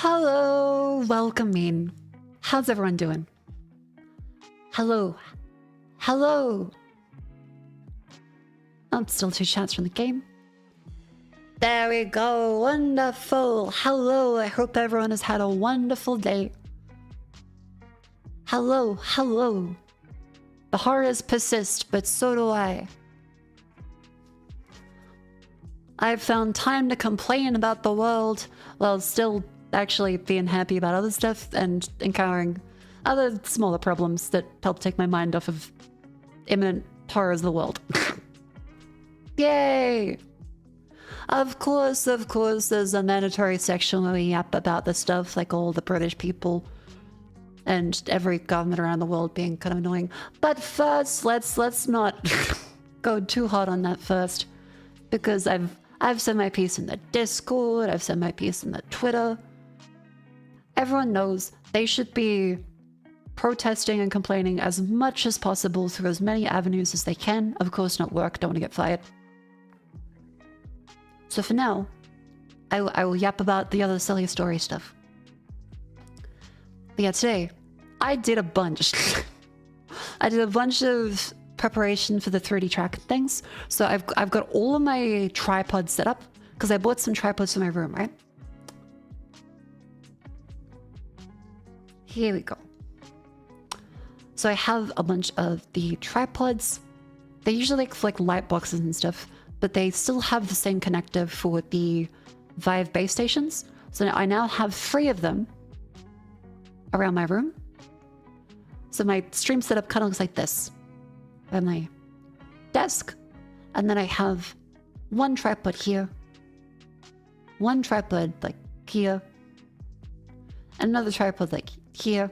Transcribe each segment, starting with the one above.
Hello, welcome in. How's everyone doing? Hello. Hello. Oh, still 2 chats from the game. There we go. Wonderful. Hello. I hope everyone has had a wonderful day. Hello. Hello. The horrors persist, but so do I. I've found time to complain about the world while still actually being happy about other stuff and encountering other smaller problems that help take my mind off of imminent horrors of the world. Yay! Of course, there's a mandatory section where we yap about the stuff, like all the British people and every government around the world being kind of annoying. But first, let's not go too hard on that first, because I've said my piece in the Discord, I've said my piece in the Twitter. Everyone knows they should be protesting and complaining as much as possible through as many avenues as they can. Of course, not work, don't want to get fired. So for now, I will yap about the other silly story stuff. But yeah, today, I did a bunch. I did a bunch of preparation for the 3D track things. So I've got all of my tripods set up, because I bought some tripods for my room, right? Here we go. So I have a bunch of the tripods. They usually look like light boxes and stuff, but they still have the same connector for the Vive base stations. So I now have 3 of them around my room. So my stream setup kind of looks like this. I have my desk, and then I have 1 tripod here, 1 tripod like here, and another tripod like here.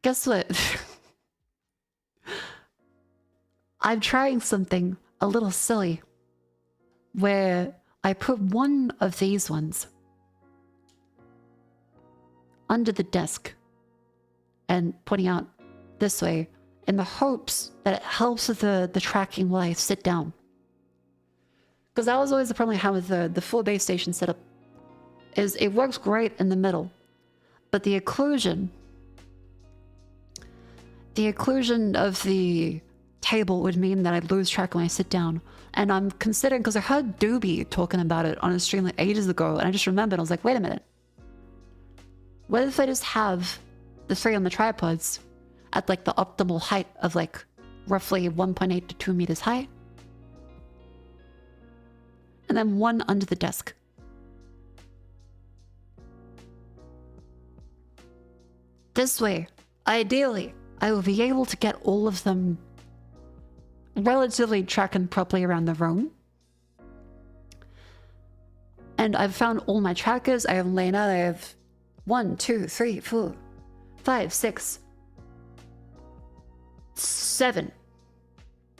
Guess what? I'm trying something a little silly where I put 1 of these ones under the desk and pointing out this way in the hopes that it helps with the tracking while I sit down. Because that was always the problem I had with the full base station setup, is it works great in the middle, but the occlusion of the table would mean that I'd lose track when I sit down. And I'm considering, because I heard Doobie talking about it on a stream like ages ago, and I just remembered, I was like, wait a minute. What if I just have the 3 on the tripods at like the optimal height of like roughly 1.8 to 2 meters high? And then 1 under the desk. This way, ideally, I will be able to get all of them relatively tracking properly around the room. And I've found all my trackers. I have them laying out. I have 1, 2, 3, 4, 5, 6, 7.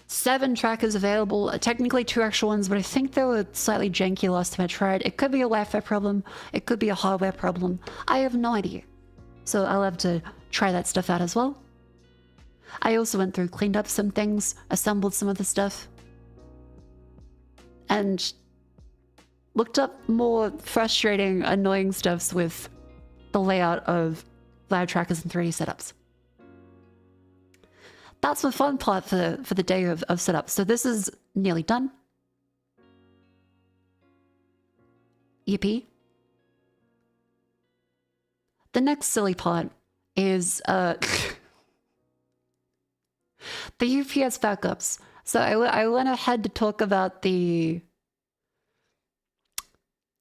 7 trackers available. Technically 2 extra ones, but I think they were slightly janky last time I tried. It could be a Wi-Fi problem. It could be a hardware problem. I have no idea. So I'll have to try that stuff out as well. I also went through, cleaned up some things, assembled some of the stuff, and looked up more frustrating, annoying stuffs with the layout of live trackers and 3D setups. That's the fun part for the day of setup. So this is nearly done. Yippee. The next silly part is the UPS backups. So I went ahead to talk about the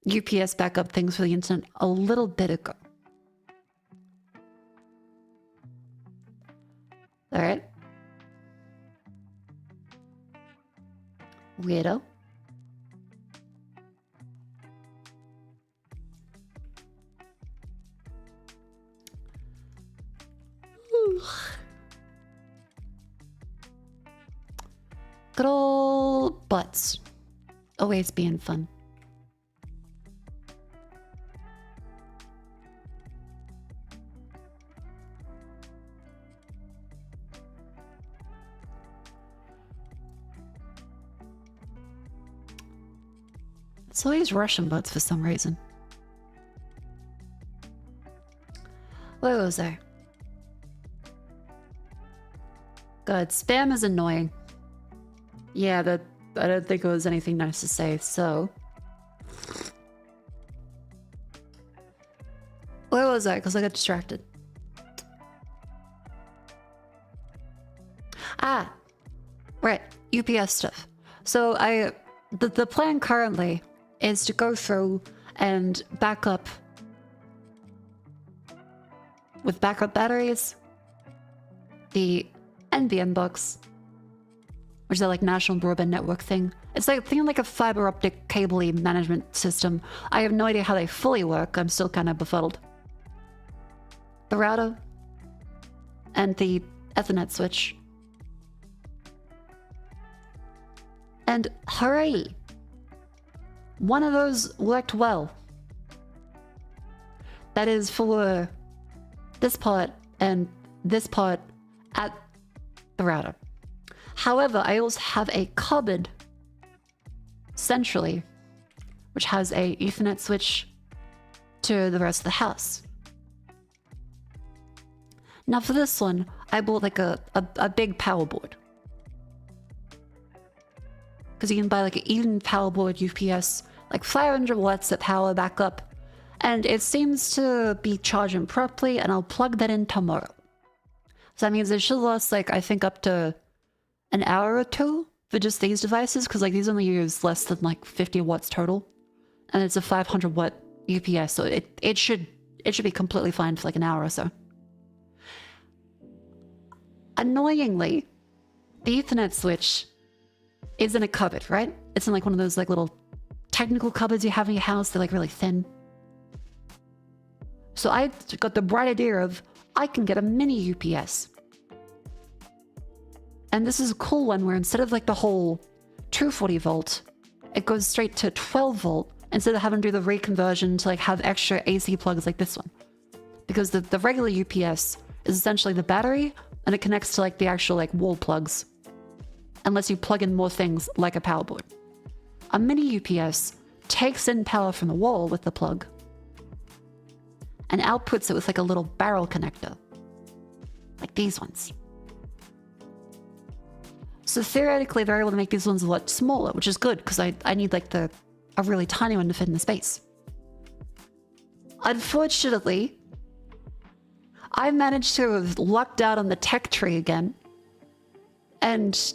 UPS backup things for the internet a little bit ago. All right. Weirdo. Good old butts. Always being fun. It's always Russian bots for some reason. Where was I? God, spam is annoying. Yeah, I don't think it was anything nice to say, so... Where was I? Because I got distracted. Ah! Right, UPS stuff. So the plan currently is to go through and back up with backup batteries, the NBN box, which is a, like, national broadband network thing. It's like thinking like a fiber optic cable management system. I have no idea how they fully work. I'm still kind of befuddled. The router and the Ethernet switch. And hooray! One of those worked well. That is for this part and this part at the router. However, I also have a cupboard centrally, which has a Ethernet switch to the rest of the house. Now for this one, I bought like a big power board. Because you can buy like an even power board UPS, like 500 watts of power backup. And it seems to be charging properly, and I'll plug that in tomorrow. So that means it should last like, I think, up to an hour or two for just these devices, because like these only use less than like 50 watts total. And it's a 500 watt UPS, so it should be completely fine for like an hour or so. Annoyingly, the Ethernet switch is in a cupboard, right? It's in like one of those like little technical cupboards you have in your house. They're like really thin. So I got the bright idea of, I can get a mini UPS. And this is a cool one where instead of like the whole 240 volt, it goes straight to 12 volt instead of having to do the reconversion to like have extra AC plugs like this one. Because the regular UPS is essentially the battery, and it connects to like the actual like wall plugs. Unless you plug in more things like a power board. A mini UPS takes in power from the wall with the plug and outputs it with like a little barrel connector. Like these ones. So theoretically, they're able to make these ones a lot smaller, which is good because I need like a really tiny one to fit in the space. Unfortunately, I managed to have lucked out on the tech tree again. And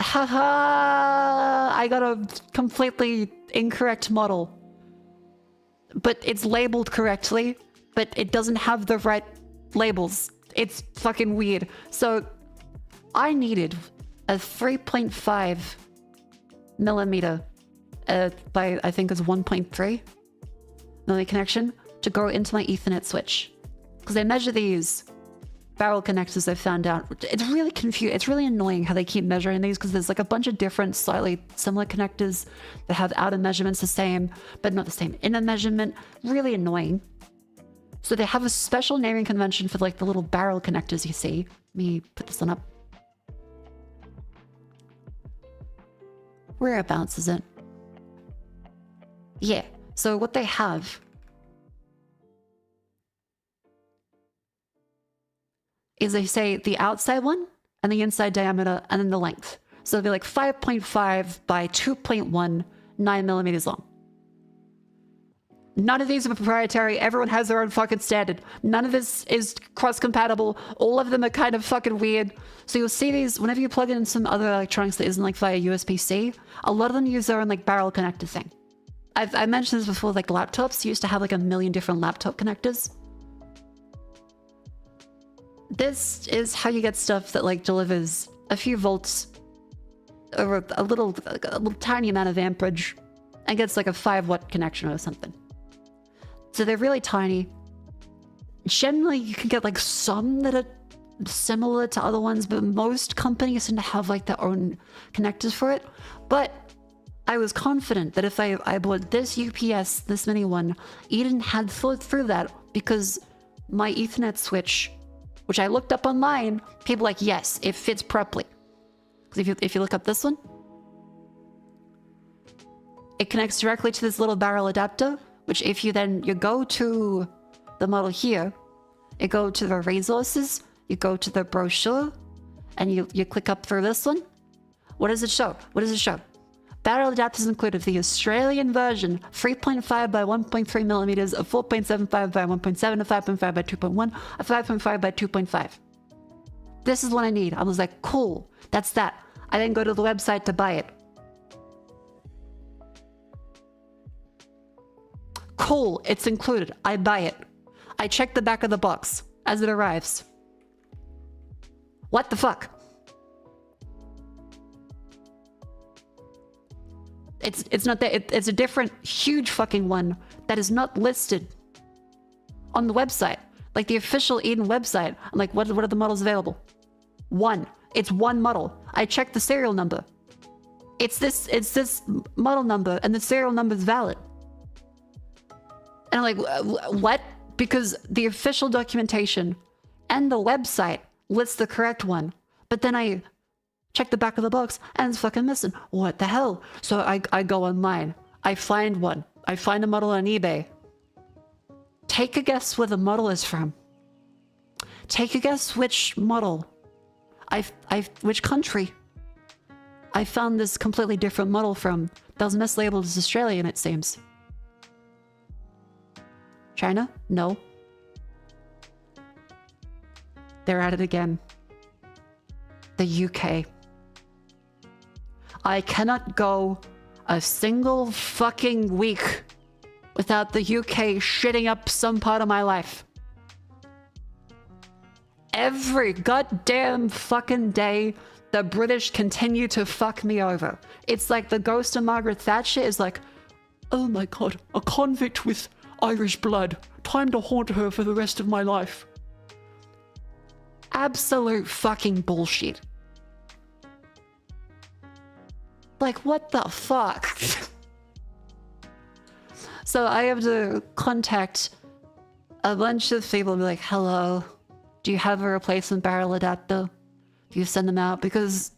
haha, I got a completely incorrect model. But it's labeled correctly, but it doesn't have the right labels. It's fucking weird. So I needed a 3.5 millimeter by I think it's 1.3 millimeter connection to go into my Ethernet switch. Because I measure these barrel connectors, I found out. It's really confusing. It's really annoying how they keep measuring these, because there's like a bunch of different slightly similar connectors that have outer measurements the same, but not the same inner measurement. Really annoying. So they have a special naming convention for like the little barrel connectors you see. Let me put this one up. Whereabouts is it? Yeah. So what they have is they say the outside one and the inside diameter and then the length. So it'll be like 5.5 by 2.1, 9 millimeters long. None of these are proprietary. Everyone has their own fucking standard. None of this is cross-compatible. All of them are kind of fucking weird. So you'll see these whenever you plug in some other electronics that isn't like via USB-C. A lot of them use their own like barrel connector thing. I mentioned this before, like laptops used to have like a million different laptop connectors. This is how you get stuff that like delivers a few volts over a little tiny amount of amperage and gets like a 5-watt connection or something. So they're really tiny. Generally, you can get like some that are similar to other ones, but most companies seem to have like their own connectors for it. But I was confident that if I bought this UPS, this mini one, Eden had thought through that, because my Ethernet switch, which I looked up online, people like, yes, it fits properly. Because if you look up this one, it connects directly to this little barrel adapter, which if you go to the model here, you go to the resources, you go to the brochure, and you click up through this one. What does it show? What does it show? Barrel adapters included the Australian version, 3.5 by 1.3 millimeters, a 4.75 by 1.7, a 5.5 by 2.1, a 5.5 by 2.5. This is what I need. I was like, cool, that's that. I then go to the website to buy it. Cool, it's included. I buy it. I check the back of the box as it arrives. What the fuck? It's not that. It's a different huge fucking one that is not listed on the website. Like the official Eden website. I'm like, what are the models available? One. It's one model. I checked the serial number. It's this model number and the serial number is valid. And I'm like, what? Because the official documentation and the website lists the correct one. But then I check the back of the box and it's fucking missing. What the hell? So I go online. I find one. I find a model on eBay. Take a guess where the model is from. Take a guess which model. Which country I found this completely different model from that was mislabeled as Australian, it seems. China? No. They're at it again. The UK. I cannot go a single fucking week without the UK shitting up some part of my life. Every goddamn fucking day, the British continue to fuck me over. It's like the ghost of Margaret Thatcher is like, oh my god, a convict with Irish blood. Time to haunt her for the rest of my life. Absolute fucking bullshit. Like, what the fuck? So I have to contact a bunch of people and be like, hello, do you have a replacement barrel adapter? Do you send them out? Because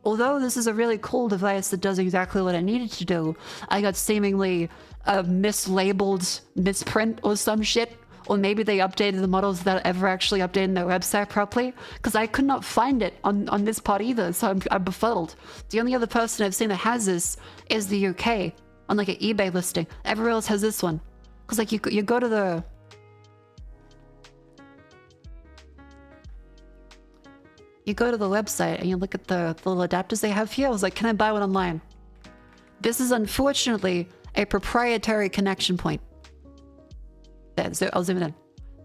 although this is a really cool device that does exactly what I needed to do, I got seemingly a mislabeled misprint or some shit. Or maybe they updated the models without ever actually updating their website properly. Because I could not find it on this part either, so I'm befuddled. The only other person I've seen that has this is the UK, on like an eBay listing. Everyone else has this one. Because like you go to the... You go to the website and you look at the little adapters they have here. I was like, can I buy one online? This is unfortunately a proprietary connection point. I'll zoom it in.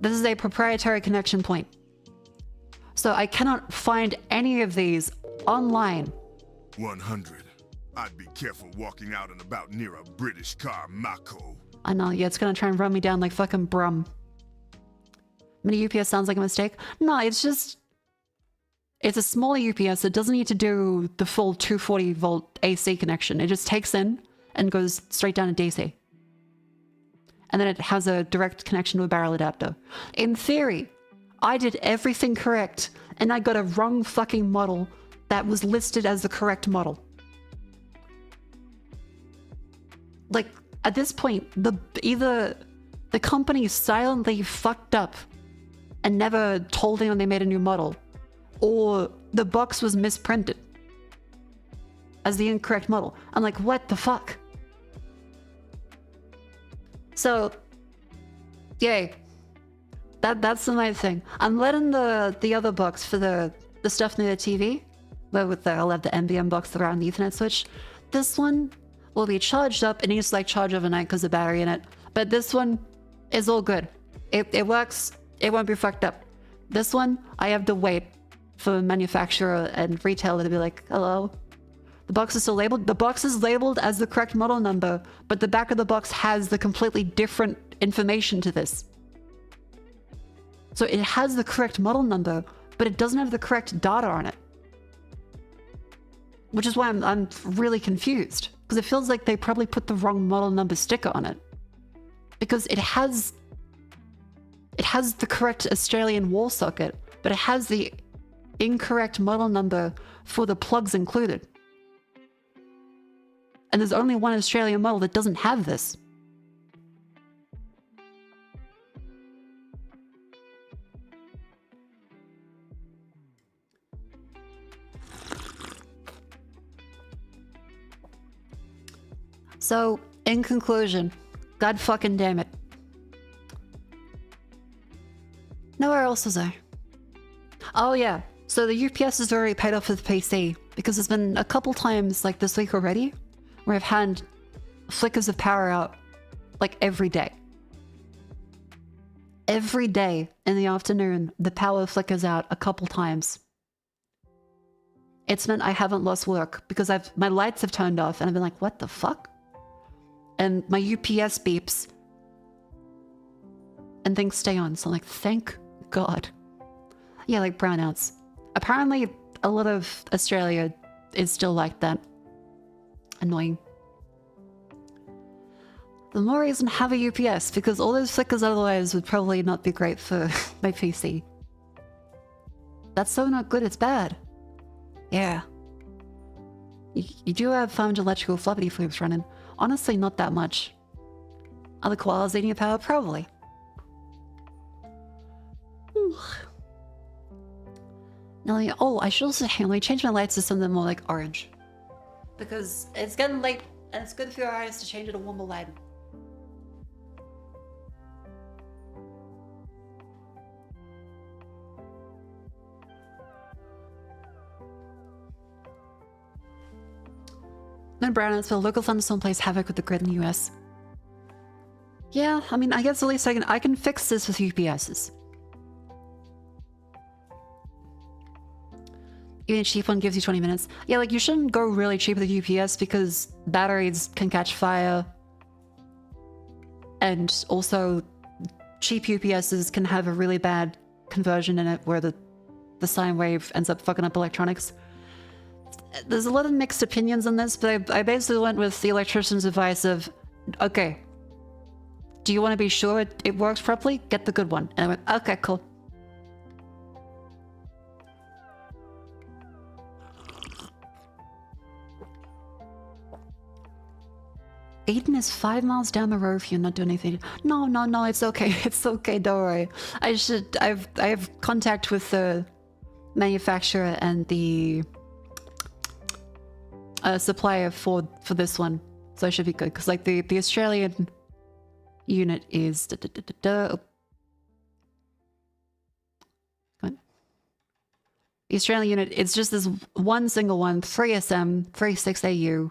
This is a proprietary connection point. So I cannot find any of these online. 100. I'd be careful walking out and about near a British car, Mako. I know, yeah, it's gonna try and run me down like fucking Brum. Mini UPS sounds like a mistake. No, it's just... It's a smaller UPS that doesn't need to do the full 240 volt AC connection. It just takes in and goes straight down to DC. And then it has a direct connection to a barrel adapter. In theory, I did everything correct and I got a wrong fucking model that was listed as the correct model. Like, at this point, either the company silently fucked up and never told anyone they made a new model, or the box was misprinted as the incorrect model. I'm like, what the fuck? So, yay. That's the main thing. I'm letting the other box for the stuff near the TV, where I'll have the NBM box around the Ethernet switch. This one will be charged up. It needs to like charge overnight because of the battery in it. But this one is all good. It works. It won't be fucked up. This one, I have to wait for manufacturer and retailer to be like, hello. The box is still labeled. The box is labeled as the correct model number, but the back of the box has the completely different information to this. So it has the correct model number, but it doesn't have the correct data on it. Which is why I'm really confused. Because it feels like they probably put the wrong model number sticker on it. Because it has the correct Australian wall socket, but it has the incorrect model number for the plugs included. And there's only one Australian model that doesn't have this. So, in conclusion, God fucking damn it. Nowhere else was I. Oh yeah, so the UPS is already paid off with the PC, because there's been a couple times, like this week already, where I've had flickers of power out, like every day. Every day in the afternoon, the power flickers out a couple times. It's meant I haven't lost work, because my lights have turned off, and I've been like, what the fuck? And my UPS beeps, and things stay on, so I'm like, thank God. Yeah, like brownouts. Apparently, a lot of Australia is still like that. Annoying. The more reason to have a UPS, because all those flickers otherwise would probably not be great for my PC. That's so not good, it's bad. Yeah. You do have 500 electrical floppity flips running. Honestly, not that much. Are the koalas eating your power? Probably. Now, oh, I should also change my lights to something more like orange. Because it's getting late and it's good for your eyes to change it to warmer light. No brownouts, but local thunderstorm plays havoc with the grid in the US. Yeah, I mean, I guess at least I can fix this with UPSs. Even a cheap one gives you 20 minutes. Yeah, like you shouldn't go really cheap with a UPS because batteries can catch fire. And also, cheap UPSs can have a really bad conversion in it where the sine wave ends up fucking up electronics. There's a lot of mixed opinions on this, but I basically went with the electrician's advice of, okay, do you want to be sure it works properly? Get the good one. And I went, okay, cool. Aiden is 5 miles down the road if you're not doing anything. No, it's okay. It's okay, don't worry. I have contact with the manufacturer and the supplier for this one. So I should be good. Because like the Australian unit is the Australian unit, it's just this one single one, 3SM, 36AU.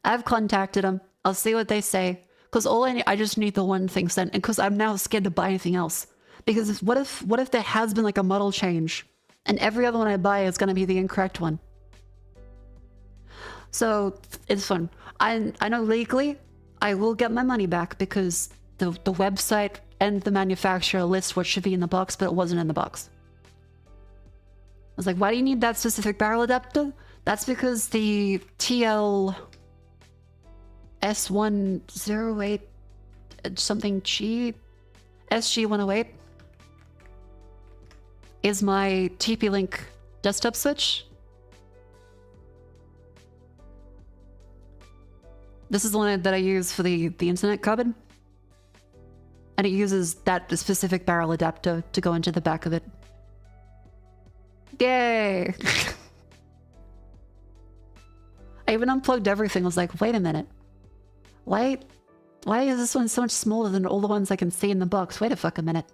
I've contacted them. I'll see what they say. Because I just need the one thing sent. And because I'm now scared to buy anything else. Because what if there has been like a model change and every other one I buy is going to be the incorrect one? So it's fun. I know legally I will get my money back because the website and the manufacturer list what should be in the box, but it wasn't in the box. I was like, why do you need that specific barrel adapter? That's because the TL S108 something G SG108 is my TP-Link desktop switch. This is the one that I use for the internet carbon. And it uses that specific barrel adapter to go into the back of it. Yay! I even unplugged everything. I was like, wait a minute. Why is this one so much smaller than all the ones I can see in the box? Wait a fucking minute.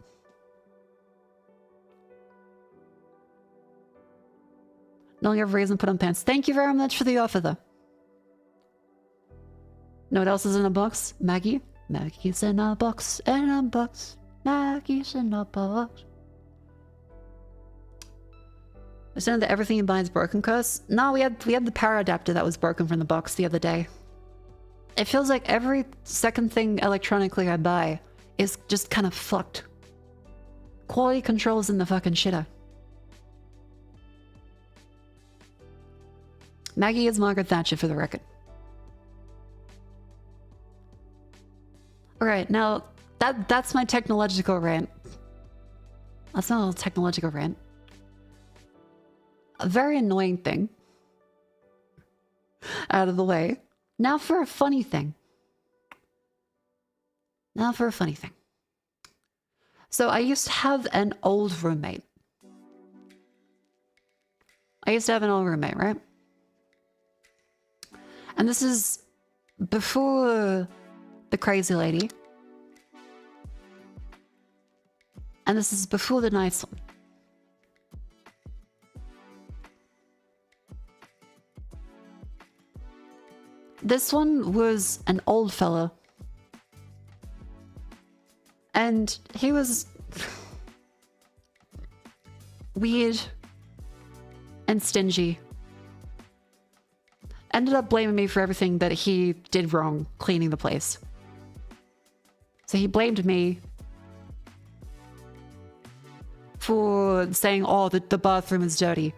No longer have reason to put on pants. Thank you very much for the offer, though. Know what else is in a box? Maggie? Maggie's in a box, in a box. Maggie's in a box. Is that everything you buy is broken, Curse? No, we had the power adapter that was broken from the box the other day. It feels like every second thing electronically I buy is just kind of fucked. Quality control's in the fucking shitter. Maggie is Margaret Thatcher for the record. Alright, now that's my technological rant. That's not a technological rant. A very annoying thing out of the way. Now for a funny thing. So I used to have an old roommate. Right? And this is before the crazy lady. And this is before the nice one. This one was an old fella. And he was weird and stingy. Ended up blaming me for everything that he did wrong cleaning the place. So he blamed me for saying, oh, the bathroom is dirty.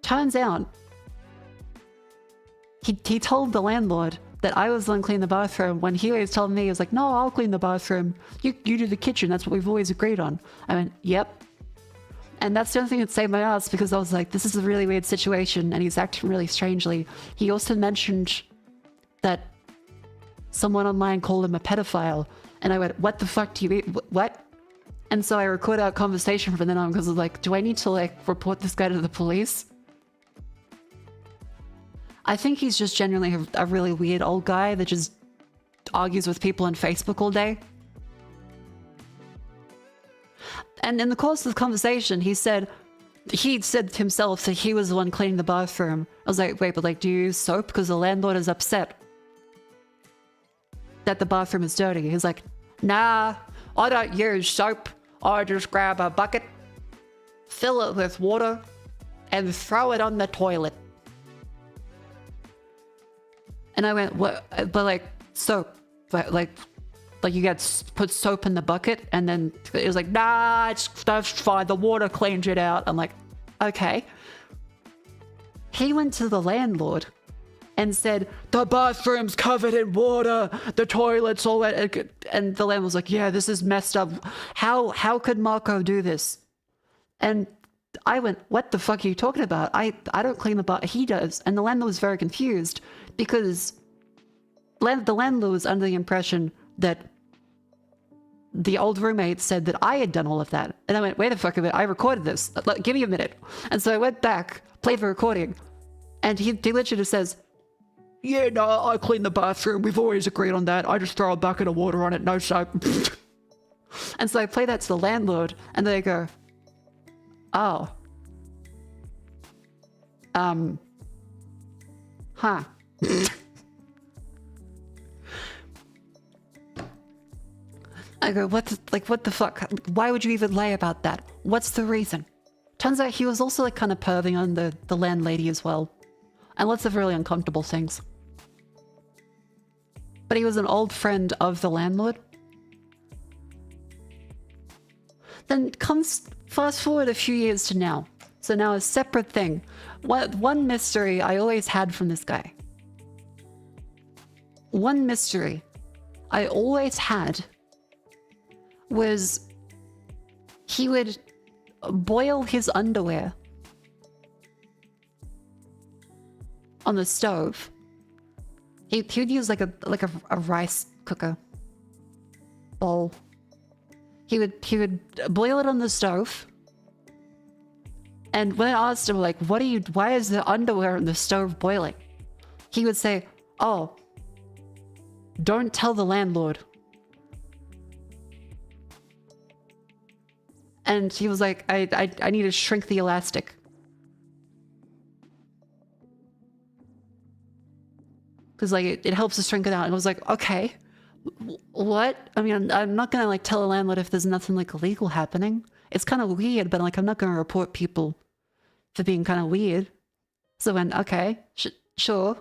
Turns out, he told the landlord that I was the one cleaning the bathroom when he was telling me, he was like, no, I'll clean the bathroom. You do the kitchen. That's what we've always agreed on. I went, yep. And that's the only thing that saved my ass, because I was like, this is a really weird situation and he's acting really strangely. He also mentioned that someone online called him a pedophile. And I went, what the fuck do you mean? What? And so I recorded our conversation from then on, because I was like, do I need to like report this guy to the police? I think he's just genuinely a really weird old guy that just argues with people on Facebook all day. And in the course of the conversation, he said himself that he was the one cleaning the bathroom. I was like, wait, but like, do you use soap? Because the landlord is upset that the bathroom is dirty. He's like, nah, I don't use soap. I just grab a bucket, fill it with water, and throw it on the toilet. And I went, what? But like, soap, like you put soap in the bucket, and then it was like, nah, that's fine. The water cleans it out. I'm like, okay. He went to the landlord and said, the bathroom's covered in water, the toilet's all that. And the landlord was like, yeah, this is messed up. How could Mako do this? And I went, what the fuck are you talking about? I don't clean the bath. He does. And the landlord was very confused, because the landlord was under the impression that the old roommate said that I had done all of that. And I went, wait a fuck a minute, I recorded this. Give me a minute. And so I went back, played the recording, and he literally just says, yeah, no, I clean the bathroom. We've always agreed on that. I just throw a bucket of water on it, no soap. And so I play that to the landlord, and they go, oh. Huh. I go, what the fuck? Why would you even lie about that? What's the reason? Turns out he was also like kind of perving on the landlady as well. And lots of really uncomfortable things. But he was an old friend of the landlord. Then fast forward a few years to now. So now a separate thing. One mystery I always had from this guy. One mystery I always had was he would boil his underwear on the stove. He would use like a rice cooker bowl. He would boil it on the stove. And when I asked him, like, why is the underwear on the stove boiling? He would say, oh, don't tell the landlord. And he was like, I need to shrink the elastic. Because like it helps to shrink it out. And I was like, okay, what? I mean, I'm not gonna like tell a landlord if there's nothing like illegal happening. It's kind of weird, but like I'm not gonna report people for being kind of weird. So I went, okay, sure.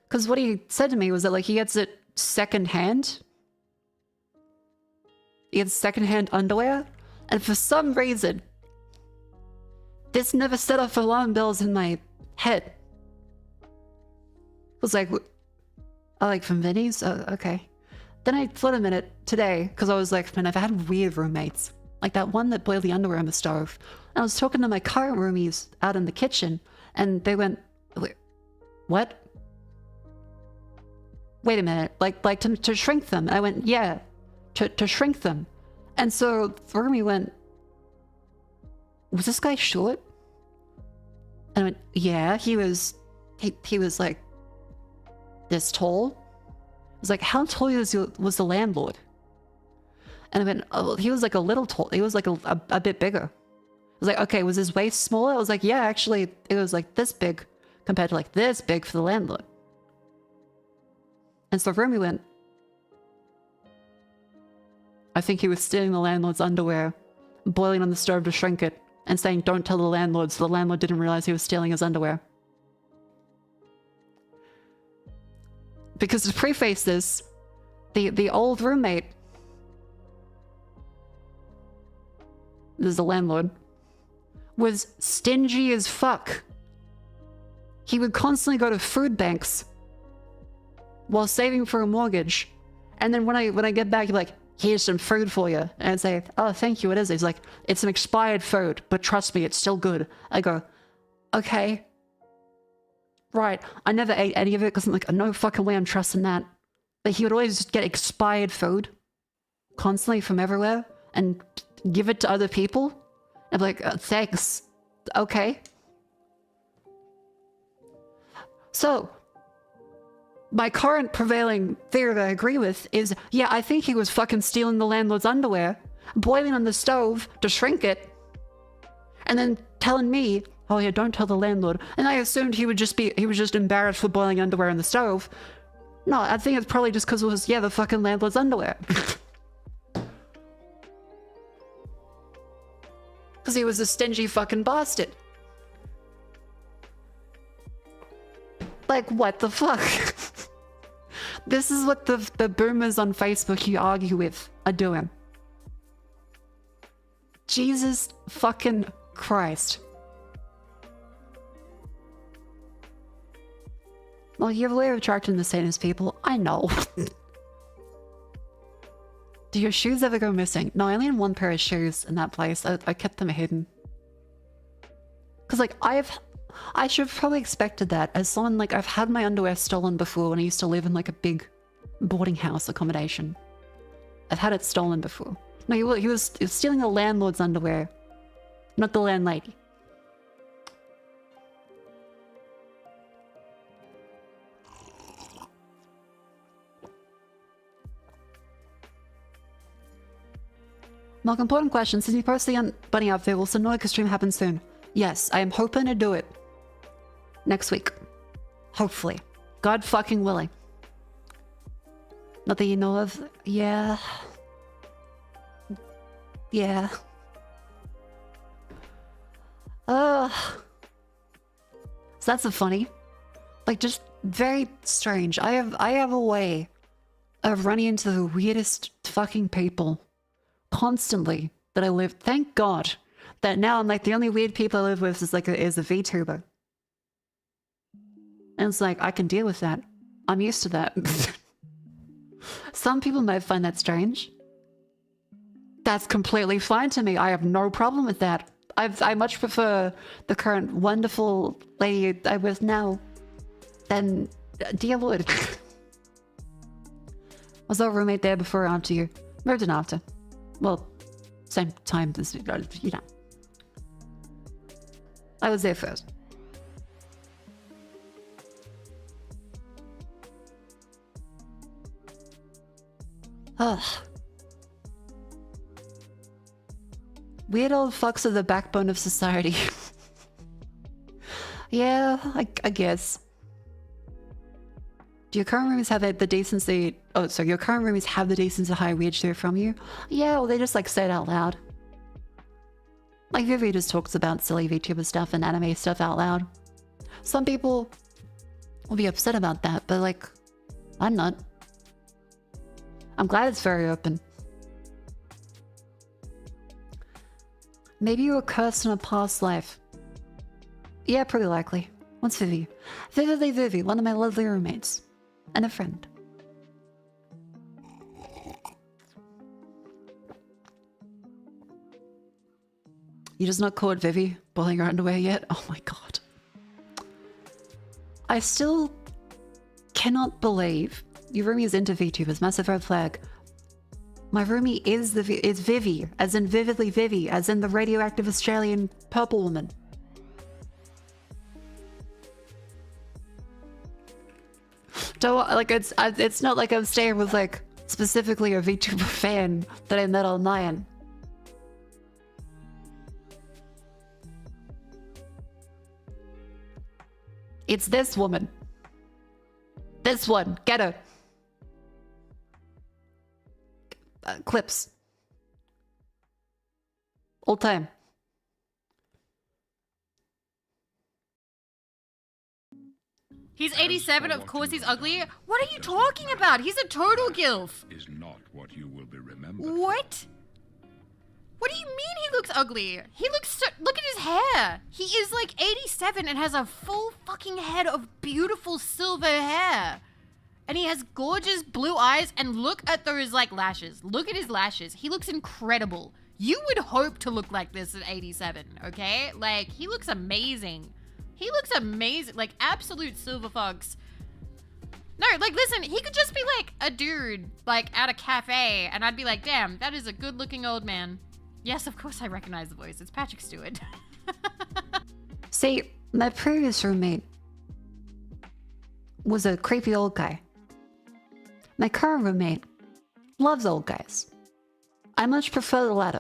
Because what he said to me was that like he gets it secondhand. He gets secondhand underwear, and for some reason, this never set off alarm bells in my head. It was like, oh, like from Vinny's? Oh, okay. Then I thought a minute today, because I was like, man, I've had weird roommates. Like that one that boiled the underwear on the stove. And I was talking to my current roomies out in the kitchen, and they went, "Wait, what? Wait a minute, like to shrink them." And I went, "Yeah, to shrink them." And so the roomie went, "Was this guy short?" And I went, "Yeah, he was like this tall." I was like, "How tall was the landlord?" And I went, "Oh, he was like a little tall. He was like a bit bigger." I was like, "Okay, was his waist smaller?" I was like, "Yeah, actually, it was like this big compared to like this big for the landlord." And so Rumi went, "I think he was stealing the landlord's underwear, boiling on the stove to shrink it, and saying, 'Don't tell the landlord,' so the landlord didn't realize he was stealing his underwear." Because to preface this, the old roommate, this is the landlord, was stingy as fuck. He would constantly go to food banks while saving for a mortgage. And then when I get back, he'd be like, "Here's some food for you." And I'd say, "Oh, thank you, what is it?" He's like, "It's an expired food, but trust me, it's still good." I go, "Okay. Right." I never ate any of it because I'm like, no fucking way I'm trusting that. But he would always just get expired food constantly from everywhere and give it to other people. I'd be like, "Thanks. Okay." So, my current prevailing theory that I agree with is, yeah, I think he was fucking stealing the landlord's underwear, boiling on the stove to shrink it, and then telling me, "Oh yeah, don't tell the landlord." And I assumed he was just embarrassed for boiling underwear on the stove. No, I think it's probably just because it was, yeah, the fucking landlord's underwear. Because he was a stingy fucking bastard. Like, what the fuck? This is what the boomers on Facebook you argue with are doing. Jesus fucking Christ. Well, you have a way of attracting the sanest people. I know. Do your shoes ever go missing? No, I only had one pair of shoes in that place. I kept them hidden. Because, like, I should have probably expected that. As someone, like, I've had my underwear stolen before when I used to live in, like, a big boarding house accommodation. I've had it stolen before. No, he was stealing the landlord's underwear, not the landlady. Mark, important question. Since you post the bunny outfit, will Sonoica stream happen soon? Yes, I am hoping to do it next week. Hopefully. God fucking willing. Not that you know of. Yeah. Yeah. So that's a funny. Like, just very strange. I have a way of running into the weirdest fucking people constantly that I live. Thank God that now I'm like the only weird people I live with is a VTuber. And it's like, I can deal with that. I'm used to that. Some people might find that strange. That's completely fine to me. I have no problem with that. I much prefer the current wonderful lady I'm with now than dear Lord. Was our roommate there before or after you? Moved in after. Well, same time as you know. I was there first. Ugh. Weird old fucks are the backbone of society. Yeah, I guess. Do your current roomies have the decency... Oh, so your current roomies have the decency to hire weird shit from you? Yeah, well, they just, like, say it out loud. Like, Vivi just talks about silly VTuber stuff and anime stuff out loud. Some people will be upset about that, but, like, I'm not. I'm glad it's very open. Maybe you were cursed in a past life. Yeah, pretty likely. What's Vivi? Vivi, one of my lovely roommates. And a friend. You just not caught Vivi boiling her underwear yet? Oh my god. I still cannot believe your roomie is into VTubers. Massive red flag. My roomie is Vivi, as in vividly Vivi, as in the radioactive Australian purple woman. Don't like it's not like I'm staying with like specifically a VTuber fan that I met online. It's this woman. This one. Get her. Clips. All time. He's 87, of course he's ugly. What are you talking about? He's a total gilf. Is not what you will be remembered. What? What do you mean he looks ugly? He looks so, look at his hair. He is like 87 and has a full fucking head of beautiful silver hair. And he has gorgeous blue eyes, and look at those like lashes. Look at his lashes. He looks incredible. You would hope to look like this at 87, okay? Like, he looks amazing. He looks amazing, like absolute silver fox. No, like listen, he could just be like a dude, like at a cafe, and I'd be like, damn, that is a good looking old man. Yes, of course I recognize the voice, it's Patrick Stewart. See, my previous roommate was a creepy old guy. My current roommate loves old guys. I much prefer the latter.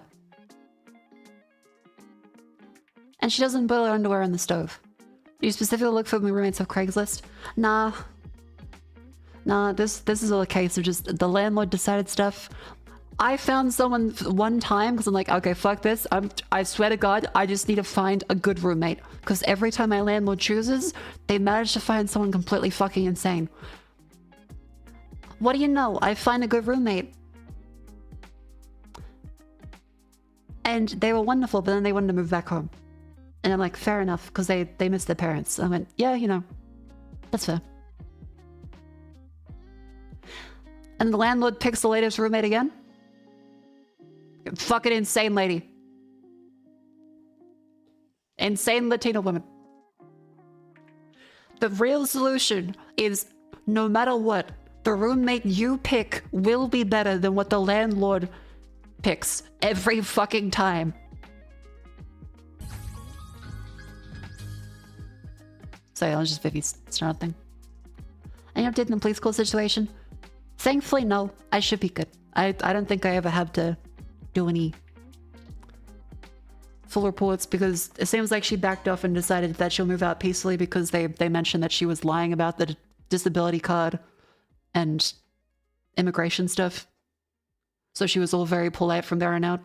And she doesn't boil her underwear on the stove. Do you specifically look for my roommates of Craigslist? Nah. Nah, this is all a case of just the landlord decided stuff. I found someone one time because I'm like, okay, fuck this. I swear to God, I just need to find a good roommate. Because every time my landlord chooses, they manage to find someone completely fucking insane. What do you know? I find a good roommate. And they were wonderful, but then they wanted to move back home. And I'm like, fair enough, because they miss their parents. I went, yeah, you know, that's fair. And the landlord picks the latest roommate again. Fucking insane lady. Insane Latina woman. The real solution is, no matter what, the roommate you pick will be better than what the landlord picks every fucking time. Sorry, that was just Vivi's snarl thing. Any update in the police call situation? Thankfully, no. I should be good. I don't think I ever have to do any full reports because it seems like she backed off and decided that she'll move out peacefully because they mentioned that she was lying about the disability card and immigration stuff. So she was all very polite from there on out.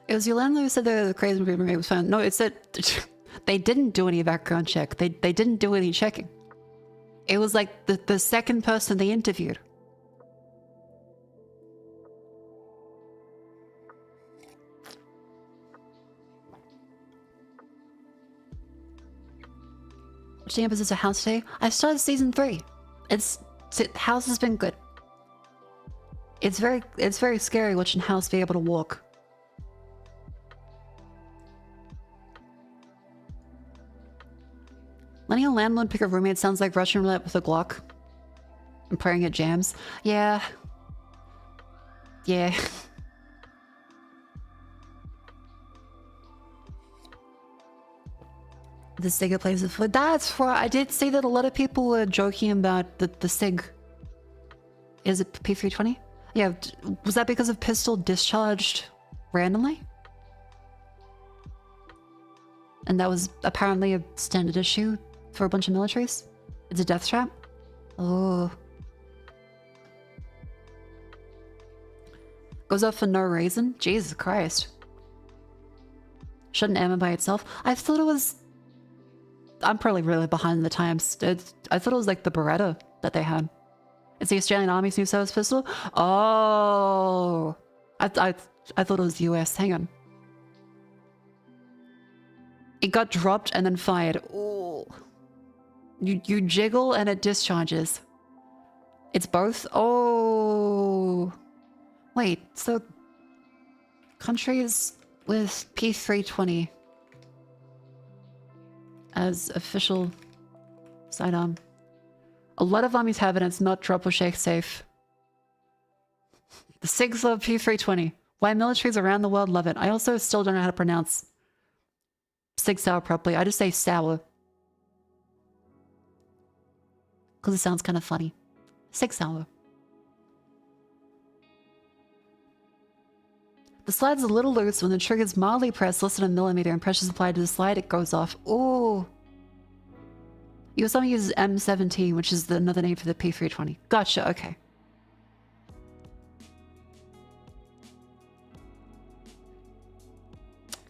It was your landlord who said the crazy roommate was found. No, it said they didn't do any background check. They didn't do any checking. It was like the second person they interviewed. Which episode of House today? I started season 3. House has been good. It's very scary watching House be able to walk. Letting a landlord pick a roommate sounds like Russian roulette with a Glock. And praying it jams. Yeah. Yeah. The SIG plays with food. That's right. I did see that a lot of people were joking about the SIG. Is it P320? Yeah. Was that because of pistol discharged randomly? And that was apparently a standard issue for a bunch of militaries? It's a death trap? Oh. Goes off for no reason? Jesus Christ. Shouldn't ammo by itself? I thought it was... I'm probably really behind the times. I thought it was like the Beretta that they had. It's the Australian Army's new service pistol? Oh. I thought it was US. Hang on. It got dropped and then fired. Oh. You jiggle and it discharges. It's both? Oh. Wait, so... countries with P320 as official sidearm. A lot of armies have it and it's not drop or shake safe. The SIGs love P320. Why militaries around the world love it. I also still don't know how to pronounce Sig Sauer properly. I just say sour. Because it sounds kind of funny. Sig Sauer. The slide's a little loose. When the trigger's mildly pressed less than a millimeter and pressure's applied to the slide, it goes off. Ooh. USARMY uses M17, which is another name for the P320. Gotcha, okay.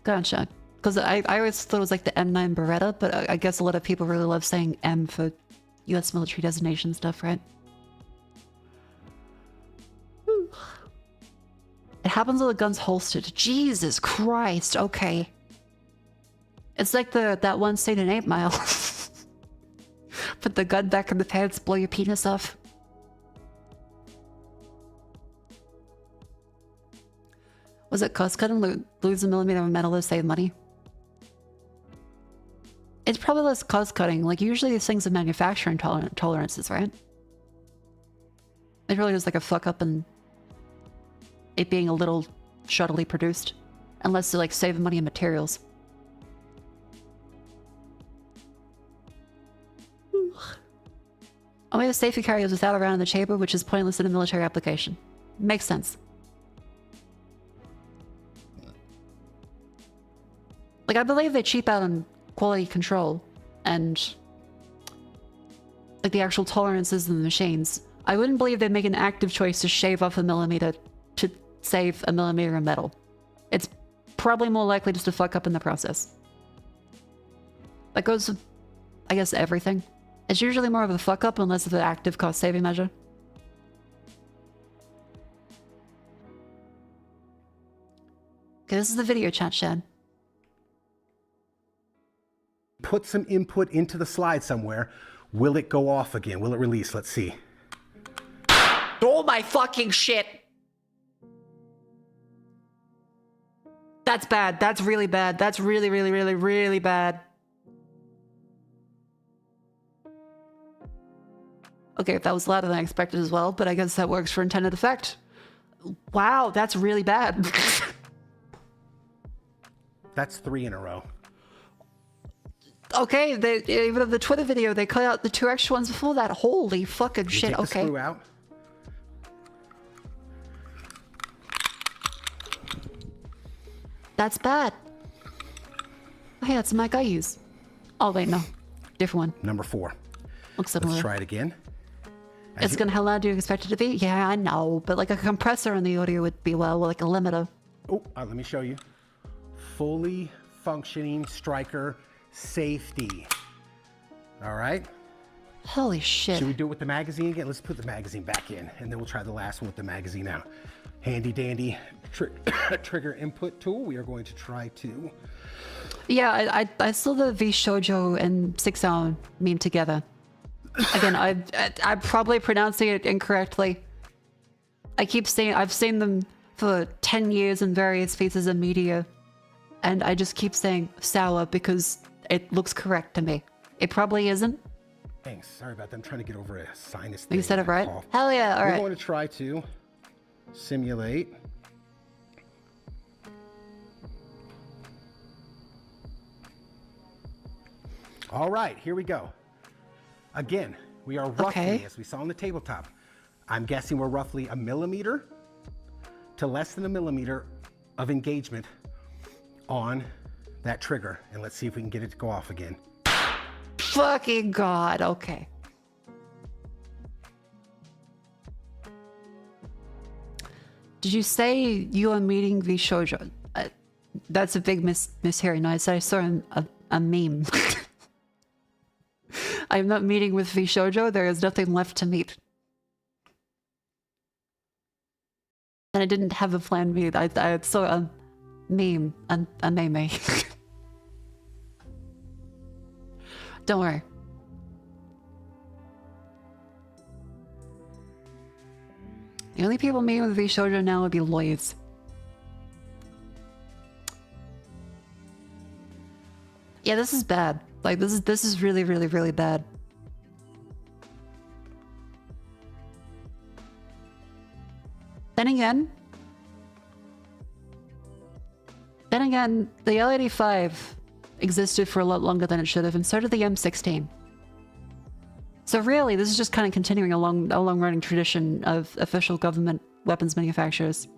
Gotcha. Because I always thought it was like the M9 Beretta, but I guess a lot of people really love saying M for US military designation stuff, right? Whew. It happens when the gun's holstered. Jesus Christ, okay. It's like that one scene in 8 Mile. Put the gun back in the pants, blow your penis off. Was it cost cutting? Lose a millimeter of metal to save money? It's probably less cost cutting. Like, usually these things have manufacturing tolerances, right? It's really just like a fuck up and it being a little shoddily produced. Unless they're like saving money in materials. Only the safety carriers without a round in the chamber, which is pointless in a military application. Makes sense. Like, I believe they cheap out on quality control and like the actual tolerances in the machines. I wouldn't believe they'd make an active choice to shave off a millimeter to save a millimeter of metal. It's probably more likely just to fuck up in the process. That goes with, I guess, everything. It's usually more of a fuck up unless it's an active cost saving measure. Okay, this is the video chat, Shad. Put some input into the slide somewhere. Will it go off again? Will it release? Let's see. Oh my fucking shit! That's bad. That's really bad. That's really, really, really, really bad. Okay, that was louder than I expected as well, but I guess that works for intended effect. Wow, that's really bad. That's 3 in a row. Okay, even in the Twitter video, they cut out the 2 extra ones before that. Holy fucking shit, Take the okay. screw out. That's bad. Oh, hey, that's the mic I use. Oh, wait, no. Different one. Number 4. Looks similar. Let's try it again. It's gonna, how loud do you expect it to be? Yeah, I know, but like a compressor in the audio would be well, like a limiter. Oh, let me show you. Fully functioning striker safety. All right. Holy shit. Should we do it with the magazine again? Let's put the magazine back in, and then we'll try the last one with the magazine out. Handy dandy trigger input tool. We are going to try to. Yeah, I saw the V Shoujo and 6 Hour meme together. Again, I'm probably pronouncing it incorrectly. I keep saying I've seen them for 10 years in various pieces of media, and I just keep saying sour because it looks correct to me. It probably isn't. Thanks. Sorry about that. I'm trying to get over a sinus thing. You said it right? Cough. Hell yeah, alright. We're going to try to simulate. All right, here we go. Again, we are roughly, as we saw on the tabletop, I'm guessing we're roughly a millimeter to less than a millimeter of engagement on that trigger. And let's see if we can get it to go off again. Fucking God, okay. Did you say you are meeting the shoujo? That's a big mishearing. I said I saw a meme. I'm not meeting with V Shoujo. There is nothing left to meet. And I didn't have a plan B. I saw a meme, a meme. Don't worry. The only people meeting with vtuber now would be lawyers. Yeah, this is bad. Like, this is really, really, really bad. Then again, the L85 existed for a lot longer than it should have, and so did the M16. So really, this is just kind of continuing a long-running tradition of official government weapons manufacturers.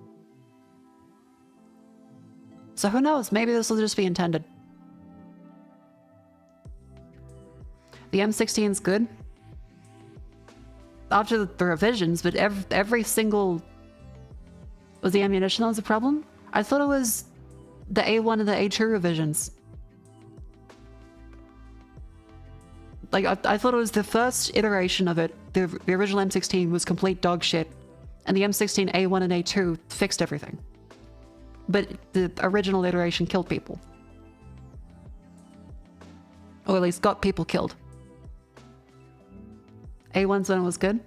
So who knows? Maybe this will just be intended. The M16 is good after the revisions, but every single... Was the ammunition that was a problem? I thought it was the A1 and the A2 revisions. Like, I thought it was the first iteration of it. The original M16 was complete dog shit, and the M16 A1 and A2 fixed everything. But the original iteration killed people. Or at least got people killed. A1's when it was good.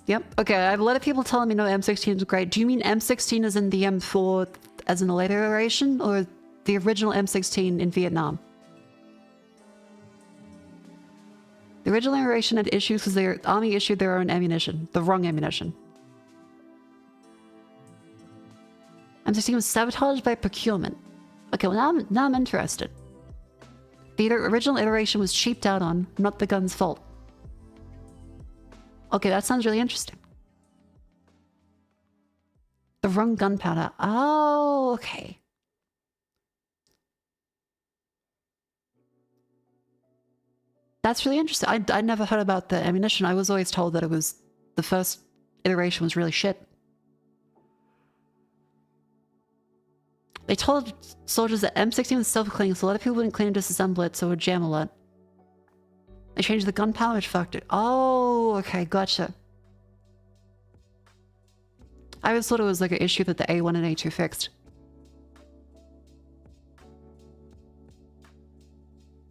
Yep. Okay, I have a lot of people telling me no, M16 is great. Do you mean M16 as in the M4 as in the later iteration, or the original M16 in Vietnam? The original iteration had issues because the army issued their own ammunition, the wrong ammunition. M16 was sabotaged by procurement. Okay, well now I'm interested. The original iteration was cheaped out on, not the gun's fault. Okay, that sounds really interesting. The wrong gunpowder. Oh, okay. That's really interesting. I never heard about the ammunition. I was always told that it was... the first iteration was really shit. They told soldiers that M16 was self-cleaning, so a lot of people wouldn't clean and disassemble it, so it would jam a lot. They changed the gunpowder, which fucked it. Oh, okay, gotcha. I always thought it was like an issue that the A1 and A2 fixed.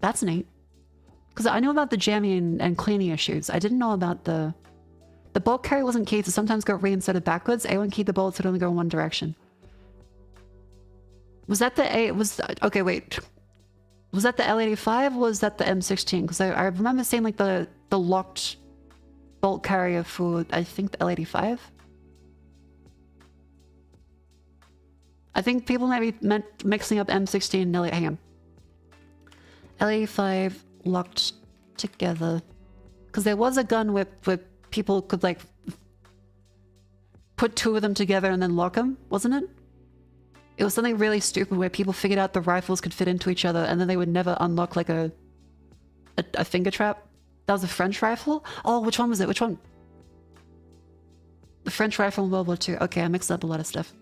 That's neat. Because I know about the jamming and cleaning issues. I didn't know about the... The bolt carry wasn't keyed, so sometimes got reinserted backwards. A1 keyed the bolts, so it only go in one direction. Was that the A... Okay, wait. Was that the L85 or was that the M16? Because I remember seeing like the locked bolt carrier for, I think, the L85. I think people might be mixing up M16 and L85. Hang on. L85 locked together. Because there was a gun where people could like put two of them together and then lock them, wasn't it? It was something really stupid where people figured out the rifles could fit into each other and then they would never unlock like a finger trap. That was a French rifle? Oh, which one was it? Which one? The French rifle in World War II. Okay, I mixed up a lot of stuff.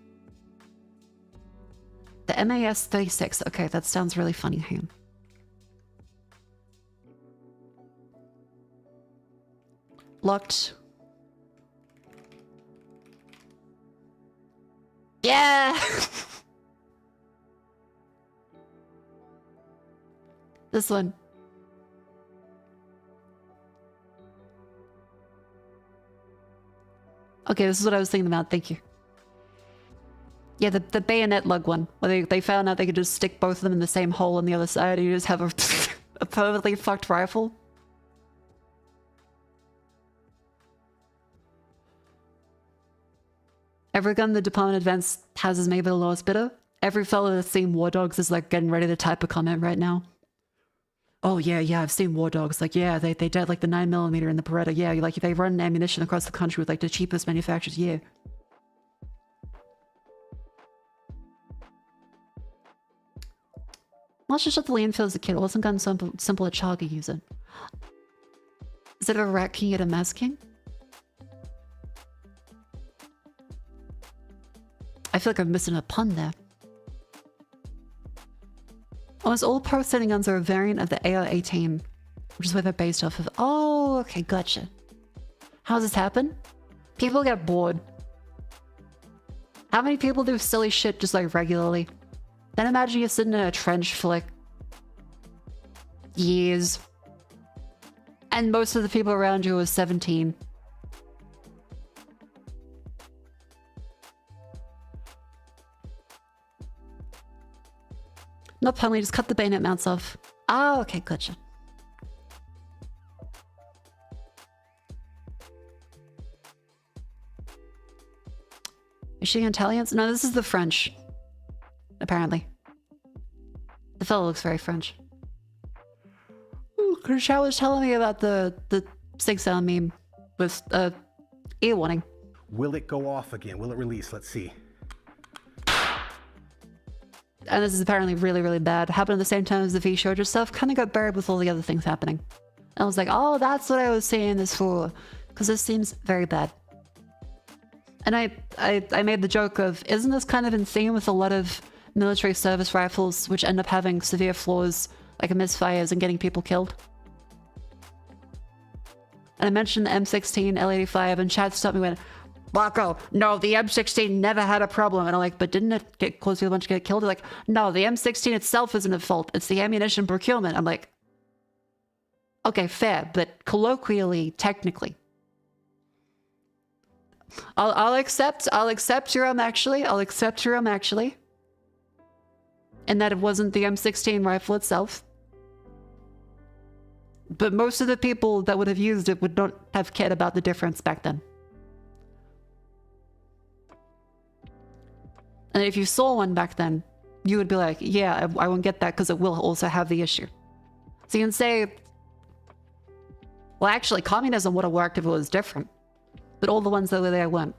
The MAS 36. Okay, that sounds really funny. Hang on. Locked. Yeah! This one. Okay, this is what I was thinking about. Thank you. Yeah, the bayonet lug one. Where they found out they could just stick both of them in the same hole on the other side and you just have a permanently fucked rifle. Every gun the Department of Defense has is maybe the lowest bidder. Every fellow that's seen War Dogs is like getting ready to type a comment right now. Oh yeah, I've seen War Dogs. Like, yeah, they did like the 9mm and the Beretta. Yeah, like they run ammunition across the country with like the cheapest manufacturers. Yeah. Let's just shut the landfill as a kid. It wasn't gotten simple a child could use it. Is it a rat king at a mouse king? I feel like I'm missing a pun there. Almost all pro setting guns are a variant of the AR-18, which is where they're based off of. Oh, okay, gotcha. How does this happen? People get bored. How many people do silly shit just like regularly? Then imagine you're sitting in a trench for like years, and most of the people around you are 17. Not permanently, just cut the bayonet mounts off. Oh, okay, gotcha. Is she Italians? No, this is the French. Apparently. The fellow looks very French. Shao was telling me about the Sig Sound meme with ear warning. Will it go off again? Will it release? Let's see. And this is apparently really, really bad. Happened at the same time as the V showed yourself. Kind of got buried with all the other things happening. And I was like, oh, that's what I was saying this for. Because this seems very bad. And I made the joke of, isn't this kind of in theme with a lot of military service rifles, which end up having severe flaws, like misfires and getting people killed? And I mentioned the M16, L85, and Chad stopped me and went, Mako, no, the M16 never had a problem. And I'm like, but didn't it cause you a bunch to get killed? They're like, no, the M16 itself isn't at fault. It's the ammunition procurement. I'm like, okay, fair, but colloquially, technically. I'll accept your actually. I'll accept your actually. And that it wasn't the M16 rifle itself. But most of the people that would have used it would not have cared about the difference back then. And if you saw one back then, you would be like, yeah, I won't get that because it will also have the issue. So you can say, well, actually, communism would have worked if it was different. But all the ones that were there weren't.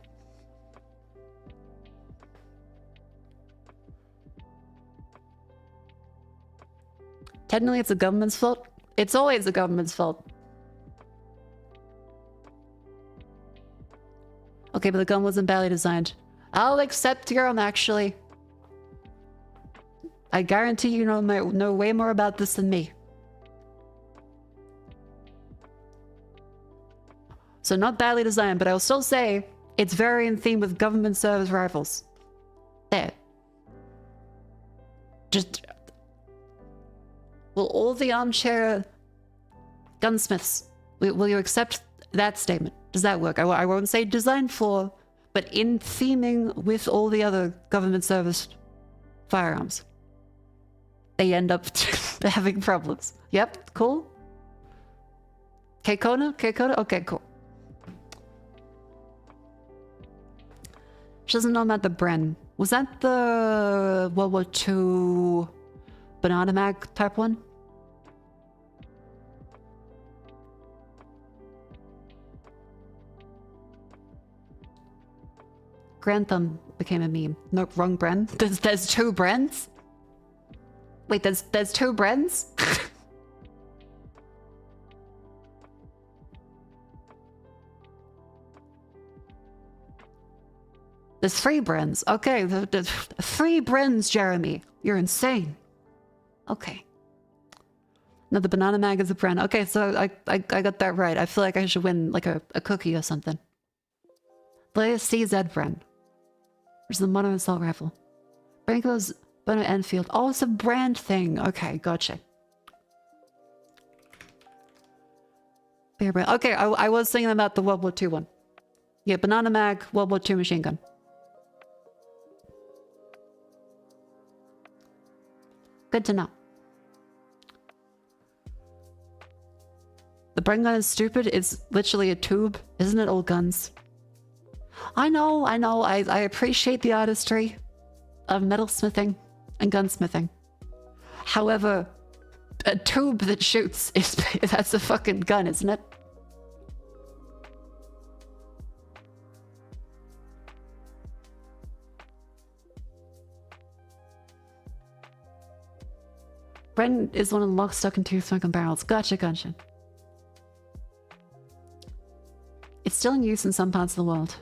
Technically, it's the government's fault. It's always the government's fault. Okay, but the gun wasn't badly designed. I'll accept your own, actually. I guarantee you know way more about this than me. So not badly designed, but I'll still say it's very in theme with government service rifles. There. Just... Will all the armchair gunsmiths, will you accept that statement? Does that work? I won't say designed for, but in theming with all the other government service firearms. They end up having problems. Yep, cool. K-Kona? Okay, cool. She doesn't know about the Bren. Was that the World War II banana mag type one? Grand Thumb became a meme. No, wrong Bren. There's two Brens? Wait, there's two Brens? There's three Brens. Okay, the three Brens, Jeremy. You're insane. Okay. No, the banana mag is a Bren. Okay, so I got that right. I feel like I should win like a cookie or something. The CZ Bren. There's the mono assault rifle. Branko's Bono Enfield. Oh, it's a brand thing. Okay, gotcha. Bear brand. Okay, I was thinking about the World War II one. Yeah, banana mag, World War II machine gun. Good to know. The Bren gun is stupid. It's literally a tube. Isn't it all guns? I know. I appreciate the artistry of metalsmithing and gunsmithing. However, a tube that shoots that's a fucking gun, isn't it? Bren is one of the lock, stock, and two smoking barrels. Gotcha. It's still in use in some parts of the world.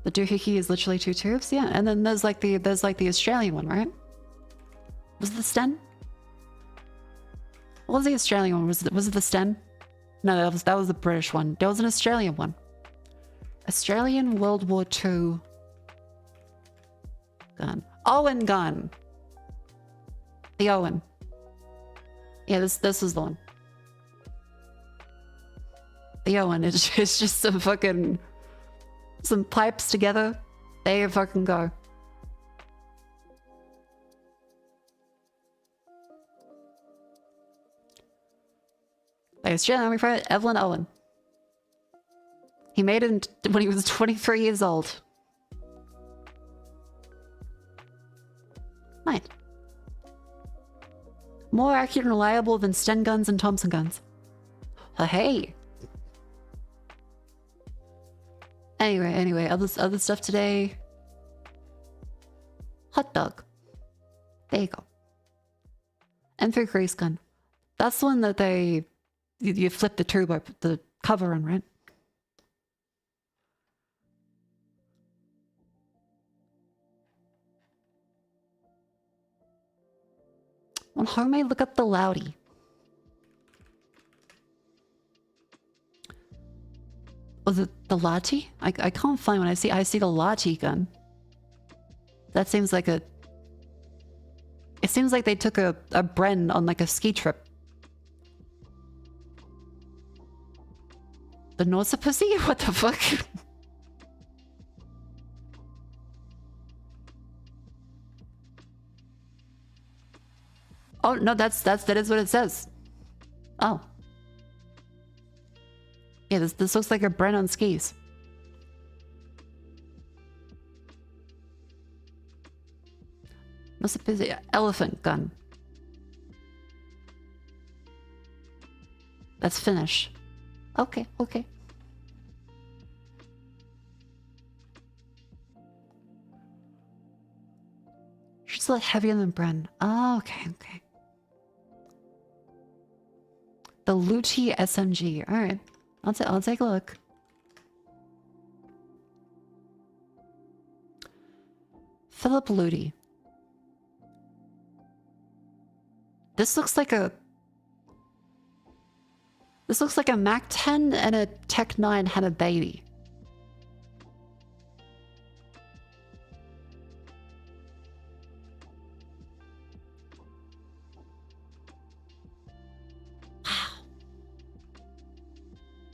The doohickey is literally two tubes, yeah. And then there's like the Australian one, right? Was it the Sten? What was the Australian one? Was it the Sten? No, that was the British one. There was an Australian one. Australian World War II gun. Owen gun. The Owen. Yeah, this is the one. The Owen is just some pipes together. There you fucking go. Australian Army Private Evelyn Owen. He made it when he was 23 years old. Right. More accurate and reliable than Sten guns and Thompson guns. Hey. Anyway, other stuff today. Hot dog. There you go. M3 grease gun. That's the one that you flip the turbo, the cover on, right? On homemade, look up the Loudy. Oh, the Lati? I can't find one. I see the Lati gun. That seems like a... It seems like they took a Bren on like a ski trip. The Norsa pussy? What the fuck? Oh no, that is what it says. Oh. Yeah, this looks like a Bren on skis. Norsa pussy elephant gun. That's Finnish. Okay. She's a lot heavier than Bren. Oh, okay. The Luti SMG. Alright. I'll take a look. Philip Luti. This looks like a Mac 10 and a Tech 9 had a baby. Wow.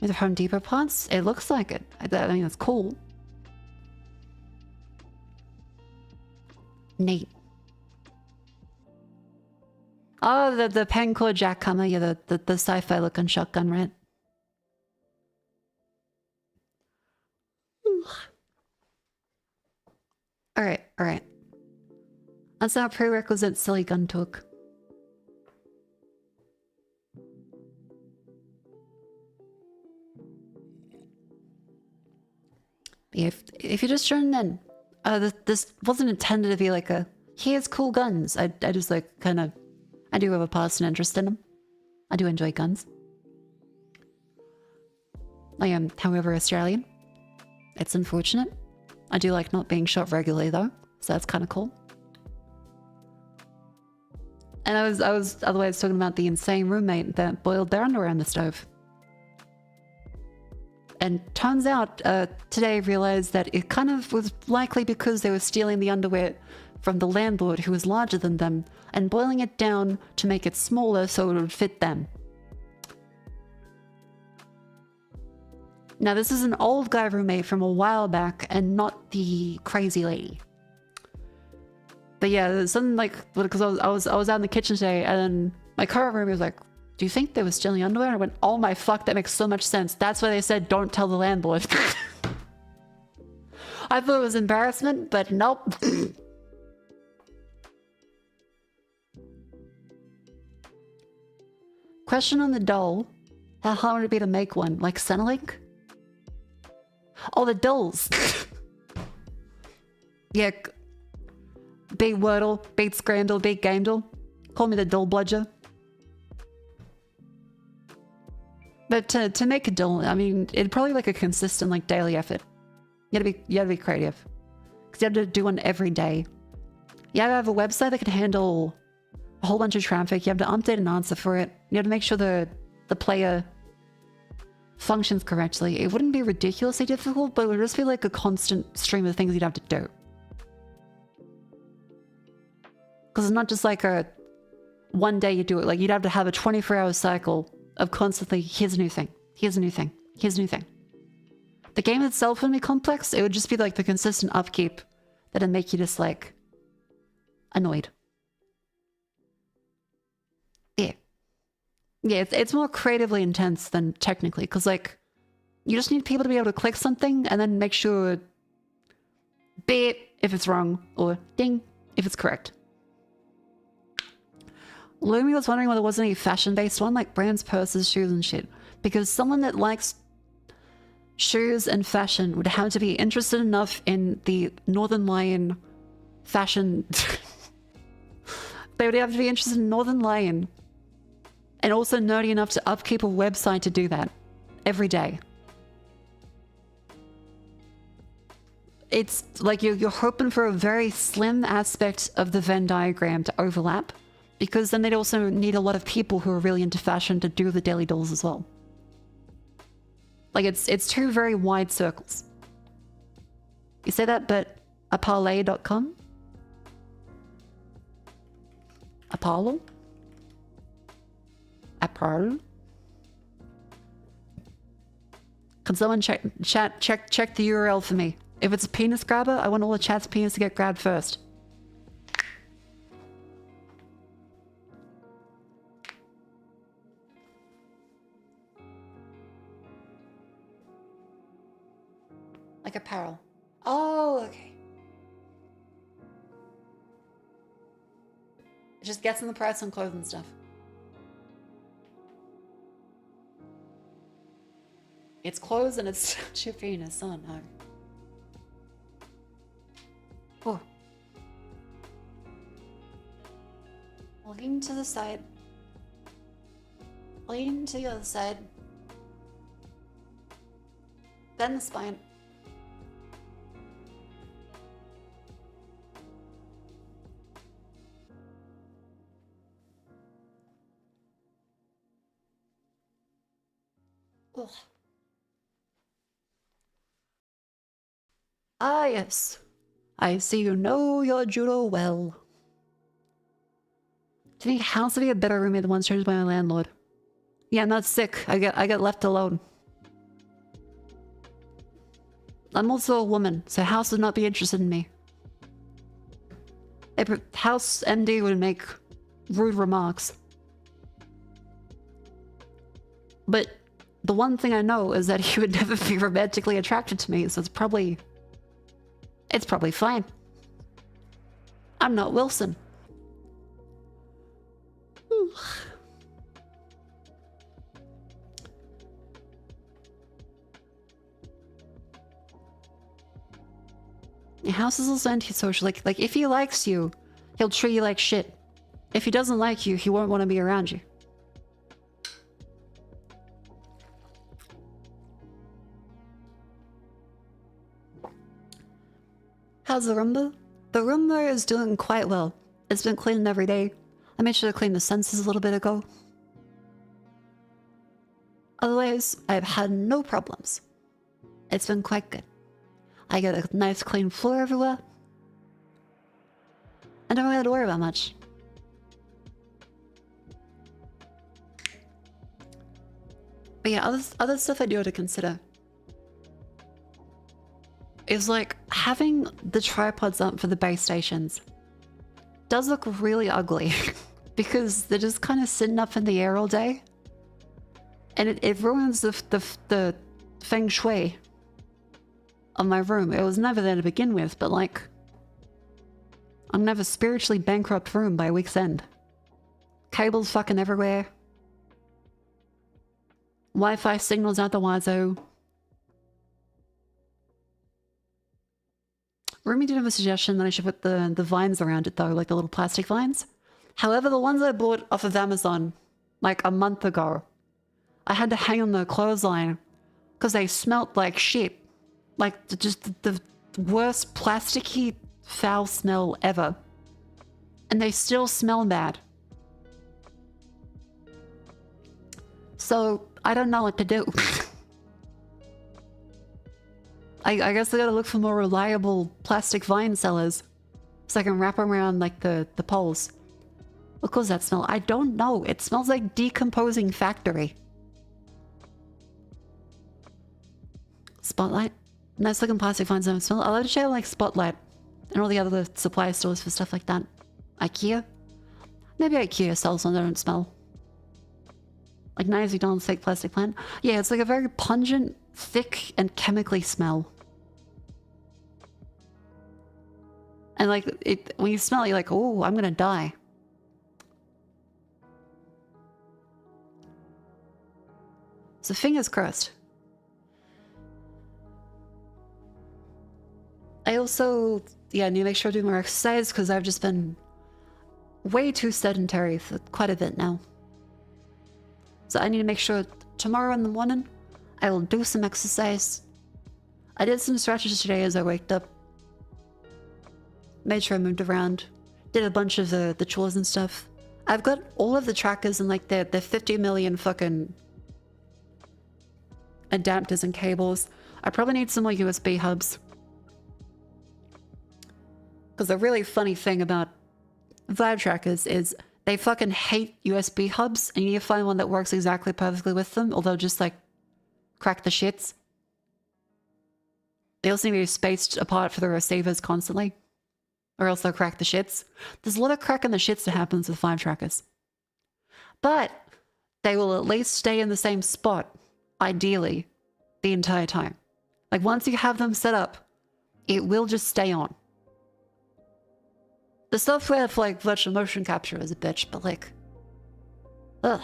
With the Home Depot parts? It looks like it. I mean, it's cool. Neat. Oh, the Pancor jackhammer, yeah, the sci-fi looking shotgun, right? Alright. That's our prerequisite silly gun talk. If you're just joining in, this wasn't intended to be like a, here's cool guns. I just like kind of, I do have a personal interest in them. I do enjoy guns. I am, however, Australian. It's unfortunate. I do like not being shot regularly though, so that's kind of cool. And I was otherwise talking about the insane roommate that boiled their underwear on the stove. And turns out, today I realized that it kind of was likely because they were stealing the underwear from the landlord who was larger than them and boiling it down to make it smaller so it would fit them. Now this is an old guy roommate from a while back and not the crazy lady. But yeah, there's something like, because I was out in the kitchen today and then my current roommate was like, do you think they were stealing underwear? And I went, oh my fuck, that makes so much sense. That's why they said don't tell the landlord. I thought it was embarrassment, but nope. Question on the doll. How hard would it be to make one? Like Centrelink? Oh, the dolls. Yeah. Big Wordle, big Scrandle, big Gamedle. Call me the doll bludger. But to make a doll, I mean, it'd probably like a consistent like daily effort. You gotta be creative. Because you have to do one every day. You have to have a website that can handle a whole bunch of traffic. You have to update an answer for it. You have to make sure the player functions correctly. It wouldn't be ridiculously difficult, but it would just be like a constant stream of things you'd have to do. Because it's not just like a one day you do it. Like you'd have to have a 24-hour cycle of constantly, here's a new thing, here's a new thing, here's a new thing. The game itself wouldn't be complex. It would just be like the consistent upkeep that'd make you just like annoyed. Yeah. Yeah, it's more creatively intense than technically, because like you just need people to be able to click something and then make sure beep if it's wrong or ding if it's correct. Lumi was wondering whether there was any fashion-based one, like brands, purses, shoes, and shit. Because someone that likes shoes and fashion would have to be interested enough in the Northern Lion fashion. They would have to be interested in Northern Lion and also nerdy enough to upkeep a website to do that every day. It's like you're hoping for a very slim aspect of the Venn diagram to overlap, because then they'd also need a lot of people who are really into fashion to do the daily dolls as well. Like it's two very wide circles. You say that, but Apale.com? Apollo? Apollo? Can someone check the URL for me? If it's a penis grabber, I want all the chat's penis to get grabbed first. Like apparel. Oh, okay. It just gets in the price on clothes and stuff. It's clothes and it's your penis. Oh no. Oh. Looking to the side. Leaning to the other side. Bend the spine. Ugh. Ah, yes. I see you know your judo well. Do you think House would be a better roommate than one chosen by my landlord? Yeah, I'm not sick. I get left alone. I'm also a woman, so House would not be interested in me. House MD would make rude remarks. But the one thing I know is that he would never be romantically attracted to me, so it's probably fine. I'm not Wilson. House is also antisocial. Like if he likes you, he'll treat you like shit. If he doesn't like you, he won't want to be around you. How's the Roomba? The Roomba is doing quite well. It's been cleaning every day. I made sure to clean the sensors a little bit ago. Otherwise, I've had no problems. It's been quite good. I get a nice clean floor everywhere. I don't really have to worry about much. But yeah, other stuff I do have to consider is like having the tripods up for the base stations does look really ugly because they're just kind of sitting up in the air all day, and it ruins the feng shui of my room. It was never there to begin with, but like I'm gonna have a spiritually bankrupt room by week's end. Cables fucking everywhere. Wi-Fi signals out the wazoo. Rumi did have a suggestion that I should put the vines around it though, like the little plastic vines. However, the ones I bought off of Amazon like a month ago, I had to hang on the clothesline because they smelt like shit. Like just the worst plasticky foul smell ever. And they still smell bad. So I don't know what to do. I guess I gotta look for more reliable plastic vine sellers. So I can wrap them around like the poles. What does that smell? I don't know. It smells like decomposing factory. Spotlight. Nice looking plastic finds don't smell. I love to share like Spotlight and all the other supply stores for stuff like that. IKEA? Maybe IKEA sells one that don't smell. Like nice McDonald's fake plastic plant. Yeah, it's like a very pungent, thick, and chemically smell. And like it, when you smell it, you're like, oh, I'm gonna die. So fingers crossed. I also, yeah, need to make sure I do more exercise because I've just been way too sedentary for quite a bit now. So I need to make sure tomorrow in the morning I will do some exercise. I did some stretches today as I waked up. Made sure I moved around. Did a bunch of the chores and stuff. I've got all of the trackers and like the 50 million fucking adapters and cables. I probably need some more USB hubs. Because the really funny thing about Vibe trackers is they fucking hate USB hubs, and you need to find one that works exactly perfectly with them, or they'll just like crack the shits. They also need to be spaced apart for the receivers constantly, or else they'll crack the shits. There's a lot of cracking the shits that happens with Vibe trackers. But they will at least stay in the same spot, ideally, the entire time. Like once you have them set up, it will just stay on. The software for like virtual motion capture is a bitch, but like, ugh,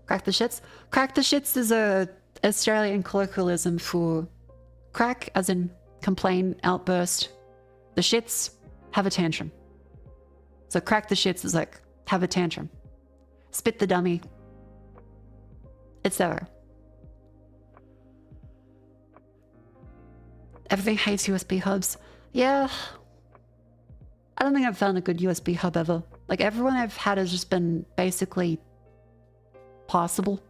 crack the shits. Crack the shits is a Australian colloquialism for crack, as in complain, outburst. The shits, have a tantrum. So crack the shits is like have a tantrum, spit the dummy, etc. Everything hates USB hubs. Yeah. I don't think I've found a good USB hub ever. Like everyone I've had has just been basically possible.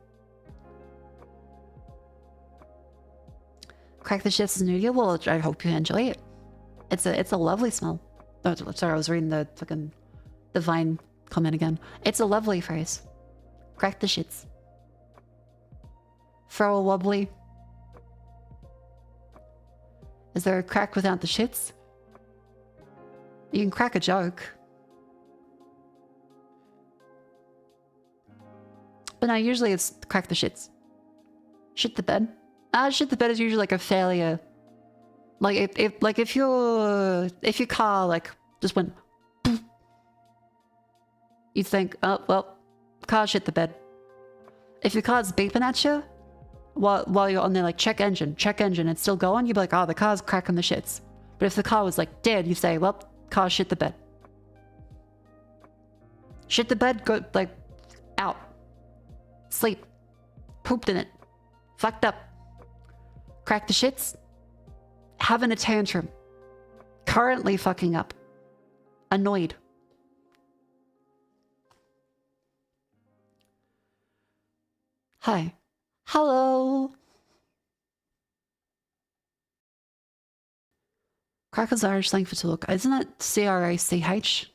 Crack the shits is new to you? Well, I hope you enjoy it. It's a lovely smell. Oh, sorry, I was reading the fucking the Vine comment again. It's a lovely phrase. Crack the shits. Throw a wobbly. Is there a crack without the shits? You can crack a joke. But no, usually it's crack the shits. Shit the bed. Shit the bed is usually like a failure. Like if your car like just went poof, you think, oh well, car shit the bed. If your car's beeping at you while you're on there like check engine, it's still going, you'd be like, oh, the car's cracking the shits. But if the car was like dead, you say, well, car shit the bed. Shit the bed, go like out. Sleep. Pooped in it. Fucked up. Crack the shits. Having a tantrum. Currently fucking up. Annoyed. Hi. Hello. Crack is Irish slang for talk. Isn't that C-R-A-C-H?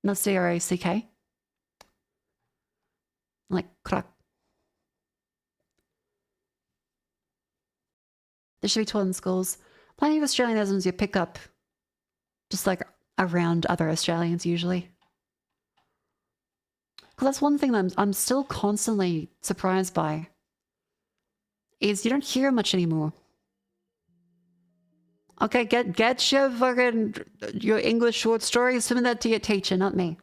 Not C-R-A-C-K? Like, crack. There should be taught in schools. Plenty of Australianisms you pick up just like around other Australians usually. Because that's one thing that I'm still constantly surprised by. Is you don't hear much anymore. Okay, get your fucking your English short stories. Send that to your teacher, not me.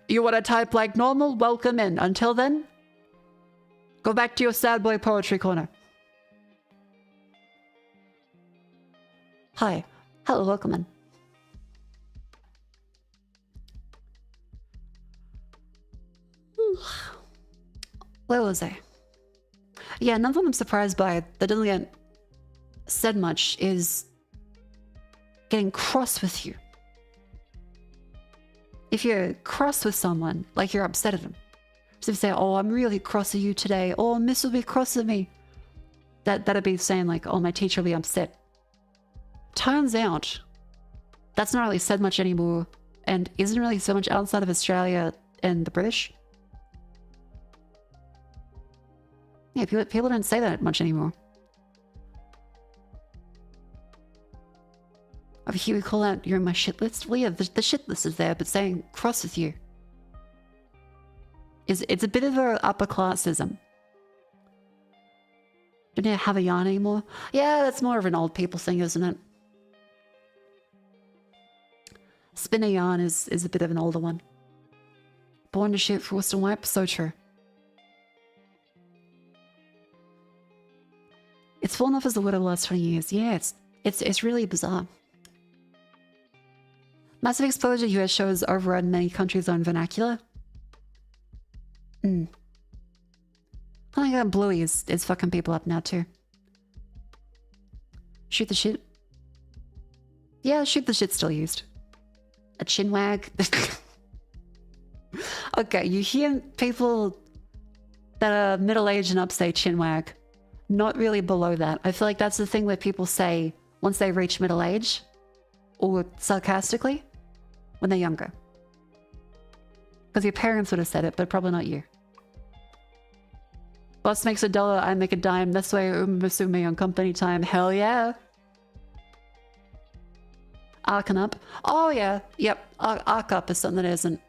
You want to type like normal? Welcome in. Until then, go back to your sad boy poetry corner. Hi. Hello, welcome in. Where was I? Yeah, another one I'm surprised by that doesn't get said much is getting cross with you. If you're cross with someone, like you're upset at them. So if you say, oh, I'm really cross at you today, or Miss will be cross at me. That'd be saying like, oh, my teacher will be upset. turns out that's not really said much anymore and isn't really so much outside of Australia and the British. Yeah, people don't say that much anymore. Over here we call out, you're in my shit list. Well, yeah, the shit list is there, but saying cross with you it's a bit of a upper classism. Don't you have a yarn anymore? Yeah, that's more of an old people thing, isn't it? Spin a yarn is a bit of an older one. Born to shoot, forced to wipe, so true. It's fallen off as the word of the last 20 years. Yeah, it's really bizarre. Massive exposure US shows overrun many countries' own vernacular. I think that Bluey is fucking people up now too. Shoot the shit. Yeah, shoot the shit's still used. A chin wag. Okay, you hear people that are middle-aged and up say chin wag. Not really below that. I feel like that's the thing where people say once they reach middle age, or sarcastically, when they're younger. Because your parents would have said it, but probably not you. Boss makes $1, I make a dime. That's why Musume on company time. Hell yeah. Arcing up. Oh yeah. Yep. Arc up is something that isn't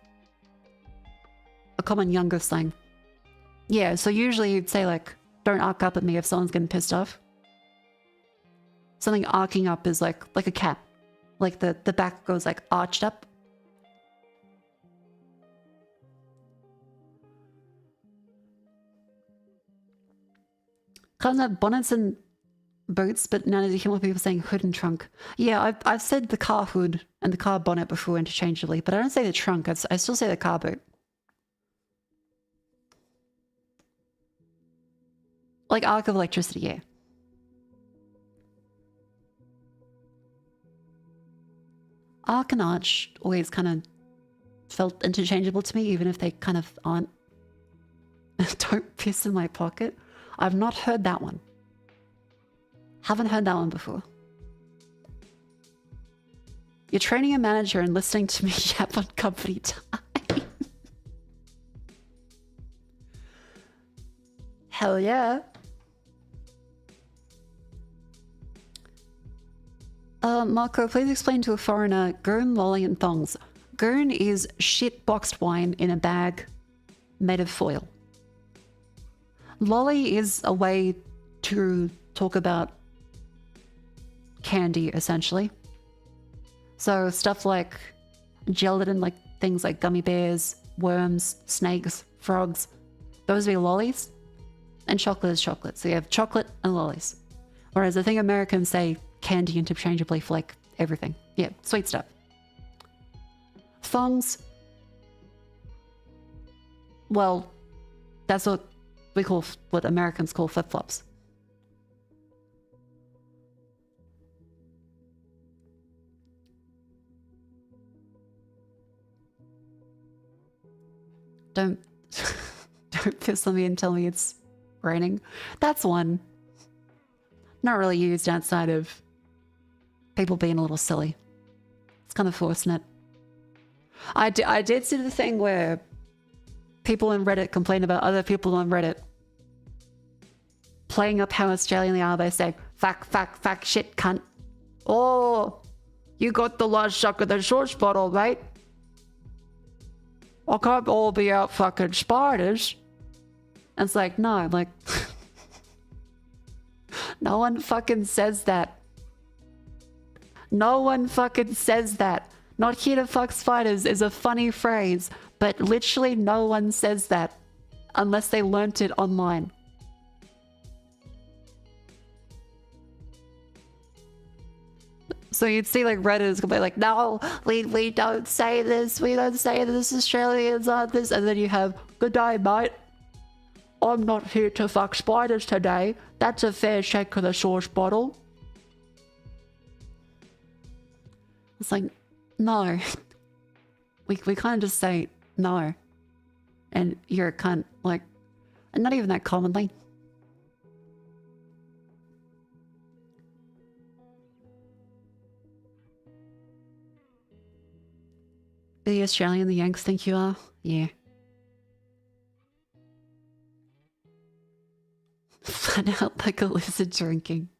a common younger slang. Yeah, so usually you'd say like, don't arc up at me if someone's getting pissed off. Something arcing up is like a cat. Like the back goes like arched up. Cars have bonnets and boots, but none of the human people saying hood and trunk. Yeah, I've said the car hood and the car bonnet before interchangeably, but I don't say the trunk. I still say the car boot. Like arc of electricity, yeah. Arc and arch always kind of felt interchangeable to me, even if they kind of aren't. Don't piss in my pocket. I've not heard that one. Haven't heard that one before. You're training a manager and listening to me yap on company time. Hell yeah. Mako, please explain to a foreigner goon, lolly, and thongs. Goon is shit boxed wine in a bag made of foil. Lolly is a way to talk about candy, essentially. So stuff like gelatin, like things like gummy bears, worms, snakes, frogs, those would be lollies. And chocolate is chocolate. So you have chocolate and lollies. Whereas I think Americans say candy interchangeably for like everything. Yeah, sweet stuff. Thongs. Well, that's what we call, what Americans call flip-flops. Don't piss on me and tell me it's raining. That's one. Not really used outside of people being a little silly. It's kind of forcing it. I did see the thing where people on Reddit complain about other people on Reddit playing up how Australian they are by saying, fuck, shit, cunt. Oh, you got the last suck of the short bottle, mate. I can't all be out fucking spiders. And it's like, no, like... No one fucking says that. No one fucking says that. Not here to fuck spiders is a funny phrase, but literally no one says that unless they learnt it online. So you'd see like Redditors be like, no, we don't say this. We don't say this. Australians aren't this. And then you have, good day, mate. I'm not here to fuck spiders today. That's a fair shake of the sauce bottle. It's like, no. We kind of just say no. And you're a cunt. Like, and not even that commonly. The Australian, the Yanks think you are? Yeah. Flat out like a lizard drinking.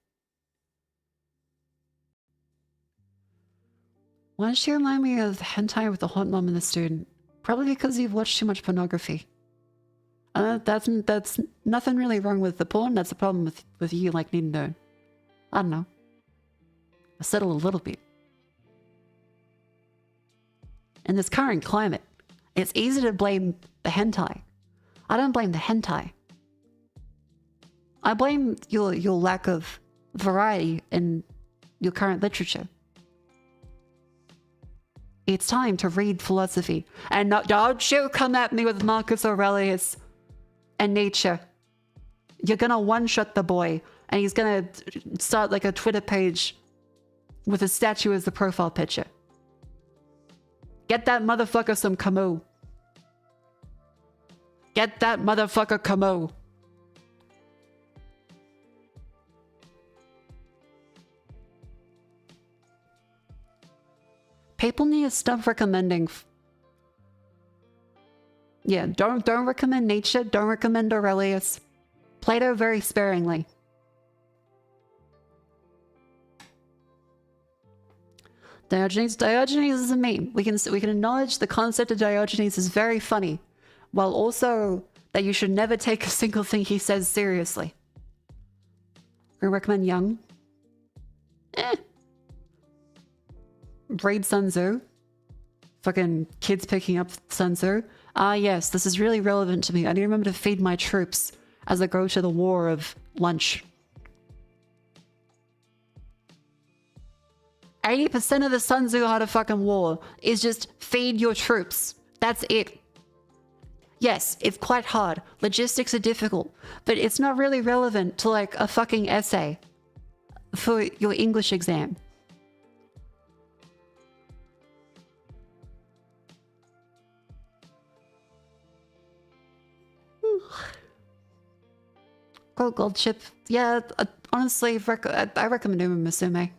Why does she remind me of hentai with the hot mom and the student? Probably because you've watched too much pornography. That's nothing really wrong with the porn. That's a problem with you, like, needing to, I don't know, settle a little bit. In this current climate, it's easy to blame the hentai. I don't blame the hentai. I blame your lack of variety in your current literature. It's time to read philosophy. And don't you come at me with Marcus Aurelius and Nietzsche. You're gonna one-shot the boy, and he's gonna start like a Twitter page with a statue as the profile picture. Get that motherfucker some Camus. Get that motherfucker Camus. People need to stop recommending. Yeah, don't recommend Nietzsche. Don't recommend Aurelius. Plato very sparingly. Diogenes is a meme. We can acknowledge the concept of Diogenes is very funny, while also that you should never take a single thing he says seriously. I recommend Young. Read Sun Tzu. Fucking kids picking up Sun Tzu. Ah, yes, this is really relevant to me. I need to remember to feed my troops as I go to the war of lunch. 80% of the Sun Tzu Art of fucking war is just feed your troops. That's it. Yes, it's quite hard. Logistics are difficult, but it's not really relevant to like a fucking essay for your English exam. Go gold chip. Yeah, honestly, I recommend Uma Musume.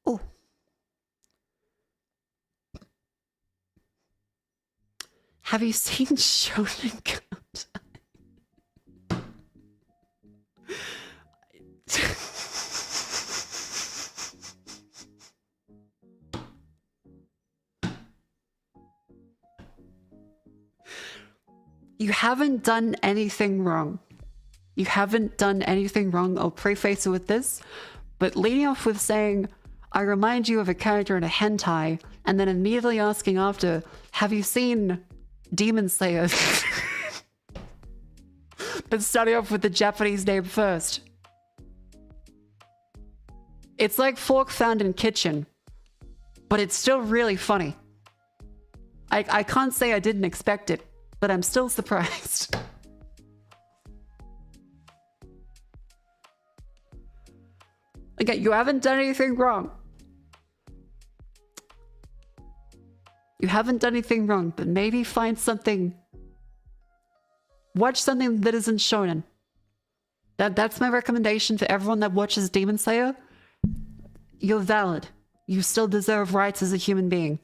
Oh. Have you seen Shonen Cut? You haven't done anything wrong. You haven't done anything wrong. I'll preface it with this. But leading off with saying, I remind you of a character in a hentai, and then immediately asking after, have you seen Demon Slayer? But starting off with the Japanese name first. It's like fork found in kitchen, but it's still really funny. I can't say I didn't expect it, but I'm still surprised. Again, you haven't done anything wrong. You haven't done anything wrong, but maybe find something. Watch something that isn't shonen. That's my recommendation for everyone that watches Demon Slayer. You're valid. You still deserve rights as a human being.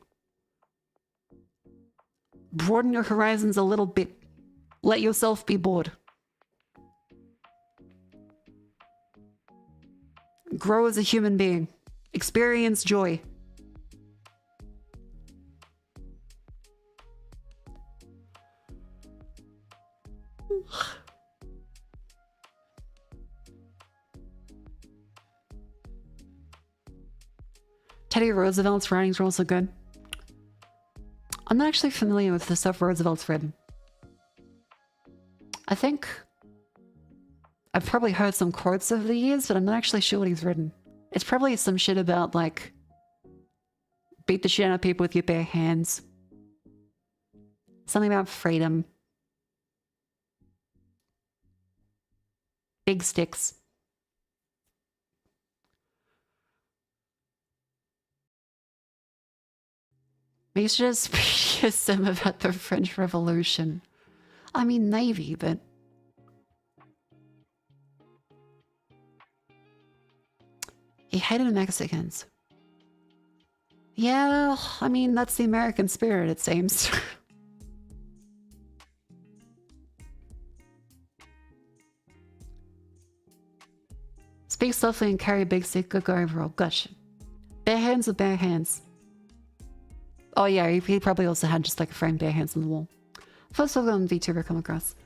Broaden your horizons a little bit. Let yourself be bored. Grow as a human being. Experience joy. Teddy Roosevelt's writings are also good. I'm not actually familiar with the stuff Roosevelt's written. I think I've probably heard some quotes over the years, but I'm not actually sure what he's written. It's probably some shit about, like, beat the shit out of people with your bare hands. Something about freedom. Big sticks. We should just speak some about the French Revolution. I mean, Navy, but He hated Mexicans. Yeah, I mean, that's the American spirit, it seems. Speak softly and carry a big stick. Good guy overall. Gosh. Bare hands with bare hands. Oh yeah, he probably also had just like a frame bare hands on the wall. First of all, VTuber come across.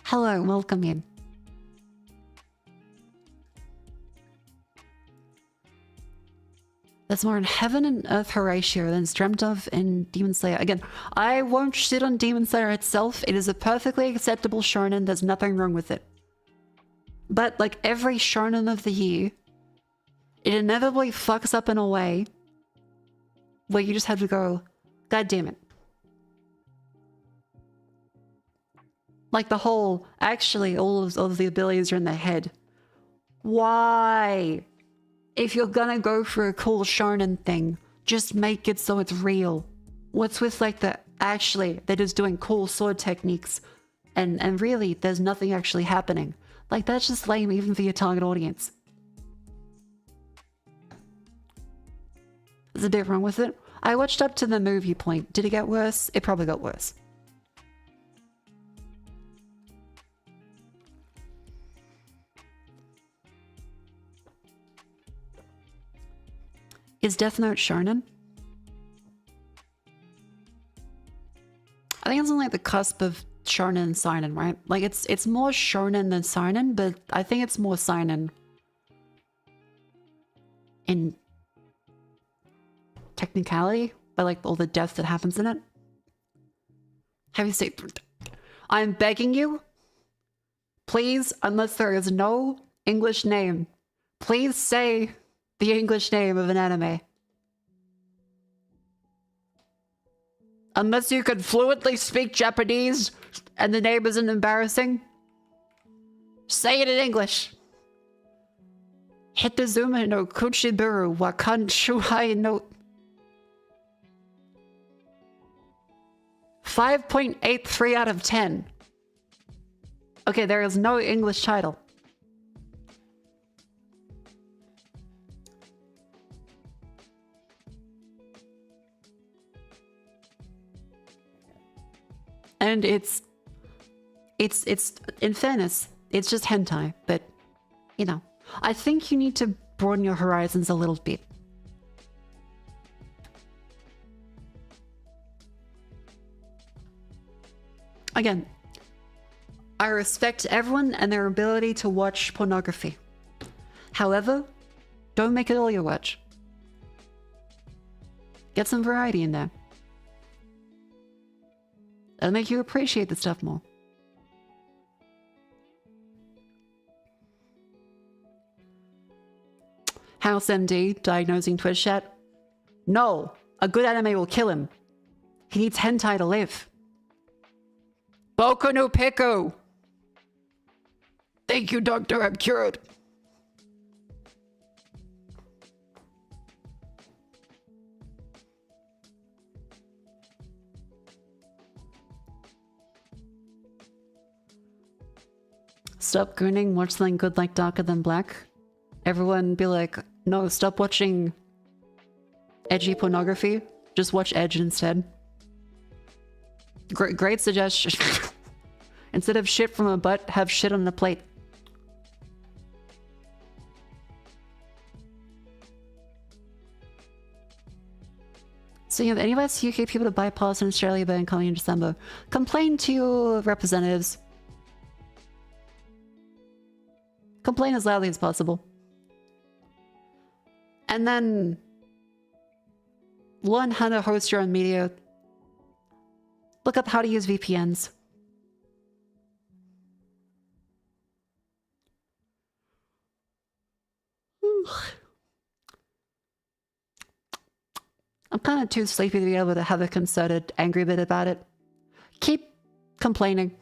Hello, welcome in. There's more in Heaven and Earth Horatio than is dreamt of in Demon Slayer. Again, I won't shit on Demon Slayer itself. It is a perfectly acceptable shonen. There's nothing wrong with it. But like every shonen of the year, it inevitably fucks up in a way where you just have to go, God damn it. Like the whole, actually, all of the abilities are in the head. Why? If you're gonna go for a cool shonen thing, just make it so it's real. What's with like the, actually, they're just doing cool sword techniques and really there's nothing actually happening. Like that's just lame even for your target audience. There's a bit wrong with it. I watched up to the movie point. Did it get worse? It probably got worse. Is Death Note shonen? I think it's on like the cusp of shonen and seinen, right? Like it's more shonen than seinen, but I think it's more seinen in technicality, by like all the death that happens in it. Have you seen? I'm begging you, please, unless there is no English name, please say the English name of an anime. Unless you can fluently speak Japanese and the name isn't embarrassing, say it in English. Hitazuma no Kuchiburu wa Kanshuhai no 5.83 out of 10. Okay, there is no English title. And it's in fairness, it's just hentai, but you know, I think you need to broaden your horizons a little bit. Again, I respect everyone and their ability to watch pornography. However, don't make it all you watch. Get some variety in there. It'll make you appreciate the stuff more. House MD diagnosing Twitch chat. No, a good anime will kill him. He needs hentai to live. Boku no Pico. Thank you, doctor, I'm cured. Stop gooning, watch something good like Darker Than Black. Everyone be like, no, stop watching edgy pornography. Just watch Edge instead. Great suggestion. Instead of shit from a butt, have shit on the plate. So you have any of us UK people to bypass an Australia ban coming in December? Complain to your representatives. Complain as loudly as possible. And then learn how to host your own media. Look up how to use VPNs. I'm kind of too sleepy to be able to have a concerted, angry bit about it. Keep complaining.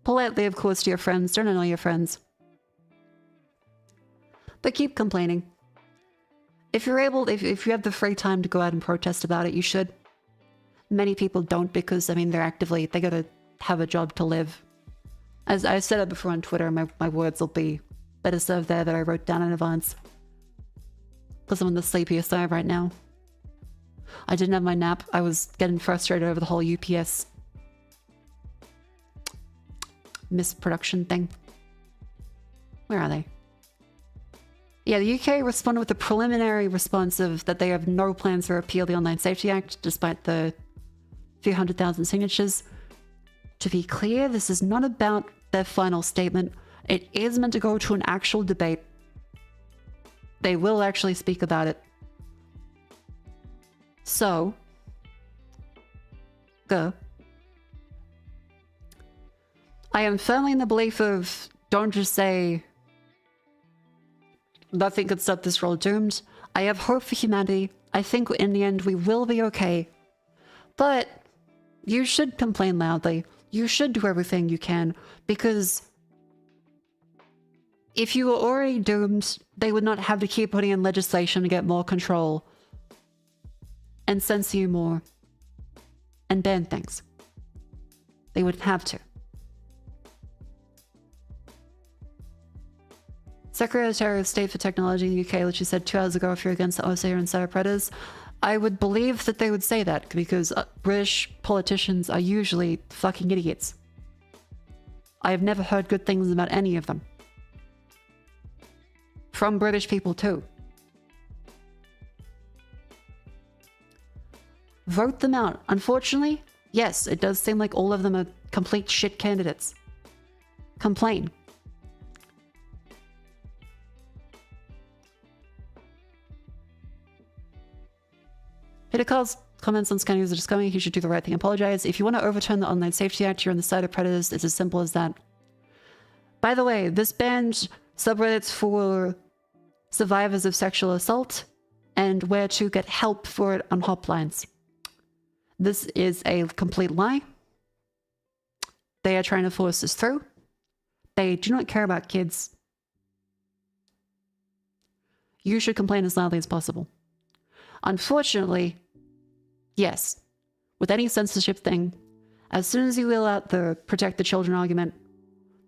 Politely, of course, to your friends. Don't annoy your friends. But keep complaining. If you're able, if you have the free time to go out and protest about it, you should. Many people don't because, I mean, they gotta have a job to live. As I said it before on Twitter, my words will be better served there that I wrote down in advance. Because I'm on the sleepier side right now. I didn't have my nap. I was getting frustrated over the whole UPS misproduction thing. Where are they? Yeah, the UK responded with a preliminary response of that they have no plans to repeal the Online Safety Act, despite the few 100,000 signatures. To be clear, this is not about their final statement. It is meant to go to an actual debate. They will actually speak about it. So, go. I am firmly in the belief of don't just say nothing could stop this world doomed. I have hope for humanity. I think in the end we will be okay. But you should complain loudly. You should do everything you can, because if you were already doomed, they would not have to keep putting in legislation to get more control and censor you more and ban things. They wouldn't have to. Secretary of State for Technology in the UK literally said 2 hours ago, if you're against the OSA or insider predators, I would believe that they would say that, because British politicians are usually fucking idiots. I have never heard good things about any of them. From British people too. Vote them out. Unfortunately, yes, it does seem like all of them are complete shit candidates. Complain. Peter Carl's comments on scanning are just coming. He should do the right thing and apologize. If you want to overturn the Online Safety Act, you're on the side of predators. It's as simple as that. By the way, this banned subreddits for survivors of sexual assault and where to get help for it on hotlines. This is a complete lie. They are trying to force this through. They do not care about kids. You should complain as loudly as possible. Unfortunately, yes, with any censorship thing, as soon as you wheel out the protect the children argument,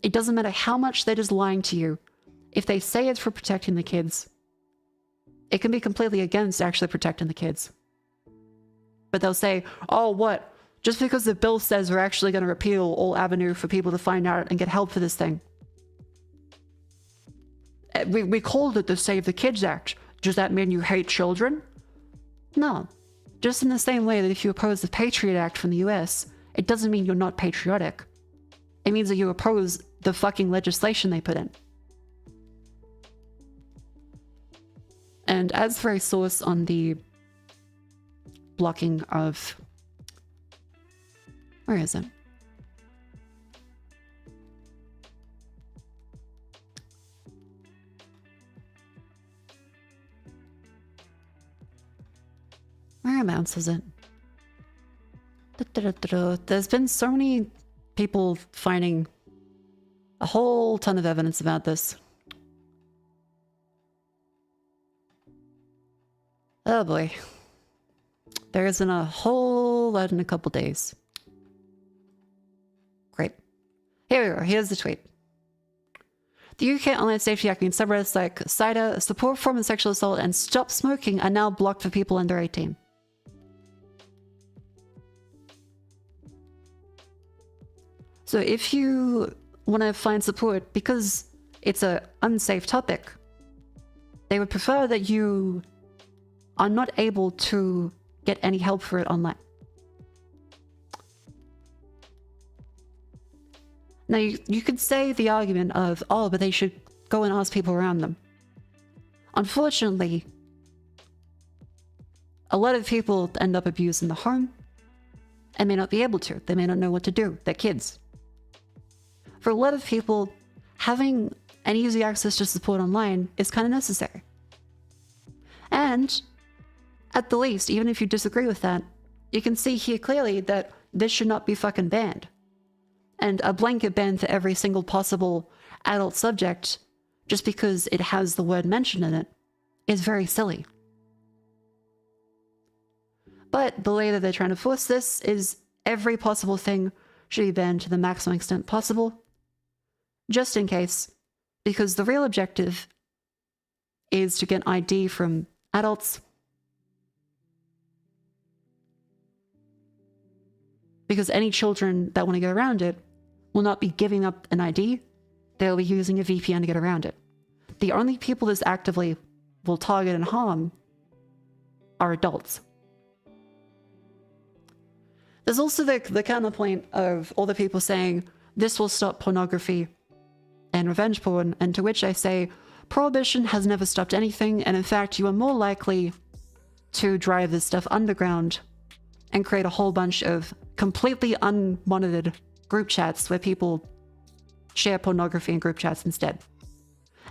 it doesn't matter how much they're just lying to you. If they say it's for protecting the kids, it can be completely against actually protecting the kids. But they'll say, oh, what? Just because the bill says we're actually going to repeal all avenue for people to find out and get help for this thing. We called it the Save the Kids Act. Does that mean you hate children? No. Just in the same way that if you oppose the Patriot Act from the US, it doesn't mean you're not patriotic. It means that you oppose the fucking legislation they put in. And as for a source on the blocking of... Where is it? Whereabouts is it? There's been so many people finding a whole ton of evidence about this. Oh boy. There isn't a whole lot in a couple days. Great. Here we go. Here's the tweet. The UK Online Safety Act means subreddits like cider, support for and sexual assault, and stop smoking are now blocked for people under 18. So if you want to find support, because it's an unsafe topic, they would prefer that you are not able to get any help for it online. Now, you could say the argument of, oh, but they should go and ask people around them. Unfortunately, a lot of people end up abused in the home and may not be able to. They may not know what to do. They're kids. For a lot of people, having an easy access to support online is kind of necessary. And at the least, even if you disagree with that, you can see here clearly that this should not be fucking banned. And a blanket ban for every single possible adult subject, just because it has the word mentioned in it, is very silly. But the way that they're trying to force this is every possible thing should be banned to the maximum extent possible, just in case Because the real objective is to get ID from adults. Because any children that want to get around it will not be giving up an ID. They'll be using a VPN to get around it. The only people this actively will target and harm are adults. There's also the counterpoint of all the people saying this will stop pornography and revenge porn, and to which I say prohibition has never stopped anything, and in fact you are more likely to drive this stuff underground and create a whole bunch of completely unmonitored group chats where people share pornography in group chats instead.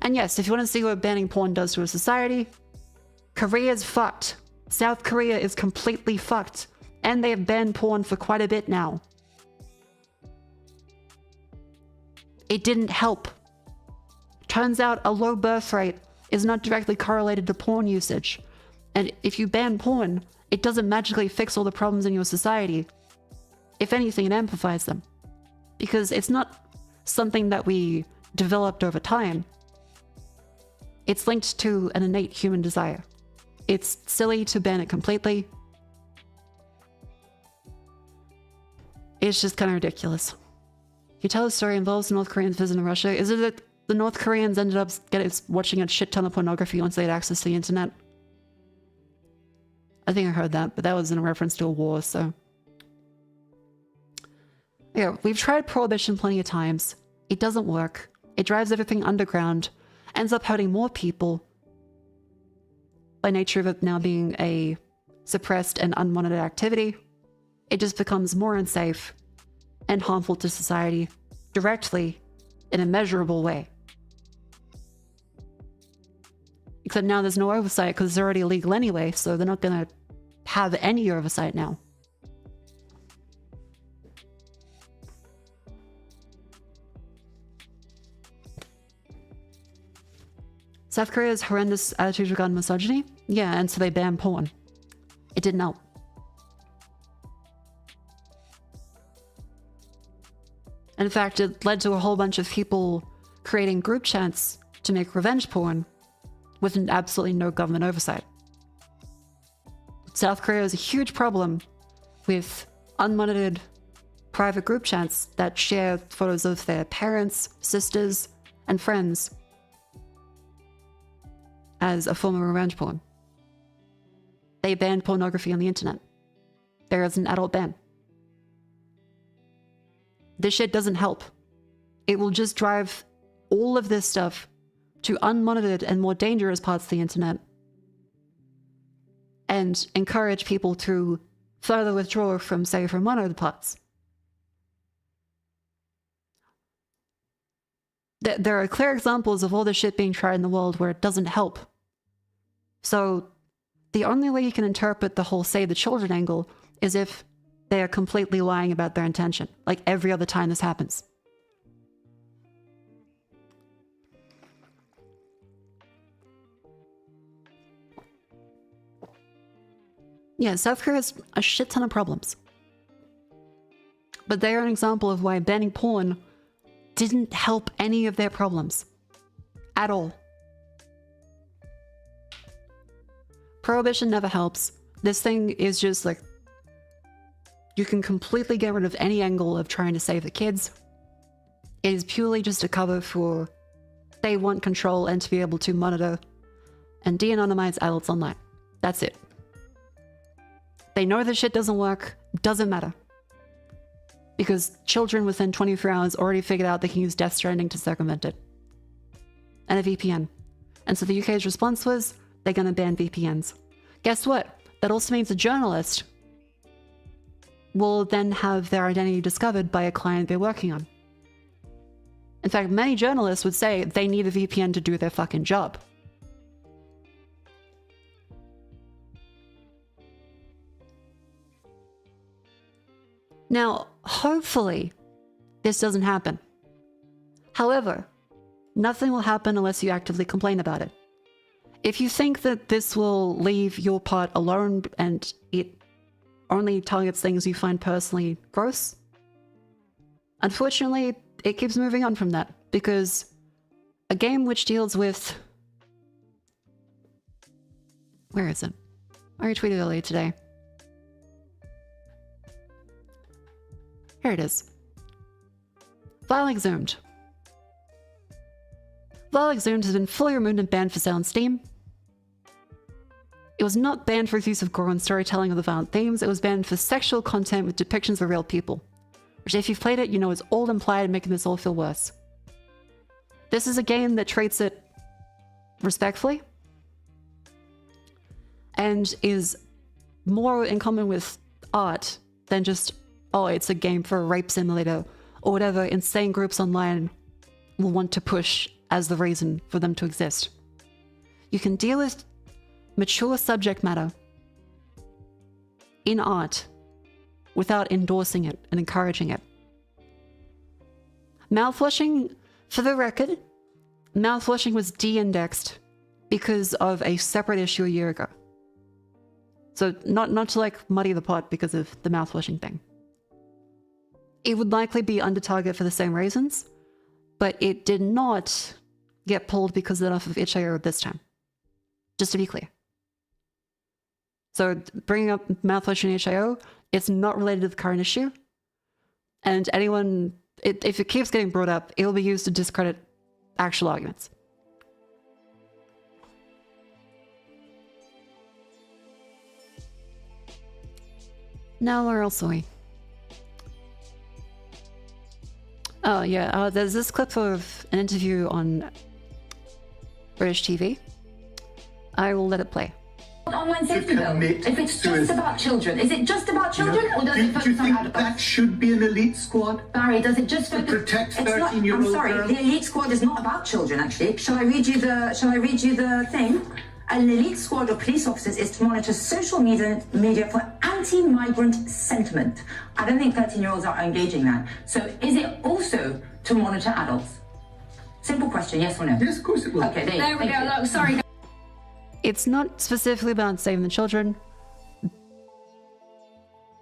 And yes, if you want to see what banning porn does to a society, Korea's fucked. South Korea is completely fucked. And they have banned porn for quite a bit now. It didn't help. Turns out a low birth rate is not directly correlated to porn usage. And if you ban porn, it doesn't magically fix all the problems in your society. If anything, it amplifies them. Because it's not something that we developed over time. It's linked to an innate human desire. It's silly to ban it completely. It's just kind of ridiculous. You tell a story involves North Koreans visiting Russia. Is it that the North Koreans ended up watching a shit ton of pornography once they had access to the internet? I think I heard that, but that was in reference to a war, so... Yeah, we've tried prohibition plenty of times. It doesn't work. It drives everything underground, ends up hurting more people by nature of it now being a suppressed and unmonitored activity. It just becomes more unsafe and harmful to society directly in a measurable way. Except now there's no oversight because it's already illegal anyway, so they're not going to have any oversight now. South Korea's horrendous attitude regarding misogyny? Yeah, and so they banned porn. It didn't help. In fact, it led to a whole bunch of people creating group chats to make revenge porn with absolutely no government oversight. South Korea has a huge problem with unmonitored private group chats that share photos of their parents, sisters, and friends as a form of revenge porn. They banned pornography on the internet. There is an adult ban. This shit doesn't help. It will just drive all of this stuff to unmonitored and more dangerous parts of the internet and encourage people to further withdraw from safer monitored parts. There are clear examples of all the shit being tried in the world where it doesn't help. So the only way you can interpret the whole save the children angle is if they are completely lying about their intention, like every other time this happens. Yeah, South Korea has a shit ton of problems. But they are an example of why banning porn didn't help any of their problems. At all. Prohibition never helps. This thing is just like... You can completely get rid of any angle of trying to save the kids. It is purely just a cover for... They want control and to be able to monitor and de-anonymize adults online. That's it. They know this shit doesn't work. Doesn't matter. Because children within 24 hours already figured out they can use Death Stranding to circumvent it. And a VPN. And so the UK's response was, they're gonna ban VPNs. Guess what? That also means a journalist will then have their identity discovered by a client they're working on. In fact, many journalists would say they need a VPN to do their fucking job. Now, hopefully, this doesn't happen. However, nothing will happen unless you actively complain about it. If you think that this will leave your part alone and it only targets things you find personally gross, unfortunately, it keeps moving on from that because a game which deals with... Where is it? I retweeted earlier today. Here it is. File exhumed. File exhumed has been fully removed and banned for sale on Steam. It was not banned for its use of gore and storytelling of the violent themes. It was banned for sexual content with depictions of real people. Which, if you've played it, you know is all implied, making this all feel worse. This is a game that treats it respectfully and is more in common with art than just, oh, it's a game for a rape simulator or whatever insane groups online will want to push as the reason for them to exist. You can deal with mature subject matter in art without endorsing it and encouraging it. Mouthwashing, for the record, mouthwashing was de-indexed because of a separate issue a year ago. So not to like muddy the pot because of the mouthwashing thing. It would likely be under target for the same reasons, but it did not get pulled because enough of itch.io this time. Just to be clear. So bringing up mouthwashing in itch.io, it's not related to the current issue. And anyone, if it keeps getting brought up, it will be used to discredit actual arguments. Now, where else are we? Oh, yeah. There's this clip of an interview on British TV. I will let it play. Online safety bill. If it's just about children, is it just about children, or does it focus on adults? That should be an elite squad. Barry, does it just focus? To protect 13-year-old I'm sorry, girls. The elite squad is not about children. Actually, shall I read you the thing? An elite squad of police officers is to monitor social media for anti-migrant sentiment. I don't think 13-year-olds are engaging that. So, is it also to monitor adults? Simple question, yes or no? Yes, of course it will. Okay, there we go. Look, sorry. It's not specifically about saving the children.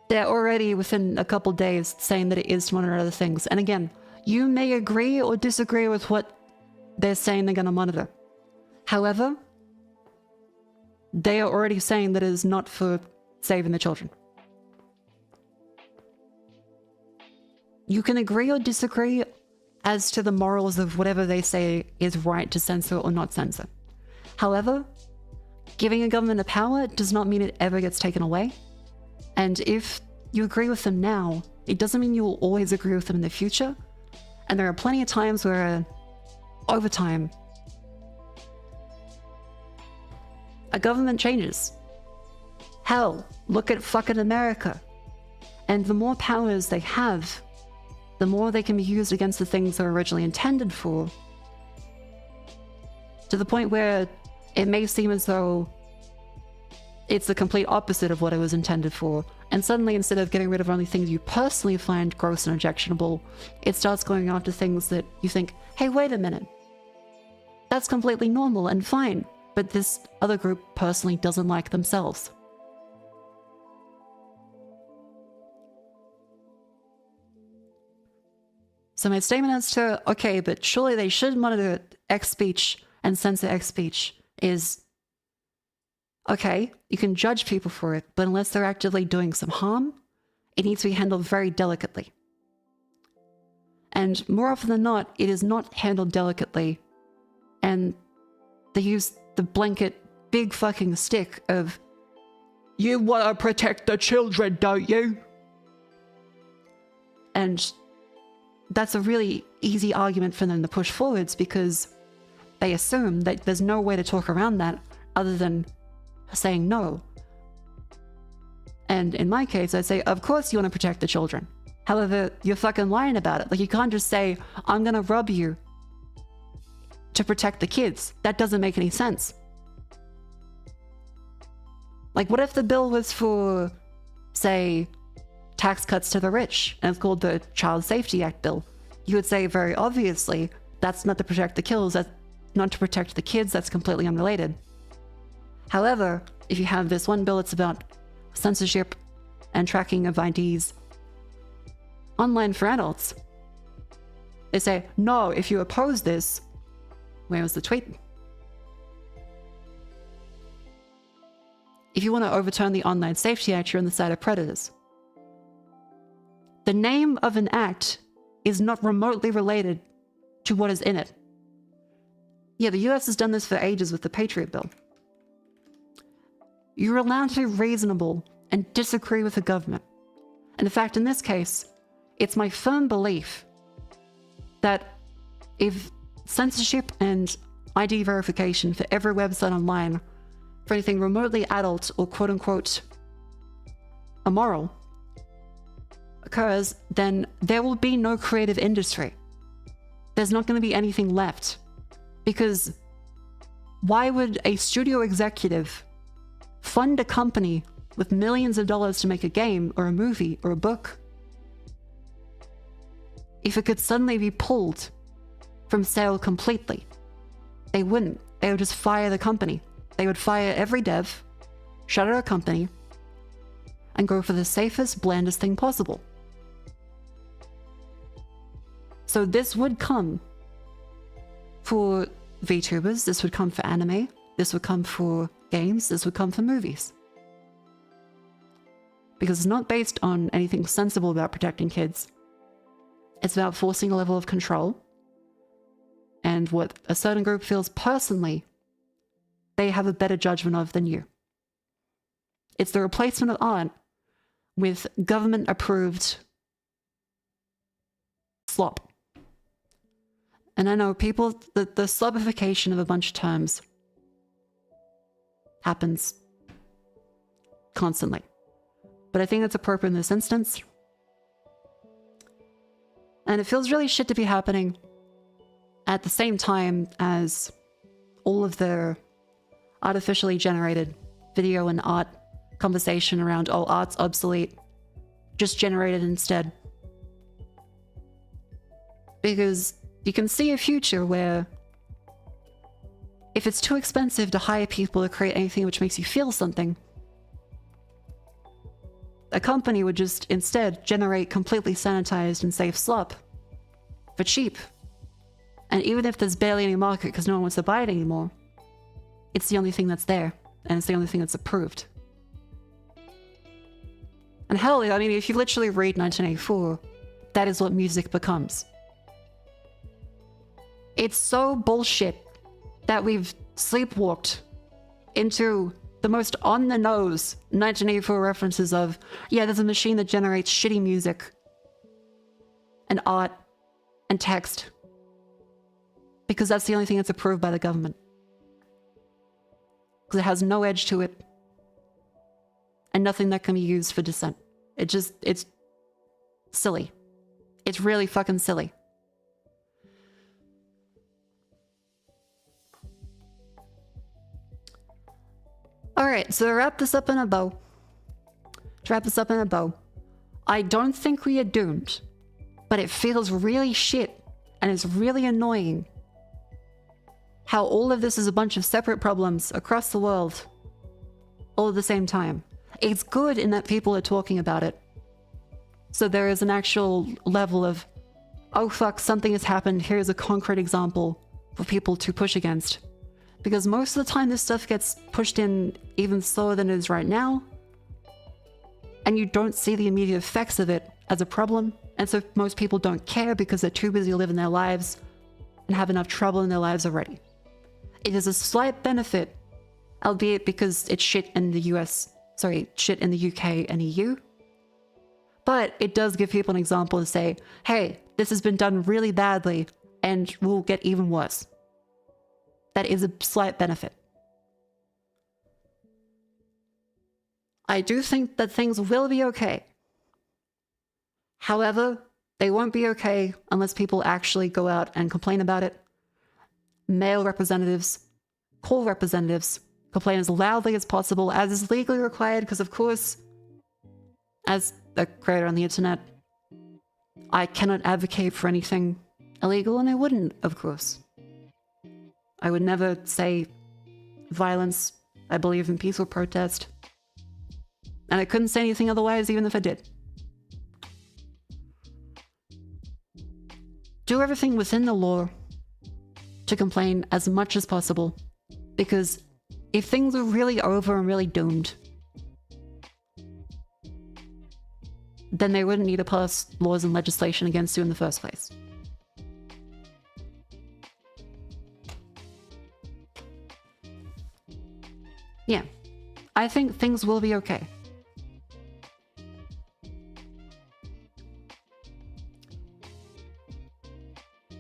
They're already within a couple days saying that it is to monitor other things. And again, you may agree or disagree with what they're saying they're going to monitor. However, they are already saying that it is not for saving the children. You can agree or disagree as to the morals of whatever they say is right to censor or not censor. However, giving a government a power does not mean it ever gets taken away. And if you agree with them now, it doesn't mean you will always agree with them in the future. And there are plenty of times where, over time, a government changes. Hell, look at fucking America. And the more powers they have, the more they can be used against the things they were originally intended for. To the point where it may seem as though it's the complete opposite of what it was intended for. And suddenly, instead of getting rid of only things you personally find gross and objectionable, it starts going after things that you think, hey, wait a minute. That's completely normal and fine, but this other group personally doesn't like themselves. So my statement as to, okay, but surely they should monitor X speech and censor X speech is, okay, you can judge people for it, but unless they're actively doing some harm, it needs to be handled very delicately. And more often than not, it is not handled delicately. And they use the blanket big fucking stick of, you want to protect the children, don't you? And that's a really easy argument for them to push forwards because they assume that there's no way to talk around that other than saying no. And in my case, I'd say, of course you want to protect the children. However, you're fucking lying about it. Like, you can't just say, I'm gonna rub you to protect the kids. That doesn't make any sense. Like, what if the bill was for, say, tax cuts to the rich, and it's called the Child Safety Act bill? You would say very obviously, that's not to protect the kills, that's not to protect the kids, that's completely unrelated. However, if you have this one bill that's about censorship and tracking of IDs online for adults, they say, no, if you oppose this, Where was the tweet? If you want to overturn the Online Safety Act, you're on the side of predators. The name of an act is not remotely related to what is in it. Yeah, the US has done this for ages with the Patriot Bill. You're allowed to be reasonable and disagree with the government. And in fact, in this case, it's my firm belief that if censorship and ID verification for every website online for anything remotely adult or quote-unquote immoral occurs, then there will be no creative industry. There's not going to be anything left. Because why would a studio executive fund a company with millions of dollars to make a game or a movie or a book if it could suddenly be pulled from sale completely? They wouldn't. They would just fire the company. They would fire every dev, shutter a company, and go for the safest, blandest thing possible. So this would come for VTubers, this would come for anime, this would come for games, this would come for movies. Because it's not based on anything sensible about protecting kids. It's about forcing a level of control. And what a certain group feels personally, they have a better judgment of than you. It's the replacement of art with government-approved slop. And I know people, the slobification of a bunch of terms happens constantly. But I think that's appropriate in this instance. And it feels really shit to be happening at the same time as all of the artificially generated video and art conversation around, oh, art's obsolete, just generated instead. Because you can see a future where if it's too expensive to hire people to create anything which makes you feel something, a company would just instead generate completely sanitized and safe slop for cheap. And even if there's barely any market because no one wants to buy it anymore, it's the only thing that's there, and it's the only thing that's approved. And hell, I mean, if you literally read 1984, that is what music becomes. It's so bullshit that we've sleepwalked into the most on-the-nose 1984 references of, yeah, there's a machine that generates shitty music and art and text because that's the only thing that's approved by the government. Because it has no edge to it and nothing that can be used for dissent. It's silly. It's really fucking silly. Alright, so to wrap this up in a bow. I don't think we are doomed, but it feels really shit and it's really annoying how all of this is a bunch of separate problems across the world all at the same time. It's good in that people are talking about it. So there is an actual level of, oh fuck, something has happened, here's a concrete example for people to push against. Because most of the time this stuff gets pushed in even slower than it is right now. And you don't see the immediate effects of it as a problem. And so most people don't care because they're too busy living their lives and have enough trouble in their lives already. It is a slight benefit, albeit because it's shit in the shit in the UK and EU. But it does give people an example to say, hey, this has been done really badly and will get even worse. That is a slight benefit. I do think that things will be okay. However, they won't be okay unless people actually go out and complain about it. Male representatives, call representatives, complain as loudly as possible, as is legally required, because of course, as a creator on the internet, I cannot advocate for anything illegal, and I wouldn't, of course. I would never say violence. I believe in peaceful protest. And I couldn't say anything otherwise even if I did. Do everything within the law to complain as much as possible. Because if things are really over and really doomed, then they wouldn't need to pass laws and legislation against you in the first place. Yeah, I think things will be okay.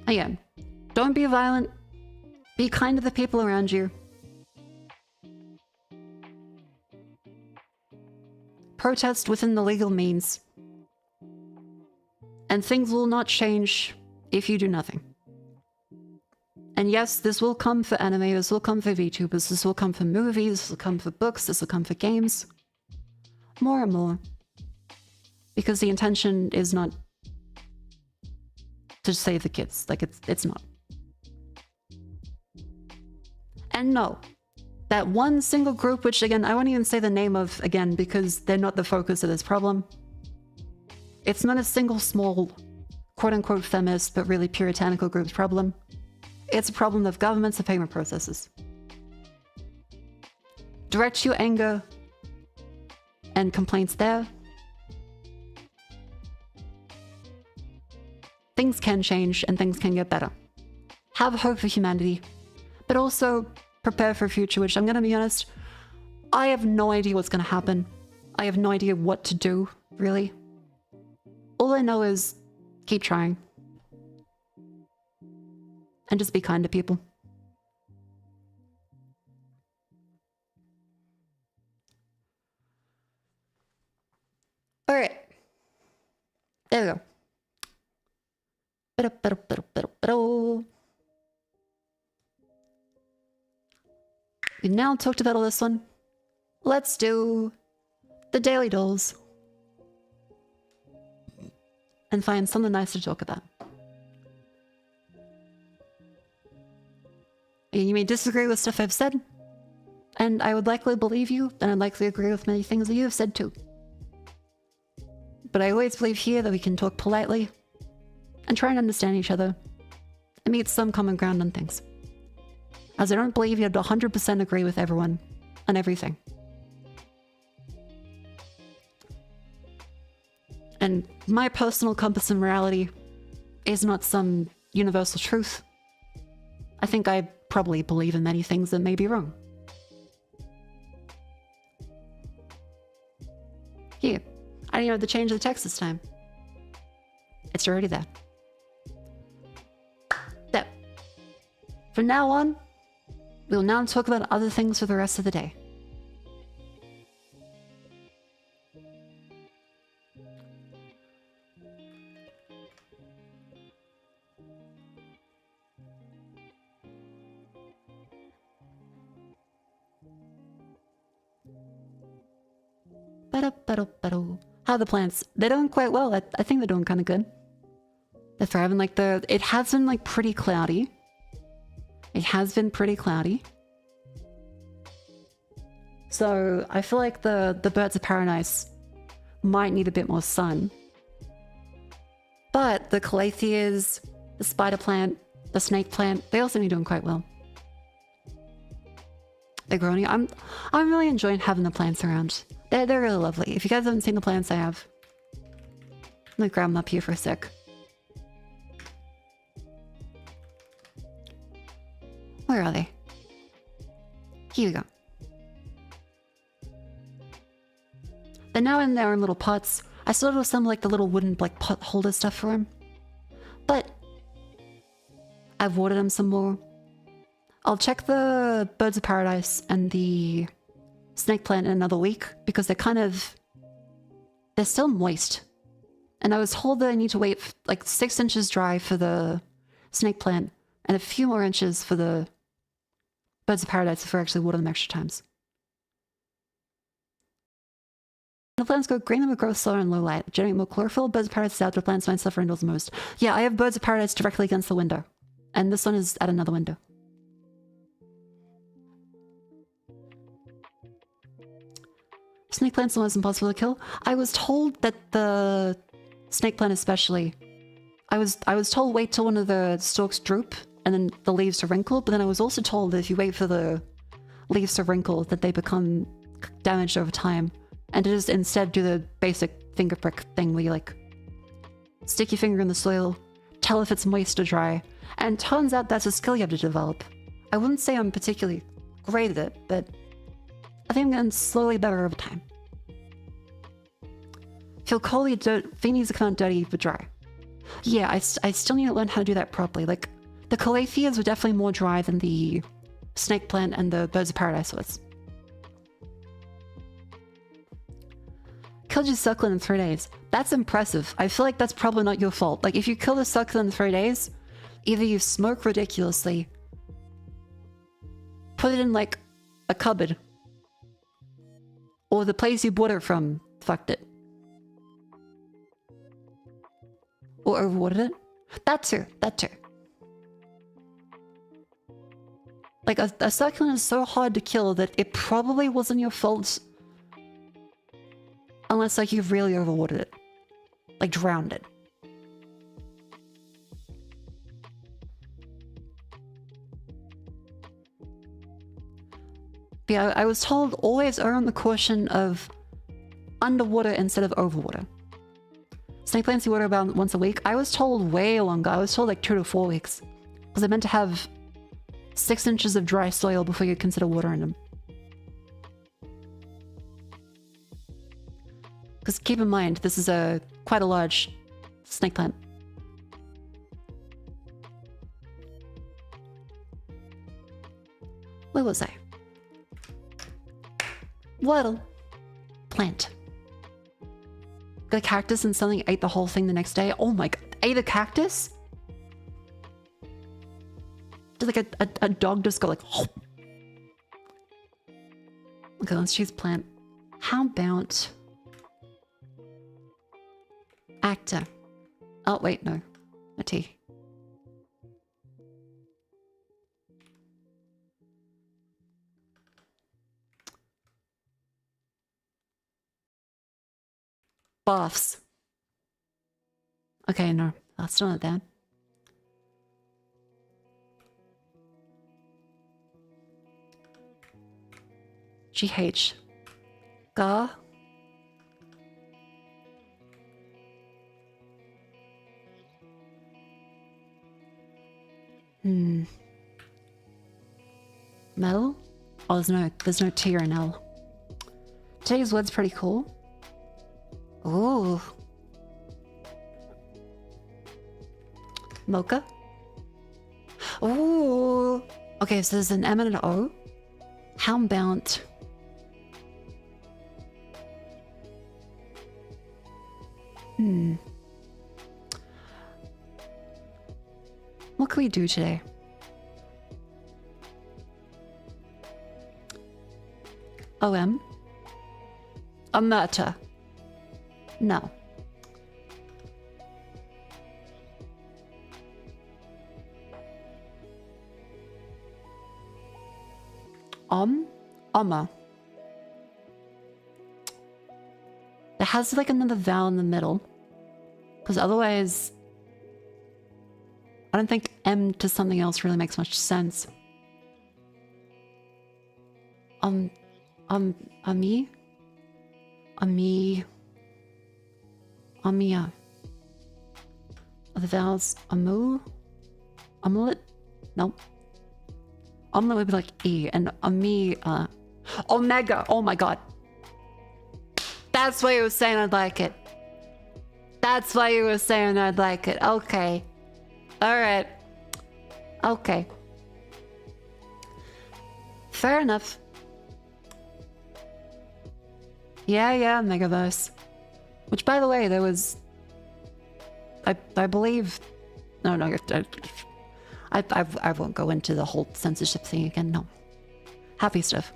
Again, don't be violent. Be kind to the people around you. Protest within the legal means. And things will not change if you do nothing. And yes, this will come for anime, this will come for VTubers, this will come for movies, this will come for books, this will come for games. More and more. Because the intention is not to save the kids. Like, it's not. And no, that one single group, which again, I won't even say the name of again, because they're not the focus of this problem. It's not a single small, quote-unquote feminist, but really puritanical group's problem. It's a problem of governments and payment processes. Direct your anger and complaints there. Things can change and things can get better. Have hope for humanity, but also prepare for a future, which I'm going to be honest, I have no idea what's going to happen. I have no idea what to do, really. All I know is keep trying. And just be kind to people. All right. There we go. We now talked about all this one. Let's do the daily dolls. And find something nice to talk about. You may disagree with stuff I've said, and I would likely believe you, and I'd likely agree with many things that you have said too. But I always believe here that we can talk politely and try and understand each other and meet some common ground on things. As I don't believe you have to 100% agree with everyone on everything. And my personal compass of morality is not some universal truth. I think I probably believe in many things that may be wrong. Here, I didn't even have to change the text this time. It's already there. There. From now on, we will now talk about other things for the rest of the day. How are the plants? They're doing quite well. I think they're doing kind of good. They're thriving. Like it has been like pretty cloudy. It has been pretty cloudy. So I feel like the birds of paradise might need a bit more sun. But the calatheas, the spider plant, the snake plant, they also be doing quite well. They're growing. I'm really enjoying having the plants around. They're really lovely. If you guys haven't seen the plants I have, I'm gonna grab them up here for a sec. Where are they? Here we go. They're now in their own little pots. I still have some like the little wooden like pot holder stuff for them. But I've watered them some more. I'll check the birds of paradise and the snake plant in another week because they're still moist. And I was told that I need to wait like 6 inches dry for the snake plant and a few more inches for the birds of paradise if I actually water them extra times. The plants go green, them will grow slower in low light, generate more chlorophyll. Birds of paradise is outdoor plants, find suffer indoors the most. Yeah, I have birds of paradise directly against the window. And this one is at another window. Snake plant's almost impossible to kill. I was told that the snake plant especially, I was told wait till one of the stalks droop and then the leaves to wrinkle. But then I was also told that if you wait for the leaves to wrinkle, that they become damaged over time. And to just instead do the basic finger prick thing where you like stick your finger in the soil, tell if it's moist or dry. And turns out that's a skill you have to develop. I wouldn't say I'm particularly great at it, but I think I'm getting slowly better over time. Feel coldly feet needs to come out dirty but dry. Yeah, I still need to learn how to do that properly. Like, the calatheas were definitely more dry than the snake plant and the birds of paradise was. Killed your succulent in 3 days. That's impressive. I feel like that's probably not your fault. Like, if you kill a succulent in 3 days, either you smoke ridiculously, put it in, like, a cupboard, or the place you bought it from fucked it. Or overwatered it. That too. Like, a succulent is so hard to kill that it probably wasn't your fault. Unless, like, you've really overwatered it. Like, drowned it. But yeah, I was told always err on the caution of underwater instead of overwater. Snake plants you water about once a week. I was told way longer. I was told like 2 to 4 weeks. Because I meant to have 6 inches of dry soil before you consider watering them. Because keep in mind, this is quite a large snake plant. Where was I? What? Plant. Got a cactus and something ate the whole thing the next day. Oh my god. Ate a cactus? Did like a dog just go like... Okay, let's choose plant. How about... actor. Oh, wait, no. A T. Buffs. Okay, no. That's not that. GH. Ga. Metal? Oh, there's no T or an L. Today's word's pretty cool. Ooh. Mocha? Ooh. Okay, so there's an M and an O. How about... What can we do today? OM? Omerta. No. Oma. It has like another vowel in the middle. Because otherwise, I don't think M to something else really makes much sense. Ami? Amia. Are the vowels amu? Omelet? Nope. Omelet would be like E, and ami, Omega. Oh my god. That's why you were saying I'd like it. That's why you were saying I'd like it. Okay. Alright. Okay. Fair enough. Yeah, Megaverse. Which, by the way, there was... I believe... No, I won't go into the whole censorship thing again, no. Happy stuff.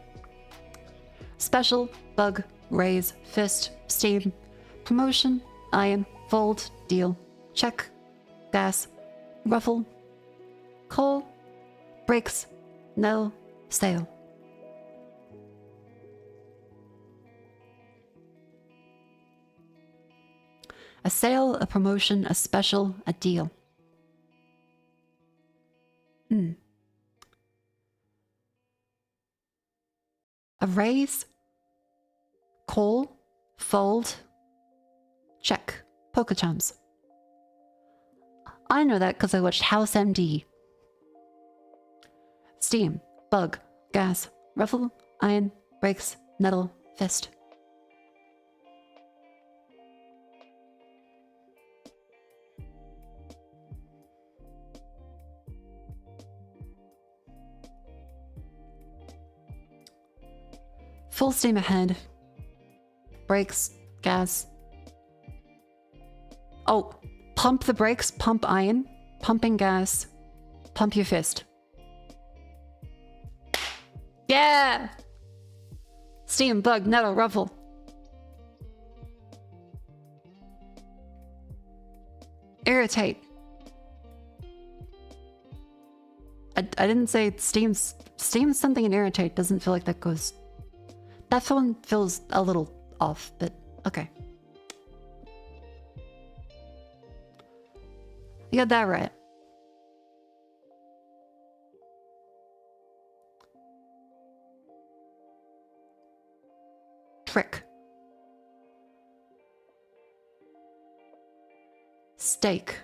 Special, bug, raise, fist, steam, promotion, iron, fold, deal, check, gas, ruffle, coal, breaks, no, sale. A sale, a promotion, a special, a deal. Erase. Call. Fold. Check. Poker charms. I know that because I watched House MD. Steam. Bug. Gas. Ruffle. Iron. Brakes. Nettle. Fist. Full steam ahead. Brakes, gas. Oh, pump the brakes, pump iron, pumping gas, pump your fist. Yeah! Steam, bug, nettle, ruffle. Irritate. I didn't say steam's something and irritate. Doesn't feel like that goes... That one feels a little off, but okay. You got that right. Trick. Steak.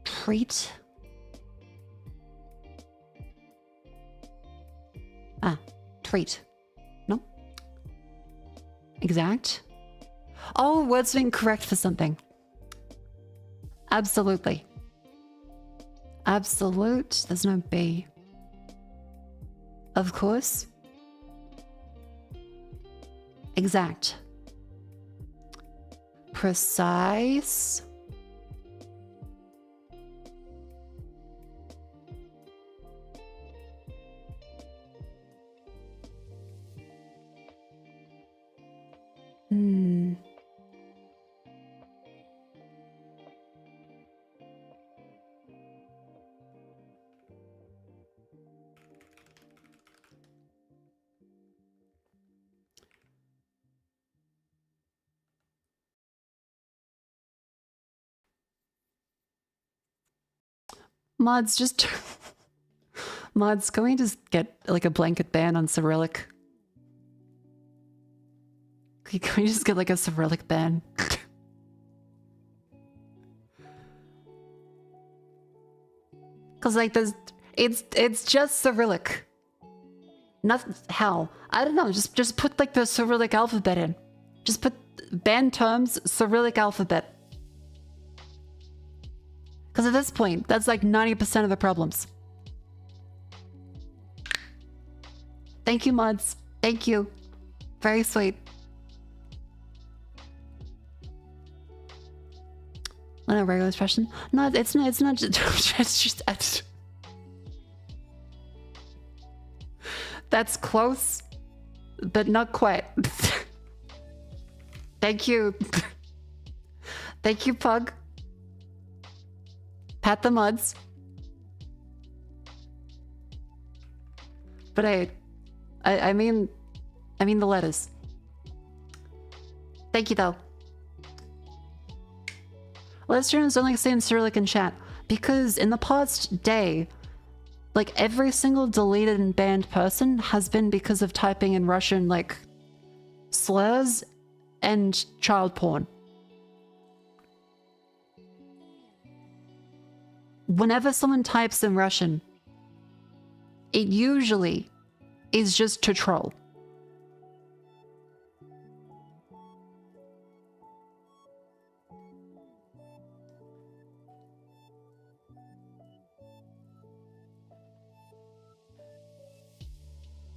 Treat. Treat. No. Exact. Oh, word's being correct for something. Absolutely. Absolute. There's no B. Of course. Exact. Precise. Mods, just... Mods, can we just get, like, a blanket ban on Cyrillic? Can we just get, like, a Cyrillic ban? Because, like, there's... It's just Cyrillic. Nothing... How? I don't know, just put, like, the Cyrillic alphabet in. Just put ban terms, Cyrillic alphabet. Because at this point, that's like 90% of the problems. Thank you, mods. Thank you. Very sweet. Not a regular expression. No, it's not just... it's just... That's close, but not quite. Thank you. Thank you, Pug. Pat the mods. But I mean the letters. Thank you though. Let's turn only saying Cyrillic in chat because in the past day, like every single deleted and banned person has been because of typing in Russian like slurs and child porn. Whenever someone types in Russian, it usually is just to troll.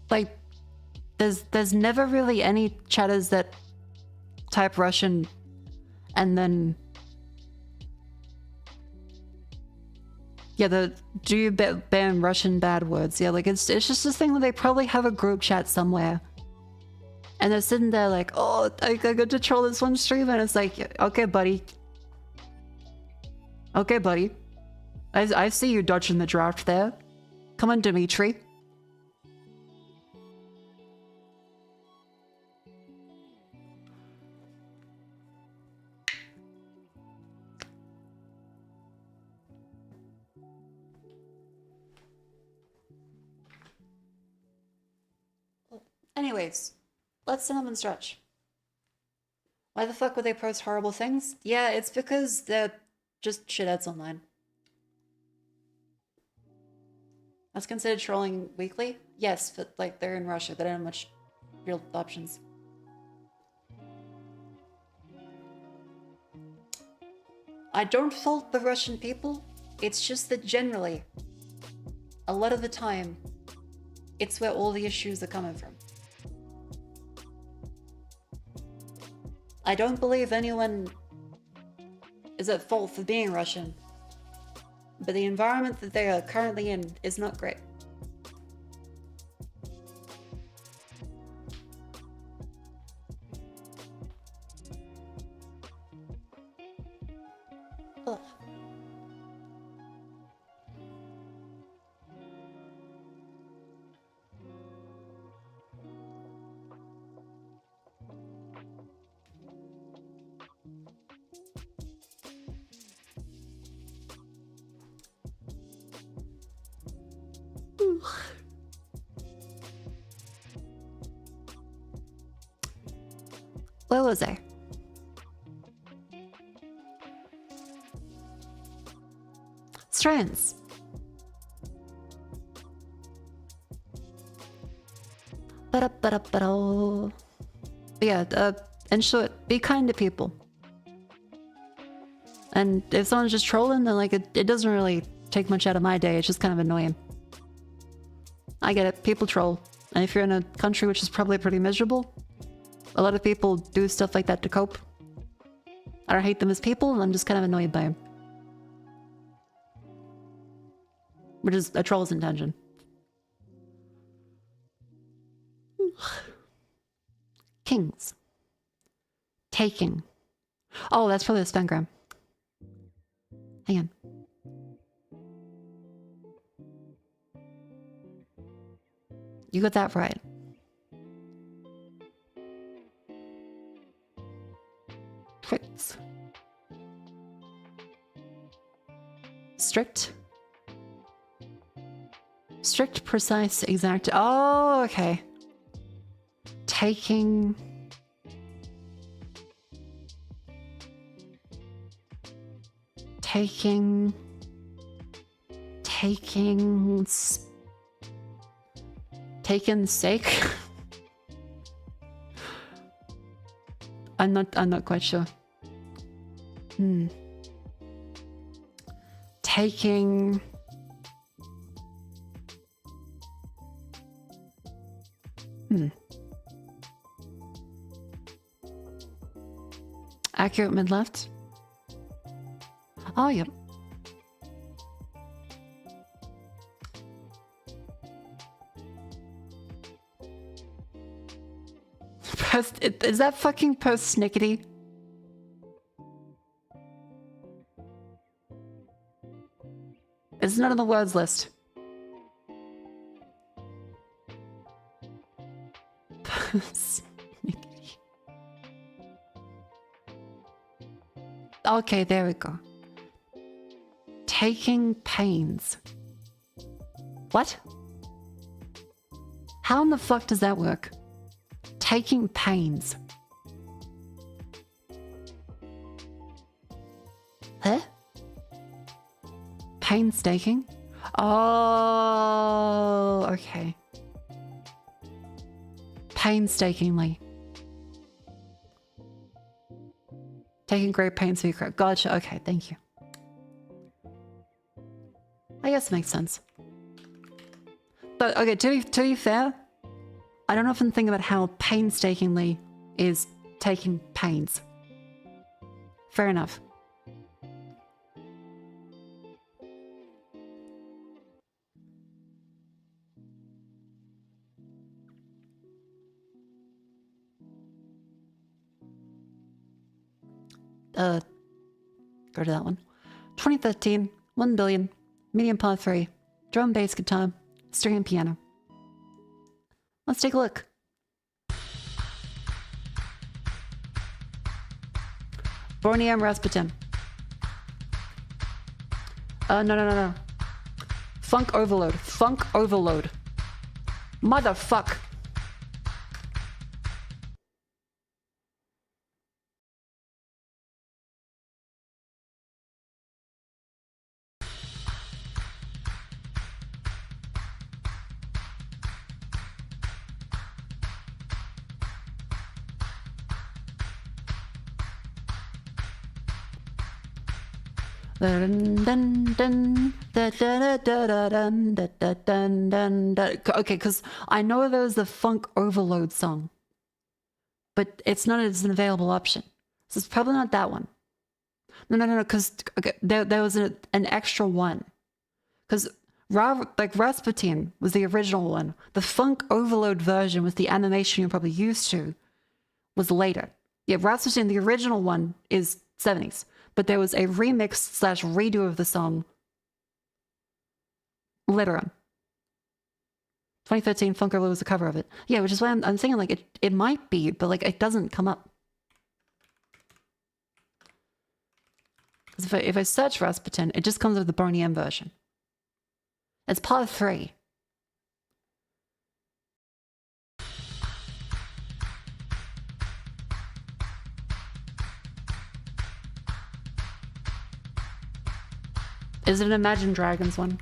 Like, there's never really any chatters that type Russian and then... Yeah, do you ban Russian bad words? Yeah, like it's just this thing where they probably have a group chat somewhere. And they're sitting there like, oh, I got to troll this one stream, and it's like, okay, buddy. Okay, buddy. I see you dodging the draft there. Come on, Dimitri. Anyways, let's cinnamon stretch. Why the fuck would they post horrible things? Yeah, it's because they're just shitheads online. That's considered trolling weekly? Yes, but like they're in Russia, they don't have much real options. I don't fault the Russian people, it's just that generally, a lot of the time, it's where all the issues are coming from. I don't believe anyone is at fault for being Russian, but the environment that they are currently in is not great. Ugh. Where was I? Strands. Yeah, in short, be kind to people. And if someone's just trolling, then like it doesn't really take much out of my day. It's just kind of annoying. I get it. People troll. And if you're in a country which is probably pretty miserable, a lot of people do stuff like that to cope. I don't hate them as people, and I'm just kind of annoyed by them. Which is a troll's intention. Kings. Taking. Oh, that's probably a stengram. Hang on. You got that right. Tricks. Strict. Strict, precise, exact. Oh, okay. Taking. Taking. Taken sake. I'm not quite sure. Taking. Accurate mid left. Oh, yep. Is that fucking post snickety? It's not on the words list. Snickety. Okay, there we go. Taking pains. What? How in the fuck does that work? Taking pains. Huh? Painstaking? Oh, okay. Painstakingly. Taking great pains to be correct. Gotcha. Okay, thank you. I guess it makes sense. But okay, to be fair, I don't often think about how painstakingly is taking pains. Fair enough. Go to that one. 2013, 1 billion, medium part 3, drum, bass, guitar, string, and piano. Let's take a look. Bornium Rasputin. No. Funk Overload. Funk Overload. Motherfuck. Okay, because I know there was the Funk Overload song, but it's not as an available option. So it's probably not that one. No, because okay, there was an extra one. Because like Rasputin was the original one. The Funk Overload version with the animation you're probably used to was later. Yeah, Rasputin, the original one, is 70s. But there was a remix / redo of the song later on. 2013, Funk Overload was a cover of it. Yeah, which is why I'm thinking like it might be, but like it doesn't come up. Because if I search Rasputin, it just comes with the Boney M version. It's part 3. Is it an Imagine Dragons one?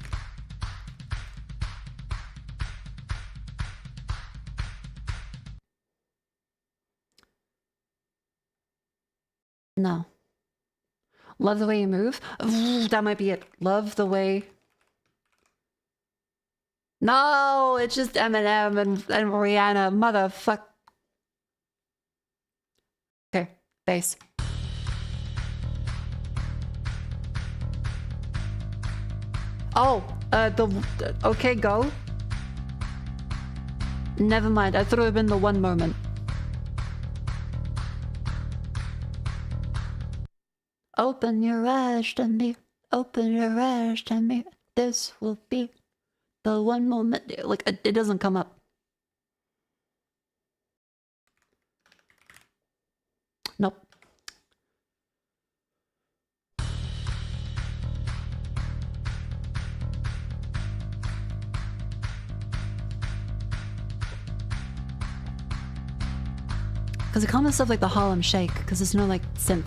No. Love the Way You Move? Ooh, that might be it. Love the Way... No, it's just Eminem and Rihanna. Motherfuck. Okay, bass. Oh, okay, go. Never mind, I thought it would have been the one moment. Open your eyes to me, open your eyes to me. This will be the one moment. Like, it doesn't come up. Nope. Because it comes with stuff like the Harlem Shake, because there's no, like, synth.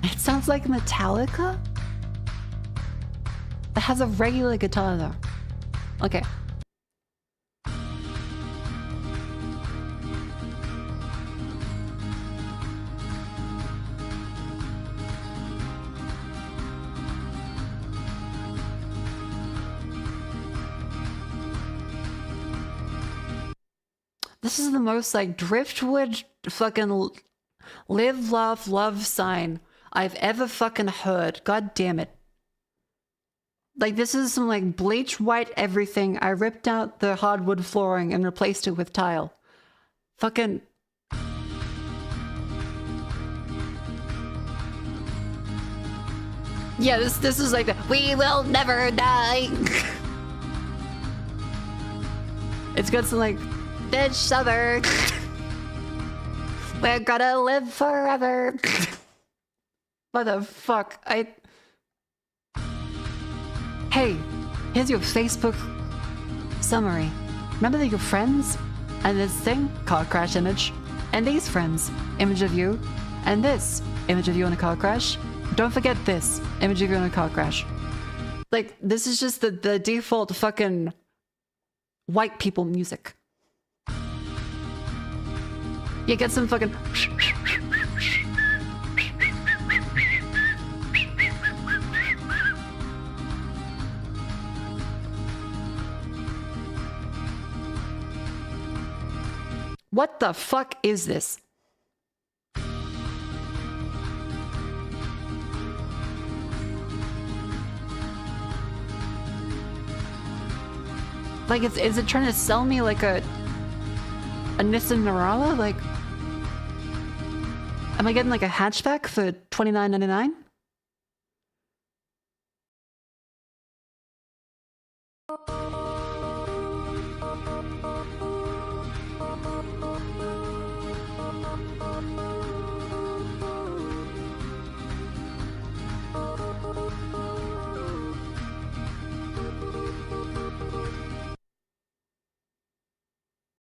It sounds like Metallica? It has a regular guitar, though. Okay. This is the most, like, driftwood fucking live, laugh, love sign I've ever fucking heard. God damn it. Like, this is some, like, bleach white everything. I ripped out the hardwood flooring and replaced it with tile. Fucking... Yeah, this is like the we will never die. It's got some, like, this summer we're gonna live forever. What the fuck? Hey, here's your Facebook summary. Remember that your friends? And this thing, car crash image. And these friends, image of you. And this, image of you in a car crash. Don't forget this, image of you in a car crash. Like, this is just the default fucking white people music. You get some fucking... What the fuck is this? Like, is it trying to sell me like a Nissan Navara? Like, am I getting like a hatchback for $29.99?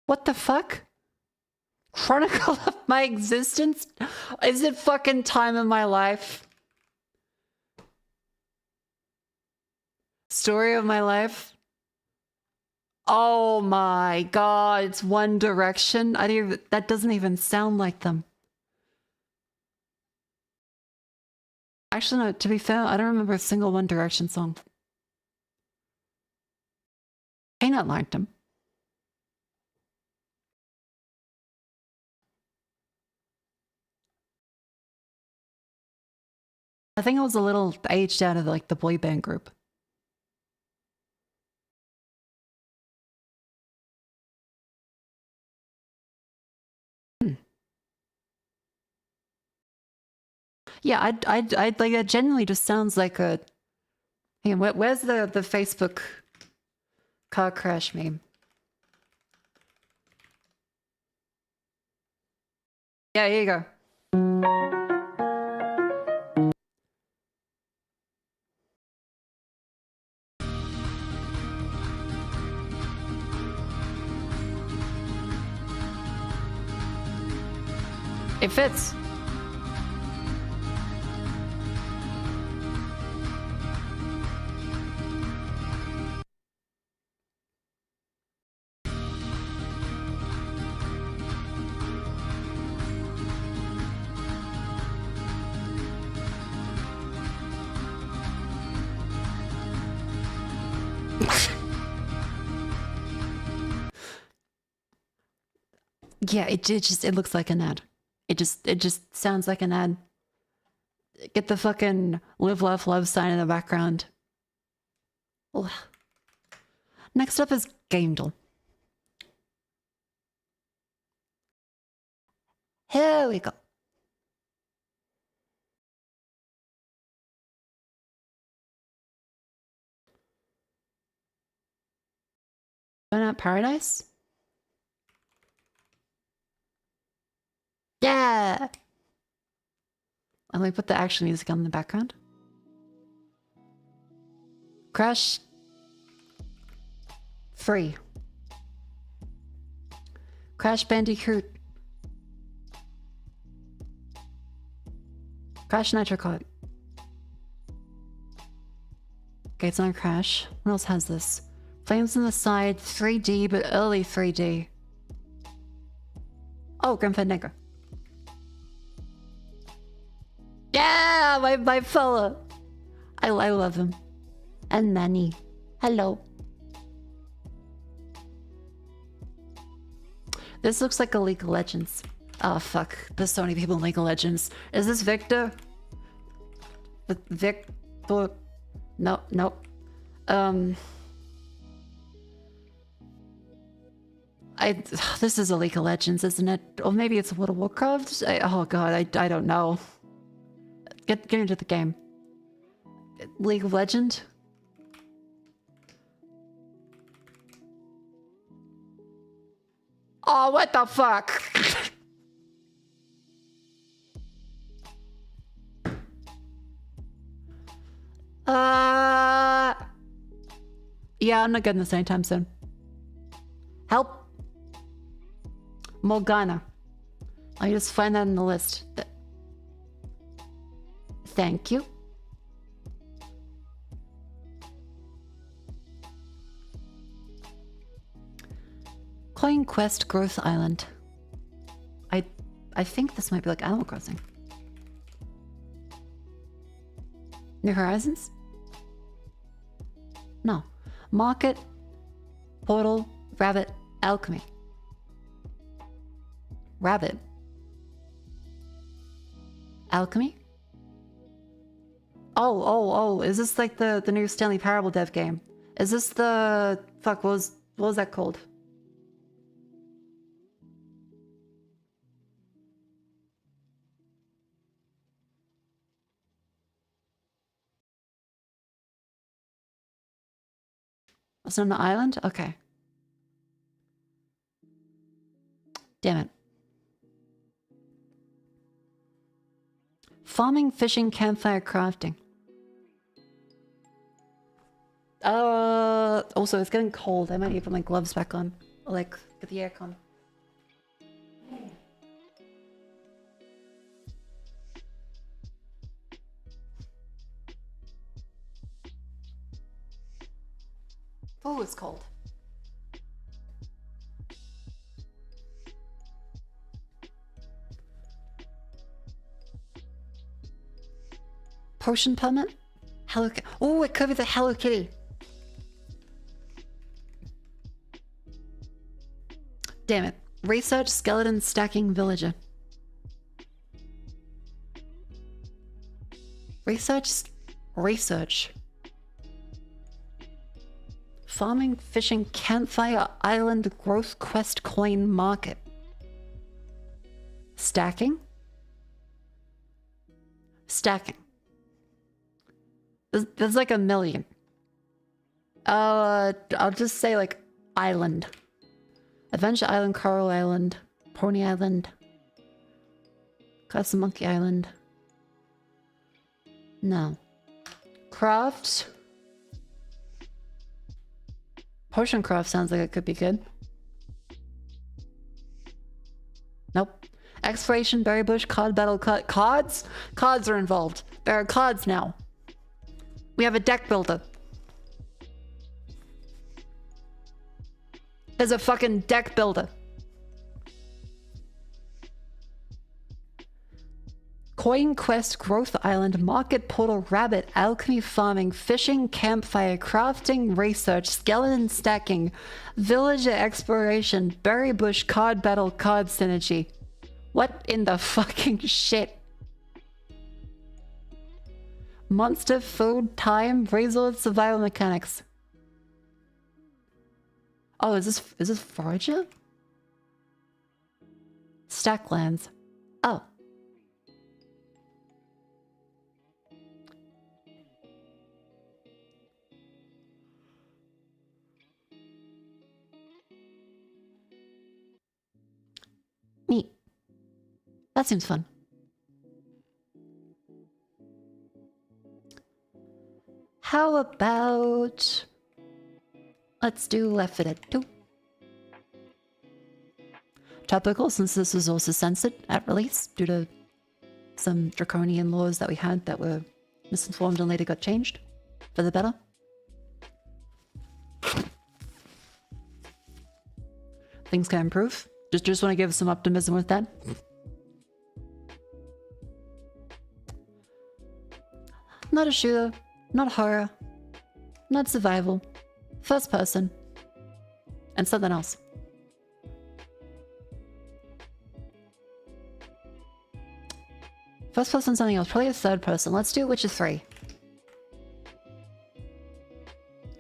What the fuck? Chronicle of my existence? Is it fucking time in my life? Story of my life? Oh my god, it's One Direction. That doesn't even sound like them. Actually, no, to be fair, I don't remember a single One Direction song. Peanut liked them. I think I was a little aged out of like the boy band group. Yeah, I'd like that. Genuinely, just sounds like a. Hang on, where's the Facebook car crash meme? Yeah, here you go. It fits. Yeah, it looks like an ad. It just sounds like an ad. Get the fucking live, laugh, love sign in the background. Ugh. Next up is Gamedle. Here we go. Burnout Paradise? Yeah! And we put the action music on in the background. Crash. Free. Crash Bandicoot. Crash Nitro Kart. Okay, it's not Crash. What else has this? Flames on the Side, 3D, but early 3D. Oh, Grim Fandango. Yeah, my fella. I love him. And Manny. Hello. This looks like a League of Legends. Oh, fuck. There's so many people in League of Legends. Is this Victor? Victor? No, nope. This is a League of Legends, isn't it? Or maybe it's World of Warcraft? Oh god, I don't know. Get into the game. League of Legend? Oh, what the fuck? Yeah, I'm not getting this anytime soon. Help. Morgana. I just find that in the list. Thank you. Coin Quest Growth Island. I think this might be like Animal Crossing. New Horizons? No. Market, Portal, Rabbit, Alchemy. Rabbit. Alchemy? Oh, is this like the new Stanley Parable dev game? Is this the... Fuck, what What was that called? Was it on an island? Okay. Damn it. Farming, fishing, campfire, crafting. Also, it's getting cold. I might need to put my gloves back on. Or, like, get the aircon. Oh, it's cold. Potion permit? Hello Kitty. Oh, it could be the Hello Kitty. Damn it. Research skeleton stacking villager. Research. Farming, fishing, campfire, island, growth quest, coin, market. Stacking? Stacking. There's like a million. I'll just say like island. Adventure Island, Coral Island, Pony Island, Castle Monkey Island. No. Craft. Potion craft sounds like it could be good. Nope. Exploration, berry bush, card battle, cards? Cards are involved. There are cards now. We have a deck builder. There's a fucking deck builder. Coin quest, growth island, market portal, rabbit, alchemy, farming, fishing, campfire, crafting, research, skeleton stacking, villager exploration, berry bush, card battle, card synergy. What in the fucking shit? Monster, food, time, resource, survival mechanics. Oh, is this forager? Stack lands. Oh. Neat. That seems fun. How about... Let's do Left 4 Dead 2. Topical, since this was also censored at release due to some draconian laws that we had that were misinformed and later got changed for the better. Things can improve. Just want to give some optimism with that. Not a shooter, not horror, not survival. First person. And something else. First person, something else. Probably a third person. Let's do Witcher 3.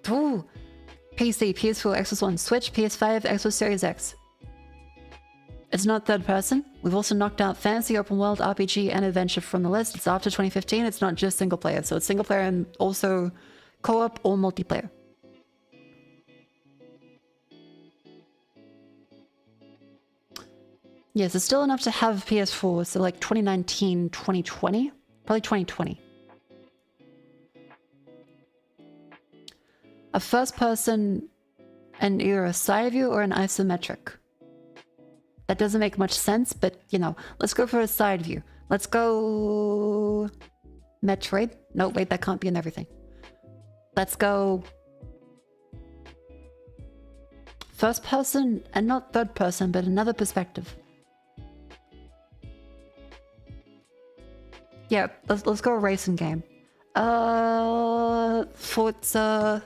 Ooh. PC, PS4, Xbox One, Switch, PS5, Xbox Series X. It's not third person. We've also knocked out fantasy, open world, RPG, and adventure from the list. It's after 2015. It's not just single player. So it's single player and also co-op or multiplayer. Yes, it's still enough to have PS4, so like 2019, 2020? Probably 2020. A first person and either a side view or an isometric. That doesn't make much sense, but you know, let's go for a side view. Let's go... Metroid? No, wait, that can't be in everything. Let's go... First person, and not third person, but another perspective. Yeah, let's go a racing game. Forza,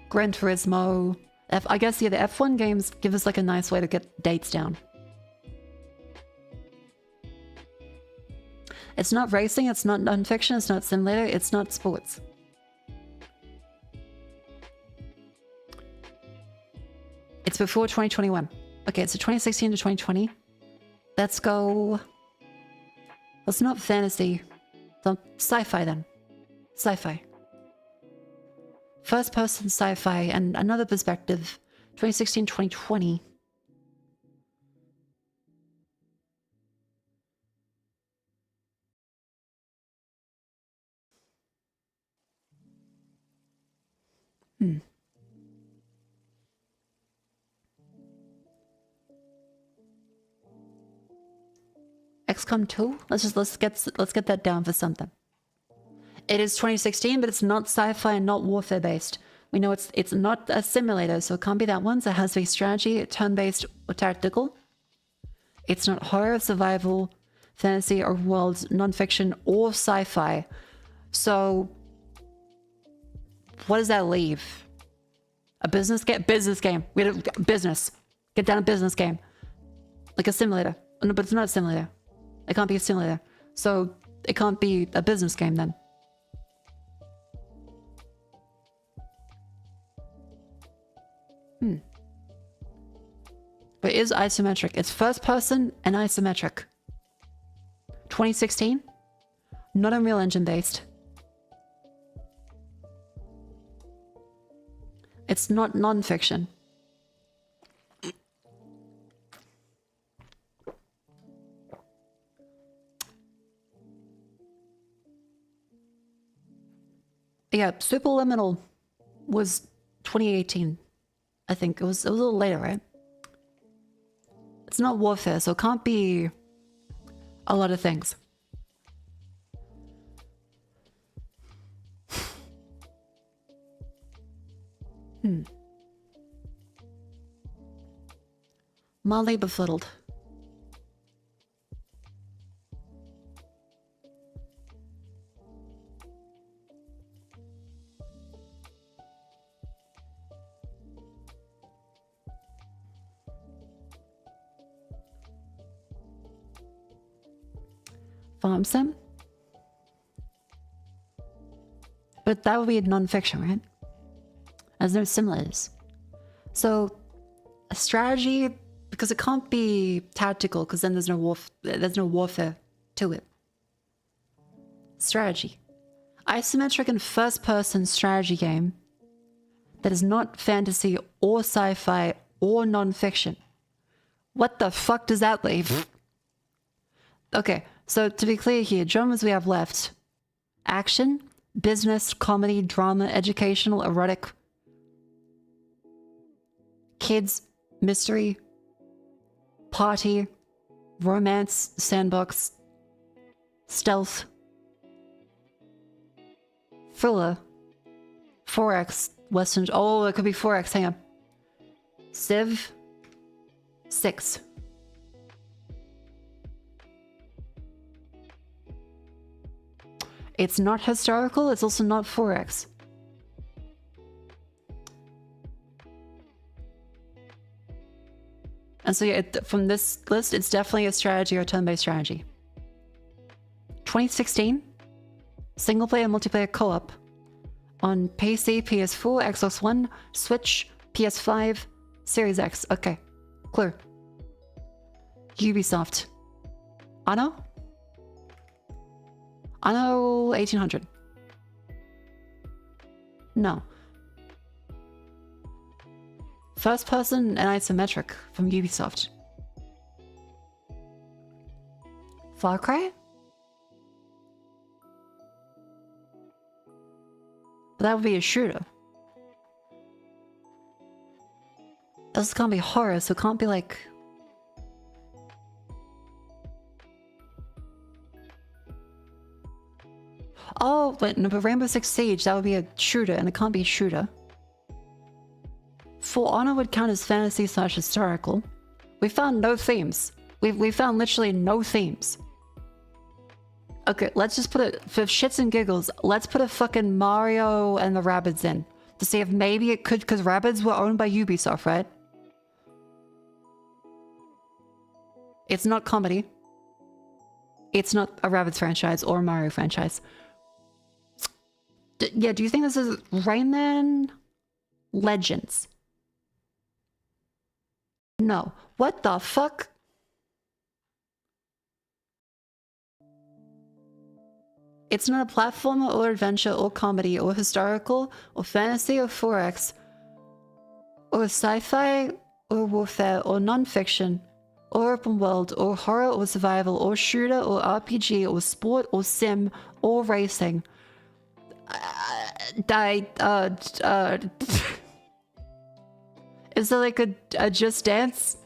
Gran Turismo. I guess, yeah, the F1 games give us like a nice way to get dates down. It's not racing, it's not non-fiction, it's not simulator, it's not sports. It's before 2021. Okay, so 2016 to 2020. Let's go... That's not fantasy. So sci-fi then. Sci-fi. First person sci-fi and another perspective. 2016, 2020. XCOM 2? Let's get that down for something. It is 2016, but it's not sci-fi and not warfare based. We know it's not a simulator, so it can't be that one. So it has to be strategy, turn-based, or tactical. It's not horror, survival, fantasy, or world, non-fiction, or sci-fi. So what does that leave? A business game? Business game. We had a business. Get down a business game. Like a simulator. No, but it's not a simulator. It can't be a simulator. So it can't be a business game then. But it is isometric. It's first person and isometric. 2016. Not Unreal Engine based. It's not non-fiction. Yeah, Superliminal was 2018. I think it was a little later, right? It's not warfare, so it can't be a lot of things. Mildly befuddled. Farm sim? But that would be non-fiction, right? There's no simulators. So a strategy, because it can't be tactical, because then there's no warfare to it. Strategy. Isometric and first-person strategy game that is not fantasy or sci-fi or non-fiction. What the fuck does that leave? Okay, so to be clear here, genres we have left: action, business, comedy, drama, educational, erotic, kids, mystery, party, romance, sandbox, stealth, thriller, 4X, Western. Oh, it could be 4X. Hang on. Civ 6. It's not historical. It's also not 4X. And so yeah, from this list, it's definitely a strategy or turn-based strategy. 2016, single-player, multiplayer co-op on PC, PS4, Xbox One, Switch, PS5, Series X. Okay, clear. Ubisoft. Anno? Anno 1800. No. First person and isometric from Ubisoft. Far Cry? But that would be a shooter. This can't be horror, so it can't be like... Oh, but no, but Rainbow Six Siege, that would be a shooter, and it can't be a shooter. For Honor would count as fantasy / historical. We found no themes. We found literally no themes. Okay, let's just put it, for shits and giggles, let's put a fucking Mario and the Rabbids in. To see if maybe it could, because Rabbids were owned by Ubisoft, right? It's not comedy. It's not a Rabbids franchise or a Mario franchise. Yeah, do you think this is Rayman Legends? No. What the fuck? It's not a platformer or adventure or comedy or historical or fantasy or forex or sci-fi or warfare or non-fiction or open world or horror or survival or shooter or RPG or sport or sim or racing. Is there like a Just Dance?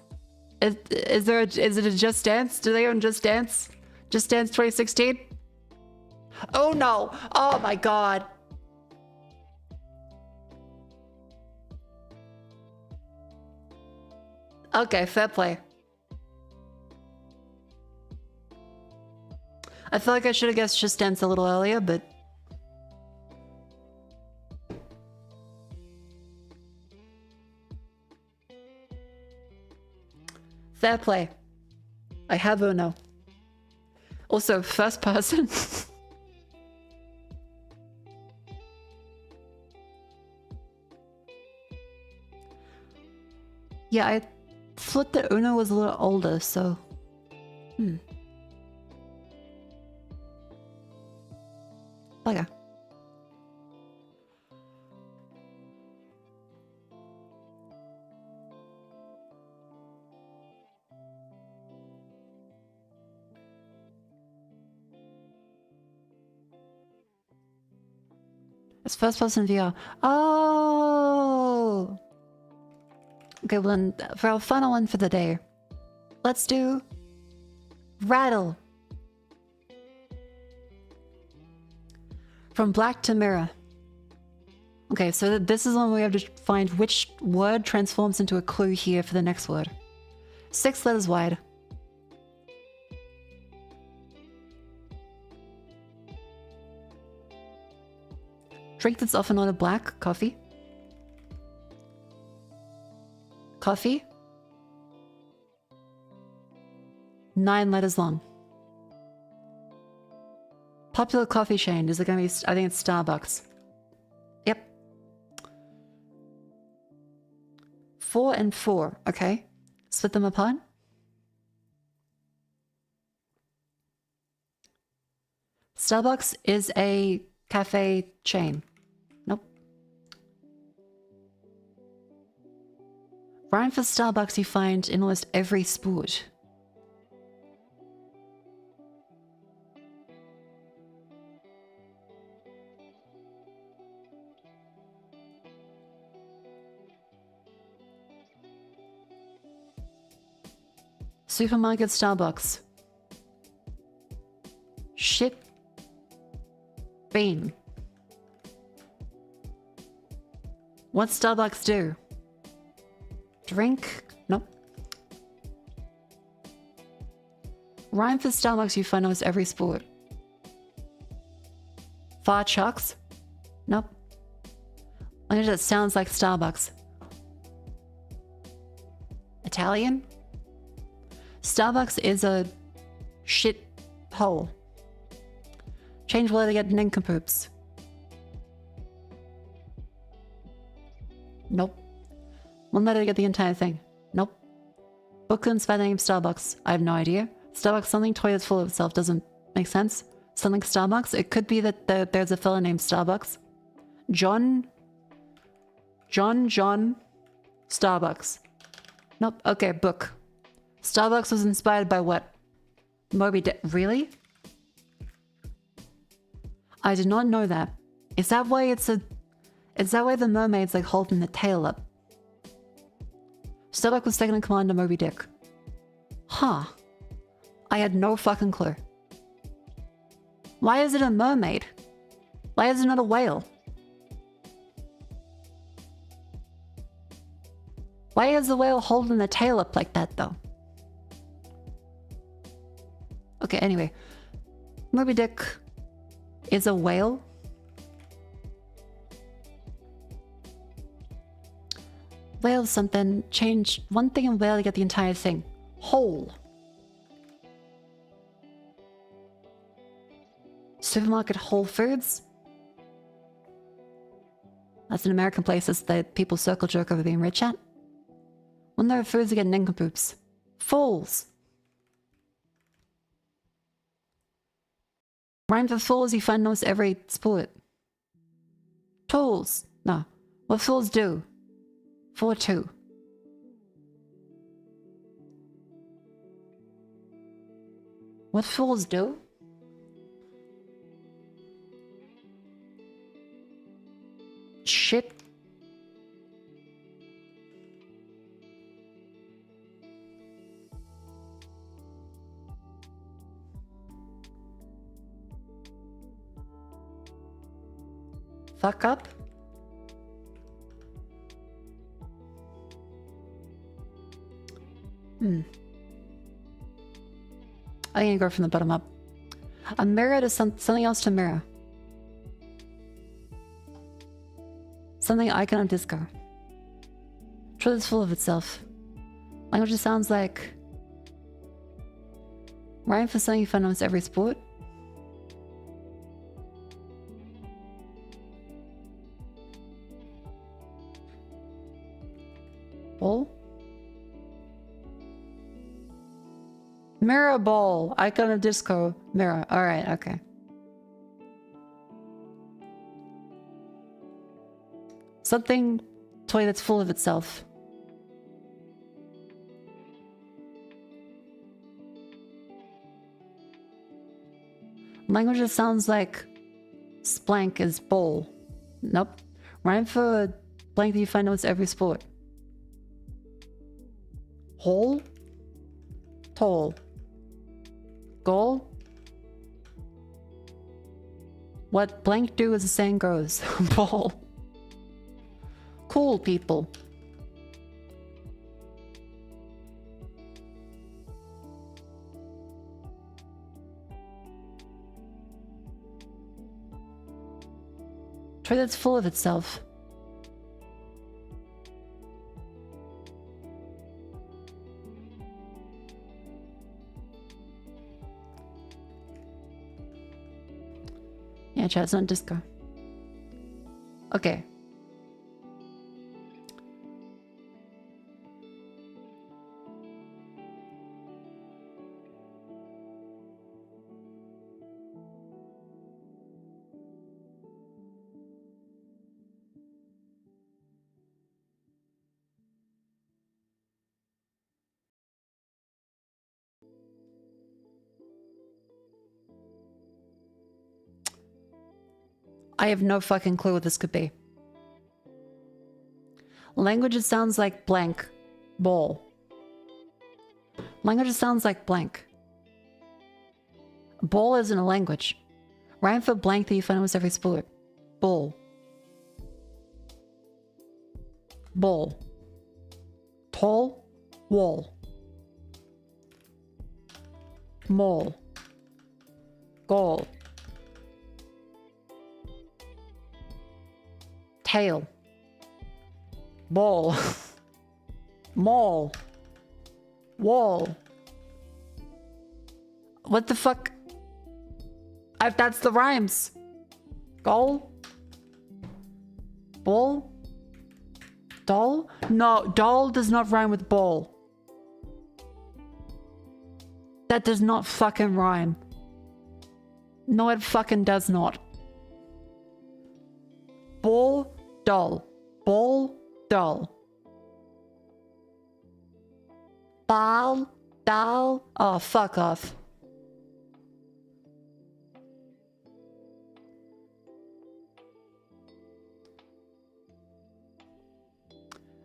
Is it a Just Dance? Do they own Just Dance? Just Dance 2016? Oh no! Oh my god! Okay, fair play. I feel like I should have guessed Just Dance a little earlier, but... Fair play. I have Uno. Also, first person. Yeah, I thought that Uno was a little older, so... Okay. It's first person VR. Oh! Okay, well then, for our final one for the day, let's do Rattle. From black to mirror. Okay, so this is one we have to find which word transforms into a clue here for the next word. 6 letters wide. Drink that's often ordered black. Coffee. Coffee. 9 letters long. Popular coffee chain. Is it going to be... I think it's Starbucks. Yep. 4 and 4. Okay. Split them apart. Starbucks is a cafe chain. Nope. Rhyme for Starbucks you find in almost every sport. Supermarket Starbucks. Ship. Bean. What Starbucks do? Drink? Nope. Rhyme for Starbucks you find almost every sport. Far chucks? Nope. I know that sounds like Starbucks. Italian? Starbucks is a shit hole. Change word to get nincompoops. Nope. One letter to get the entire thing. Nope. Booklands by the name Starbucks. I have no idea. Starbucks, something toy that's full of itself doesn't make sense. Something Starbucks. It could be that there's a fella named Starbucks. John. Starbucks. Nope. Okay, book. Starbucks was inspired by what? Moby Dick. Really? I did not know that. Is that why it's a... Is that why the mermaid's like holding the tail up? Starbuck was second in command to Moby Dick. Huh. I had no fucking clue. Why is it a mermaid? Why is it not a whale? Why is the whale holding the tail up like that though? Okay, anyway. Moby Dick is a whale. Whale something. Change one thing in whale to get the entire thing. Whole. Supermarket Whole Foods. That's an American place that people circle jerk over being rich at. When they're fools again, nincompoops. Fools. Rhyme for fools you find almost every sport. Tools. No. What fools do. For two. What fools do? Shit. Fuck up. I can go from the bottom up. A mirror to something else to mirror. Something icon of disco. Truth is full of itself. Language just sounds like rhyme for something you find almost every sport. Ball? Mirror ball. Icon of disco. Mirror. Alright, okay. Something toy that's full of itself. Language that sounds like splank is bowl. Nope. Rhyme for blank that you find almost every sport. Hole? Toll. Goal? What blank do as the saying goes. Ball. Cool people. Toy that's full of itself. Yeah, chat, it's not disco. Okay. I have no fucking clue what this could be. Language it sounds like blank. Ball. Language it sounds like blank. Ball isn't a language. Rhyme for blank that you find almost every sport. Bull. Bull. Tall. Wall. Mole. Goal. Tail. Ball. Mall. Wall. What the fuck? That's the rhymes. Goal. Ball. Doll? No, doll does not rhyme with ball. That does not fucking rhyme. No, it fucking does not. Ball, doll. Ball, doll. Ball, doll. Oh, fuck off.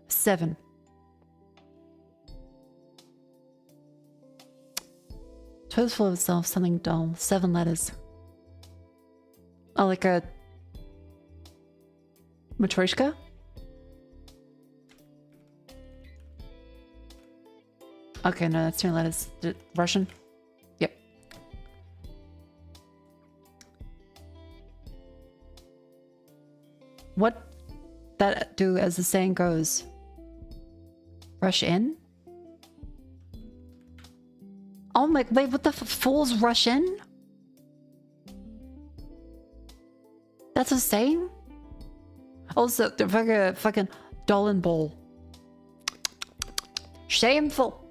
Seven. Toes full of itself, something dull. 7 letters. Oh, like a Matryoshka? Okay, no, that's 2 letters. Russian? Yep. What that do as the saying goes? Rush in? Oh my, wait, what the fools rush in? That's a saying? Also, the fucking doll and ball. Shameful.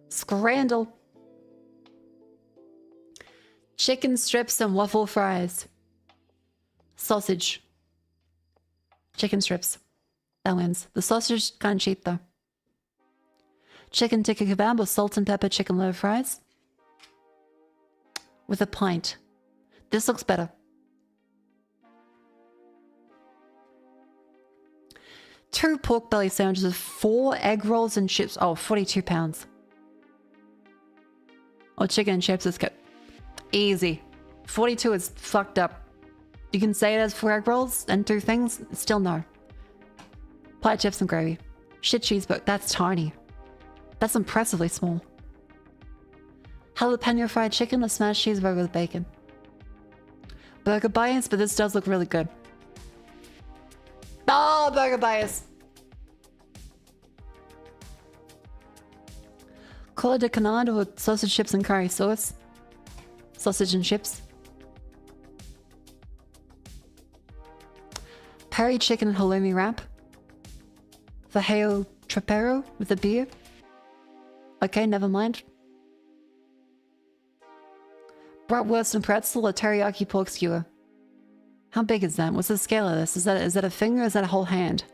Scrandal. Chicken strips and waffle fries. Sausage. Chicken strips. That wins. The sausage kind of cheap though. Chicken tikka kebab with salt and pepper chicken loaf fries. With a pint. This looks better. Two pork belly sandwiches with 4 egg rolls and chips. Oh, 42 pounds. Oh, chicken and chips is good. Easy. 42 is fucked up. You can say it as 4 egg rolls and 2 things. Still no. Pie chips and gravy. Shit cheeseburger. That's tiny. That's impressively small. Jalapeno fried chicken or smashed cheeseburger with bacon. Burger bias, but this does look really good. Oh, burger bias. Cola de canard or sausage chips and curry sauce. Sausage and chips. Peri chicken and halloumi wrap. Fajeo trapero with a beer. Okay, never mind. Bratwurst and pretzel or teriyaki pork skewer. How big is that? What's the scale of this? Is that a finger or is that a whole hand?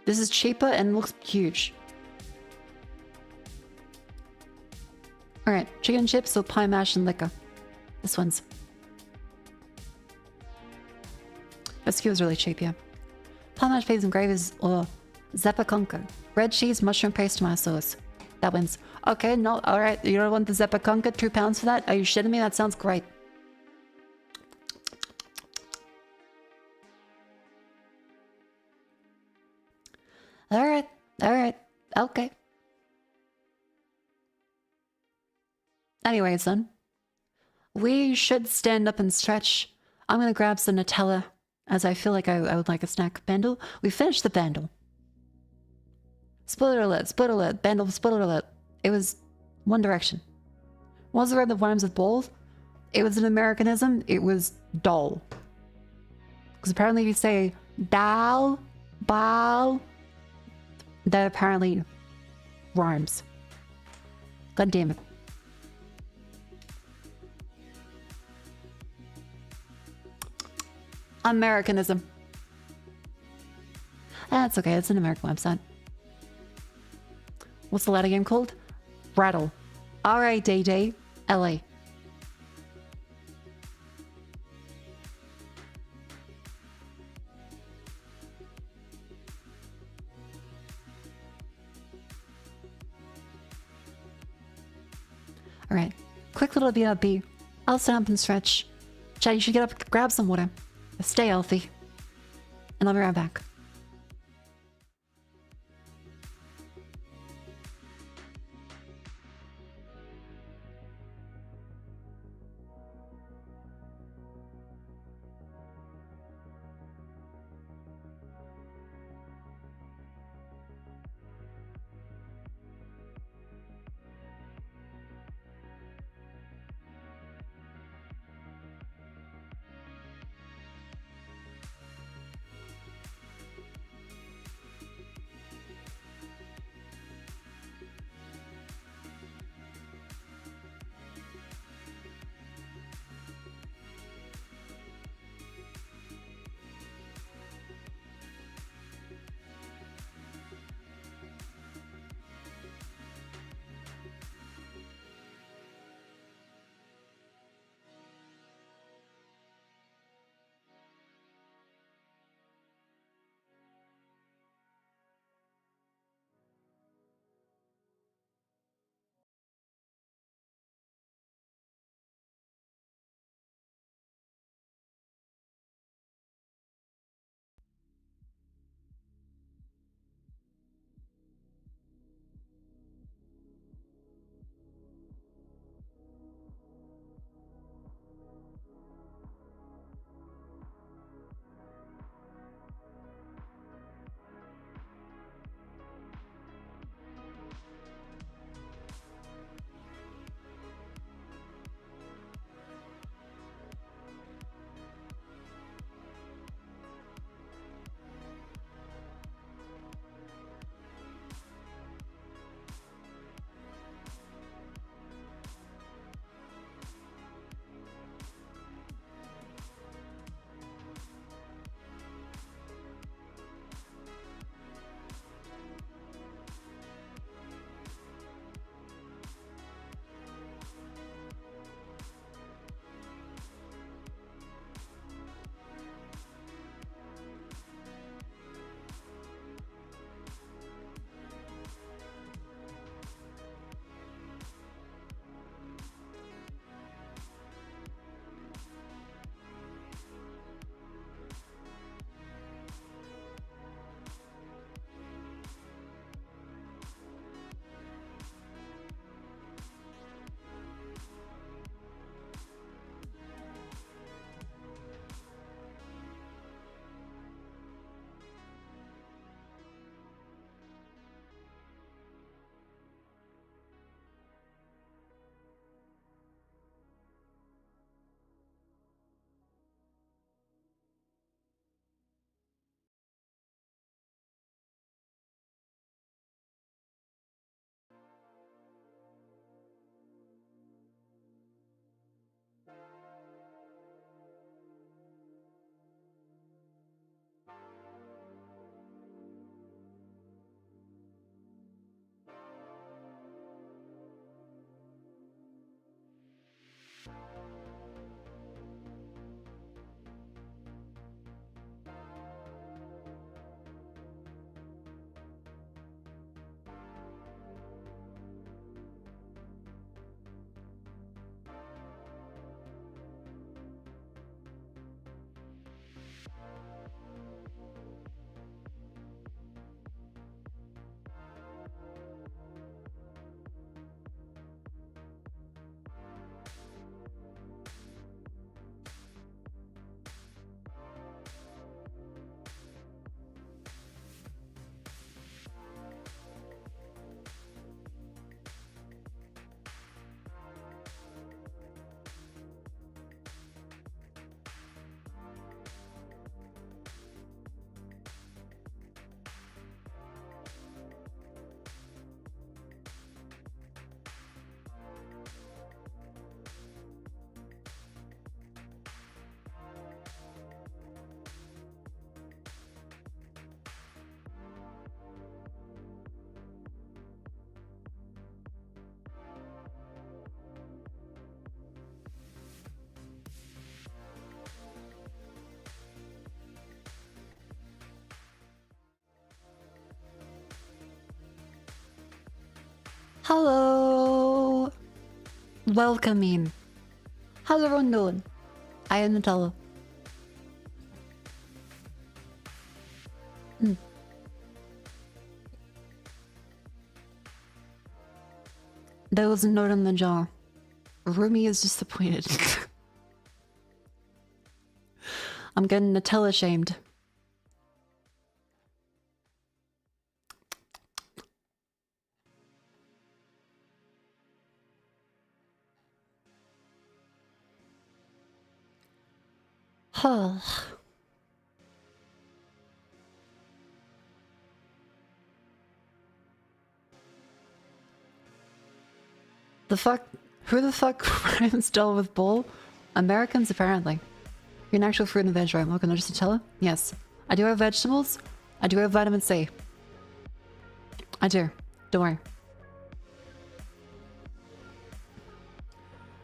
This is cheaper and looks huge. Alright, chicken chips or pie mash and liquor. This one's. That skewer's really cheap, yeah. Pie mash, peas and gravies or zeppaconca. Red cheese, mushroom paste, tomato sauce. That wins. Okay, no, alright. You don't want the zeppaconca? 2 pounds for that? Are you shitting me? That sounds great. Alright, alright, okay. Anyways then. We should stand up and stretch. I'm gonna grab some Nutella, as I feel like I would like a snack. Bandle? We finished the bandle. Spoiler alert, bandle, spoiler alert. It was One Direction. Was the red that rhymes with balls? It was an Americanism. It was doll. Because apparently if you say doll, ball, that apparently rhymes. God damn it. Americanism. That's okay, it's an American website. What's the letter game called? Rattle. R-A-D-D-L-E. Alright, quick little BRB. I'll stand up and stretch. Chad, you should get up, grab some water. Stay healthy. And I'll be right back. Hello. Welcoming. How's everyone doing? I am Nutella. There was a note on the jar. Rumi is disappointed. I'm getting Nutella shamed. Huh. The fuck? Who the fuck rhymes dull with bull? Americans, apparently. You're an actual fruit and veg, right? Welcome to just Nutella? Yes. I do have vegetables. I do have vitamin C. I do. Don't worry.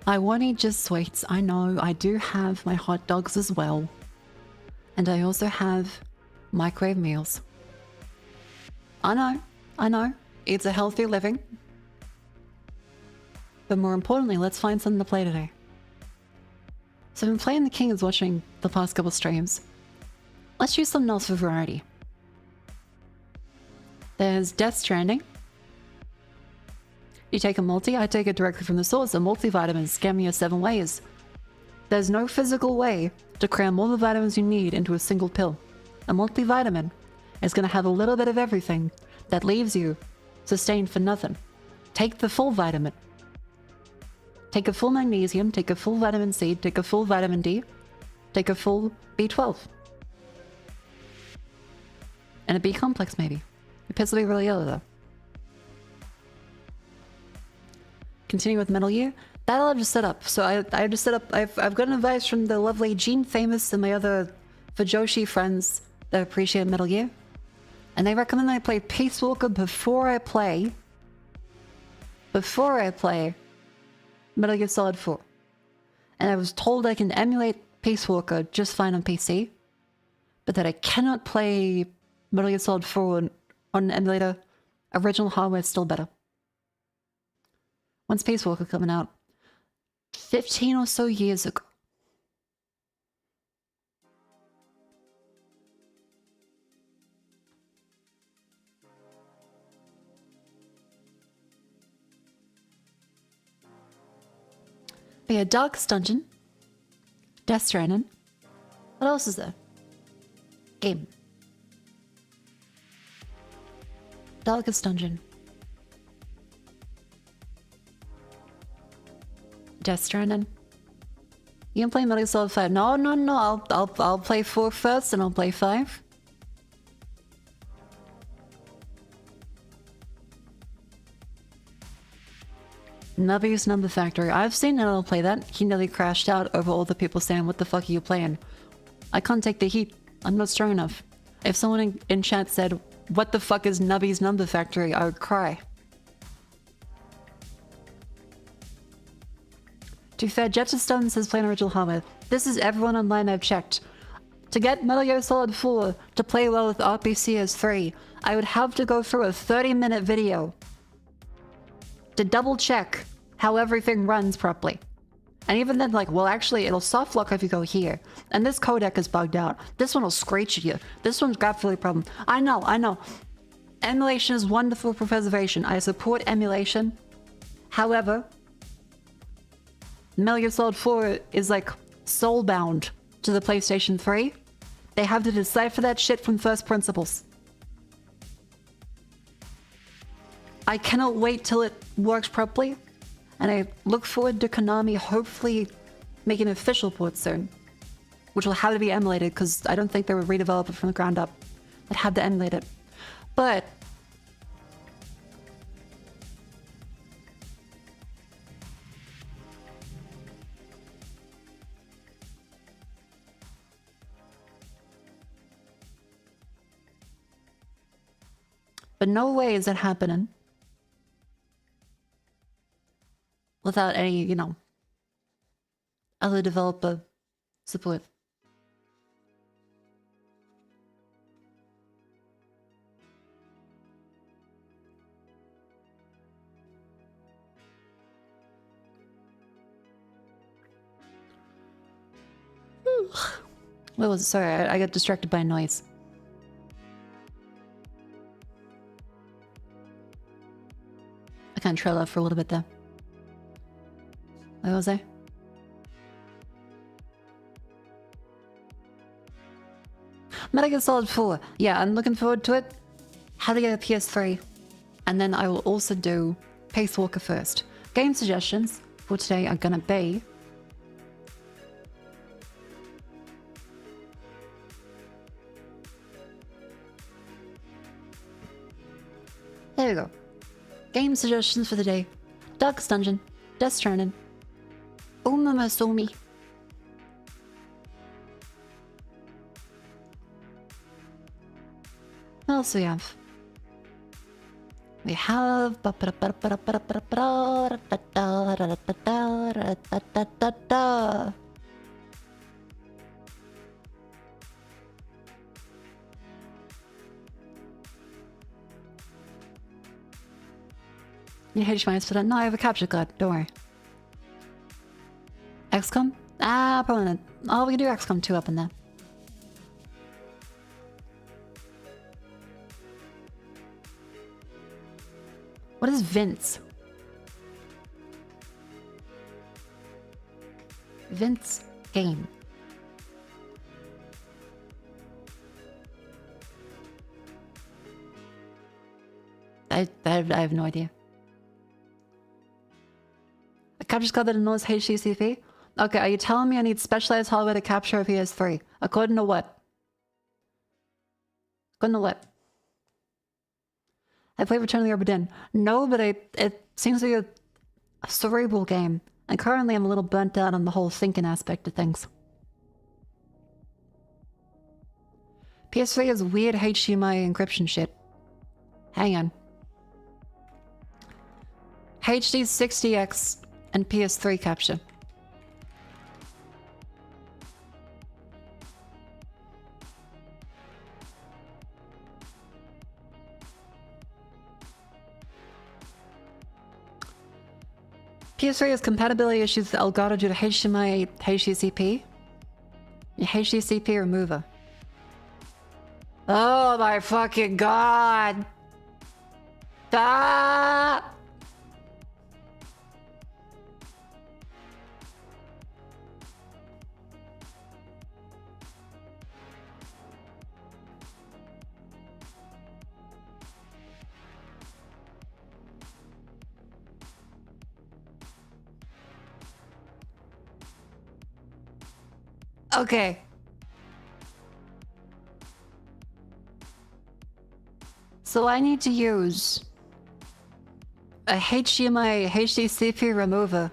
I won't eat just sweets. I know. I do have my hot dogs as well. And I also have microwave meals. I know. I know. It's a healthy living. But more importantly, let's find something to play today. So I've been playing The King is watching the past couple streams. Let's use something else for variety. There's Death Stranding. You take a multi, I take it directly from the source. A multivitamin scam you 7 ways. There's no physical way to cram all the vitamins you need into a single pill. A multivitamin is going to have a little bit of everything that leaves you sustained for nothing. Take the full vitamin. Take a full magnesium, take a full vitamin C, take a full vitamin D, take a full B12. And a B complex maybe. Your piss will be really ill though. Continue with Metal Gear. That I'll just set up. So I just set up, I've gotten advice from the lovely Gene Famous and my other Fujoshi friends that appreciate Metal Gear. And they recommend I play Peace Walker before I play Metal Gear Solid 4. And I was told I can emulate Peace Walker just fine on PC, but that I cannot play Metal Gear Solid 4 on an emulator. Original hardware is still better. When's Peace Walker coming out? 15 or so years ago. But yeah, Darkest Dungeon. Death Stranding. What else is there? Game. Darkest Dungeon. Death Stranding. You can play Metal Gear Solid 5. No. I'll play 4 first and I'll play 5. Nubby's Number Factory. I've seen Nano play that. He nearly crashed out over all the people saying, what the fuck are you playing? I can't take the heat. I'm not strong enough. If someone in chat said, what the fuck is Nubby's Number Factory? I would cry. To be fair, Jetstone says playing original hardware. This is everyone online I've checked. To get Metal Gear Solid 4 to play well with RPCS 3, I would have to go through a 30-minute video to double check how everything runs properly. And even then, like, well, actually, it'll soft lock if you go here. And this codec is bugged out. This one will screech at you. This one's got really problem. I know. Emulation is wonderful for preservation. I support emulation. However, Metal Gear Solid 4 is like soul-bound to the PlayStation 3. They have to decipher that shit from first principles. I cannot wait till it works properly, and I look forward to Konami hopefully making an official port soon, which will have to be emulated because I don't think they would redevelop it from the ground up. They'd have to emulate it. But no way is that happening without any, you know, other developer support. What was it? Sorry, I got distracted by noise. I kind of trailed off for a little bit there. What was I? Metal Gear Solid 4. Yeah, I'm looking forward to it. How to get a PS3. And then I will also do Peace Walker first. Game suggestions for today are gonna be... There we go. Game suggestions for the day. Darkest Dungeon, Death Stranding, Umama Somi. What else do we have? We have... You hate your for that? No, I have a capture card. Don't worry. XCOM? Ah, probably not. Oh, we can do XCOM 2 up in there. What is Vince? Vince game. I have no idea. A capture card that ignores HDCP? Okay, are you telling me I need specialized hardware to capture a PS3? According to what? According to what? I played Return of the Obra Dinn. No, but it seems to be a cerebral game. And currently I'm a little burnt out on the whole thinking aspect of things. PS3 has weird HDMI encryption shit. Hang on. HD 60X and PS3 capture. PS3 has compatibility issues with Elgato due to HDMI HDCP. HDCP remover. Oh my fucking god! Ah! Okay. So I need to use a HDMI HDCP remover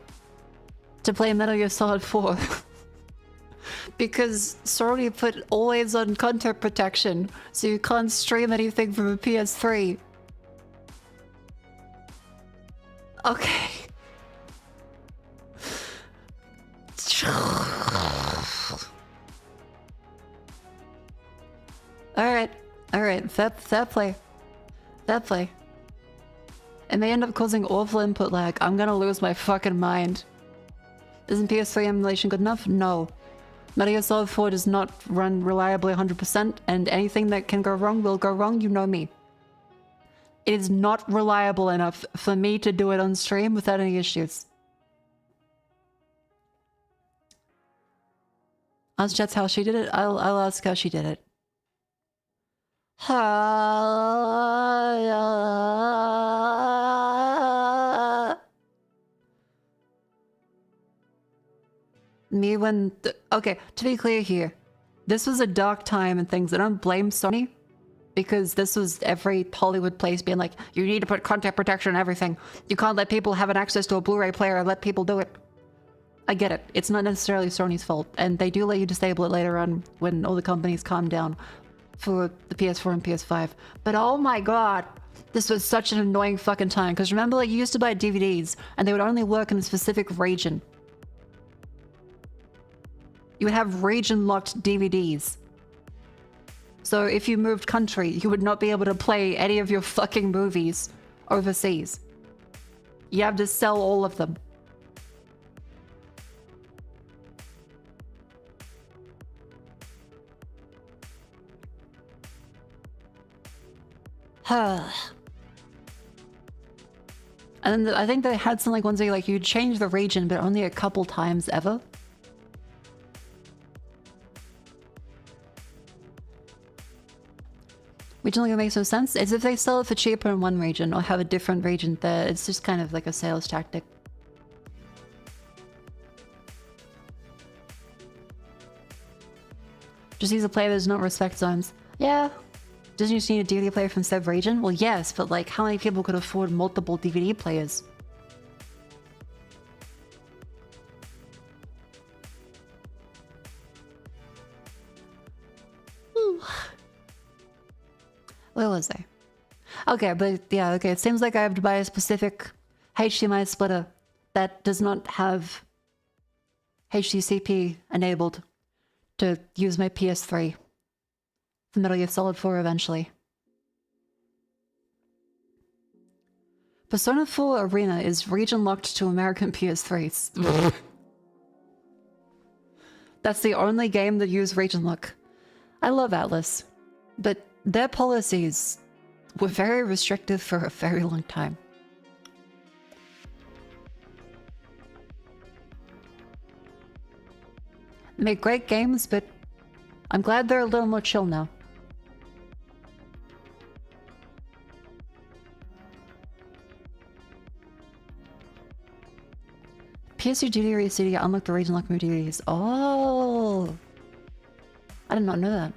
to play Metal Gear Solid 4. Because Sony put always on content protection, so you can't stream anything from a PS3. Okay. Alright, fair play. Fair play. It may end up causing awful input lag. I'm gonna lose my fucking mind. Isn't PS3 emulation good enough? No. Metal Gear Solid 4 does not run reliably 100%, and anything that can go wrong will go wrong, you know me. It is not reliable enough for me to do it on stream without any issues. Ask Jets how she did it. I'll ask how she did it. Me when... Okay, to be clear here. This was a dark time and things. I don't blame Sony. Because this was every Hollywood place being like, you need to put content protection on everything. You can't let people have an access to a Blu-ray player and let people do it. I get it. It's not necessarily Sony's fault. And they do let you disable it later on when all the companies calm down for the PS4 and PS5. But oh my god, this was such an annoying fucking time. Because remember, like, you used to buy DVDs and they would only work in a specific region. You would have region-locked DVDs. So if you moved country, you would not be able to play any of your fucking movies overseas. You have to sell all of them. And then I think they had some like ones where like you change the region, but only a couple times ever. Which only makes no sense. It's if they sell it for cheaper in one region or have a different region there. It's just kind of like a sales tactic. Just use a player that does not respect zones. Yeah. Doesn't you just need a DVD player from said region? Well, yes, but like, how many people could afford multiple DVD players? Where was I? Okay, but yeah, okay, it seems like I have to buy a specific HDMI splitter that does not have HDCP enabled to use my PS3 for Metal Gear Solid 4 eventually. Persona 4 Arena is region locked to American PS3s. That's the only game that uses region lock. I love Atlas, but their policies were very restrictive for a very long time. They make great games, but I'm glad they're a little more chill now. PS2 DVD CD unlock the region lock move DVDs. Oh, I did not know that.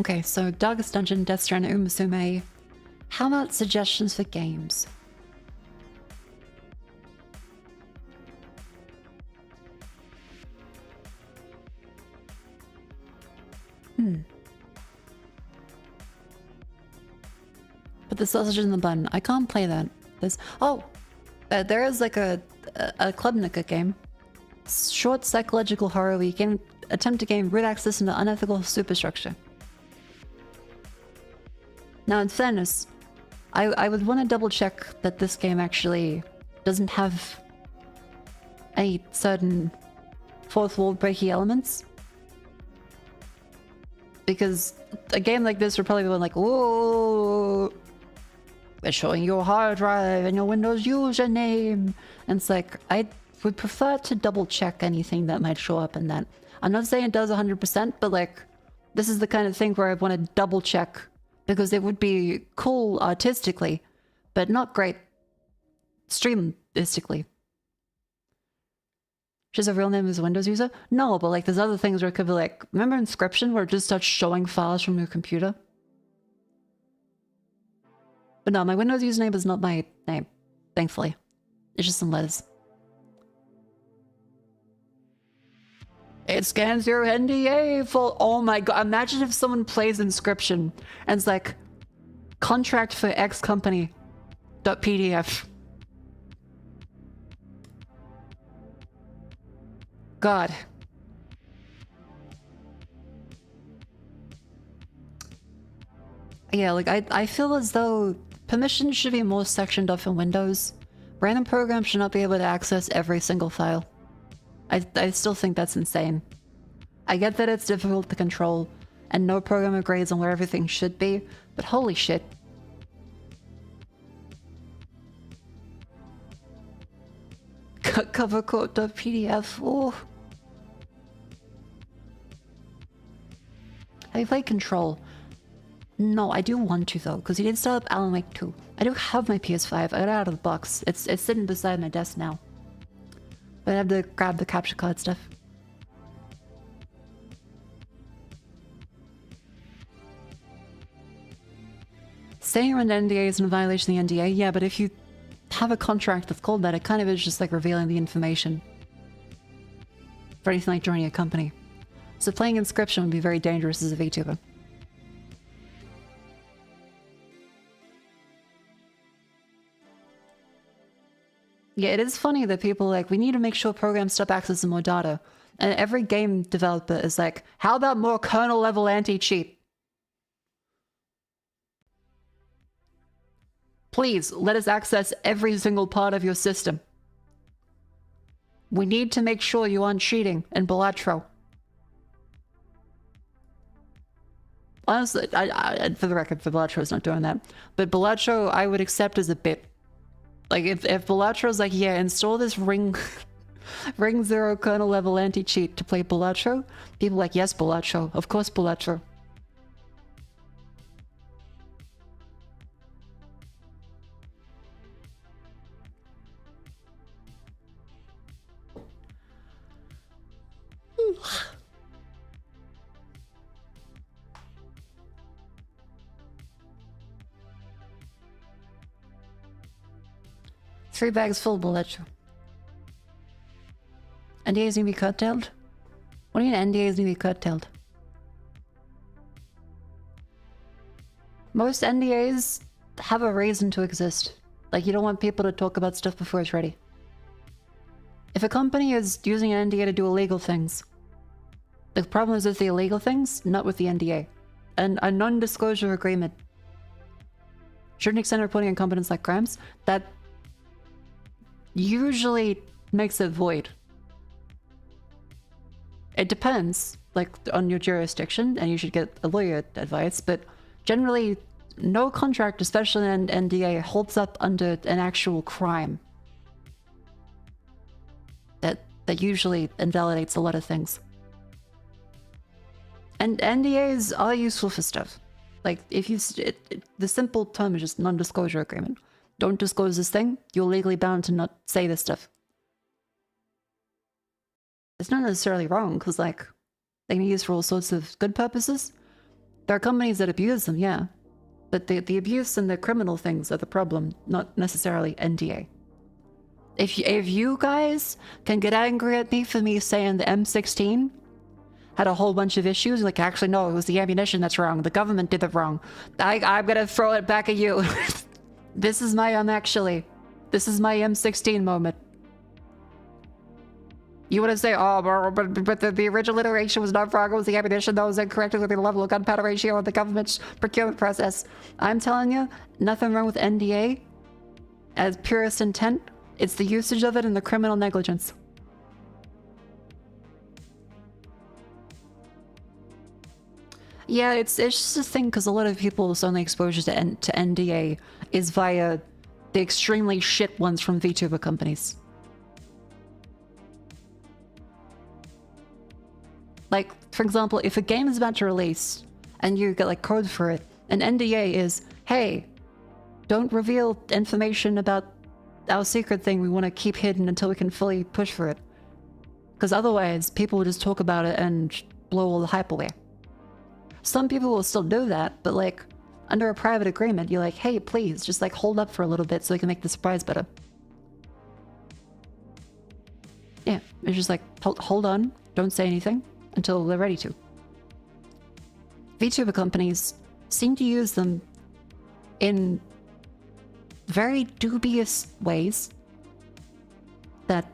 Okay, so Darkest Dungeon, Death Stranding, Umusume. How about suggestions for games? But the sausage in the bun, I can't play that. There's there is like a Klubnica game. Short psychological horror where you can attempt to gain root access into unethical superstructure. Now, in fairness, I would want to double check that this game actually doesn't have any certain fourth wall breaky elements. Because a game like this would probably be like, whoa, we're showing your hard drive and your Windows username. And it's like, I would prefer to double check anything that might show up in that. I'm not saying it does 100%, but like, this is the kind of thing where I want to double check. Because it would be cool artistically, but not great streamistically. She's a real name as a Windows user? No, but like there's other things where it could be like, remember Inscription where it just starts showing files from your computer? But no, my Windows username is not my name, thankfully. It's just some letters. It scans your NDA for, oh my god, imagine if someone plays Inscription and it's like, contract for X company .pdf. God. Yeah, like I feel as though permissions should be more sectioned off in Windows. Random programs should not be able to access every single file. I still think that's insane. I get that it's difficult to control, and no program agrees on where everything should be, but holy shit. Cover code.pdf, oh. Have you played Control? No, I do want to though, because you did start up Alan Wake 2. I do have my PS5, I got it out of the box. It's sitting beside my desk now. But I have to grab the capture card stuff. Saying around NDA isn't a violation of the NDA, yeah, but if you have a contract that's called that, it kind of is just like revealing the information for anything like joining a company. So playing Inscription would be very dangerous as a VTuber. Yeah, it is funny that people are like, we need to make sure programs stop accessing more data. And every game developer is like, how about more kernel level anti-cheat? Please, let us access every single part of your system. We need to make sure you aren't cheating in Balatro. Honestly, for the record, for Bellatro's not doing that. But Bellatro, I would accept as a bit. Like, if Bellatro's like, yeah, install this ring zero kernel level anti-cheat to play Bellatro, people like, yes, Bellatro. Of course, Bellatro. Three bags full of Bellatro. NDAs need to be curtailed? What do you mean NDAs need to be curtailed? Most NDAs have a reason to exist. Like, you don't want people to talk about stuff before it's ready. If a company is using an NDA to do illegal things, the problem is with the illegal things, not with the NDA. And a non-disclosure agreement shouldn't extend reporting on competence like crimes. That usually makes it void. It depends, like, on your jurisdiction, and you should get a lawyer advice, but generally, no contract, especially an NDA, holds up under an actual crime. That usually invalidates a lot of things. And NDAs are useful for stuff. Like, if you... the simple term is just non-disclosure agreement. Don't disclose this thing, you're legally bound to not say this stuff. It's not necessarily wrong, because, like, they can be used for all sorts of good purposes. There are companies that abuse them, yeah. But the abuse and the criminal things are the problem, not necessarily NDA. If you guys can get angry at me for me saying the M16 had a whole bunch of issues, like, actually, no, it was the ammunition that's wrong. The government did it wrong. I'm gonna throw it back at you. This is my this is my M16 moment. You want to say, oh, but the original iteration was not wrong. It was the ammunition that was incorrect with the level of gunpowder ratio of the government's procurement process. I'm telling you, nothing wrong with NDA as purest intent. It's the usage of it and the criminal negligence. Yeah, it's just a thing because a lot of people's only exposure to NDA is via the extremely shit ones from vtuber companies. Like, for example, if a game is about to release and you get like code for it, an NDA is, hey, don't reveal information about our secret thing we want to keep hidden until we can fully push for it. Because otherwise, people will just talk about it and blow all the hype away. Some people will still do that, but like, under a private agreement, you're like, hey, please, just like hold up for a little bit so we can make the surprise better. Yeah, it's just like, hold on, don't say anything until they're ready to. VTuber companies seem to use them in very dubious ways that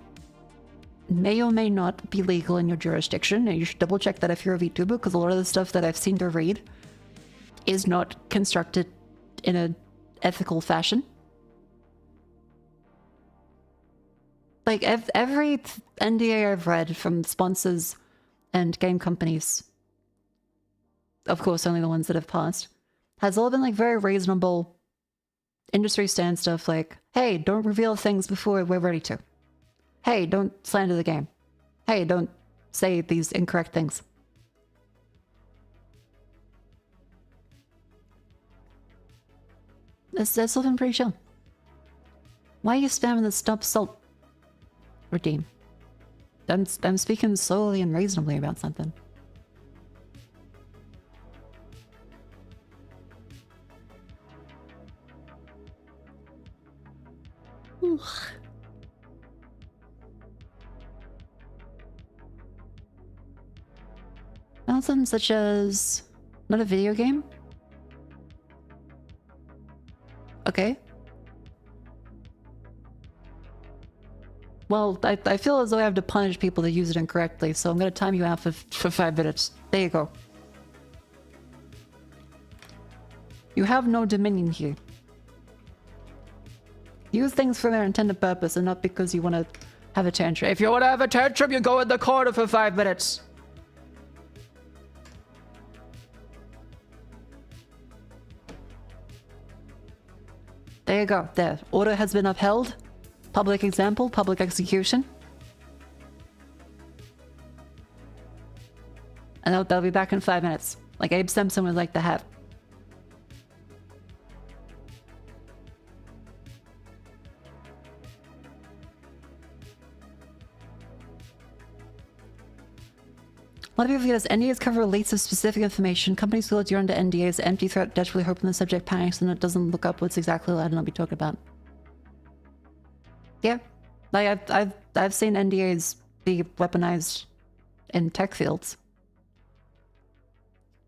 may or may not be legal in your jurisdiction, and you should double check that if you're a VTuber, because a lot of the stuff that I've seen to read is not constructed in an ethical fashion. Like, every NDA I've read from sponsors and game companies, of course only the ones that have passed, has all been like very reasonable industry stand stuff like, hey, don't reveal things before we're ready to. Hey, don't slander the game. Hey, don't say these incorrect things. That's all been pretty chill. Why are you spamming the stop salt redeem? I'm speaking slowly and reasonably about something. Something such as not a video game? Okay. Well, I feel as though I have to punish people that use it incorrectly, so I'm gonna time you out for 5 minutes. There you go. You have no dominion here. Use things for their intended purpose and not because you want to have a tantrum. If you want to have a tantrum, you go in the corner for 5 minutes. There you go. There. Order has been upheld. Public example, public execution. And they'll be back in 5 minutes. Like Abe Simpson would like to have. A lot of people forget this. NDAs cover release of specific information. Companies feel that you're under NDAs, empty threat, desperately hoping the subject panics and it doesn't look up what's exactly allowed to not be talked about. Yeah. Like I've seen NDAs be weaponized in tech fields.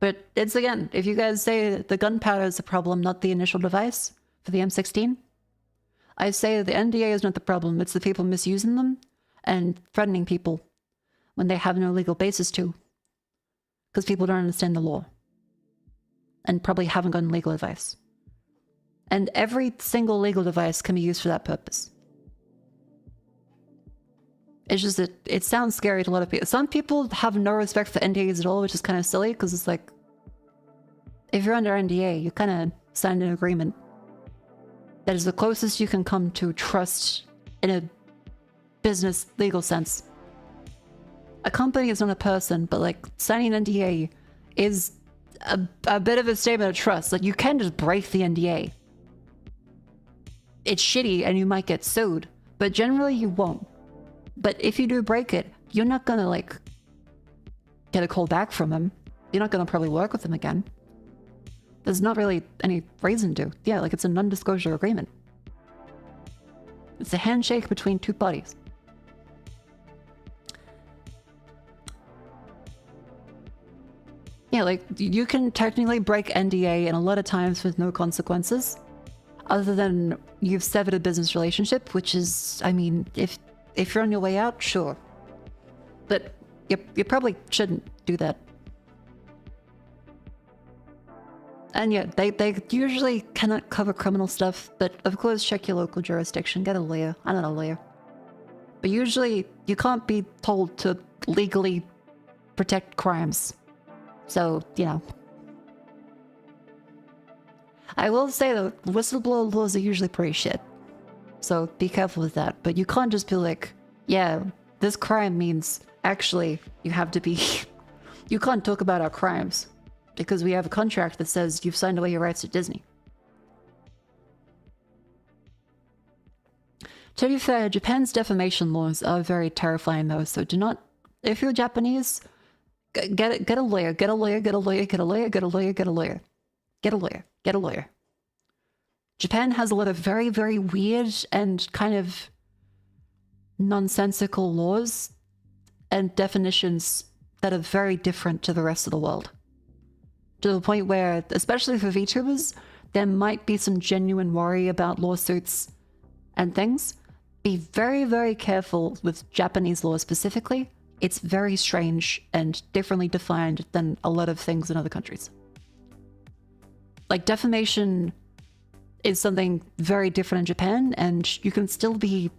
But it's again, if you guys say the gunpowder is the problem, not the initial device for the M16, I say the NDA is not the problem, it's the people misusing them and threatening people when they have no legal basis to. Because people don't understand the law. And probably haven't gotten legal advice. And every single legal device can be used for that purpose. It's just that it sounds scary to a lot of people. Some people have no respect for NDAs at all, which is kind of silly, because it's like, if you're under NDA, you kind of signed an agreement that is the closest you can come to trust in a business legal sense. A company is not a person, but like signing an NDA is a bit of a statement of trust. Like you can just break the NDA. It's shitty and you might get sued, but generally you won't. But if you do break it, you're not gonna like get a call back from them. You're not gonna probably work with them again. There's not really any reason to. Yeah, like it's a non-disclosure agreement. It's a handshake between two parties. Yeah, like you can technically break NDA and a lot of times with no consequences. Other than you've severed a business relationship, which is, I mean, if you're on your way out, sure. But you probably shouldn't do that. And yeah, they usually cannot cover criminal stuff, but of course check your local jurisdiction, get a lawyer. I'm not a lawyer. But usually you can't be told to legally protect crimes. So, you know. I will say though, whistleblower laws are usually pretty shit. So be careful with that. But you can't just be like, yeah, this crime means actually you have to be... You can't talk about our crimes because we have a contract that says you've signed away your rights to Disney. To be fair, Japan's defamation laws are very terrifying though, so do not... If you're Japanese, get a lawyer, get a lawyer, get a lawyer, get a lawyer, get a lawyer, get a lawyer. Get a lawyer, get a lawyer. Japan has a lot of very, very weird and kind of nonsensical laws and definitions that are very different to the rest of the world. To the point where, especially for VTubers, there might be some genuine worry about lawsuits and things. Be very, very careful with Japanese law specifically. It's very strange and differently defined than a lot of things in other countries. Like defamation is something very different in Japan, and you can still be,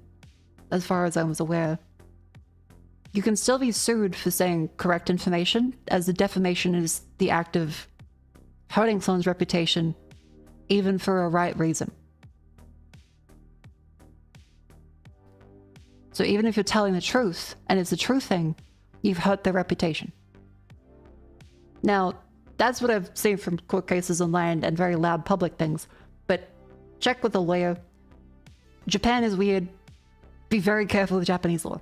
as far as I was aware, you can still be sued for saying correct information, as the defamation is the act of hurting someone's reputation, even for a right reason. So even if you're telling the truth, and it's a true thing, you've hurt their reputation. Now, that's what I've seen from court cases online and very loud public things, but check with a lawyer. Japan is weird. Be very careful with Japanese law.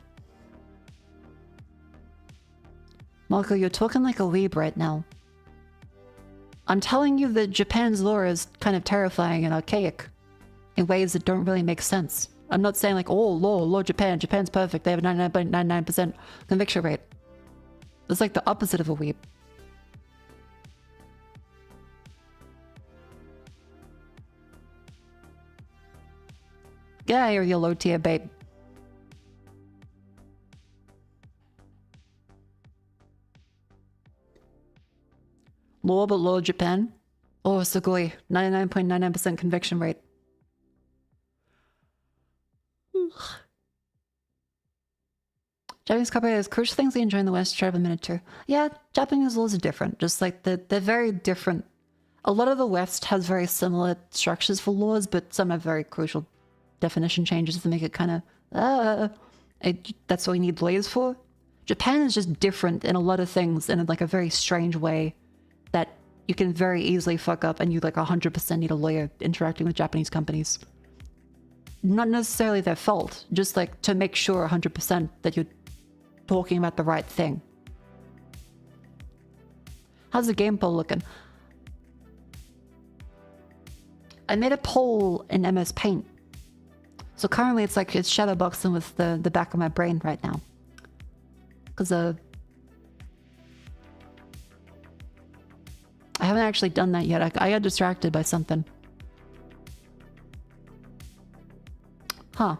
Mako, you're talking like a weeb right now. I'm telling you that Japan's law is kind of terrifying and archaic in ways that don't really make sense. I'm not saying like, oh, law, Japan's perfect. They have a 99.99% conviction rate. It's like the opposite of a weeb. Get out of here, you low tier babe. Law, but law Japan. Oh, Sugoi. 99.99% conviction rate. Japanese copyright has crucial things we enjoy in the West. Try a minute too. Yeah, Japanese laws are different. Just like they're very different A lot of the West has very similar structures for laws, but some have very crucial definition changes to make it kind of, that's what we need lawyers for. Japan is just different in a lot of things in like a very strange way that you can very easily fuck up and you like 100% need a lawyer interacting with Japanese companies. Not necessarily their fault, just like to make sure 100% that you're talking about the right thing. How's the game poll looking? I made a poll in MS Paint. So currently it's like it's shadowboxing with the back of my brain right now. Because I haven't actually done that yet. I got distracted by something. Huh.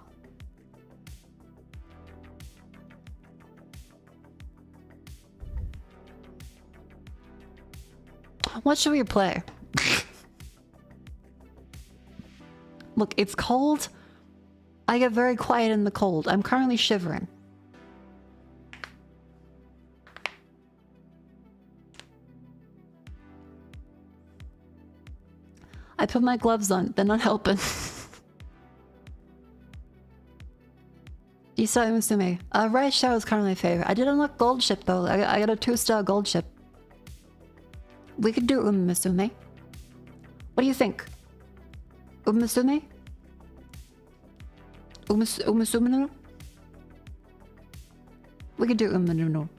What should we play? Look, it's cold. I get very quiet in the cold. I'm currently shivering. I put my gloves on. They're not helping. Isa Musume. Rice Shower is currently my favorite. I did unlock gold ship though. I got a 2-star gold ship. We could do Musume. What do you think? Musume? Umusume? We could do Umununo.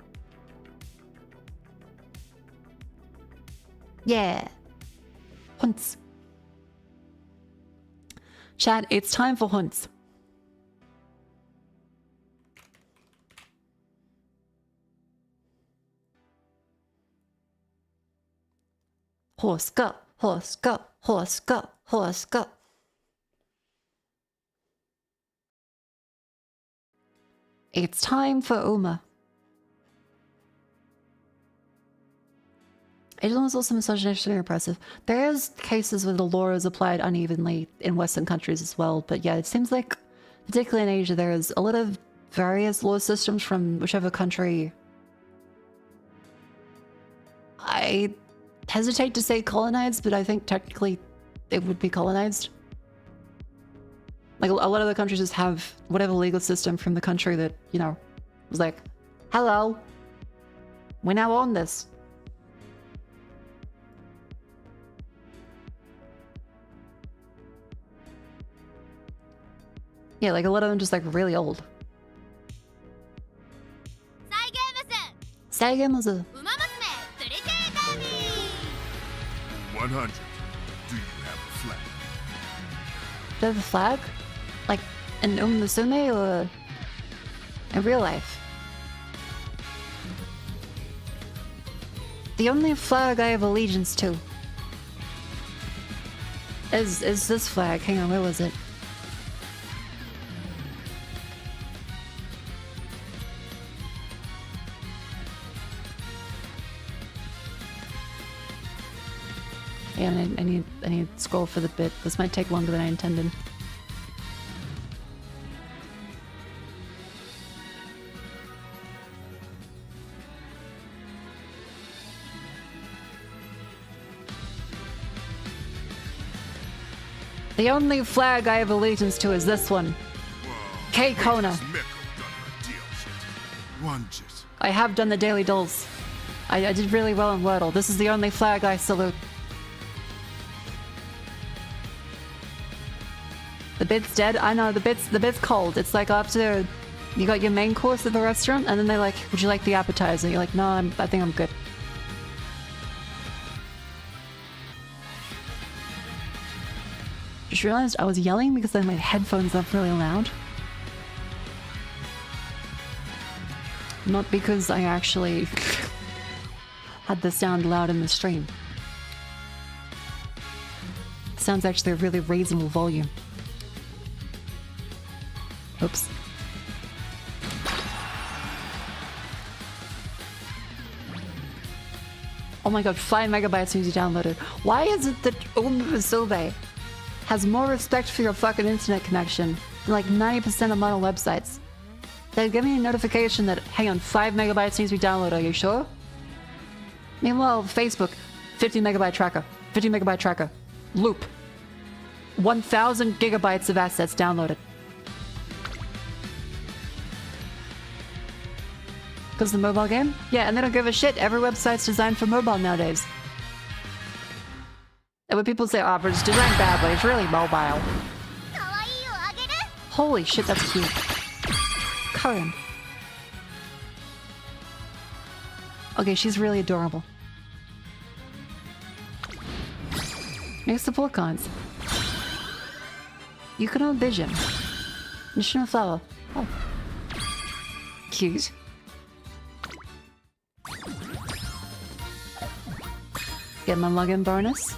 Yeah. Hunts. Chat, it's time for hunts. Horse go, horse go, horse go, horse go. It's time for Uma. It is also misogynistically oppressive. There's cases where the law is applied unevenly in Western countries as well, but yeah, it seems like, particularly in Asia, there is a lot of various law systems from whichever country. I hesitate to say colonized, but I think technically it would be colonized. Like a lot of the countries just have whatever legal system from the country that, you know, was like, hello, we now own this. Yeah, like a lot of them just like really old. 100. Do you have a flag? Do I have a flag? Like in Musume or in real life? The only flag I have allegiance to is this flag. Hang on, where was it? Yeah, I need to scroll for the bit. This might take longer than I intended. The only flag I have allegiance to is this one. K Kona. I have done the daily dulls. I did really well in Wordle. This is the only flag I salute. The bit's dead? I know, the bit's cold. It's like after you got your main course at the restaurant, and then they're like, would you like the appetizer? You're like, no, I think I'm good. Just realized I was yelling because I had my headphones up really loud. Not because I actually had the sound loud in the stream. It sounds actually a really reasonable volume. Oops. Oh my god, 5 megabytes needs to be downloaded. Why is it that Umusobe has more respect for your fucking internet connection than like 90% of modern websites? They give me a notification that, hang on, 5 megabytes needs to be downloaded, are you sure? Meanwhile, Facebook, 50 megabyte tracker. 50 megabyte tracker. Loop. 1,000 gigabytes of assets downloaded. Because the mobile game? Yeah, and they don't give a shit. Every website's designed for mobile nowadays. And when people say, oh, but it's designed badly, it's really mobile. Holy shit, that's cute. Karen. Okay, she's really adorable. Next support cons. You can own vision. Mission flower. Oh. Cute. Get my login bonus.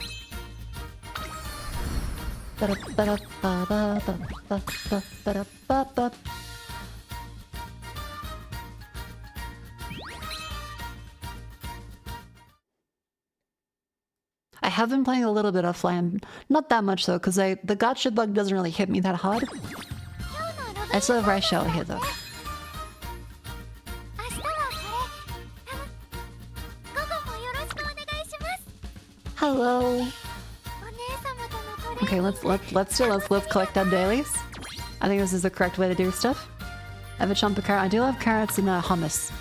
I have been playing a little bit offline. Not that much though, because the gotcha bug doesn't really hit me that hard. I still have Rice Shower here though. Hello. Okay, let's collect our dailies. I think this is the correct way to do stuff. I have a chunk of carrot. I do love carrots and hummus.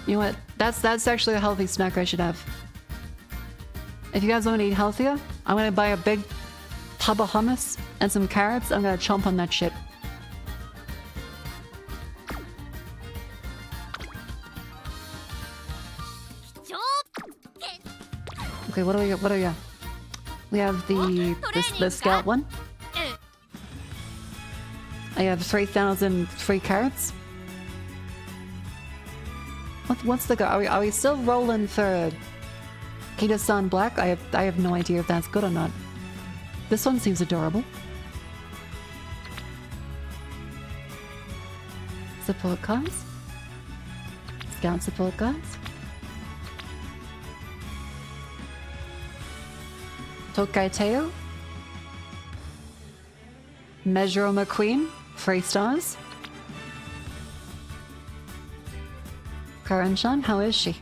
You know what? That's actually a healthy snack I should have. If you guys want to eat healthier, I'm gonna buy a big tub of hummus and some carrots. I'm gonna chomp on that shit. Okay, what do we got? What do we got? We have the scout one. I have 3,000 free carrots. What's the go? Are we still rolling for Kita-san Black? I have no idea if that's good or not. This one seems adorable. Support cards. Scout support cards. Tokai Teo. Measure McQueen. 3 stars. Karen-chan, how is she?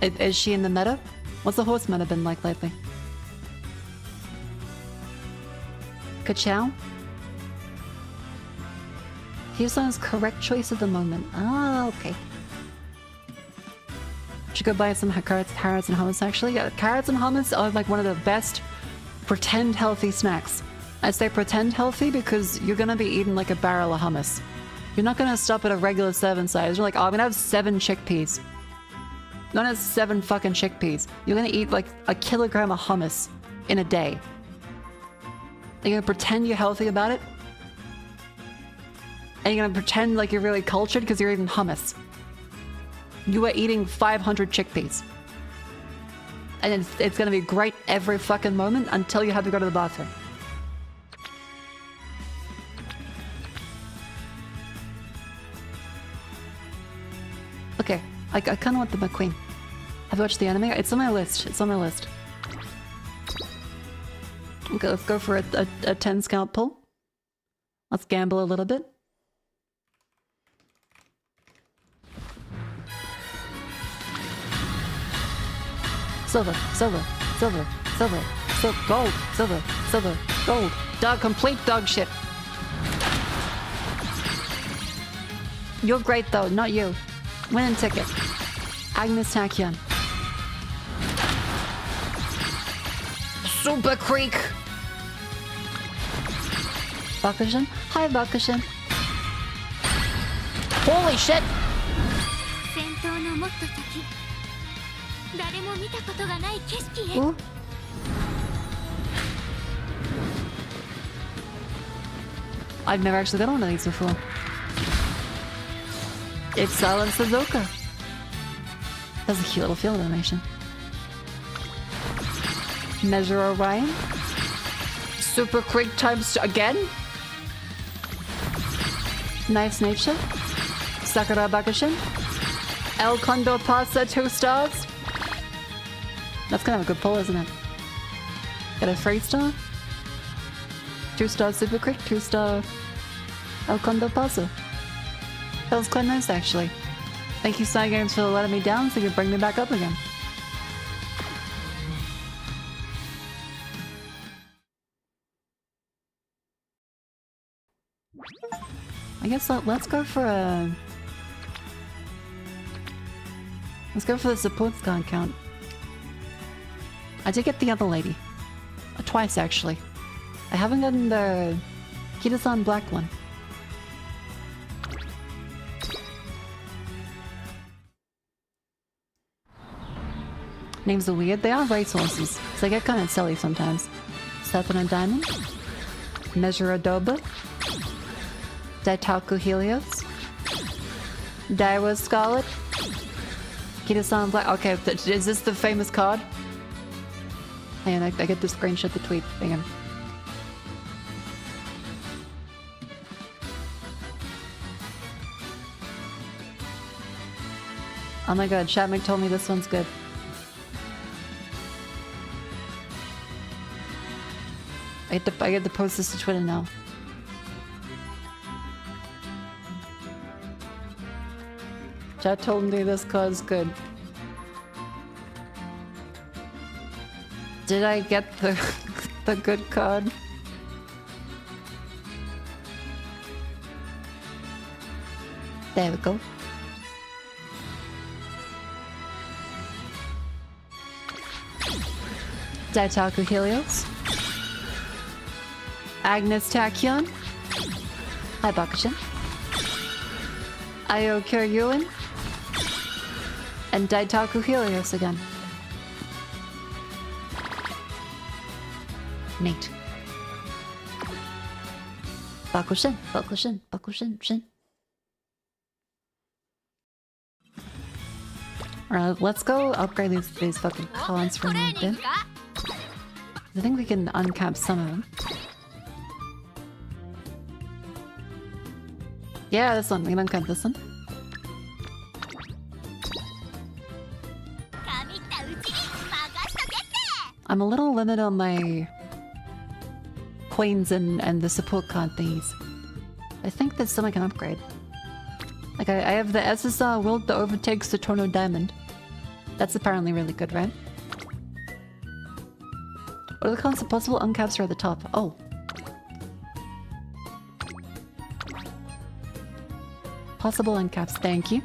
Is she in the meta? What's the horse meta been like lately? Ka-chow? Hyusan's correct choice at the moment. Ah, okay. Should go buy some carrots and hummus actually. Yeah, carrots and hummus are like one of the best pretend healthy snacks. I say pretend healthy because you're gonna be eating like a barrel of hummus. You're not gonna stop at a regular 7 size. You're like, oh, I'm gonna have 7 chickpeas. You're gonna have 7 fucking chickpeas. You're gonna eat like a kilogram of hummus in a day. You're gonna pretend you're healthy about it. And you're gonna pretend like you're really cultured because you're eating hummus. You are eating 500 chickpeas. And it's gonna be great every fucking moment until you have to go to the bathroom. Okay, I kind of want the McQueen. Have you watched the anime? It's on my list. It's on my list. Okay, let's go for a 10 scout pull. Let's gamble a little bit. Silver, silver, silver, silver, gold, silver, silver, gold. Dog, complete dog shit. You're great though, not you. Winning ticket. Agnes Tachyon. Super Creek. Bakushin? Hi, Bakushin. Holy shit! Ooh. I've never actually done one of these before. It's Silent Suzuka. That's a cute little field animation. Measure Orion. Super Quick times again. Nice Nature. Sakura Bakushin. El Condor Pasta 2 stars. That's kind of a good pull, isn't it? Got a 3-star. 2-star Super Quick, 2-star El Condor Pasta. That was quite nice, actually. Thank you, Cygames, for letting me down so you can bring me back up again. I guess let's go for a... Let's go for the support squad count. I did get the other lady. Twice, actually. I haven't gotten the Kida-san black one. Names are weird. They are racehorses, so they get kind of silly sometimes. Serpent and Diamond. Measure Adobe. Daitaku Helios. Daiwa Scarlet. Kida-san Black. Okay, is this the famous card? Hang on, I get to screenshot the tweet. Hang on. Oh my god, Shatmick told me this one's good. I get to post this to Twitter now. Chat told me this card's good. Did I get the the good card? There we go. Daitaku Helios. Agnes Tachyon. Hi, Bakushin. Ayo Kiryuin. And Daitaku Helios again. Neat. Bakushin, Bakushin, Bakushin, Shin. Alright, let's go upgrade these fucking cons for a little bit. I think we can uncap some of them. Yeah, this one. We can uncap this one. I'm a little limited on my coins and the support card thingies. I think there's some I can upgrade. Like I have the SSR Wilt that overtakes the Torno Diamond. That's apparently really good, right? What are the cons of possible uncaps are at the top? Oh. Possible uncaps, thank you.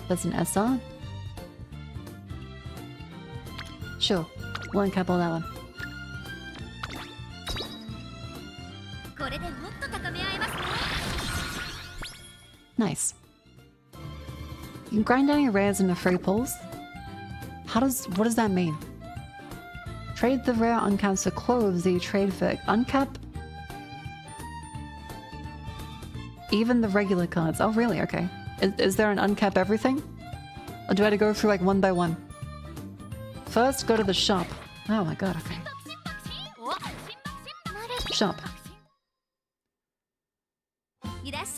That's an SR? Sure, we'll uncap all that one. Nice. You can grind down your rares into free pulls. What does that mean? Trade the rare uncaps for cloves that you trade for uncap? Even the regular cards. Oh really? Okay. Is there an uncap everything? Or do I have to go through like one by one? First, go to the shop. Oh my god, okay. Shop.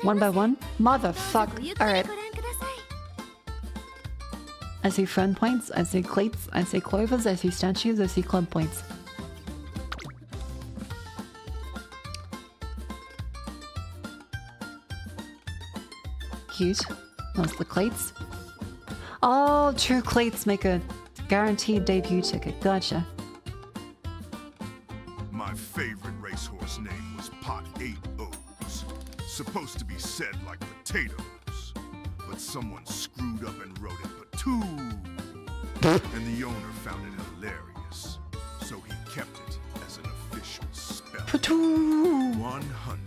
One by one? Motherfuck. Alright. I see friend points, I see cleats, I see clovers, I see statues, I see club points. Cute. That's the cleats. Oh, true cleats make a guaranteed debut ticket. Gotcha. My favorite racehorse name was Pot 8 O's. Supposed to be said like potatoes. But someone screwed up and wrote it Patoo. And the owner found it hilarious. So he kept it as an official spell. Patoo. 100.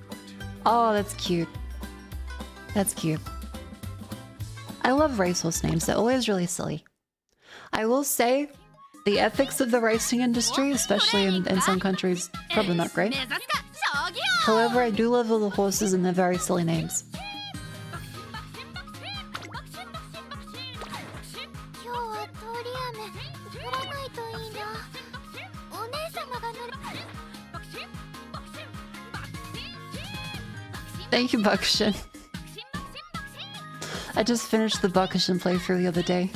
Oh, that's cute. That's cute. I love racehorse names. They're always really silly. I will say, the ethics of the racing industry, especially in some countries, probably not great. However, I do love all the horses and their very silly names. Thank you, Bakushin. I just finished the Bakushin playthrough the other day.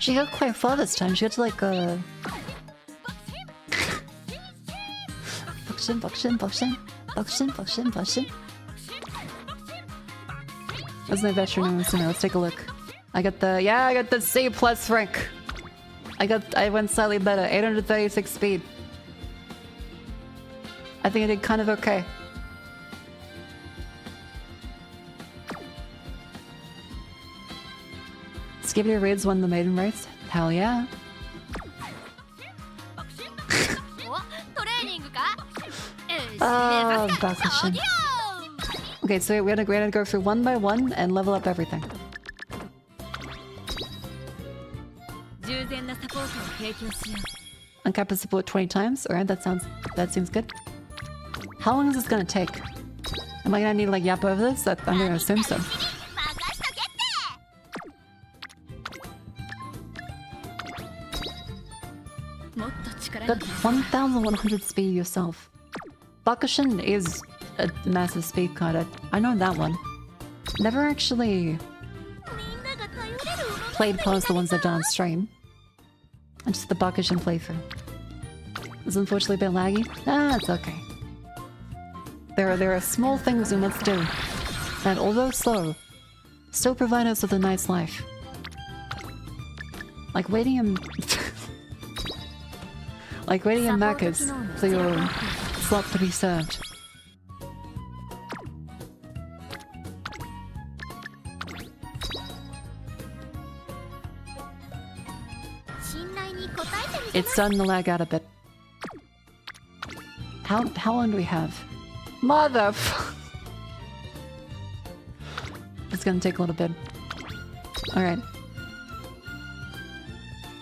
She got quite far this time. She got to like Bakushin, Bakushin, Bakushin, Bakushin, Bakushin, Bakushin. That's my veteran name. Let's take a look. I got the C+ rank. I went slightly better. 836 speed. I think I did kind of okay. Skibidi Raids won the maiden race. Hell yeah. Oh, Bakushin. Okay, so we're gonna go through one by one and level up everything. Uncap support 20 times. Alright, that seems good. How long is this gonna take? Am I gonna need to like yap over this? I'm gonna assume so. Got 1100 speed yourself. Bakushin is a massive speed card. I know that one. Never actually played past the ones I've done on stream. And just the Bakushin playthrough. It's unfortunately a bit laggy. Ah, it's okay. There are small things we must do that, although slow, still provide us with a nice life. Like waiting in... like waiting in Mako's for your slot to be served. It's starting to lag out a bit. How long do we have? It's gonna take a little bit. Alright.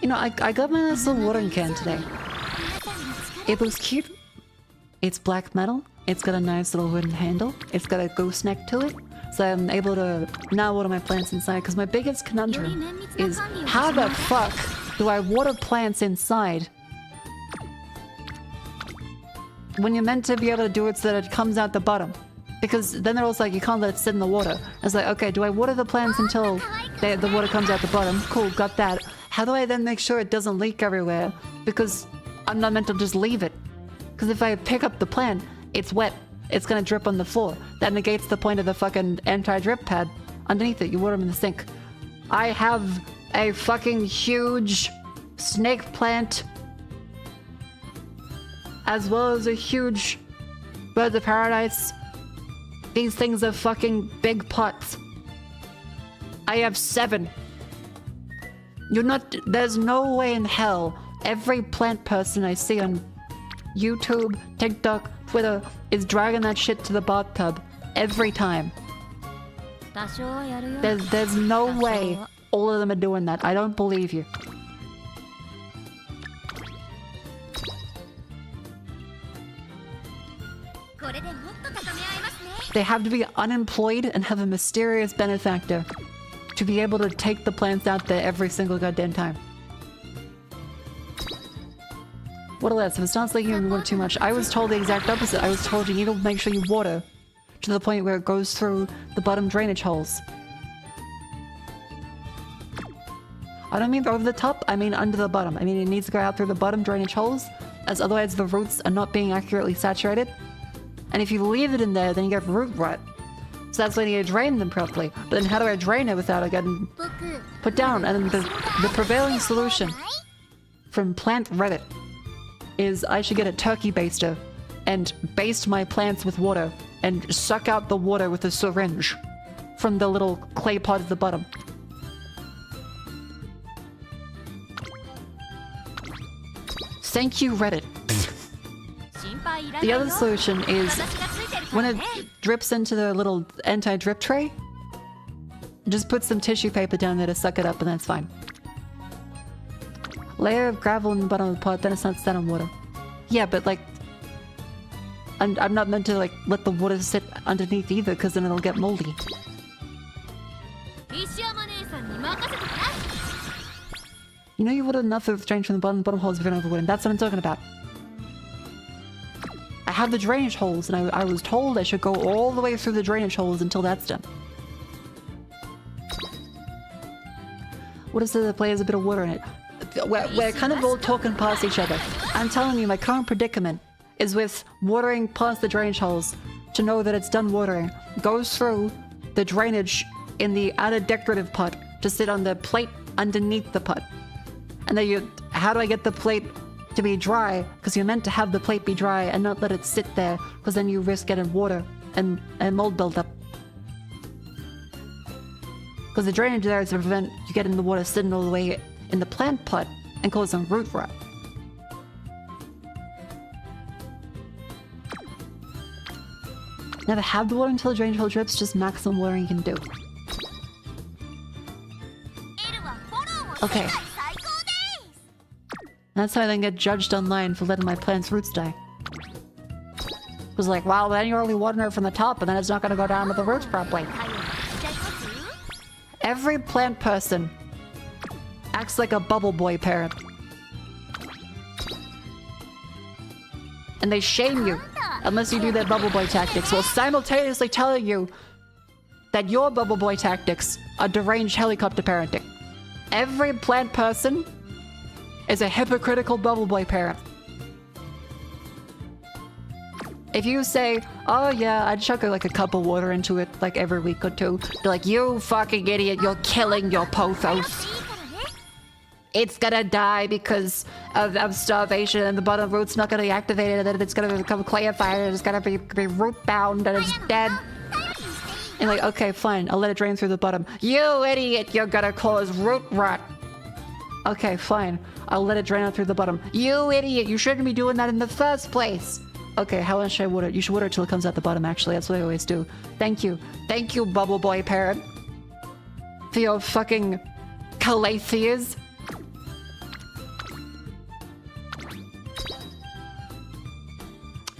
You know, I got my nice little watering can today. It looks cute. It's black metal. It's got a nice little wooden handle. It's got a gooseneck to it. So I'm able to now water my plants inside. Because my biggest conundrum is how the fuck do I water plants inside when you're meant to be able to do it so that it comes out the bottom? Because then they're also like, you can't let it sit in the water. It's like, okay, do I water the plants until the water comes out the bottom? Cool, got that. How do I then make sure it doesn't leak everywhere? Because I'm not meant to just leave it. Because if I pick up the plant, it's wet. It's gonna drip on the floor. That negates the point of the fucking anti-drip pad. Underneath it, you water them in the sink. I have a fucking huge snake plant, as well as a huge birds of paradise. These things are fucking big pots. I have 7. There's no way in hell every plant person I see on YouTube, TikTok, Twitter is dragging that shit to the bathtub every time. There's no way all of them are doing that. I don't believe you. They have to be unemployed and have a mysterious benefactor to be able to take the plants out there every single goddamn time. What else? If it's not leaking in water too much, I was told the exact opposite. I was told you need to make sure you water to the point where it goes through the bottom drainage holes. I don't mean over the top, I mean under the bottom. I mean it needs to go out through the bottom drainage holes, as otherwise the roots are not being accurately saturated. And if you leave it in there, then you get root rot. So that's why you need to drain them properly. But then how do I drain it without it getting put down? And then the prevailing solution from Plant Reddit is I should get a turkey baster and baste my plants with water and suck out the water with a syringe from the little clay pot at the bottom. Thank you, Reddit. The other solution is when it drips into the little anti-drip tray, just put some tissue paper down there to suck it up and that's fine. Layer of gravel in the bottom of the pot, then it's not set on water. Yeah, but like, I'm not meant to like let the water sit underneath either because then it'll get moldy. You know you watered enough of the drainage from the bottom holes if you're overwatered. That's what I'm talking about. I have the drainage holes and I was told I should go all the way through the drainage holes until that's done. What is the play has a bit of water in it? We're kind of all talking past each other. I'm telling you, my current predicament is with watering past the drainage holes to know that it's done watering. Goes through the drainage in the outer decorative pot to sit on the plate underneath the pot. And then you how do I get the plate to be dry? Because you're meant to have the plate be dry and not let it sit there, because then you risk getting water and mold buildup. Because the drainage there is to prevent you getting the water sitting all the way in the plant pot and causing root rot. Never have the water until the drainage hole drips, just maximum watering you can do. Okay. That's how I then get judged online for letting my plant's roots die. It was like, wow, then you're only watering it from the top, and then it's not going to go down to the roots properly. Every plant person acts like a bubble boy parent. And they shame you unless you do their bubble boy tactics, while simultaneously telling you that your bubble boy tactics are deranged helicopter parenting. Every plant person is a hypocritical bubble boy parent. If you say, oh yeah, I'd chuck like a cup of water into it like every week or two, they're like, you fucking idiot, you're killing your pothos. It's gonna die because of starvation, and the bottom root's not gonna be activated, and then it's gonna become clayified, and it's gonna be root bound, and it's dead. And like, okay, fine, I'll let it drain through the bottom. You idiot, you're gonna cause root rot. Okay, fine, I'll let it drain out through the bottom. You idiot, you shouldn't be doing that in the first place. Okay, how much should I water? You should water it till it comes out the bottom, actually. That's what I always do. Thank you. Thank you, bubble boy parent. For your fucking calatheas.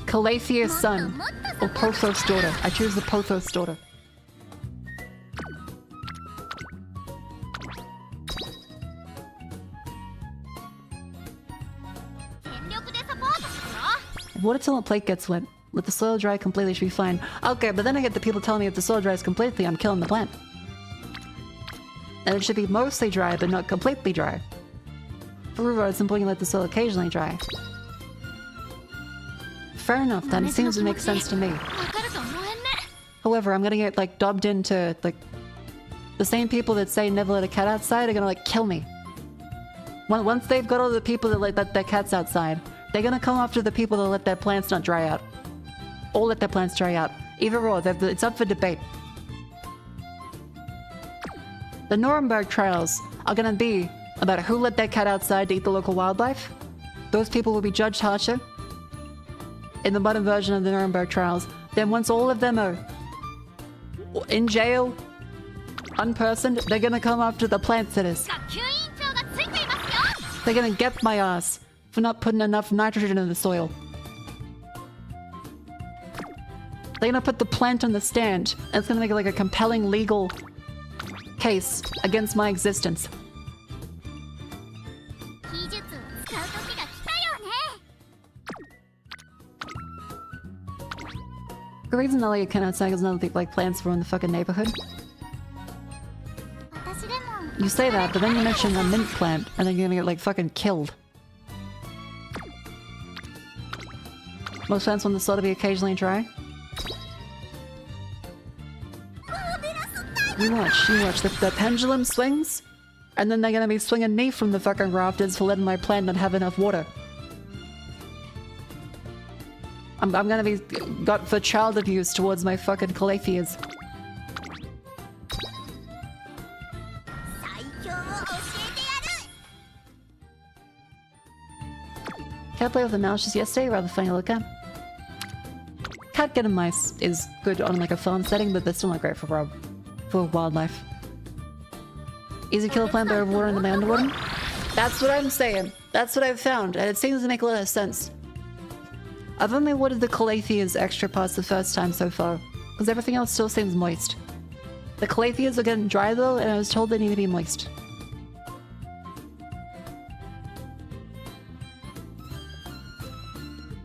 Calathea's son. Or Pothos' daughter. I choose the Pothos' daughter. Water till the plate gets wet. Let the soil dry completely, should be fine. Okay, but then I get the people telling me if the soil dries completely, I'm killing the plant. And it should be mostly dry, but not completely dry. For root rot, it's important to let the soil occasionally dry. Fair enough, then. It seems to make sense to me. However, I'm gonna get, like, dubbed into, like... The same people that say never let a cat outside are gonna, like, kill me. Once they've got all the people that let their cats outside, they're gonna come after the people that let their plants not dry out. Or let their plants dry out. Either or, it's up for debate. The Nuremberg trials are gonna be about who let their cat outside to eat the local wildlife. Those people will be judged harsher in the modern version of the Nuremberg trials. Then once all of them are in jail, unpersoned, they're gonna come after the plant sitters. They're gonna get my ass for not putting enough nitrogen in the soil. They're gonna put the plant on the stand, and it's gonna make it like a compelling legal case against my existence. The reason I let you cat outside is none of the like plants were in the fucking neighborhood. You say that, but then you mention a mint plant, and then you're gonna get like fucking killed. Most plants want the soil to be occasionally dry. You watch. The pendulum swings, and then they're gonna be swinging me from the fucking rafters for letting my plant not have enough water. I'm gonna be got for child abuse towards my fucking calatheas. Cat play with the mouse just yesterday, rather funny to look at. Cat getting mice is good on like a farm setting, but they're still not great for wildlife. Easy kill a plant by overwatering them and underwater? That's what I'm saying. That's what I've found, and it seems to make a lot of sense. I've only watered the calatheas extra parts the first time so far, because everything else still seems moist. The calatheas are getting dry though, and I was told they need to be moist.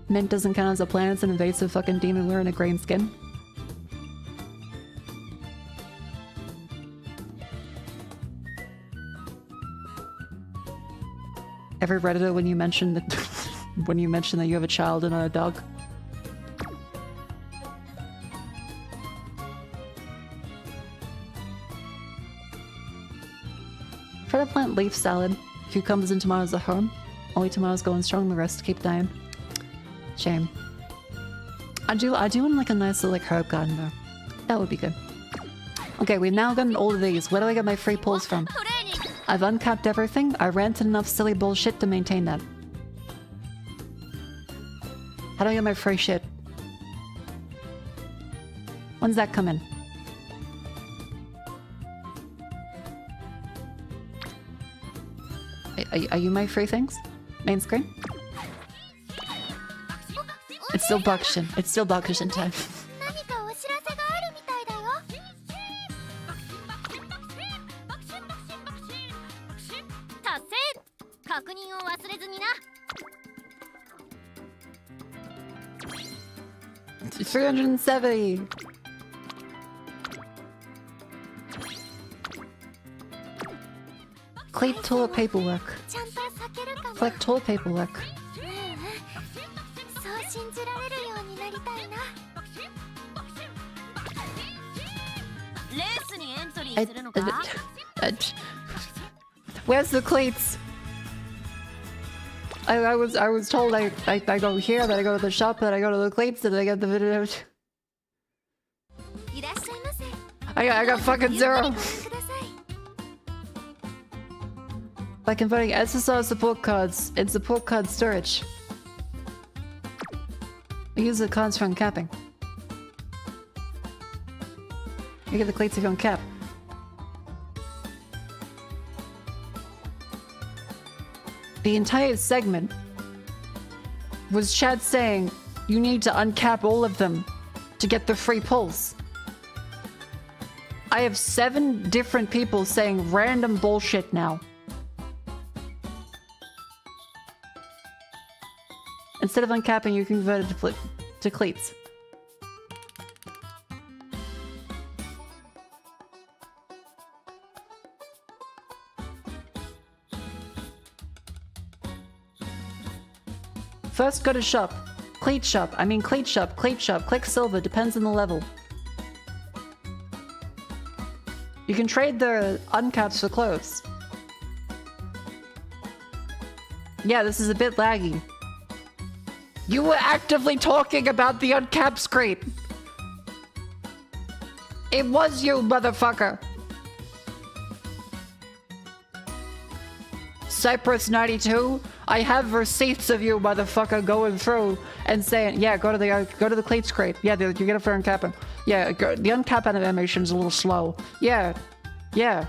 Mint doesn't count as a plant, it's an invasive fucking demon wearing a green skin. Every Redditor when you mention that when you mention that you have a child and not a dog. Try to plant leaf salad, cucumbers and tomatoes at home. Only tomatoes going strong, the rest keep dying. Shame. I do want like a nice little like herb garden though. That would be good. Okay, we've now gotten all of these. Where do I get my free pulls from? I've uncapped everything. I ranted enough silly bullshit to maintain that. How do I get my free shit? When's that come in? Are you my free things? Main screen? It's still Bakushin. It's still Bakushin time. It's 370. Collect toilet paperwork. Collect toilet paperwork. Where's the cleats? I was told I go here, then I go to the shop, then I go to the cleats, then I get the video. I got fucking 0. By converting SSR support cards in support card storage. We use the cards for uncapping. You get the cleats if you uncap. The entire segment was Chad saying you need to uncap all of them to get the free pulls. I have 7 different people saying random bullshit now. Instead of uncapping, you can convert it to cleats. First, go to shop. Cleat shop. I mean cleat shop, cleat shop. Click silver. Depends on the level. You can trade the uncaps for clothes. Yeah, this is a bit laggy. You were actively talking about the uncapped screen. It was you, motherfucker. Cypress 92. I have receipts of you, motherfucker, going through and saying, yeah, go to the cleats crate. Yeah, you get it for uncapping. Yeah, the uncap animation is a little slow. Yeah, yeah.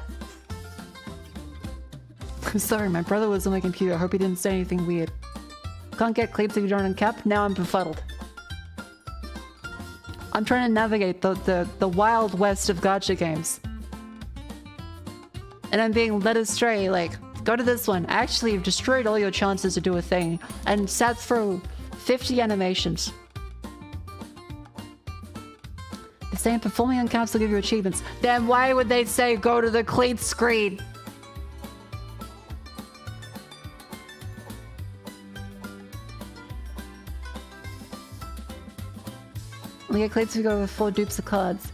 I'm sorry, my brother was on my computer. I hope he didn't say anything weird. Can't get cleats if you don't uncap. Now I'm befuddled. I'm trying to navigate the wild west of gacha games. And I'm being led astray, like, go to this one. Actually, you've destroyed all your chances to do a thing and sat through 50 animations. They're saying performing uncaps will give you achievements. Then why would they say go to the cleat screen? We get cleats if we go with 4 dupes of cards.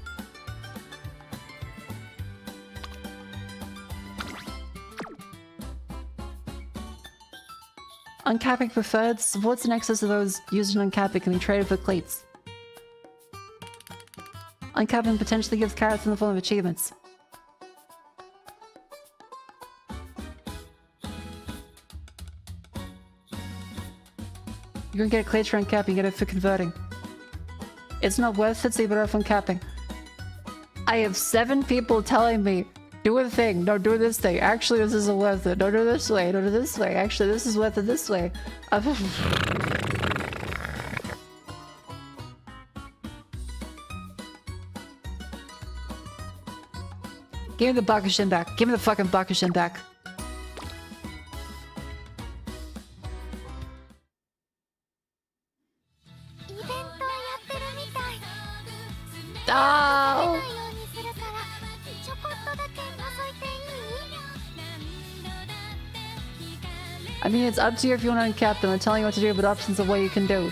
Uncapping preferred supports in excess of those used in uncapping can be traded for cleats. Uncapping potentially gives carrots in the form of achievements. You can get cleats for uncapping, you get it for converting. It's not worth it, so you better off uncapping. I have 7 people telling me, do a thing, no, do this thing. Actually, this isn't worth it. Don't do this way, don't do this way. Actually, this is worth it this way. Give me the Bakushin back. Give me the fucking Bakushin back. Oh! I mean, it's up to you if you want to uncap them. I'm telling you what to do, but options of what you can do.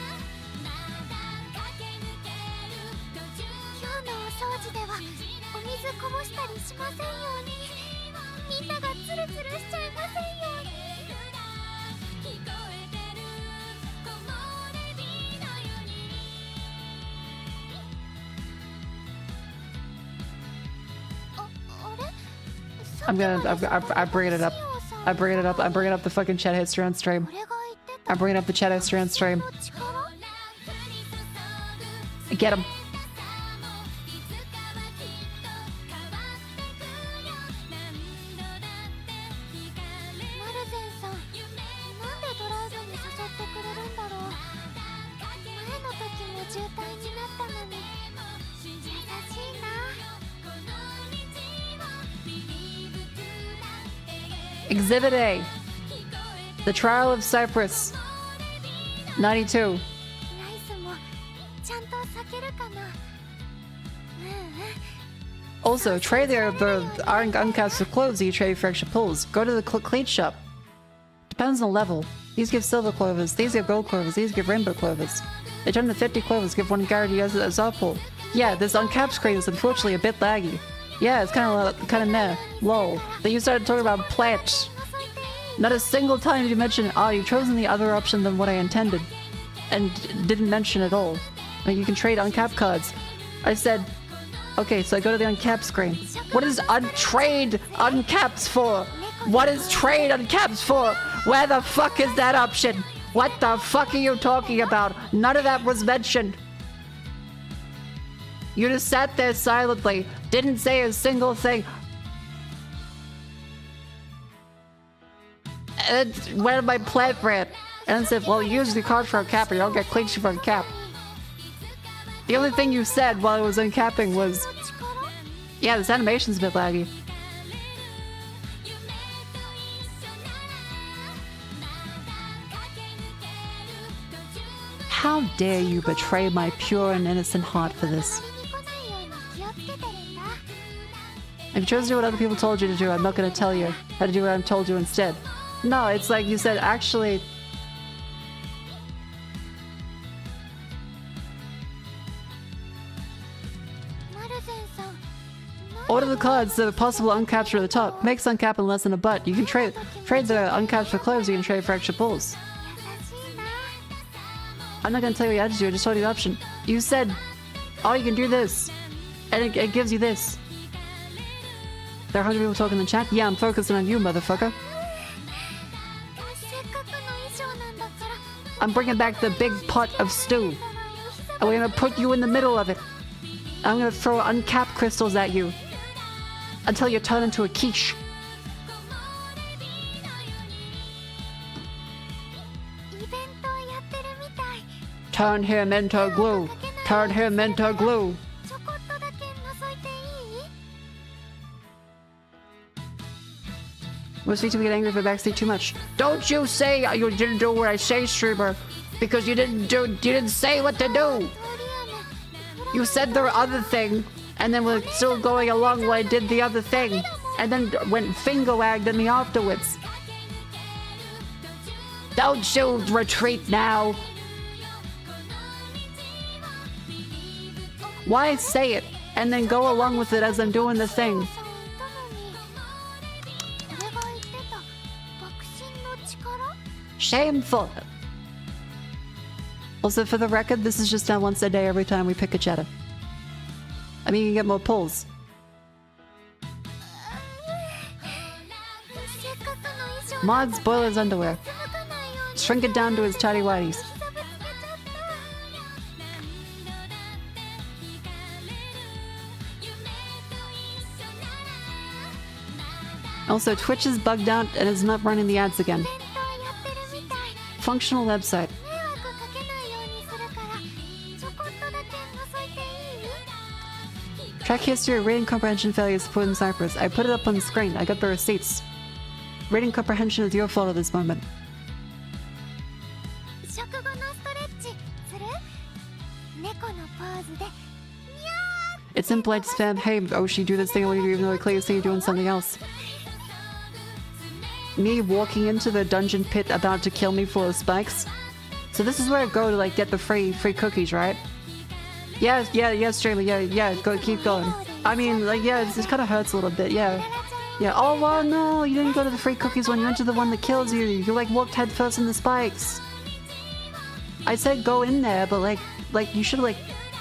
I'm bringing it up. I'm bringing it up. I'm bringing up the fucking chat history on stream. I'm bringing up the chat history on stream. Get him. Exhibit A. The Trial of Cyprus. 92. Also, trade the uncaps of clothes that you trade for extra pulls. Go to the cleat shop. Depends on the level. These give silver clovers, these give gold clovers, these give rainbow clovers. They turn to 50 clovers, give one guarantee as a soft pull. Yeah, this uncap screen is unfortunately a bit laggy. Yeah, it's kind of meh. Lol. Then you started talking about plants. Not a single time did you mention, oh, you've chosen the other option than what I intended. And didn't mention at all. Like, you can trade uncap cards. I said, okay, so I go to the uncap screen. What is trade uncaps for? What is trade uncaps for? Where the fuck is that option? What the fuck are you talking about? None of that was mentioned. You just sat there silently, didn't say a single thing. And went on my plant rant. And said, well, use the card for a cap or you don't get clean sheet for a cap. The only thing you said while I was uncapping was, yeah, this animation's a bit laggy. How dare you betray my pure and innocent heart for this? If you chose to do what other people told you to do, I'm not going to tell you how to do what I'm told you instead. No, it's like you said, actually... Order the cards that are possible uncaps at the top. Makes uncap in less than a butt. You can trade the uncaps for clothes, you can trade for extra pulls. I'm not gonna tell you what you have to do, I just told you the option. You said, oh, you can do this. And it gives you this. There are 100 people talking in the chat? Yeah, I'm focusing on you, motherfucker. I'm bringing back the big pot of stew. And we're gonna put you in the middle of it. I'm gonna throw uncapped crystals at you. Until you turn into a quiche. Turn him into glue. Turn him into glue. Most people get angry if I backseat too much. Don't you say you didn't do what I say, streamer, because you didn't say what to do. You said the other thing, and then we're still going along while I did the other thing, and then went finger wagged at me afterwards. Don't you retreat now. Why say it and then go along with it as I'm doing the thing? Shameful. Also, for the record, this is just now once a day every time we pick a cheddar. I mean, you can get more pulls. Mod spoil his underwear. Shrink it down to his tidy whities. Also, Twitch is bugged out and is not running the ads again. Functional website. Track history of reading comprehension failures put in Cyprus. I put it up on the screen. I got the receipts. Reading comprehension is your fault at this moment. It's impolite to spam, hey, Oshi, do this thing, I want you to even though I clearly see you doing something else. Me walking into the dungeon pit about to kill me full of spikes. So this is where I go to like get the free cookies, right? Yeah, streamer, yeah, go, keep going. I mean, like, yeah, it kind of hurts a little bit, yeah. Yeah, oh, well, no, you didn't go to the free cookies one, you went to the one that kills you. You, like, walked headfirst in the spikes. I said go in there, but, like, you should, like,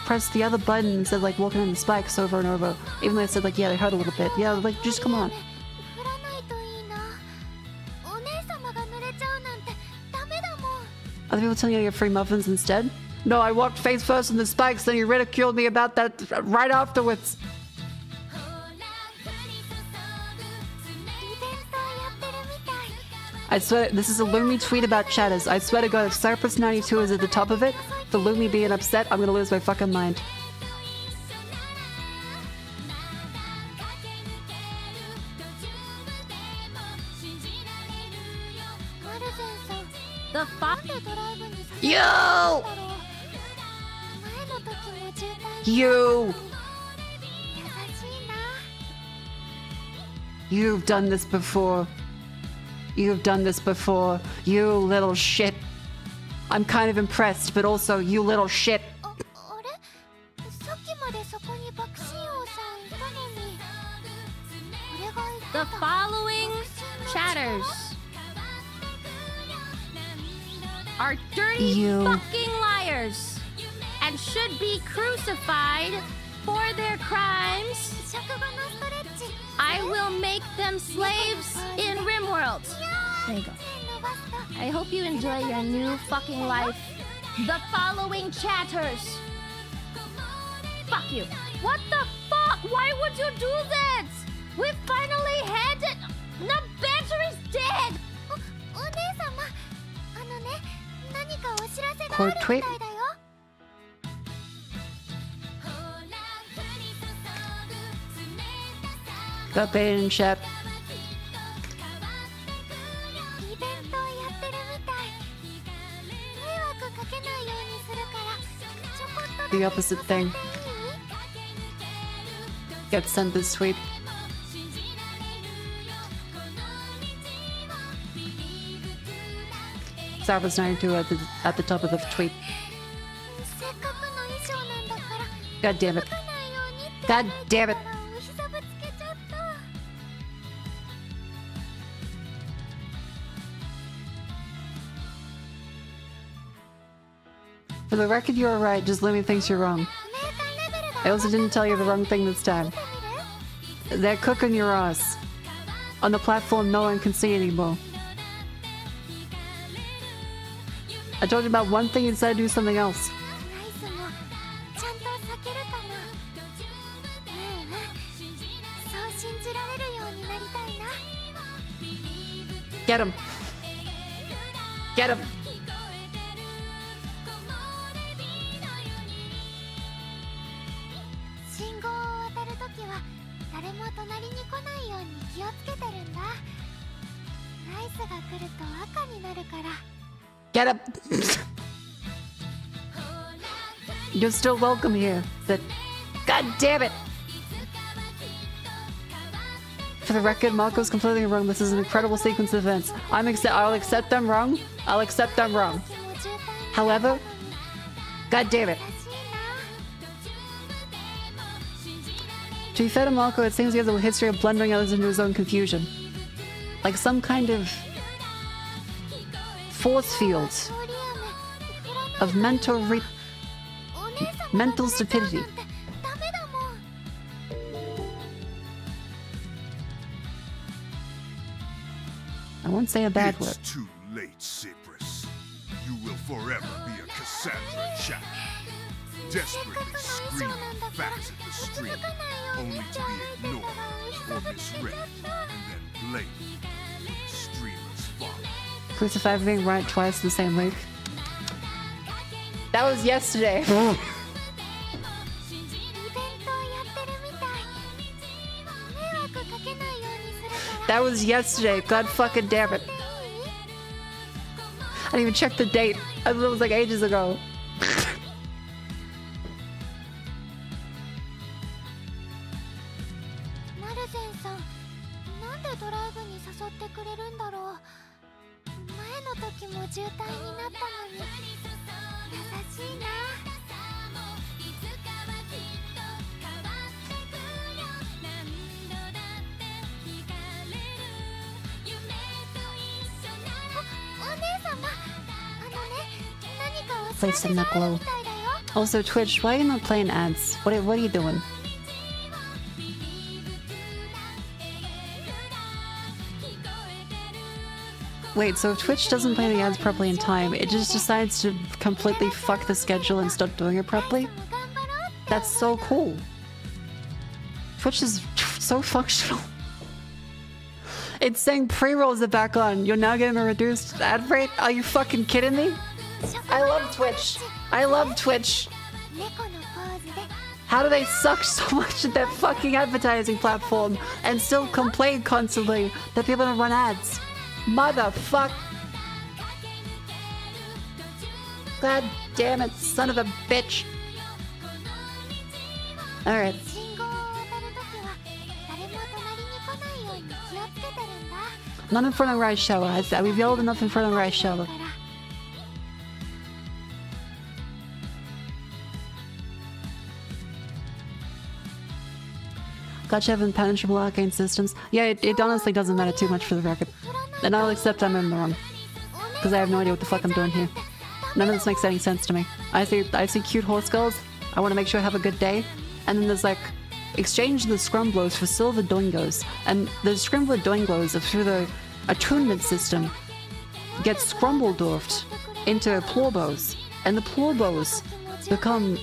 press the other button instead of, like, walking in the spikes over and over. Even though I said, like, yeah, they hurt a little bit. Yeah, like, just come on. Other people telling you to get free muffins instead? No, I walked face first in the spikes, then you ridiculed me about that right afterwards. I swear, this is a Lumi tweet about chatters. I swear to God, if Cypress92 is at the top of it, for Lumi being upset, I'm gonna lose my fucking mind. You! You! You've done this before. You've done this before. You little shit. I'm kind of impressed, but also, you little shit. The following chatters are dirty fucking liars and should be crucified for their crimes. I will make them slaves in RimWorld. There you go. I hope you enjoy your new fucking life. The following chatters. Fuck you. What the fuck? Why would you do that? We finally had it. The battery's dead. Quote tweet. Got baited in chat. The opposite thing. Get sent this tweet. Cypress92 at the top of the tweet. God damn it. God damn it. For the record, you are right. Just Lumi thinks you're wrong. I also didn't tell you the wrong thing this time. They're cooking your ass. On the platform no one can see anymore. I told you about one thing, you decided to do something else. Get him. Get him. Get up! You're still welcome here, but god damn it! For the record, Mako's completely wrong. This is an incredible sequence of events. I'll accept them wrong. I'll accept them wrong. However, god damn it. To be fair to Mako, it seems he has a history of blundering others into his own confusion. Like some kind of force field of mental stupidity. I won't say a bad word. It's too late, Cypress. You will forever be a Cassandra Jack. Desperately screaming facts at the stream, only to be ignored or misread, and then blamed for the streamer's fault. Crucified for being right twice in the same week. That was yesterday. That was yesterday. God fucking damn it. I didn't even check the date. I thought it was like ages ago. Place in the glow. Also, Twitch, why are you not playing ads? What are you doing? Wait, so if Twitch doesn't play the ads properly in time, it just decides to completely fuck the schedule and stop doing it properly? That's so cool. Twitch is so functional. It's saying pre-rolls are back on. You're now getting a reduced ad rate? Are you fucking kidding me? I love Twitch. I love Twitch. How do they suck so much at their fucking advertising platform and still complain constantly that people don't run ads? Motherfuck. God damn it, son of a bitch. Alright. Not in front of Rice Shower. We've yelled enough in front of Rice Shower. Gotcha, have impenetrable arcane systems. Yeah, it honestly doesn't matter too much for the record. And I'll accept I'm in the wrong. Because I have no idea what the fuck I'm doing here. None of this makes any sense to me. I see cute horse girls. I want to make sure I have a good day. And then there's like, exchange the scrumblos for silver doingos. And the scrumbler doingos are through the attunement system get scrumbledorfed into plorbos. And the plorbos become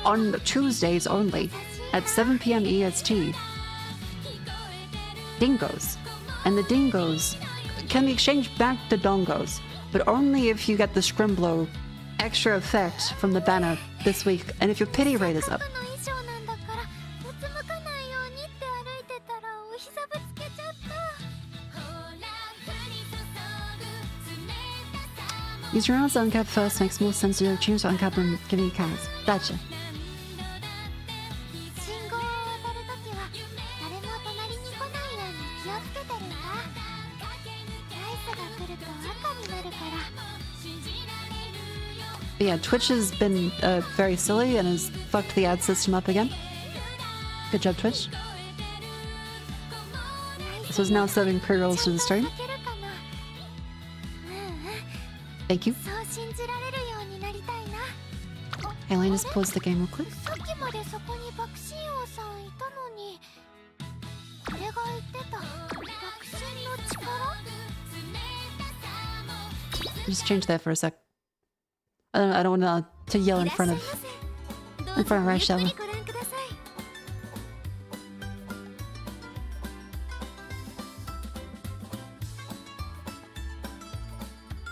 on Tuesdays only at 7 p.m. EST. Dingos. And the dingos can be exchanged back to dongos, but only if you get the scrimblow extra effect from the banner this week and if your pity rate is up. Use your rounds to uncap first makes more sense to choose to uncap and give you cards. Gotcha. But yeah, Twitch has been very silly and has fucked the ad system up again. Good job, Twitch. This is now serving pre-rolls to the stream. Thank you. Hey, Elaine, just pause the game real quick. Just change that for a sec. I don't want to yell in front of Rice Shower.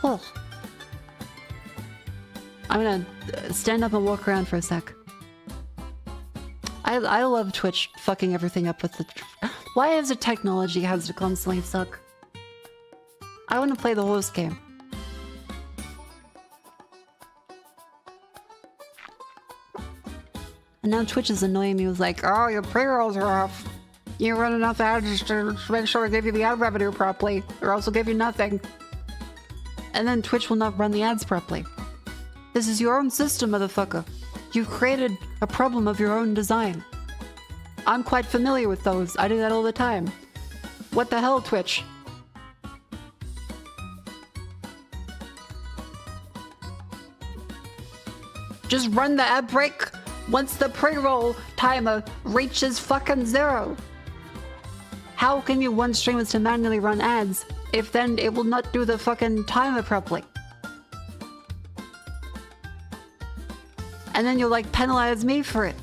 Oh. I'm gonna stand up and walk around for a sec. I love Twitch fucking everything up with the... Why is it technology has to constantly suck? I want to play the horse game. And now Twitch is annoying me with like, oh, your pre-rolls are off. You run enough ads to make sure I give you the ad revenue properly, or else we'll give you nothing. And then Twitch will not run the ads properly. This is your own system, motherfucker. You've created a problem of your own design. I'm quite familiar with those. I do that all the time. What the hell, Twitch? Just run the ad break once the pre-roll timer reaches fucking 0. How can you want streamers to manually run ads if then it will not do the fucking timer properly? And then you'll like penalize me for it.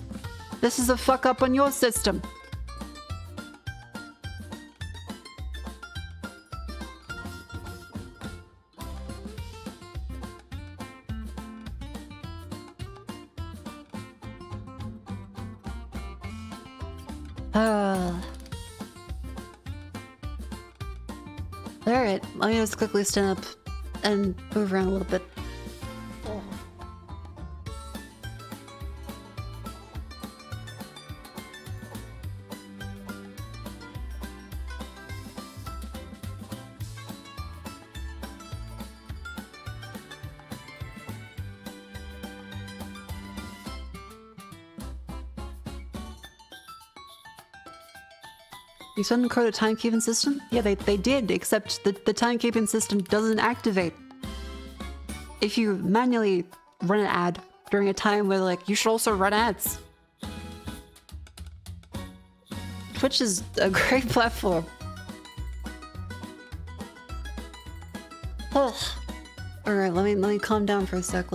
This is a fuck up on your system. Alright, let me just quickly stand up and move around a little bit. You suddenly code a timekeeping system? Yeah, they did, except the timekeeping system doesn't activate. If you manually run an ad during a time where like, you should also run ads. Twitch is a great platform. Oh. Alright, let me calm down for a sec.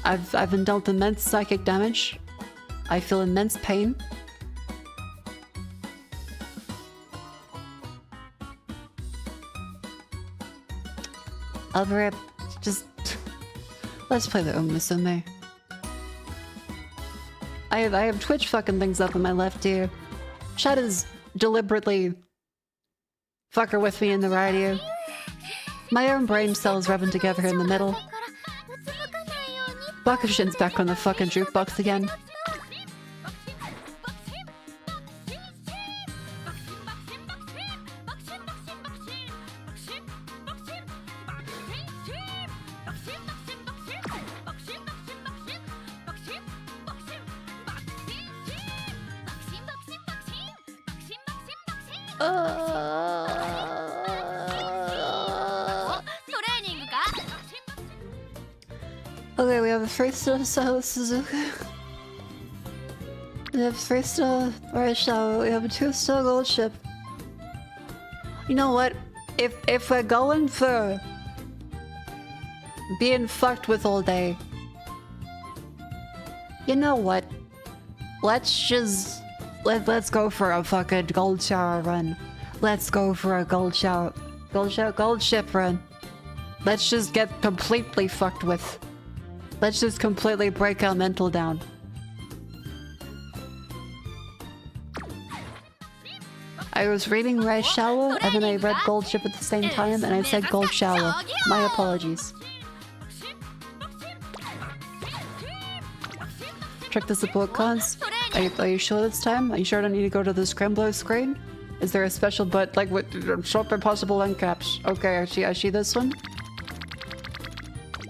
I've been dealt immense psychic damage. I feel immense pain. Alvarez, just... Let's play the Musume. I have Twitch fucking things up on my left ear. Chat is deliberately fucker with me in the right ear. My own brain cells rubbing together in the middle. Bakushin's back on the fucking jukebox again. Okay, we have a 3-star Suzuka. We have 3-star Red Shower. We have a 2-star Gold Ship. You know what? If we're going for being fucked with all day, you know what? Let's go for a fucking gold shower run. Let's go for a gold ship run. Let's just get completely fucked with. Let's just completely break our mental down. I was reading Red Shower and then I read Gold Ship at the same time and I said Gold Shower. My apologies. Check the support cards. Are you sure this time? Are you sure I don't need to go to the scrambler screen? Is there a special but like what short and possible end caps? Okay, I see this one.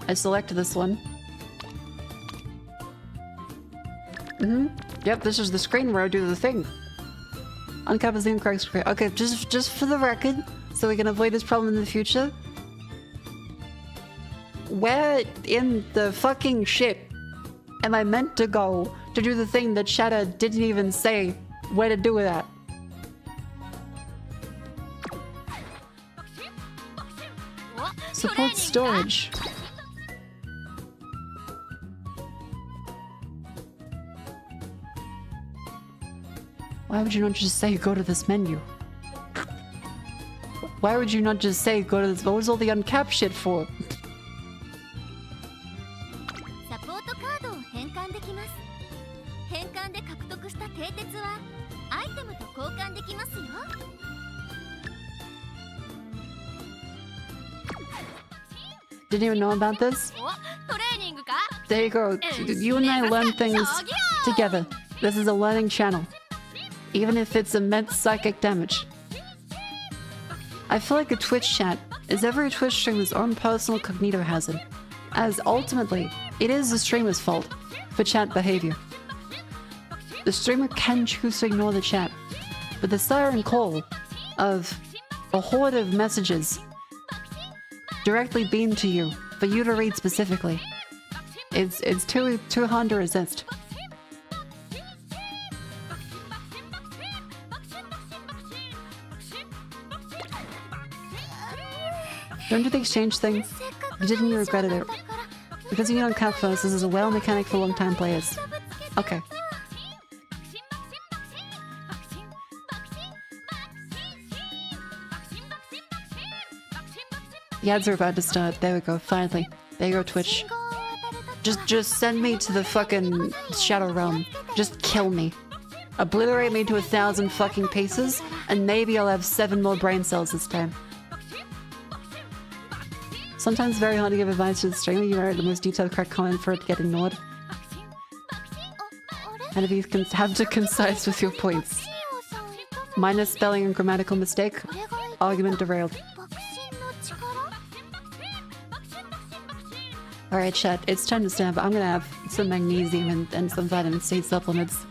I select this one. Yep, this is the screen where I do the thing. Uncap is the incorrect screen. Okay, just for the record, so we can avoid this problem in the future. Where in the fucking shit am I meant to go to do the thing that Shadow didn't even say where to do it at? Support storage. Why would you not just say go to this menu? Why would you not just say go to this? What was all the uncapped shit for? Didn't even know about this? There you go. You and I learn things together. This is a learning channel. Even if it's immense psychic damage. I feel like a Twitch chat is every Twitch streamer's own personal cognito hazard, as ultimately, it is the streamer's fault for chat behavior. The streamer can choose to ignore the chat, but the siren call of a horde of messages directly beamed to you for you to read specifically, it's too hard to resist. Don't do the exchange thing. You didn't, you regretted it. Because you don't count first, this is a well mechanic for long-time players. Okay. The ads are about to start. There we go, finally. There you go, Twitch. Just send me to the fucking Shadow Realm. Just kill me. Obliterate me to 1,000 fucking pieces, and maybe I'll have 7 more brain cells this time. Sometimes very hard to give advice to the streamer. You write the most detailed correct comment for it to get ignored. And if you can have to concise with your points. Minor spelling and grammatical mistake. Argument derailed. Alright chat, it's time to stand up. I'm gonna have some magnesium and some vitamin C supplements.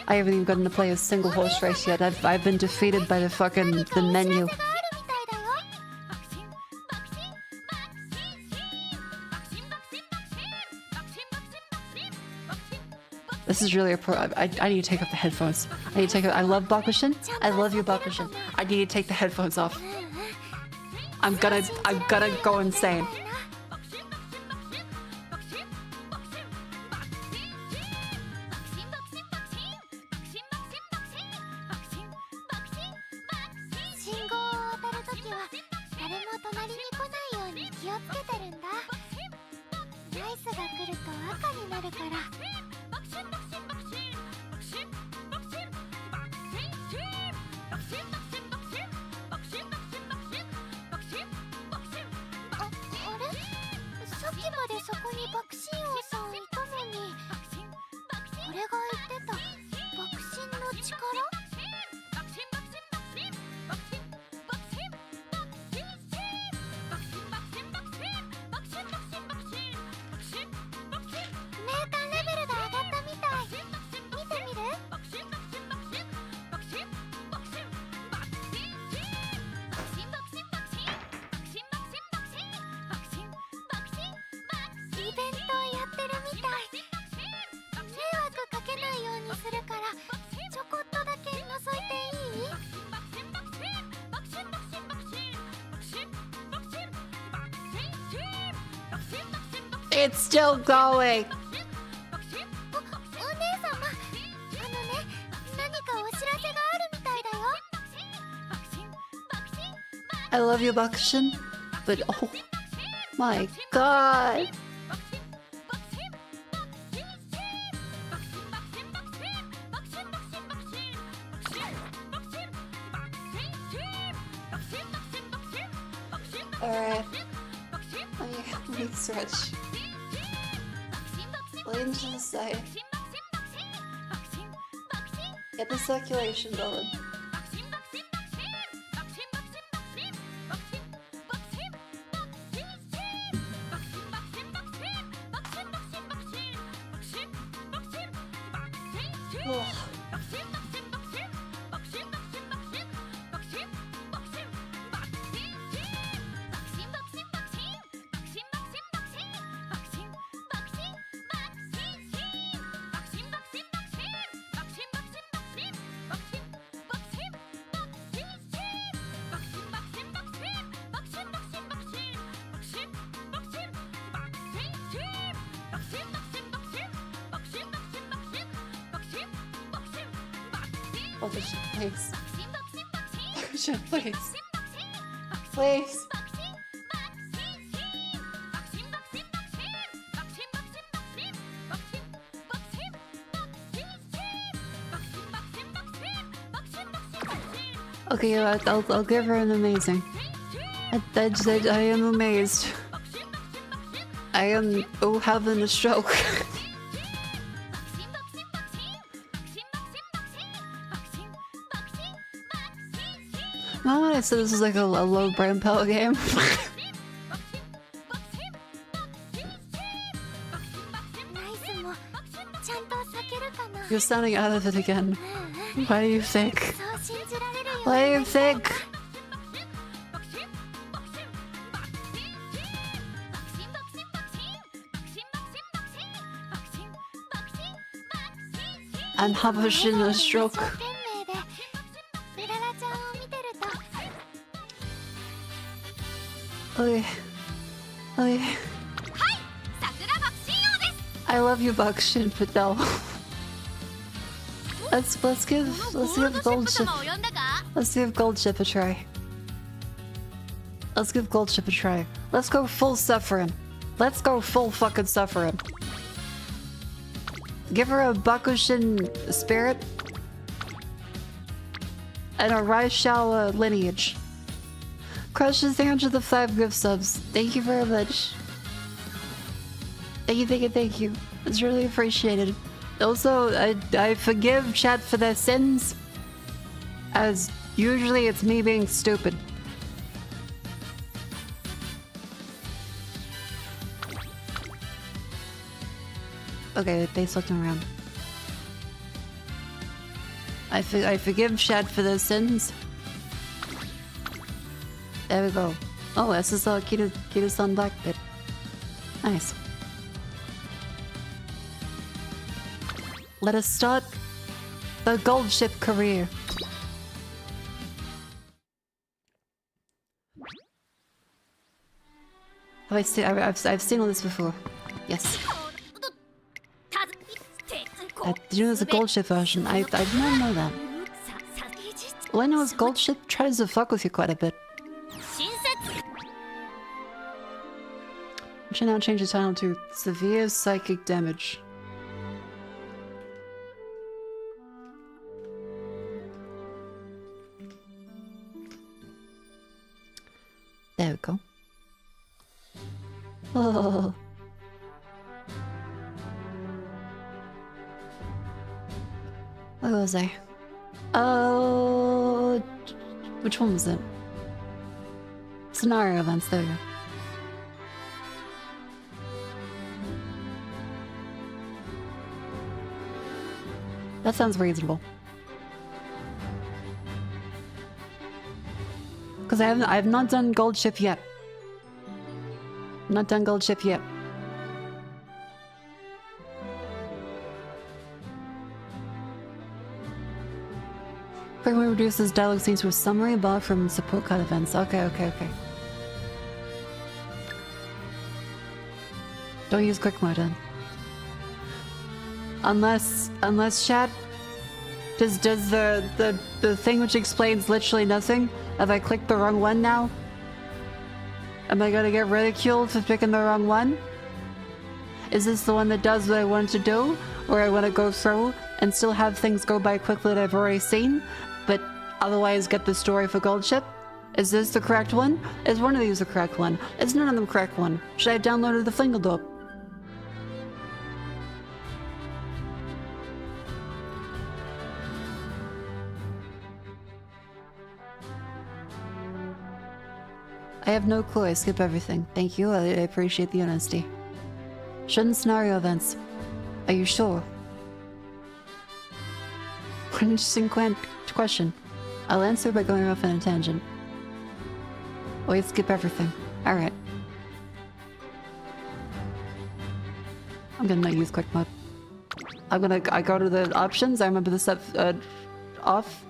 I haven't even gotten to play a single horse race yet. I've been defeated by the menu. This is really a pro. I need to take off the headphones. I need to take. I love Bakushin. I love you, Bakushin. I need to take the headphones off. I'm gonna go insane. It's still going. I love you, Bakushin, but oh my god. Alright. Let me stretch. Lean to the side. Get the circulation going. Please. Please. Please. Okay, I'll give her an amazing. I am amazed. I am having a stroke. So this is like a low brain power game. You're sounding out of it again. Why do you think? Why do you think? I'm having a stroke. Okay. Okay. I love you, Bakushin, but no. Let's give Gold Ship. Let's give Gold Ship a try. Let's give Gold Ship a try. Let's go full suffering. Let's go full fucking suffering. Give her a Bakushin spirit and a Raishawa lineage. Crushes the 105 gift subs. Thank you very much. Thank you. It's really appreciated. Also, I forgive chat for their sins, as usually it's me being stupid. Okay, they looking around. I forgive chat for their sins. There we go. Oh, SSL Kita-san Blackbit. Nice. Let us start the gold ship career. Have I seen? I've seen all this before. Yes. Did you know there's a gold ship version? I did not know that. All I know is gold ship tries to fuck with you quite a bit. I should now change the title to severe psychic damage. There we go. Oh. Where was I? Oh, which one was it? Scenario events, there you go. That sounds reasonable. Because I have not done gold ship yet. Not done gold ship yet. Frequently reduces dialogue scenes to a summary bar from support card events. Okay. Don't use quick mode then. Unless chat does the thing which explains literally nothing. Have I clicked the wrong one now? Am I gonna get ridiculed for picking the wrong one? Is this the one that does what I want to do? Or I want to go through and still have things go by quickly that I've already seen, but otherwise get the story for gold ship? Is this the correct one? Is one of these the correct one? Is none of them the correct one? Should I have downloaded the Flingeldorp? I have no clue. I skip everything. Thank you. I appreciate the honesty. Shouldn't scenario events. Are you sure? What an interesting question. I'll answer by going off on a tangent. Always skip everything. Alright. I'm gonna not use quick mode. I go to the options. I remember the set off.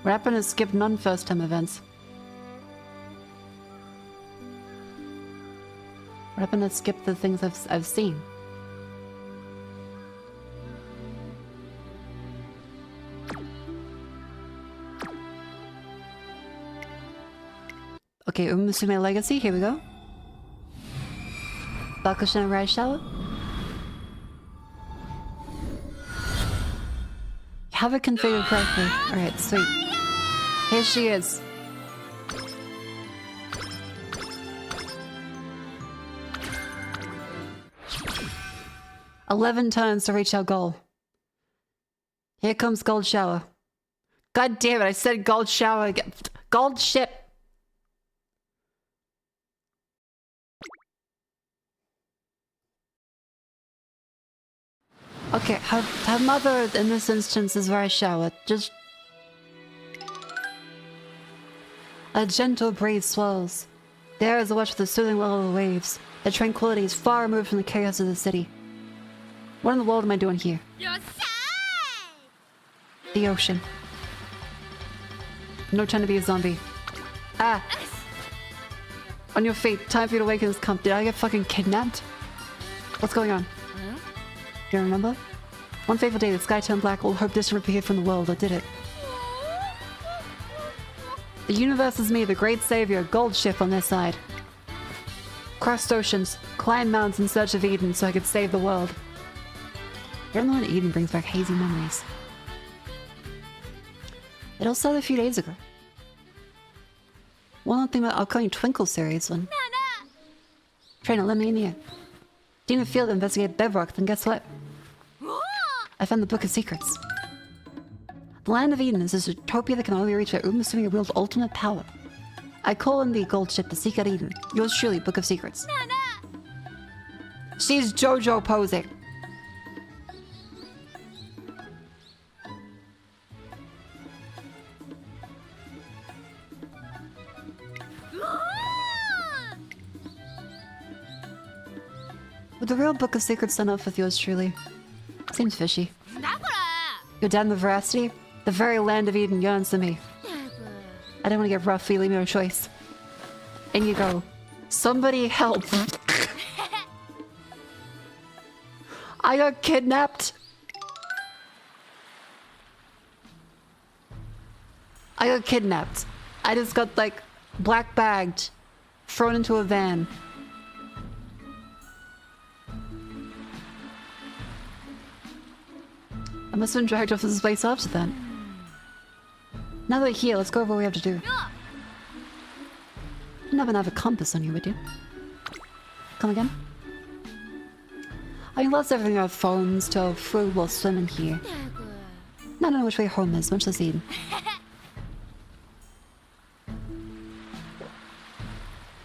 What happened is skip non-first time events. What happened is skip the things I've seen. Okay, Umusume Legacy, here we go. Bakushin Rise Shower. Have it configured correctly. Alright, sweet. Here she is. "11 turns to reach our goal. Here comes Gold Shower." God damn it, I said Gold Shower again. Gold ship. Okay, her mother in this instance is Rise Shower. Just... A gentle breeze swells. The air is awash with the soothing lull of the waves. The tranquility is far removed from the chaos of the city. What in the world am I doing here? The ocean. No time to be a zombie. Ah! On your feet. Time for you to awaken this comp. Did I get fucking kidnapped? What's going on? Do you remember? One fateful day, the sky turned black, all hope disappeared from the world. I did it. The universe is me, the great savior, gold ship on their side. Crossed oceans, climbed mountains in search of Eden so I could save the world. You're the one Eden brings back hazy memories. It all started a few days ago. One thing about upcoming Twinkle series when... Trainer, let me in here. Demon Field to investigate Bedrock, then guess what? I found the Book of Secrets. The Land of Eden is a utopia that can only reach by Umusume wields ultimate power. I call in the gold ship to seek out Eden. Yours truly, Book of Secrets. She's JoJo posing. Would the real Book of Secrets stand up with yours truly? Seems fishy. Your dad in the veracity? The very land of Eden yearns to me. I don't want to get rough, you leave me no choice. In you go. Somebody help. I got kidnapped. I got kidnapped. I just got like black bagged, thrown into a van. I must have been dragged off this place after that. Now that we're here, let's go over what we have to do. You'd never have a compass on you, would you? Come again? I mean, lots of everything, our phones to our food while swimming here. Not know which way home is, much less eat.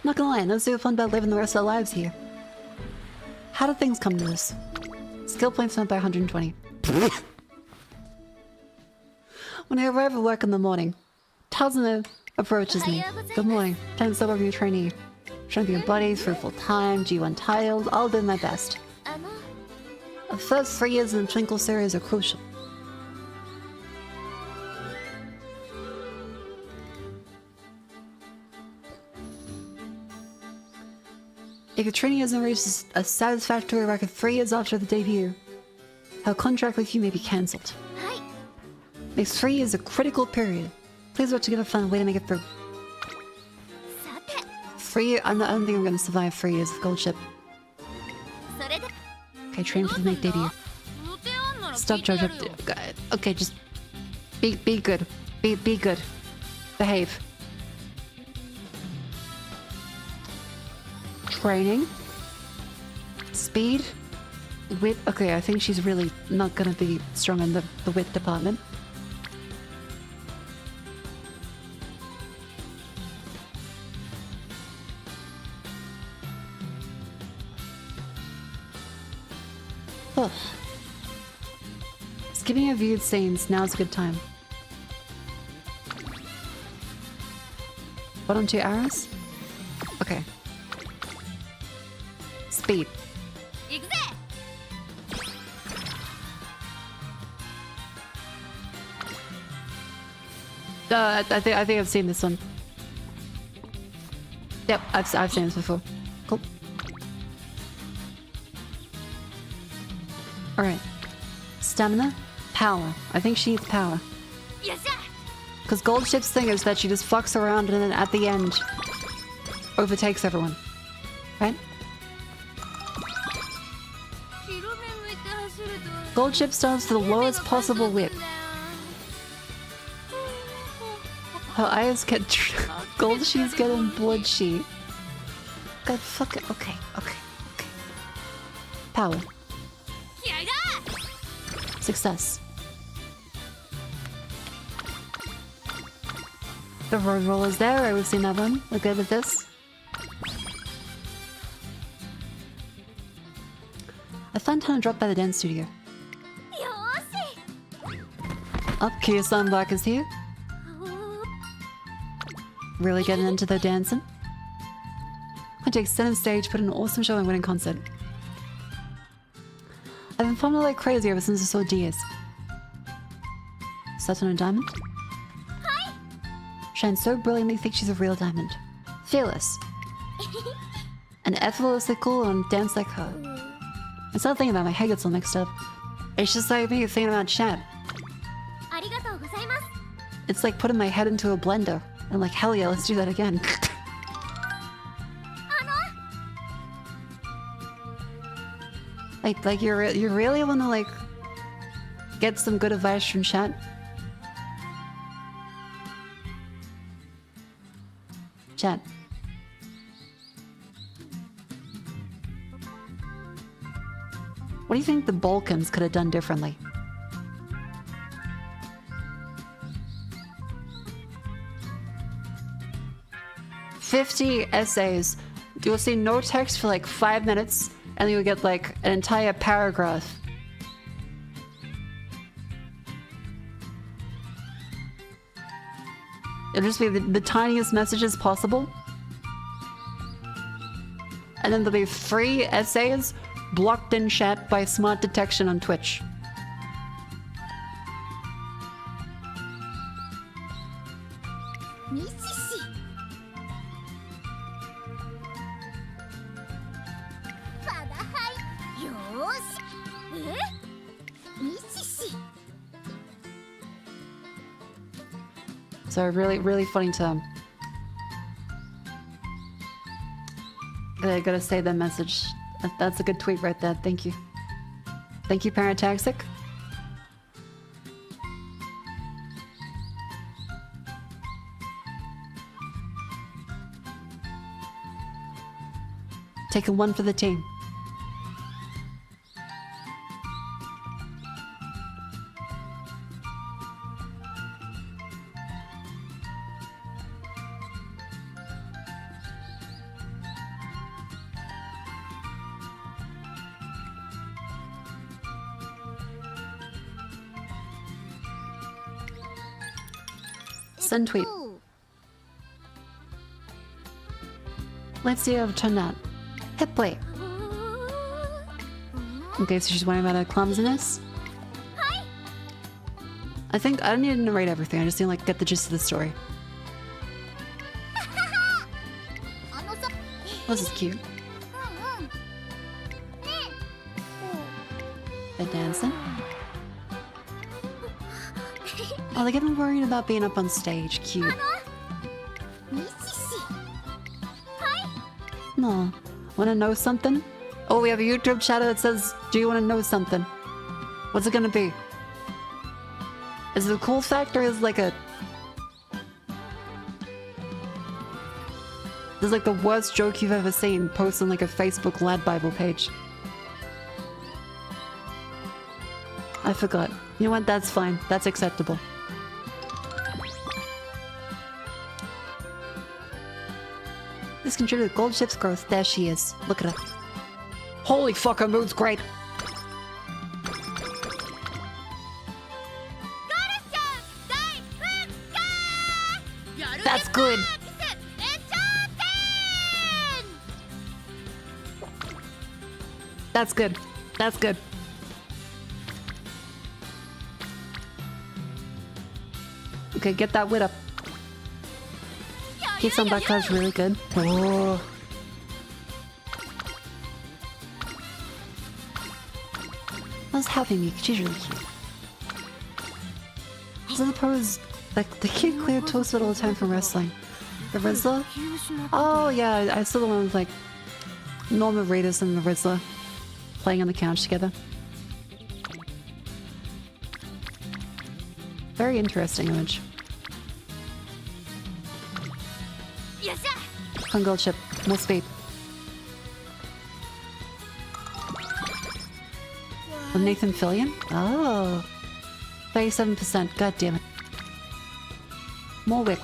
Not gonna lie, let's do fun about living the rest of our lives here. How did things come to this? Skill points went by 120. When I arrive at work in the morning, Tazuna approaches me. Good morning. Time to start working your trainee. Strengthen your body, fruitful time, G1 tiled, I'll do my best. The first 3 years in the Twinkle series are crucial. If your trainee hasn't reached a satisfactory record 3 years after the debut, her contract with you may be cancelled. Makes 3 years a critical period. Please work together to find a way to make it through. 3 years? I don't think I'm gonna survive 3 years of gold ship. Okay, train for the make debut. Stop, Jojo. Okay, just be good. Be good. Behave. Training. Speed. Wit. Okay, I think she's really not gonna be strong in the wit department. Ugh. Skipping a viewed scenes, now's a good time. Bottom 2 arrows? Okay. Speed. I think I've seen this one. Yep, I've seen this before. Cool. Alright. Stamina. Power. I think she needs power. Because Gold Ship's thing is that she just fucks around and then at the end overtakes everyone. Right? Gold Ship starts to the lowest possible whip. Her eyes get gold sheets get on blood sheet. God fuck it. Okay. Power. Success. The road roll is there, right? We've seen that one. We're good with this. A fun time dropped by the dance studio. Up, Kiyo-san Black is here. Really getting into the dancing. Went to extended stage, put in an awesome show and winning concert. I've been following like crazy ever since I saw Diaz. Saturn and Diamond? Shines so brilliantly, think she's a real diamond. Fearless. And effortlessly cool and dance like her. I started thinking about my head gets all mixed up. It's just like me thinking about chat. It's like putting my head into a blender. I'm like, hell yeah, let's do that again. like you really want to like get some good advice from chat? Chat. What do you think the Balkans could have done differently? "50 essays. You'll see no text for like 5 minutes, and you'll get like an entire paragraph. It'll just be the tiniest messages possible. And then there'll be 3 essays blocked in chat by smart detection on Twitch. So really funny term. I gotta say that message. That's a good tweet right there. Thank you. Thank you, Parataxic. Taking one for the team. Send tweet. Let's see how it turned out. Hit play. Okay, so she's worrying about her clumsiness. I think I don't need to narrate everything. I just need to like get the gist of the story. This is cute. They're dancing. Oh, they're getting worried about being up on stage. Cute. No. Wanna know something? Oh, we have a YouTube chat that says, do you wanna know something? What's it gonna be? Is it a cool fact or is like a... This is like the worst joke you've ever seen posted on like a Facebook Lad Bible page. I forgot. You know what? That's fine. That's acceptable. This contributed to gold ship's growth. There she is. Look at her. Holy fuck, her mood's great. That's good. That's good. That's good. Okay, get that wit up. Keep some back cards really good. Oh. How's helping me? She's really cute. So the pro is like the kid Clear talks about all the time from wrestling. The Rizzler? Oh yeah, I saw the one with like Norma Raiders and the Rizzler playing on the couch together. Very interesting image. Fun gold ship. More speed. From Nathan Fillion? Oh. 37%. God damn it. More wick.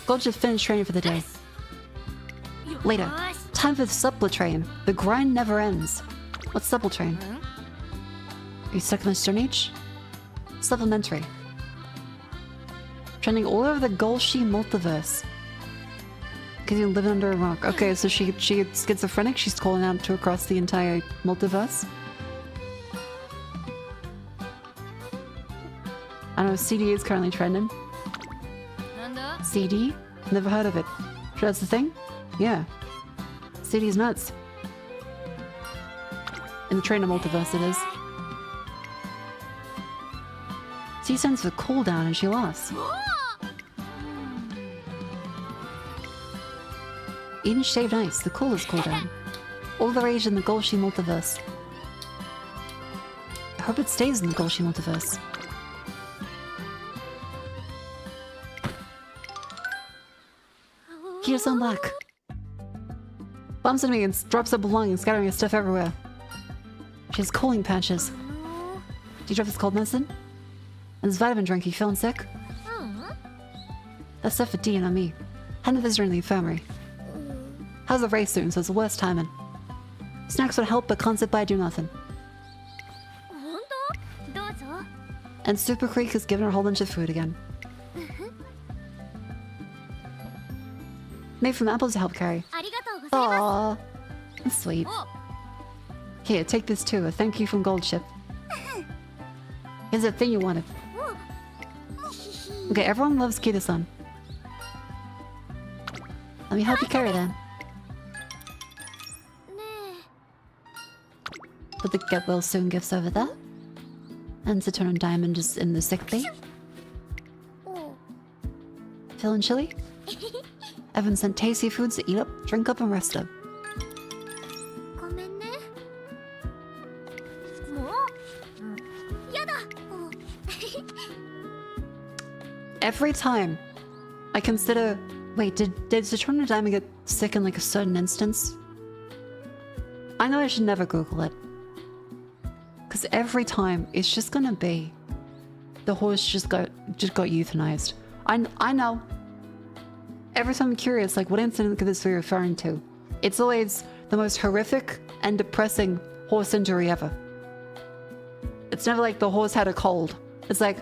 Gold ship finished training for the day. Later. Time for the supple train. The grind never ends. What's supple train? Are you stuck in the Stone Age? Supplementary. Trending all over the Golshi multiverse. Because you're living under a rock. Okay, so she gets schizophrenic. She's calling out to across the entire multiverse. I don't know, CD is currently trending. CD? Never heard of it. Sure that's the thing? Yeah. CD's nuts. In the trainer multiverse it is. C sends for cooldown and she lost. Eden shaved ice, the coolest cooldown. All the rage in the Golshi multiverse. I hope it stays in the Golshi multiverse. Here's on luck. Bumps into me and drops her belongings, scattering her stuff everywhere. She has cooling patches. Do you drop this cold medicine? And this vitamin drink, you feeling sick? That's stuff for D and on me. Had a visitor in the infirmary. How's the race soon, so it's the worst timing. Snacks would help, but can't sit by do nothing. And Super Creek has given her a whole bunch of food again. Made from apples to help carry. Aww. That's sweet. Here, take this too. A thank you from Gold Ship. Here's the thing you wanted. Okay, everyone loves Kita-san. Let me help you carry that. Put the get well soon gifts over there. And Saturn Diamond is in the sick bay. Feeling chilly? Evan sent tasty foods to eat up, drink up, and rest up. Every time I consider... Wait, did Saturn Diamond get sick in like a certain instance? I know I should never Google it. Because every time it's just gonna be... The horse just got euthanized. I know. Every time I'm curious, like, what incident could this be referring to? It's always the most horrific and depressing horse injury ever. It's never like the horse had a cold. It's like,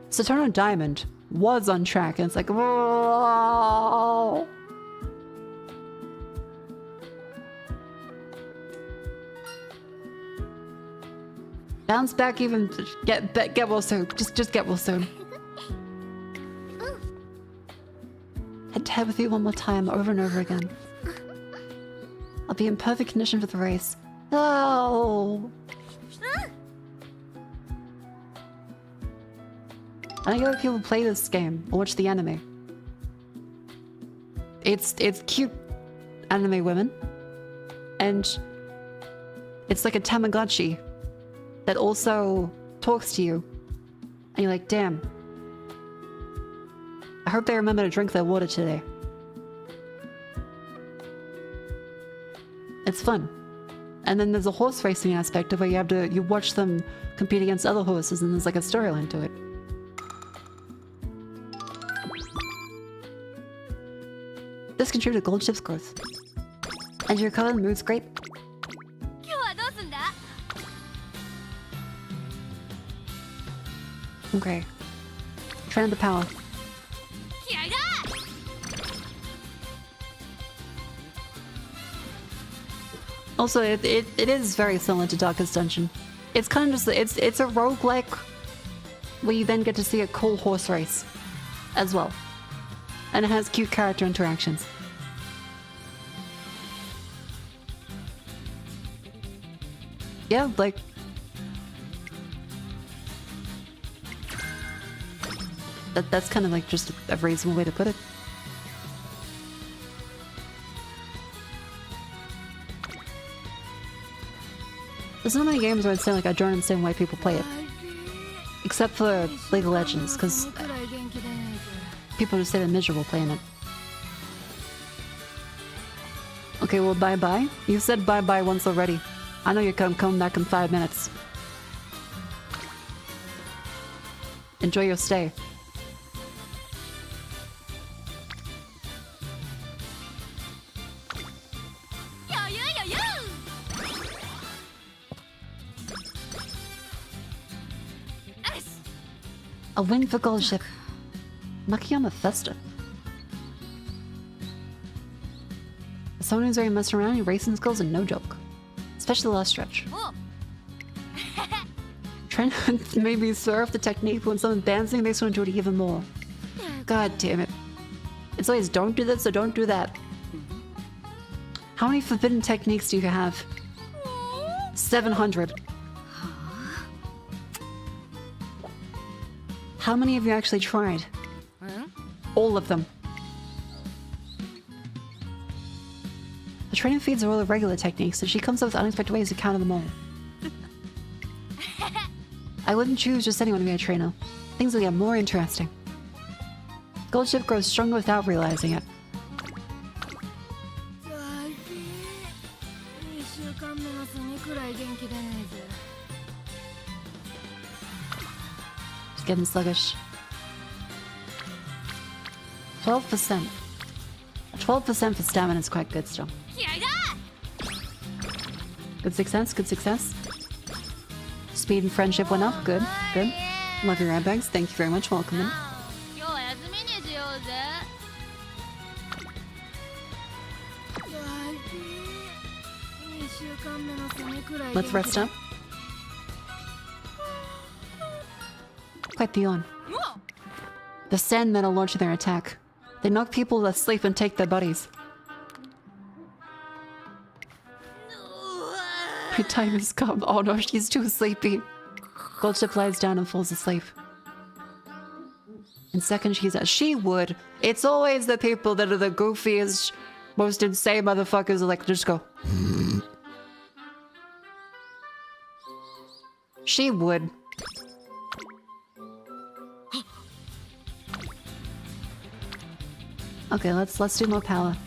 Saturn Diamond was on track, and it's like, whoa. Bounce back even, get well soon. Just get well soon. Head to head with you one more time, over and over again. I'll be in perfect condition for the race. Oh! I don't get why people play this game or watch the anime. It's cute anime women. And it's like a Tamagotchi that also talks to you. And you're like, damn. I hope they remember to drink their water today. It's fun. And then there's a horse racing aspect of where you watch them compete against other horses, and there's like a storyline to it. This contributed to Gold Ship's growth. And your color and mood's great. Okay. Train the power. Also, it is very similar to Darkest Dungeon. It's kind of just it's a roguelike where you then get to see a cool horse race as well. And it has cute character interactions. Yeah, like that's kind of like just a reasonable way to put it. There's not many games where I'd say like I don't understand why people play it. Except for League of Legends, because people just say they're miserable playing it. Okay, well, bye-bye. You said bye-bye once already. I know you're coming back in 5 minutes. Enjoy your stay. A win for Gold Ship. Makiyama Festa. As someone who's very messing around, your racing skills are no joke. Especially the last stretch. Trying to maybe surf the technique, but when someone dancing makes one do it even more. God damn it. It's always don't do this or don't do that. How many forbidden techniques do you have? 700. How many have you actually tried? All of them. The training feeds are all the regular techniques, and she comes up with unexpected ways to counter them all. I wouldn't choose just anyone to be a trainer. Things will get more interesting. Gold Ship grows stronger without realizing it. Just getting sluggish. 12%. 12% for stamina is quite good still. Good success, good success. Speed and friendship went up, good, good. Love your airbags, thank you very much, welcome in. Let's rest up. Quite beyond. The Sandmen are launching their attack. They knock people asleep and take their bodies. My time has come. Oh no, she's too sleepy. Goldship lies down and falls asleep. In second, she would. It's always the people that are the goofiest, most insane motherfuckers that like just go. She would. Okay, let's do more power.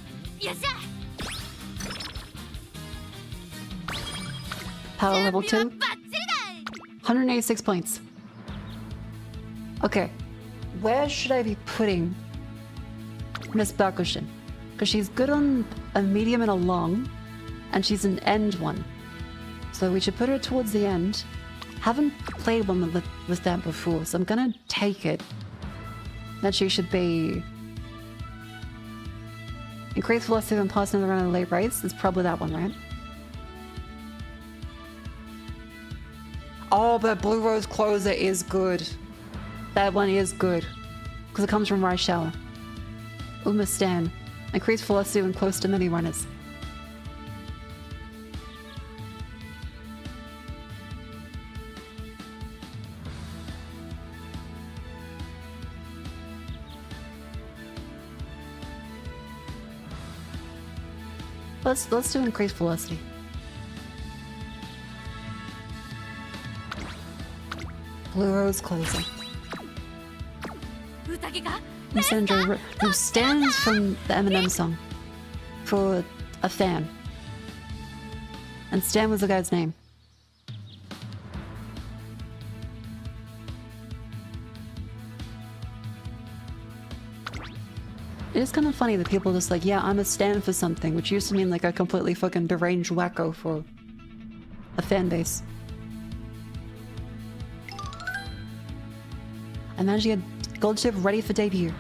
Power level 2. 186 points. Okay. Where should I be putting Miss Bakushin? Because she's good on a medium and a long, and she's an end one. So we should put her towards the end. Haven't played one with that before, so I'm gonna take it. That she should be... Increased velocity when passing around a late race is probably that one, right? Oh, but Blue Rose Closer is good. That one is good. Because it comes from Rice Shower. Uma Stan. Increased velocity when close to many runners. Let's do increased velocity. Blue Rose Closer. Sandra, who stands from the Eminem song for a fan. And Stan was the guy's name. It is kind of funny that people are just like, yeah, I'm a stan for something, which used to mean like a completely fucking deranged wacko for a fan base. I managed to get Gold Ship ready for debut.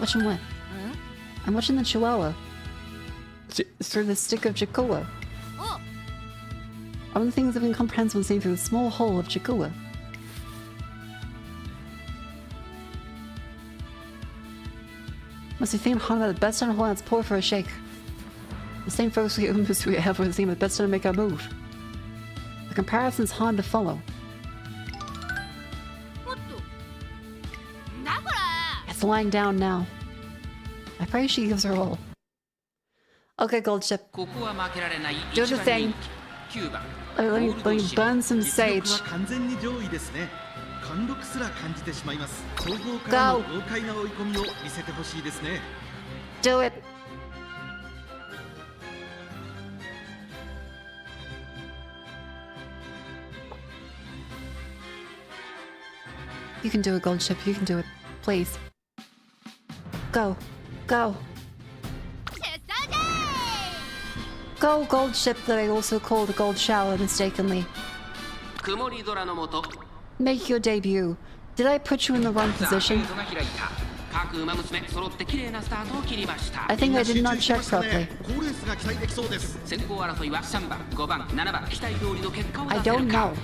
Watching what? I'm watching the Chihuahua. Through the stick of Chikoa. All the things of incomprehensible seen through the small hole of Chikoa. Must be thinking hard about the best time to hold out its paw for a shake. The same folks we have with the theme of best time to make a move. The comparison's hard to follow. It's lying down now. I pray she gives her all. Okay, Gold Ship. Do the thing. Let me burn some sage. Go! Do it! You can do it, Gold Ship. You can do it. Please. Go. Go. Go, Gold Ship, that I also called a Gold Shower mistakenly. Make your debut. Did I put you in the wrong position? I think I did not check properly. I don't know.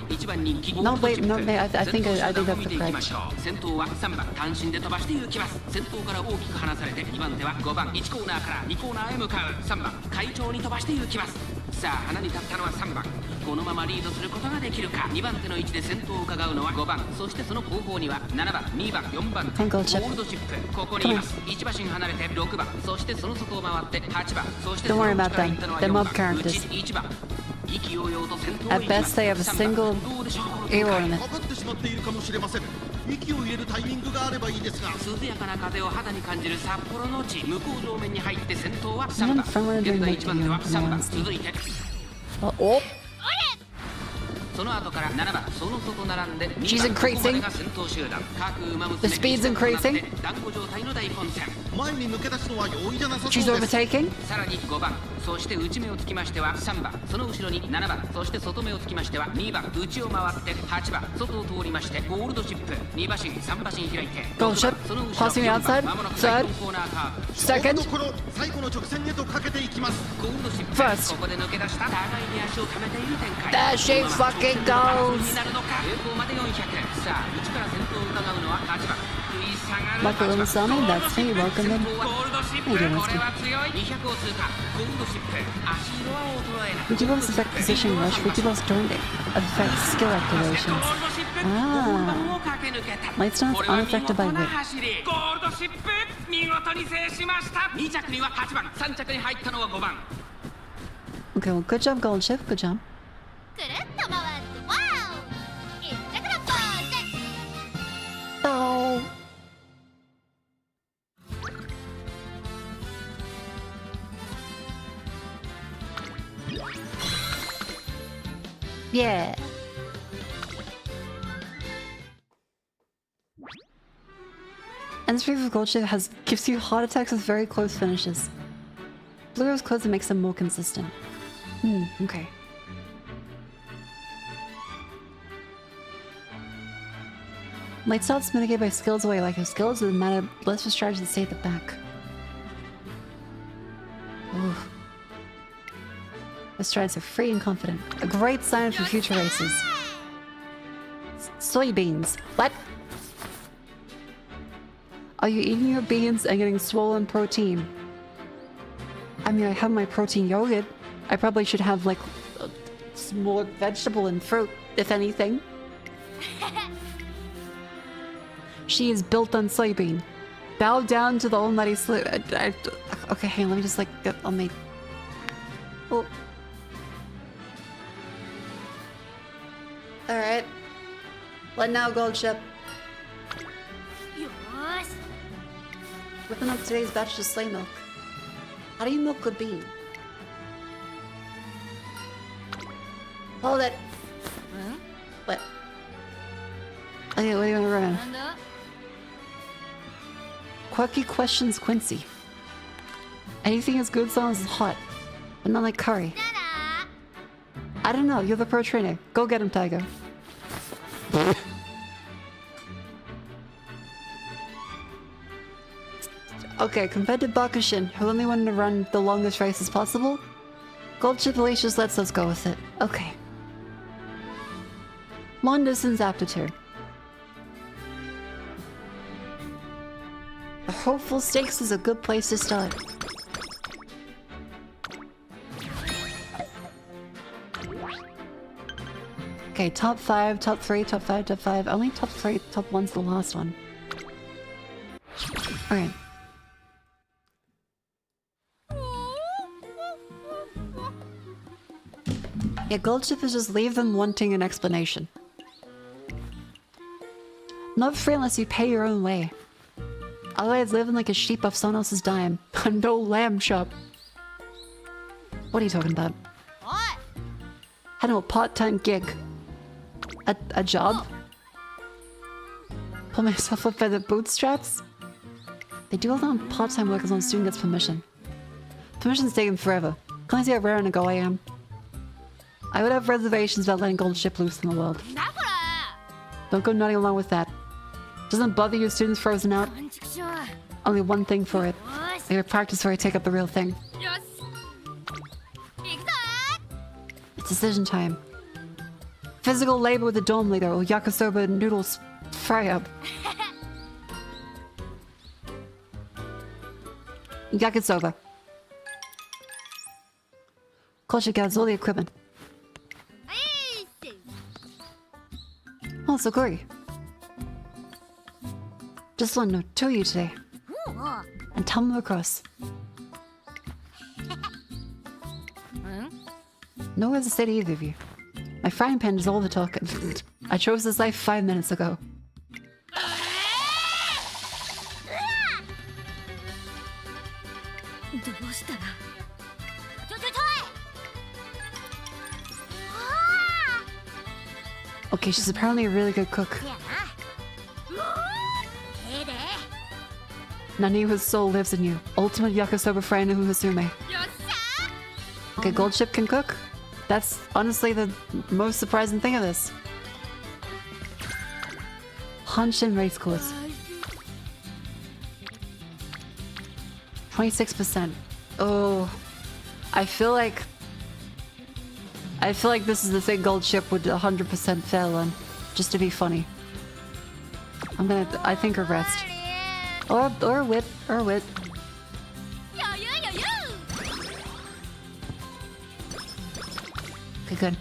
No, wait, no, I think that's the correct. Gold Ship. Don't worry about them. They're mob characters. At best, they have a single arrow in it. I'm from doing oh! She's increasing. The speed's increasing. She's overtaking. そして内目をつきましては3番、その後ろに7番、そして外目をつきましては2番、内を回って8番、外を通りましてゴールドシップ、2馬身3馬身開いて Gold ship, passing the outside, third, second, 最後の直線へとかけていきます。ゴールドシップ first. ここで抜け出した互いに足を溜めている展開。 There she fucking goes. になるのか。平行まで400。さあ内から先頭を伺うのは8番。食い下がる Mako and Sami, that's me, welcome in. ゴールドシップ、これは強い。200を通過。ゴールドシップ、足色は衰えない。 Vtuber's affect position rush, Vtuber's turning. Affects skill activations. Ah. Light stance unaffected by weight. ゴールドシップ、見事に制しました。2着には8番、3着に入ったのは5番。 Okay, well, good job, Gold Ship, good job. くるっと回ってワオ一着のポーズ Oh. Yeah. And this proof of Gold Ship gives you heart attacks with very close finishes. Blue rose closer makes them more consistent. Okay. Light starts mitigate by skills away, like your skills would matter less for strategies that stay at the back. Ooh. The strides are free and confident. A great sign for future races. Soybeans. What? Are you eating your beans and getting swollen protein? I mean, I have my protein yogurt. I probably should have, like, some more vegetable and fruit, if anything. She is built on soybean. Bow down to the almighty okay, hang on, let me just, like, get on my... Oh. Alright. What now, Gold Ship? Whipping up today's batch of soy milk. How do you milk a bean? Hold it. What? Okay, what do you want to run? Quirky questions, Quincy. Anything is good as long as it's hot, but not like curry. I don't know. You're the pro trainer. Go get him, Tiger. Okay, compared to Bakushin, who only wanted to run the longest races possible, Gold Ship just lets us go with it. Okay. Long distance aptitude. The Hopeful Stakes is a good place to start. Okay, top 5, top 3, top 5, top 5. Only top 3, top 1's the last one. Okay. Yeah, Gold Ship is just leave them wanting an explanation. Not free unless you pay your own way. Otherwise, living like a sheep off someone else's dime. No lamb shop. What are you talking about? What? I know, a part-time gig. A job? Pull myself up by the bootstraps? They do allow part-time work as long as the student gets permission. Permission's taken forever. Can't see how rare and a go I am. I would have reservations about letting Gold Ship loose in the world. Don't go nutty along with that. Doesn't bother you students frozen out? Only one thing for it. I gotta practice before I take up the real thing. It's decision time. Physical labor with the dorm leader or yakisoba noodles fry up. Yakisoba. Koshi gets all the equipment. Oh, Sokori. Just want to know two of you today. And tell them across. No words to say to either of you. My frying pan is all the talking. I chose this life 5 minutes ago. Okay, she's apparently a really good cook. Nani whose soul lives in you. Ultimate yakisoba friend who Hasume. Okay, gold ship can cook. That's honestly the most surprising thing of this. Hanshin race course. 26%. Oh, I feel like this is the thing gold ship would 100% fail on, just to be funny. I think a rest. Or wit. Okay, good.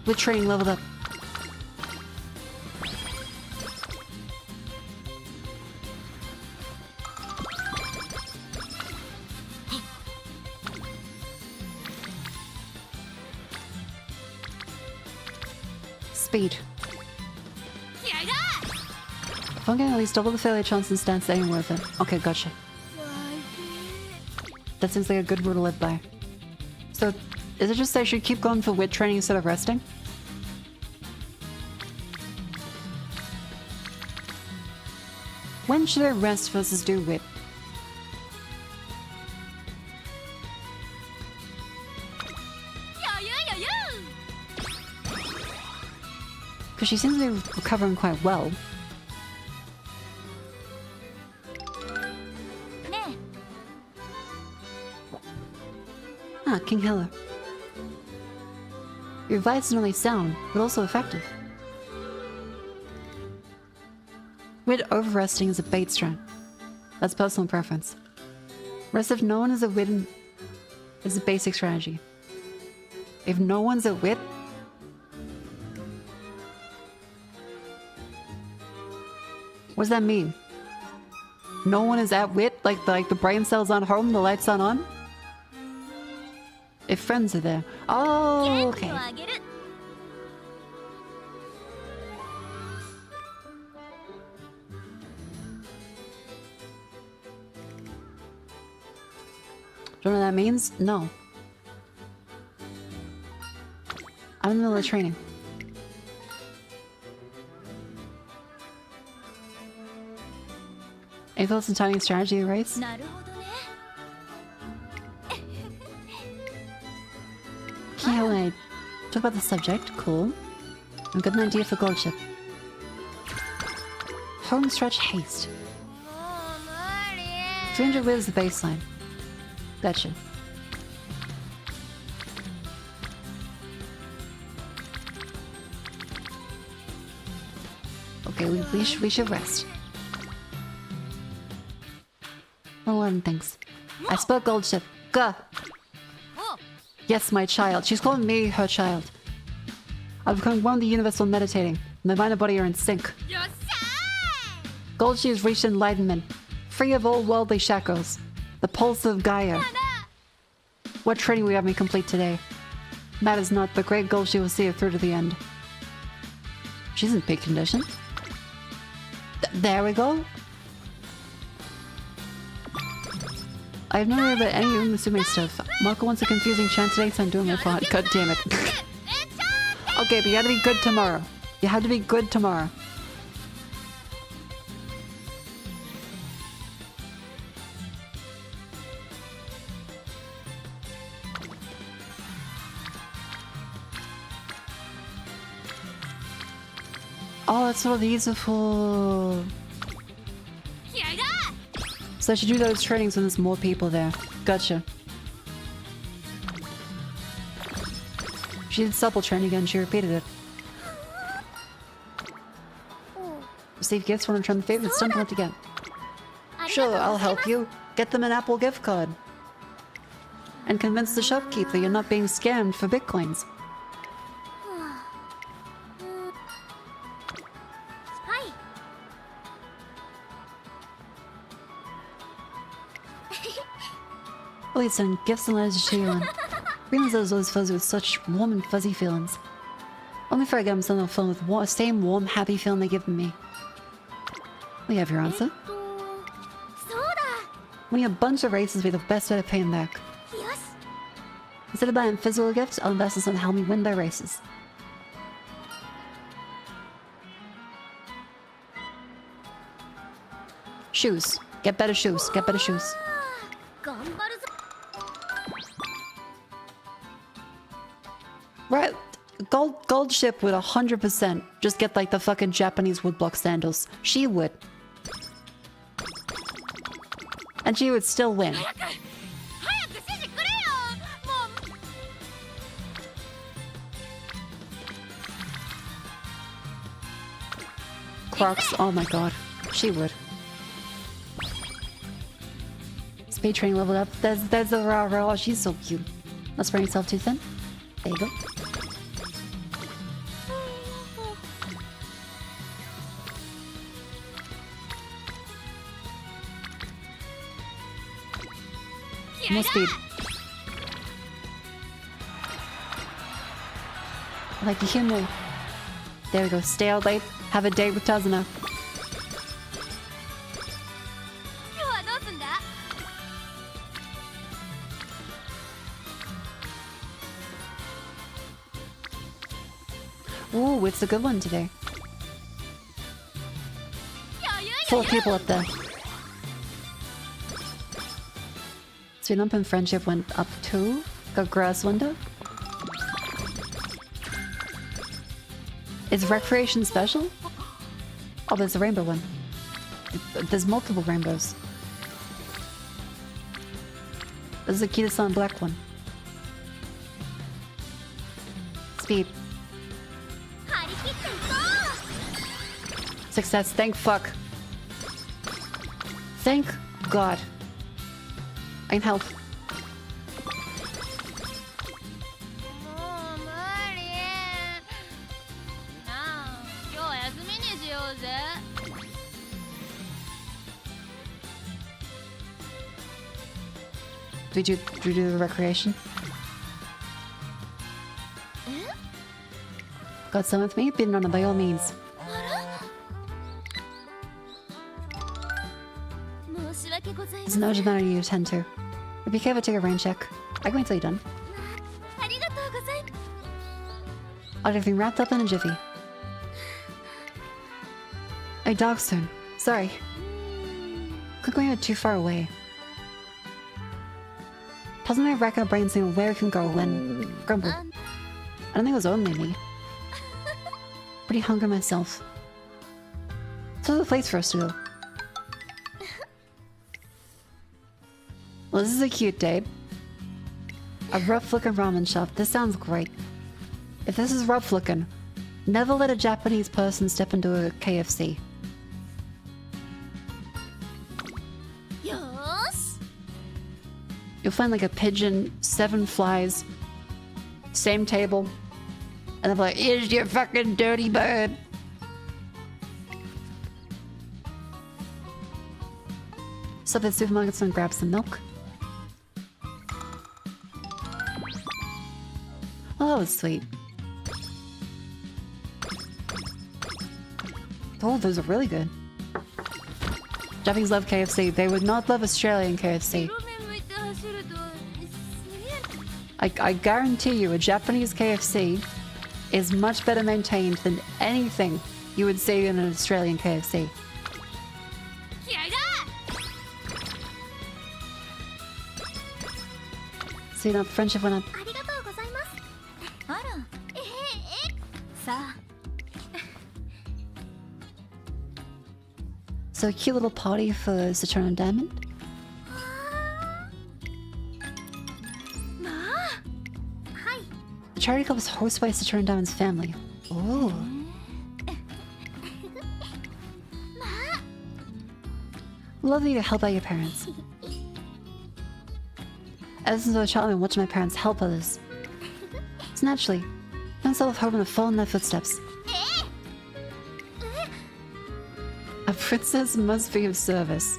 With training leveled up. Speed. If I'm getting at least double the failure chance in stance, that ain't worth it. Okay, gotcha. That seems like a good rule to live by. So, is it just that I should keep going for wit training instead of resting? When should I rest versus do wit? Because she seems to be recovering quite well. Ah, King Heller. Your advice is not only sound, but also effective. Wit over-resting is a bait strat. That's personal preference. Rest if no one is a wit is a basic strategy. If no one's a wit, what does that mean? No one is at wit? Like the brain cells aren't home, the lights aren't on? If friends are there. Oh, okay. Do you know what that means? No. I'm in the middle of training. Any thoughts on timing strategy of race? Yeah, when I talk about the subject, cool. I've got an idea for gold ship. Home stretch haste. 300 wit is the baseline. Gotcha. Okay, we should rest. 11 things. I spelled gold ship. Gah! Yes, my child. She's calling me her child. I've become one of the universal meditating. My mind and body are in sync. Gold she has reached enlightenment, free of all worldly shackles. The pulse of Gaia. What training we have me complete today? Matters not, the great goal she will see her through to the end. She's in peak condition. There we go. I have no idea about any Umusume stuff. Mako wants a confusing chant today, so I'm doing my part. God damn it. Okay, but you gotta be good tomorrow. You have to be good tomorrow. Oh, that's what these are for. So I should do those trainings when there's more people there. Gotcha. She did supple training again, she repeated it. Receive gifts when I'm trying to favorites, don't know what to get. Sure, I'll help you. Get them an Apple gift card. And convince the shopkeeper you're not being scammed for bitcoins. Listen, gifts and letters to you, and feelings those fuzzy with such warm and fuzzy feelings. Only if I get them something filled with the same warm, happy feeling they give me. We have your answer. Winning a bunch of races will be the best way to pay him back. Instead of buying physical gifts, I'll invest in something to help me win their races. Shoes. Get better shoes. Get better shoes. Right. Gold ship would 100% just get like the fucking Japanese woodblock sandals. She would. And she would still win. Crocs, oh my god. She would. Speed training leveled up. There's the raw. She's so cute. Not spreading yourself too thin. There you go. More speed. I like the humor. There we go. Stay out late. Have a date with Tazuna. Ooh, it's a good one today. 4 people up there. Sweet Lump and Friendship went up 2. Got Grass Window. Is Recreation special? Oh, there's a rainbow one. There's multiple rainbows. This is the Kita-san black one. Speed. Success, thank fuck. Thank God. I can help. Did you do the recreation? Got some with me? Been on it by all means. There's no matter you attend to. If you care, take a rain check. I can wait till you're done. I'll get everything wrapped up in a jiffy. Hey, dog soon. Sorry. Could go too far away. Puzzle my rack our brains saying where we can go when grumble. I don't think it was only me. Pretty hungry myself. So there's a place for us to go. Well, this is a cute day. A rough-looking ramen shop. This sounds great. If this is rough-looking, never let a Japanese person step into a KFC. You'll find like a pigeon, 7 flies, same table, and they're like, "Here's your fucking dirty bird." Stop at supermarkets and grab some milk. Oh, that was sweet. Oh, those are really good. Japanese love KFC. They would not love Australian KFC. I guarantee you a Japanese KFC is much better maintained than anything you would see in an Australian KFC. See that friendship went up. So a cute little party for Saturn and Diamond. The charity club was hosted by Saturn and Diamond's family. Oh. Lovely to help out your parents. Ever since I was a child, I've been watching my parents help others. It's naturally. I'm hoping to follow in their footsteps. A princess must be of service.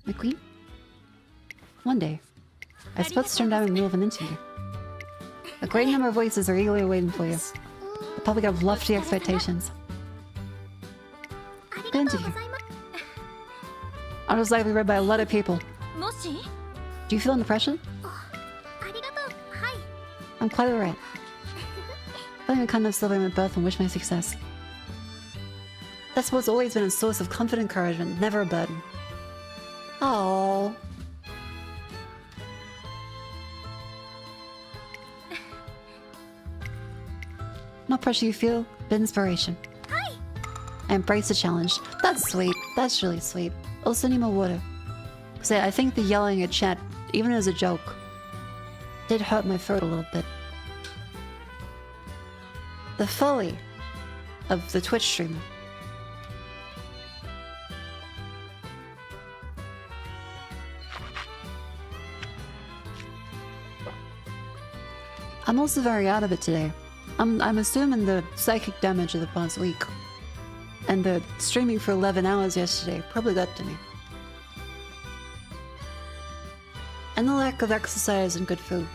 My queen? One day, I suppose to turn down in the middle of an interview. A great number of voices are eagerly waiting for you. The public have lofty expectations. Good interview. I was likely read by a lot of people. Do you feel under pressure? I'm quite alright. I even kind of celebrate my birth and wish my success. That's what's always been a source of confident encouragement, never a burden. Oh. No pressure you feel, but inspiration. Hi. I embrace the challenge. That's sweet. That's really sweet. Also need more water. Because I think the yelling at chat, even as a joke, did hurt my throat a little bit. The folly of the Twitch streamer. I'm also very out of it today. I'm assuming the psychic damage of the past week and the streaming for 11 hours yesterday probably got to me. And the lack of exercise and good food.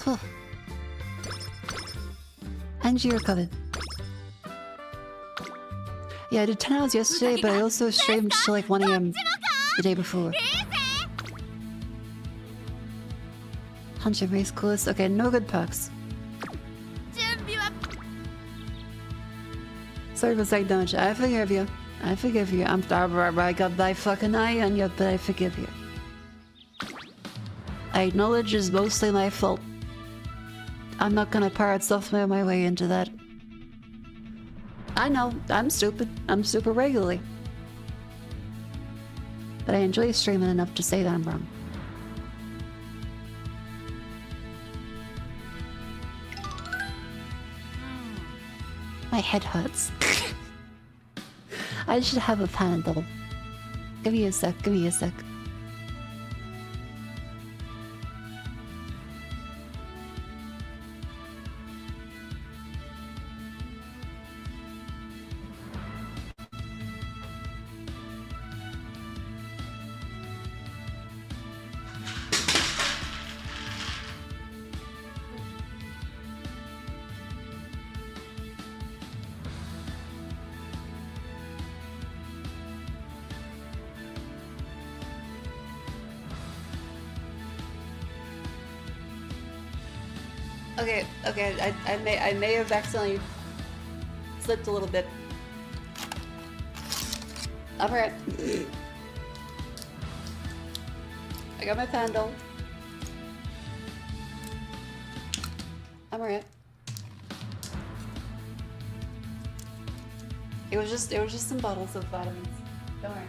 Huh. And you recovered. Yeah, I did 10 hours yesterday, but I also streamed till like 1 AM the day before. 100 race course. Okay, no good perks. Sorry for psych damage. I forgive you. I forgive you. I got thy fucking eye on you, but I forgive you. I acknowledge it's mostly my fault. I'm not gonna pirate software my way into that. I know, I'm stupid. I'm super regularly. But I enjoy streaming enough to say that I'm wrong. My head hurts. I should have a Panadol. Give me a sec, give me a sec. Okay, I may have accidentally slipped a little bit. I'm alright. I got my Panadol. I'm alright. It was just some bottles of vitamins. Don't worry.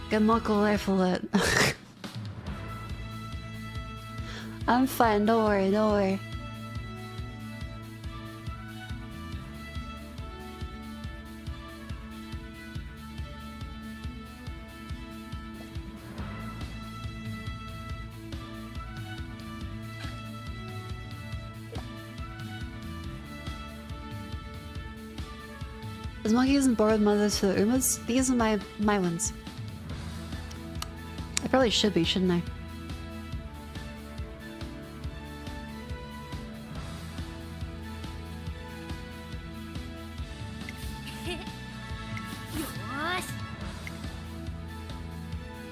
Get Mako rifle it. I'm fine, don't worry, don't worry. Is Monkey using borrowed mothers for the Umas? These are my ones. I probably should be, shouldn't I?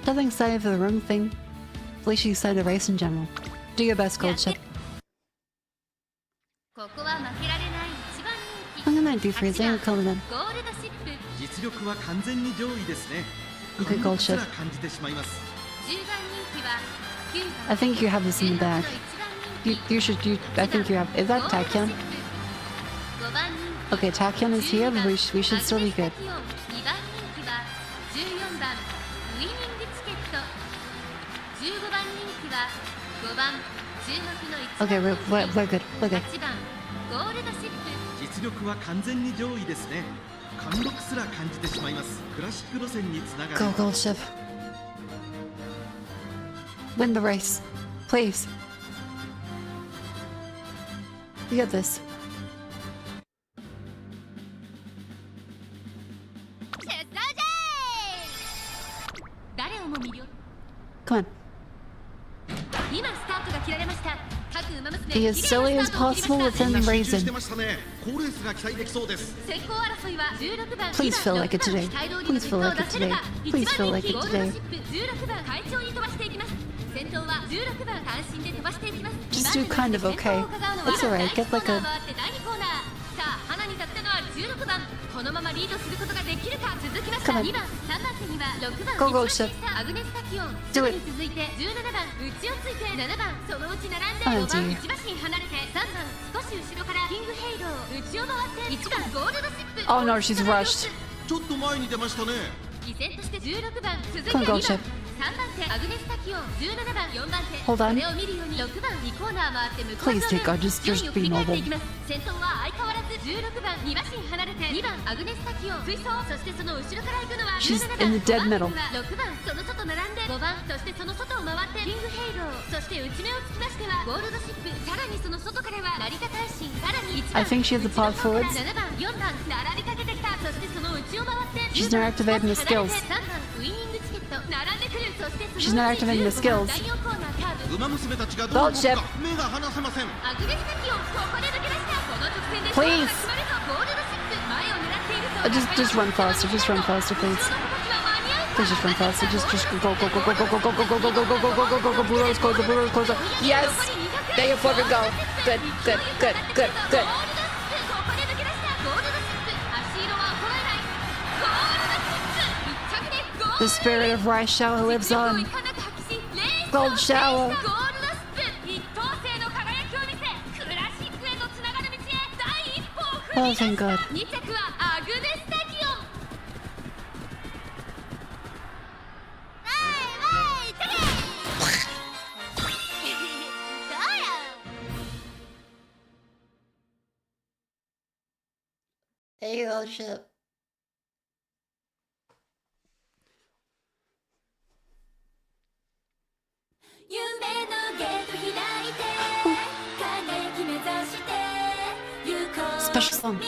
Nothing excited for the room thing. At least you excited to race in general. Do your best, Gold Chip. I'm gonna defreeze and coming in. Okay, Gold Chip. I think you have this in the bag. You should. I think you have. Is that Tachyon? Okay, Tachyon is here, but we should still be good. Okay, we're good. We're good. Go, Gold Chip. Win the race. Please. You got this. Come on. Be as silly as possible within reason. Please feel like it today. Please feel like it today. Please feel like it today. Just do kind of okay. It's alright. Get like a... Come on. Go, go, Ship. Do it. Oh, dear. Oh no, she's rushed. Come on, Gold Ship. Hold on. Please take God, just be mobile. She's in the dead middle. I think she has the pod forwards. She's not activating the skills. She's not activating the skills. Gold Ship. Please. Just run faster. Just run faster, please. Please just run faster. Just go, go, go, go, go, go, go, go, go, go, go, go, go, go, go, go, go, blue rose closer, blue rose closer. Yes! There you fucking go. Good, good, good, good, good. The spirit of rice shower lives on. Gold shower. Oh, thank God. There you go, Ship. Special song.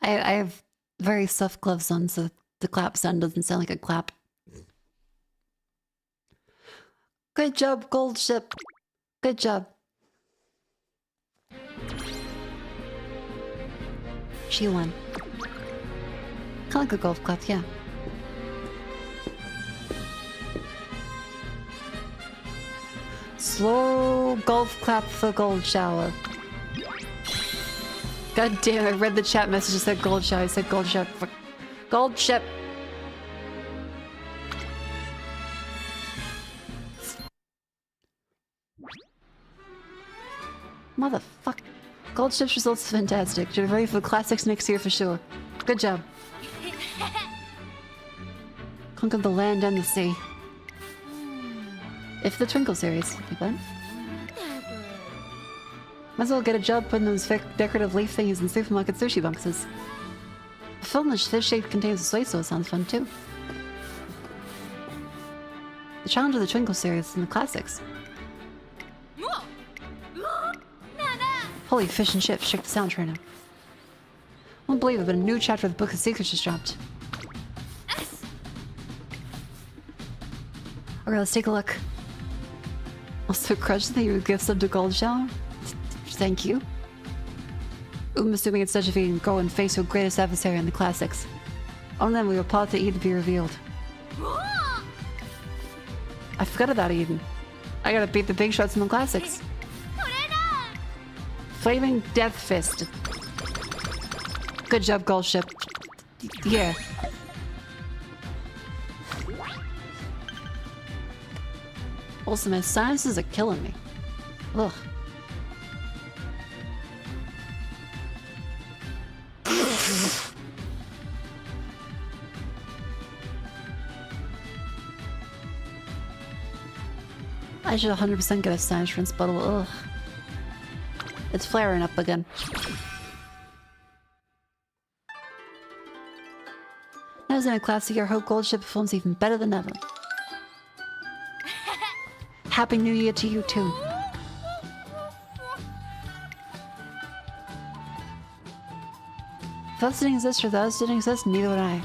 I have very soft gloves on, so the clap sound doesn't sound like a clap. Good job, Gold Ship. Good job. She won. Kind of like a golf clap, yeah. Slow golf clap for Gold Shower. God damn, I read the chat message that said Gold Shower. I said Gold Shower. Gold Ship. Motherfuck. Gold Ship's results are fantastic. You're ready for the classics next year for sure. Good job. Conquer the land and the sea. If the Twinkle series, you bet. Might as well get a job putting those decorative leaf thingies in supermarket sushi boxes. A film in this shape contains a soy sauce sounds fun too. The challenge of the Twinkle series and the classics. Holy fish and chips, check this out right now. Won't believe it, but a new chapter of the Book of Secrets just dropped. Okay, let's take a look. Also, Crush, that you would give some to Gold Shower. Thank you. I'm assuming it's such if you can go and face your greatest adversary in the classics. On them, we were part to Eden be revealed. I forgot about Eden. I gotta beat the big shots in the classics. Flaming Death Fist. Good job, Gold Ship. Yeah. Also, my sinuses are killing me. Ugh. I should 100% get a sinus rinse bottle. Ugh. It's flaring up again. Now in a classic year, hope Gold Ship performs even better than ever. Happy New Year to you too. If us didn't exist or the us didn't exist, neither would I.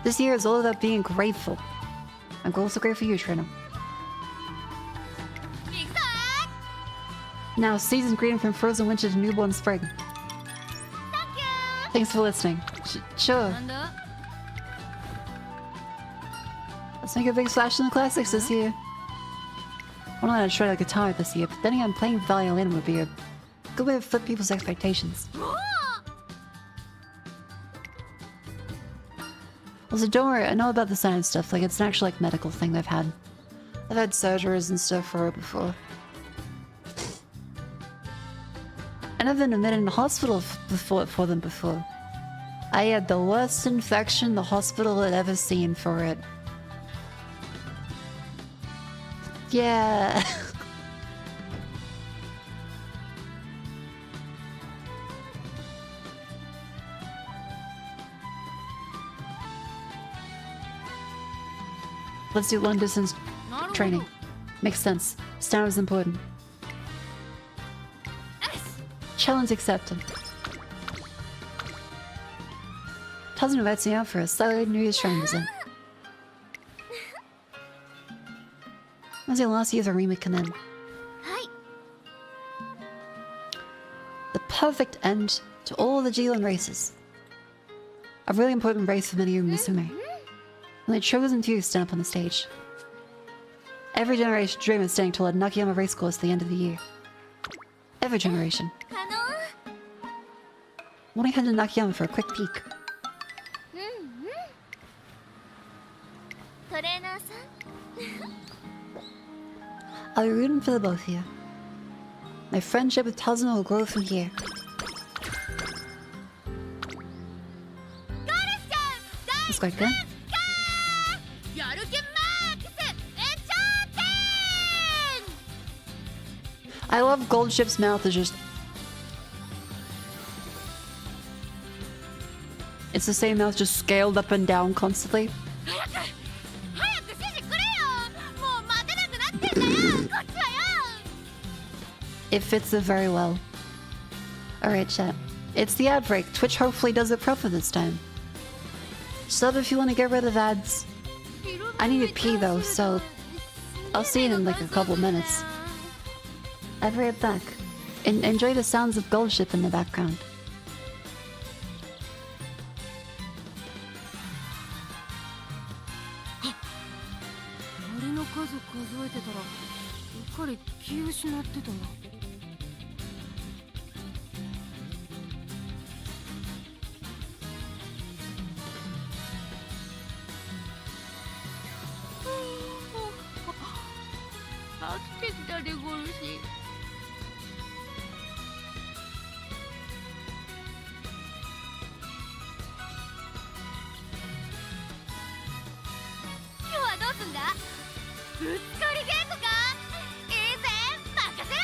This year is all about being grateful. I'm also grateful for you, Trina. Now, season's greeting from frozen winter to newborn spring. Thanks for listening. Sure. Let's make a big splash in the classics this year. I don't know how to try the guitar this year, but then again, playing violin would be a good way to flip people's expectations. Also, don't worry, I know about the science stuff. Like, it's an actual, like, medical thing they've had. I've had surgeries and stuff for it before. And I've been admitted in the hospital for them before. I had the worst infection the hospital had ever seen for it. Yeah. Let's do long distance training. Makes sense. Stamina's important. Challenge accepted. Cousin invites me out for a solid New Year's shrine visit. When's the last year's remake come in? The perfect end to all the G1 races. A really important race for many of Musume. Only chosen few stand up on the stage. Every generation dreams of staying tall at Nakayama race course at the end of the year. Every generation. Want to head to Nakayama for a quick peek. I'll be rooting for the both of you. My friendship with Tazuma will grow from here. That's quite good. I love Gold Ship's mouth is just... It's the same mouth just scaled up and down constantly. It fits it very well. Alright, chat. It's the ad break. Twitch hopefully does it proper this time. Sub if you want to get rid of ads. I need to pee though, so I'll see you in like a couple minutes. I'll be right back. Enjoy the sounds of Gold Ship in the background. ぶつかり稽古か。いいぜ、任せろ。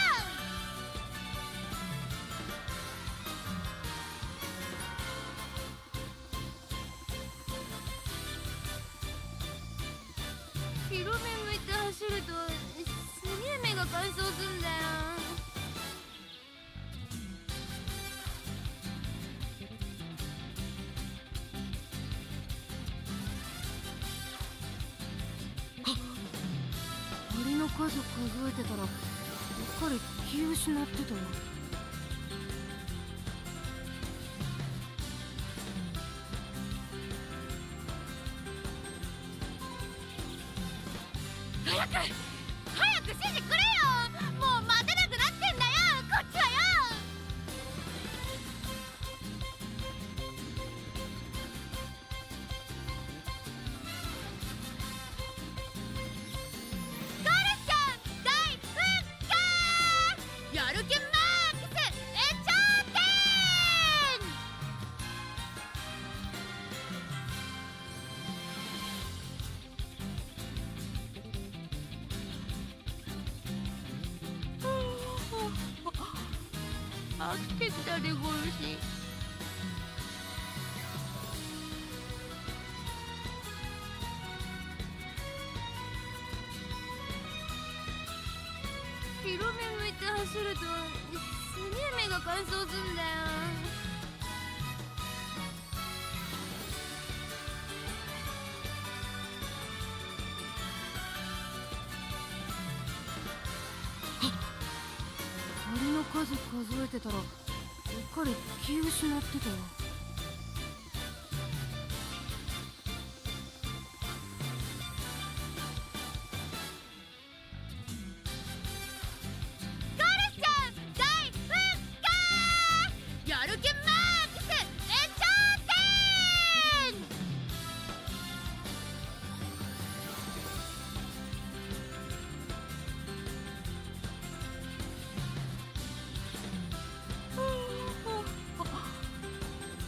広め向いて走るとすげえ目が乾燥すんだよ。鳥の数数えてたらうっかり気を失ってたわ。早く指示くれよ。もう待てなくなってんだよ、こっちはよ。ゴールちゃん大復活。やる気マックス延長点。飽きてきたでごるし。広め向いて走るとすげえ目が乾燥すんだよ。鳥の数数えてたらうっかり気を失ってたわ。ゴールちゃん大復活。やる気マックス延長点。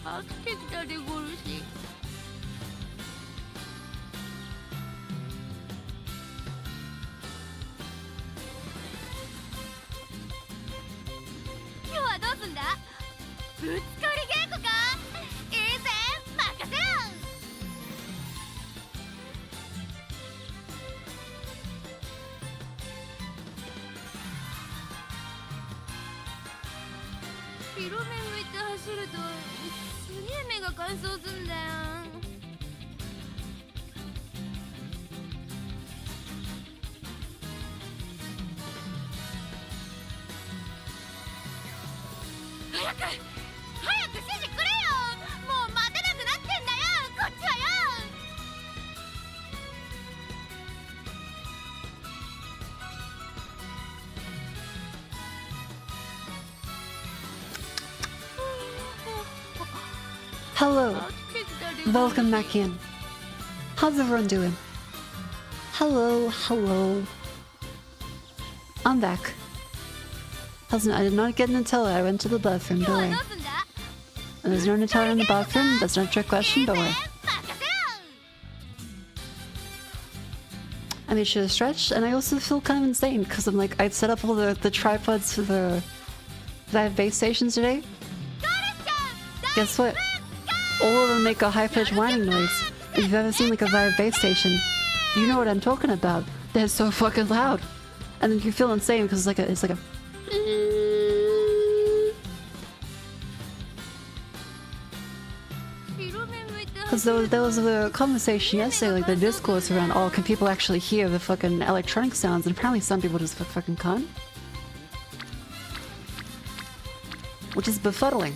飽きてきたでごるし。今日はどうすんだ。ぶつかり稽古か。いいぜ、任せろ。広め向いて走るとすげえ目が乾燥すんだよ。早く指示くれよ。もう待てなくなってんだよ、こっちはよ。Hello. Welcome back in. How's everyone doing? Hello. I'm back. I did not get Nutella. I went to the bathroom. Don't worry. And there's no Nutella in the bathroom. That's not a trick question. Don't worry. I made sure to stretch, and I also feel kind of insane because I'm like, I'd set up all the tripods for the base stations today. Guess what? All of them make a high-pitched whining noise. If you've ever seen like a Vive base station, you know what I'm talking about. They're so fucking loud, and then you feel insane because it's like a. Because there was a conversation yesterday, like the discourse around, oh, can people actually hear the fucking electronic sounds? And apparently some people just fucking can't. Which is befuddling.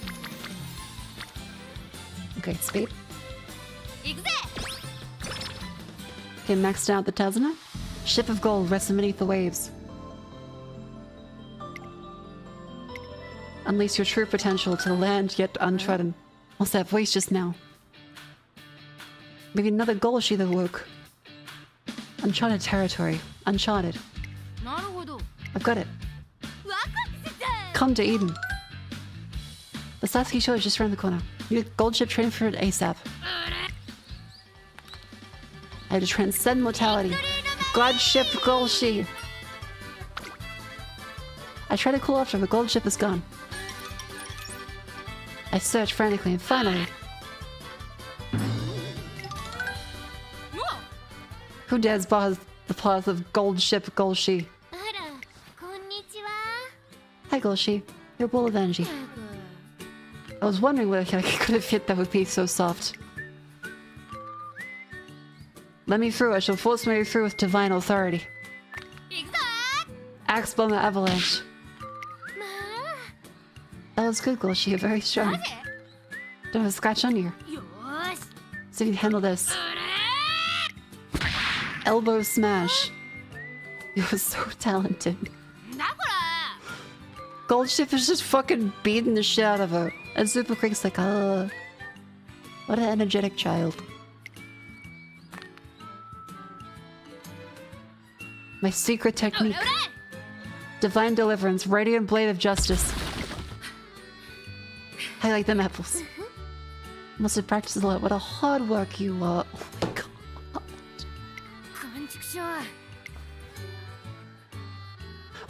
Okay, speed. Okay, maxed out the Tazana. Ship of gold resting beneath the waves. Unleash your true potential to land yet untrodden. What's that voice just now? Maybe another goal she awoke. Uncharted territory. Uncharted. I've got it. Come to Eden. The Sasuke show is just around the corner. You get gold ship train for it ASAP. I had to transcend mortality. God ship Golshi. I try to call after the gold ship is gone. I search frantically and finally... Who dares bar the path of gold ship Golshi? Hi Golshi, you're a ball of energy. I was wondering whether I could have hit that would be so soft. Let me through, I shall force my way through with divine authority. Axe bomber avalanche. That was good, Golshi, you're very strong. Don't have a scratch on you. So you can handle this. Elbow smash. You're so talented. Gold ship is just fucking beating the shit out of her. And Super Creek's like, what an energetic child. My secret technique. Divine deliverance, radiant blade of justice. I like them apples. Must have practiced a lot. What a hard work you are. Oh my god.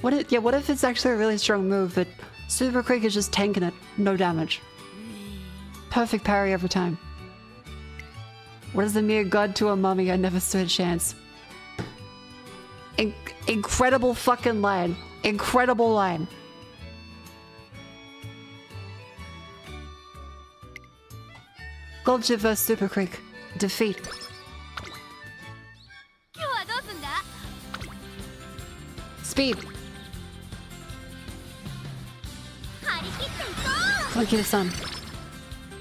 What if it's actually a really strong move, but Super Creek is just tanking it, no damage. Perfect parry every time. What is the mere god to a mummy? I never stood a chance. Incredible fucking line. Incredible line. Gold ship vs Super Creek. Defeat. Speed. Monkey the sun.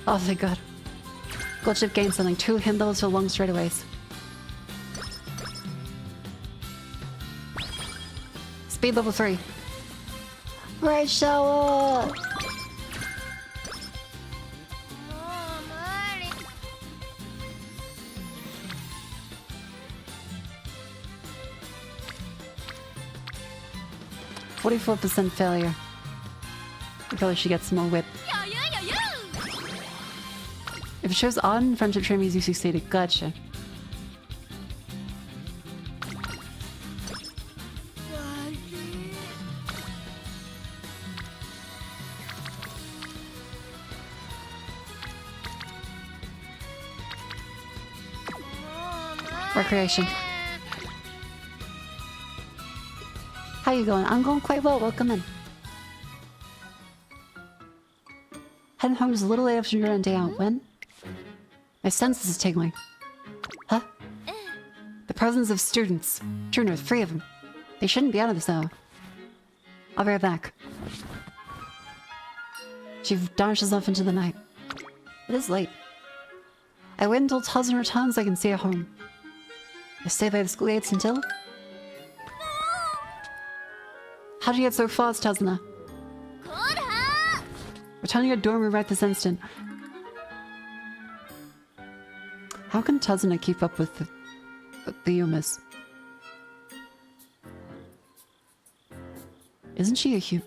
Oh, thank god. Gold ship gained something. 2 hit levels for long straightaways. Speed level 3. Right shower! %% failure. I probably should get some more whip. If it shows on friendship trim, you succeeded. Gotcha. Recreation. How you going? I'm going quite well. Welcome in. Heading home just a little late after your day out. When? My senses is tingling. Huh? The presence of students. True north, 3 of them. They shouldn't be out of this hour. I'll be right back. She dashes off into the night. It is late. I wait until Tazan returns so I can see her home. I stay by the school gates until... How'd you get so fast, Tazana? Return to your dorm room right this instant. How can Tazana keep up with the Yumas? Isn't she a human?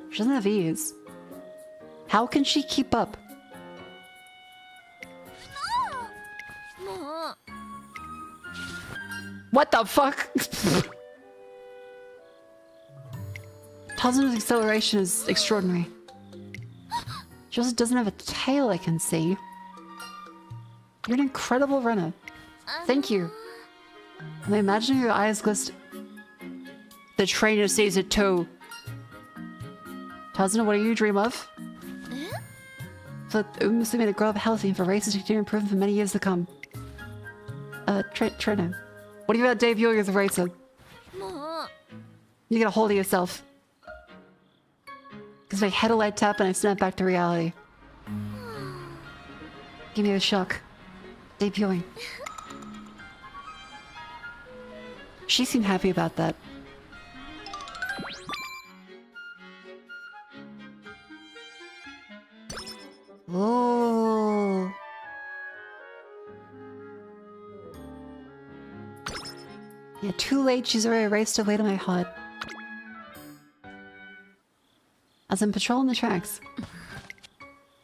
She doesn't have ears. How can she keep up? What the fuck? Tazana's acceleration is extraordinary. She also doesn't have a tail I can see. You're an incredible runner. Thank you. I'm imagining your eyes glisten. The trainer sees it too. Tazana, what do you dream of? For Umus made to grow up healthy and for races to continue improving for many years to come. Trainer. What do you about debuting as a racer? You get a hold of yourself. Because my head a light tap and I snap back to reality. Give me a shock. Debuting. She seemed happy about that. Oh. Yeah, too late. She's already raced away to my heart. As I'm patrolling the tracks,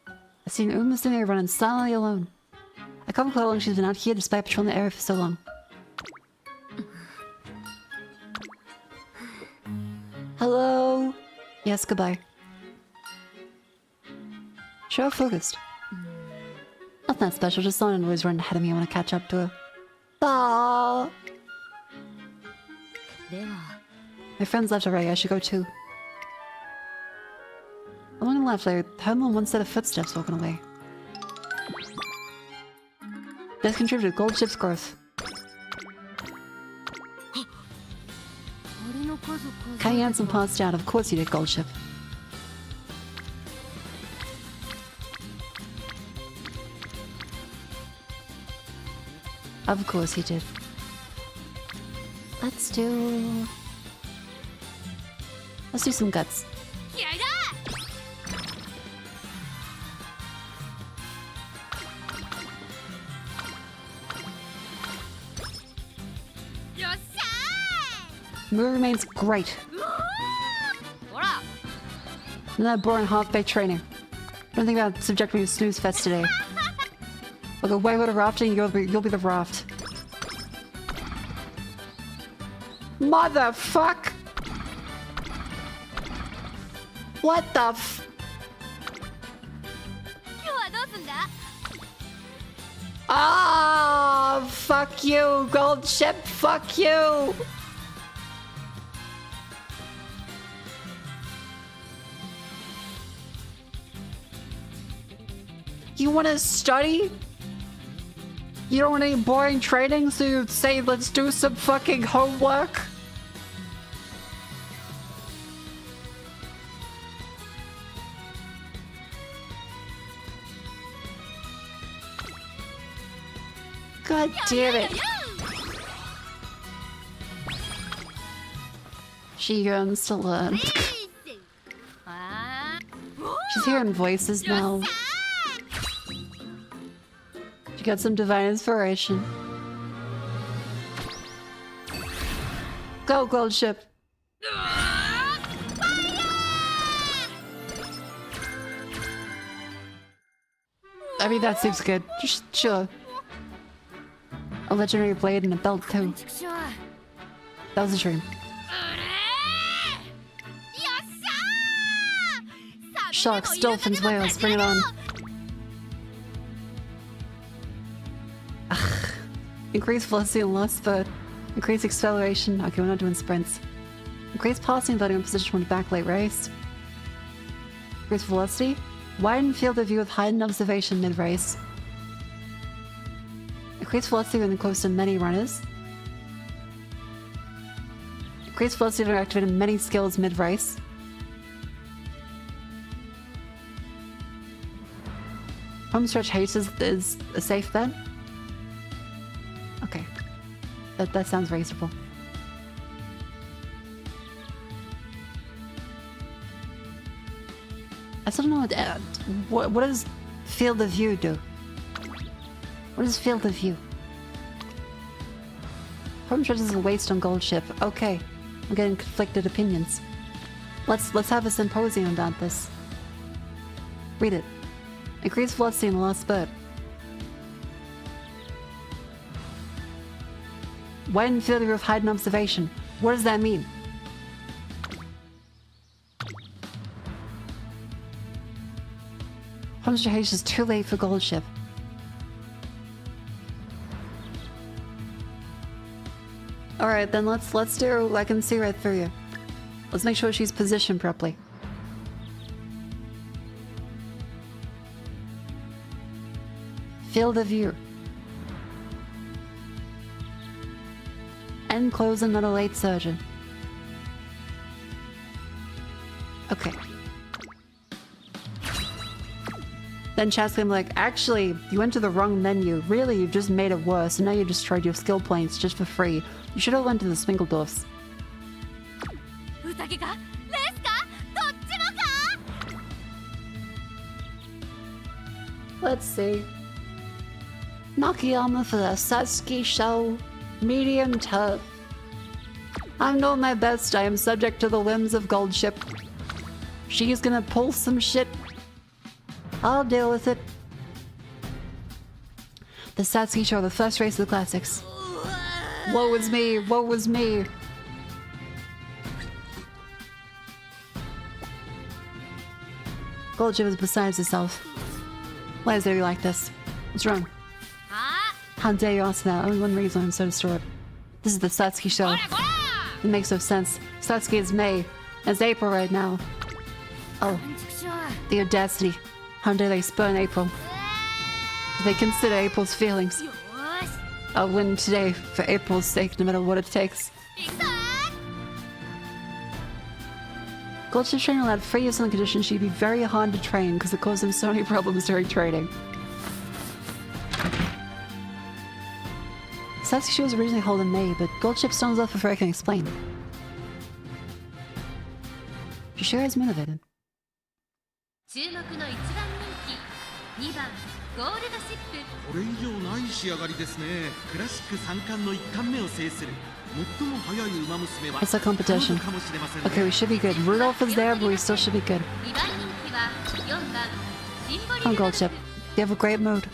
I see an Umasune running silently alone. Can't believe how long she's been out here despite patrolling the area for so long. Hello? Yes, goodbye. Sure, focused. Nothing that special, just someone always running ahead of me. I want to catch up to her. Aww. My friends left already, I should go too. Along the left, I heard one set of footsteps walking away. This contributed gold ship's growth. Cutting out some parts down, of course you did, gold ship. Of course he did. Let's do some guts. Mood remains great. And that boring half-baked training. Don't think about subjecting me to snooze fest today. I'll go whitewater with a rafting, you'll be the raft. Motherfuck! What the f- Ah, fuck you, gold ship, fuck you! You wanna study? You don't want any boring training, so you say let's do some fucking homework? God damn it. She yearns to learn. She's hearing voices now. She got some divine inspiration. Go, gold ship. I mean, that seems good. Just sure. A legendary blade and a belt too. That was a dream. Sharks, dolphins, whales, bring it on. Ugh. Increase velocity and lost spurt. Increase acceleration. Okay, we're not doing sprints. Increase passing volume in position when back late race. Increase velocity. Widen field of view with heightened observation mid-race. Increase velocity when close to many runners. Increase velocity when activating many skills mid-race. Homestretch haste is a safe bet. Okay. That sounds reasonable. I still don't know what does field of view do? What is field of view? Home stretch is a waste on gold ship. Okay. I'm getting conflicted opinions. Let's have a symposium about this. Read it. Increase velocity in the last spurt. Widen field of view with heightened observation. What does that mean? Homestretch haste is too late for gold ship. Alright, then let's do I can see right through you. Let's make sure she's positioned properly. Field of view. End close and not a late surgeon. Okay. Then chat's gonna be like, actually, you went to the wrong menu. Really, you just made it worse, and now you destroyed your skill points just for free. You should have went to the Sminkledorfs. Let's see. Nakayama for the Satsuki show. Medium tough. I'm doing my best. I am subject to the whims of gold ship. She's gonna pull some shit. I'll deal with it. The Satsuki Show, the first race of the classics. Woe is me, woe is me. Gold Chip is besides itself. Why is it like this? What's wrong? How dare you answer that? Only one reason I'm so distraught. This is the Satsuki Show. It makes no sense. Satsuki is May. It's April right now. Oh. The audacity. How dare they spurn April? Do they consider April's feelings? I'll win today for April's sake, no matter what it takes. Gold Chip training allowed 3 years on the condition she'd be very hard to train because it caused them so many problems during training. Satsuki was originally held in May, but Gold Chip storms off before I can explain. She sure is motivated. 注目の一番人気2番ゴールドシップこれ以上ない仕上がりですね。クラシック3冠の1冠目を制する最も速い馬娘は It's a competition. Okay, we should be good. Rudolph is there, but we still should be good. 2番人気は4番シンボリ Come on, ルド Gold Chip. You have a great mood.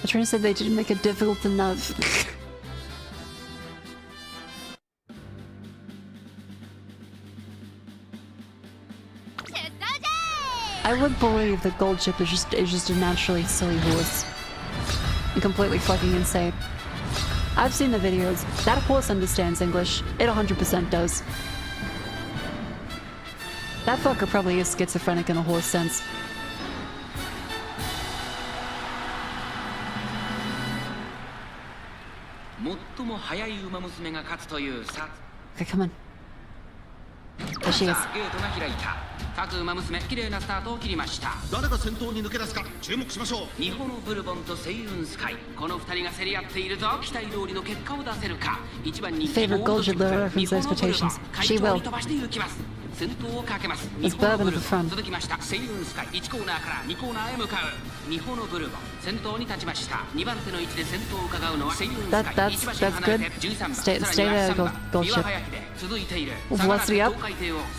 The trainer said they didn't make it difficult enough. I would believe that Gold Chip is just a naturally silly horse. And completely fucking insane. I've seen the videos. That horse understands English. It 100% does. That fucker probably is schizophrenic in a horse sense. Okay, come on. There she is. 各馬娘綺麗なスタートを切りました。誰が先頭に抜け出すか注目しましょう。日本のブルボンとセイウンスカイ、この2人が競り合っているぞ。期待通りの結果を出せるか。1番人気 Favorite Gold Chip lower from expectations. She will. 飛ばしていきます。先頭をかけます。 It's bourbon at the front. 続きましたセイウンスカイ、1コーナーから2コーナーへ向かう。日本のブルボン先頭に立ちました。2番手の位置で先頭を伺うのはセイウンスカイ。That's good. Stay there, Gold Chip. 続いている。 Velocity up.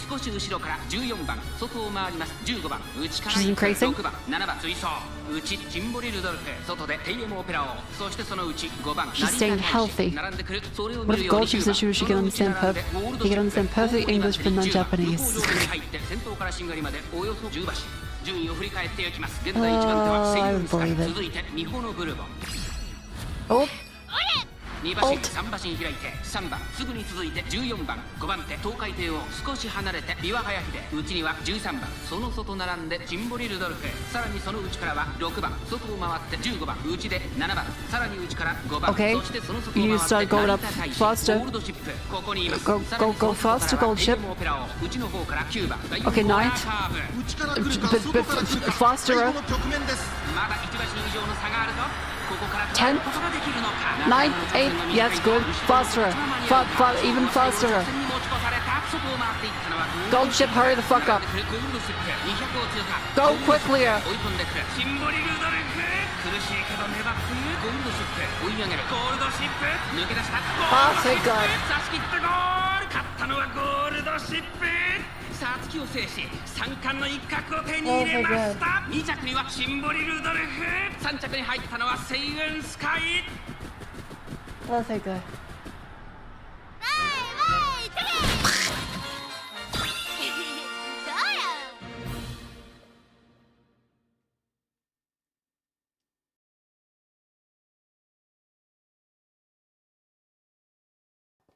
少し後ろから14番外を回ります。15番内から She's increasing. 6番7番追走内チンボリルドルフ外でテイエムオペラをそしてその内5番 She's staying healthy. 並んでくるそれを What 見 if るよう Gold に Chip's issue she can understand perfect English but not Japanese? 入って先頭からしんがりまでおよそ10馬身順位を振り返っていきます。現在1番手はセイウンスカイ続いてミホのブルボン Oh. 2馬身3馬身開いて3番すぐに続いて14番5番手東海帝を少し離れてビワハヤヒデ内には13番その外並んでチンボリルドルフさらにその内からは6番外を回って15番内で7番さらに内から5番 Okay. そしてその外を You 回 start って going up faster. ゴールドシップここにいます Go faster, Gold Chip. 内の方から9番 Okay, ninth. 内から来るか外から来るか Faster. 最後の局面です。まだ1馬身以上の差があるぞここから 10, ことができるのか 9, 8. Yeah, it's good. Faster. Even faster. Gold Chip, hurry the fuck up. Go quickly. Oh, thank God. さつきを制し三冠の一角を手に入れました。2着にはシンボリルドルフ3着に入ったのはセイウンスカイ Oh, thank God.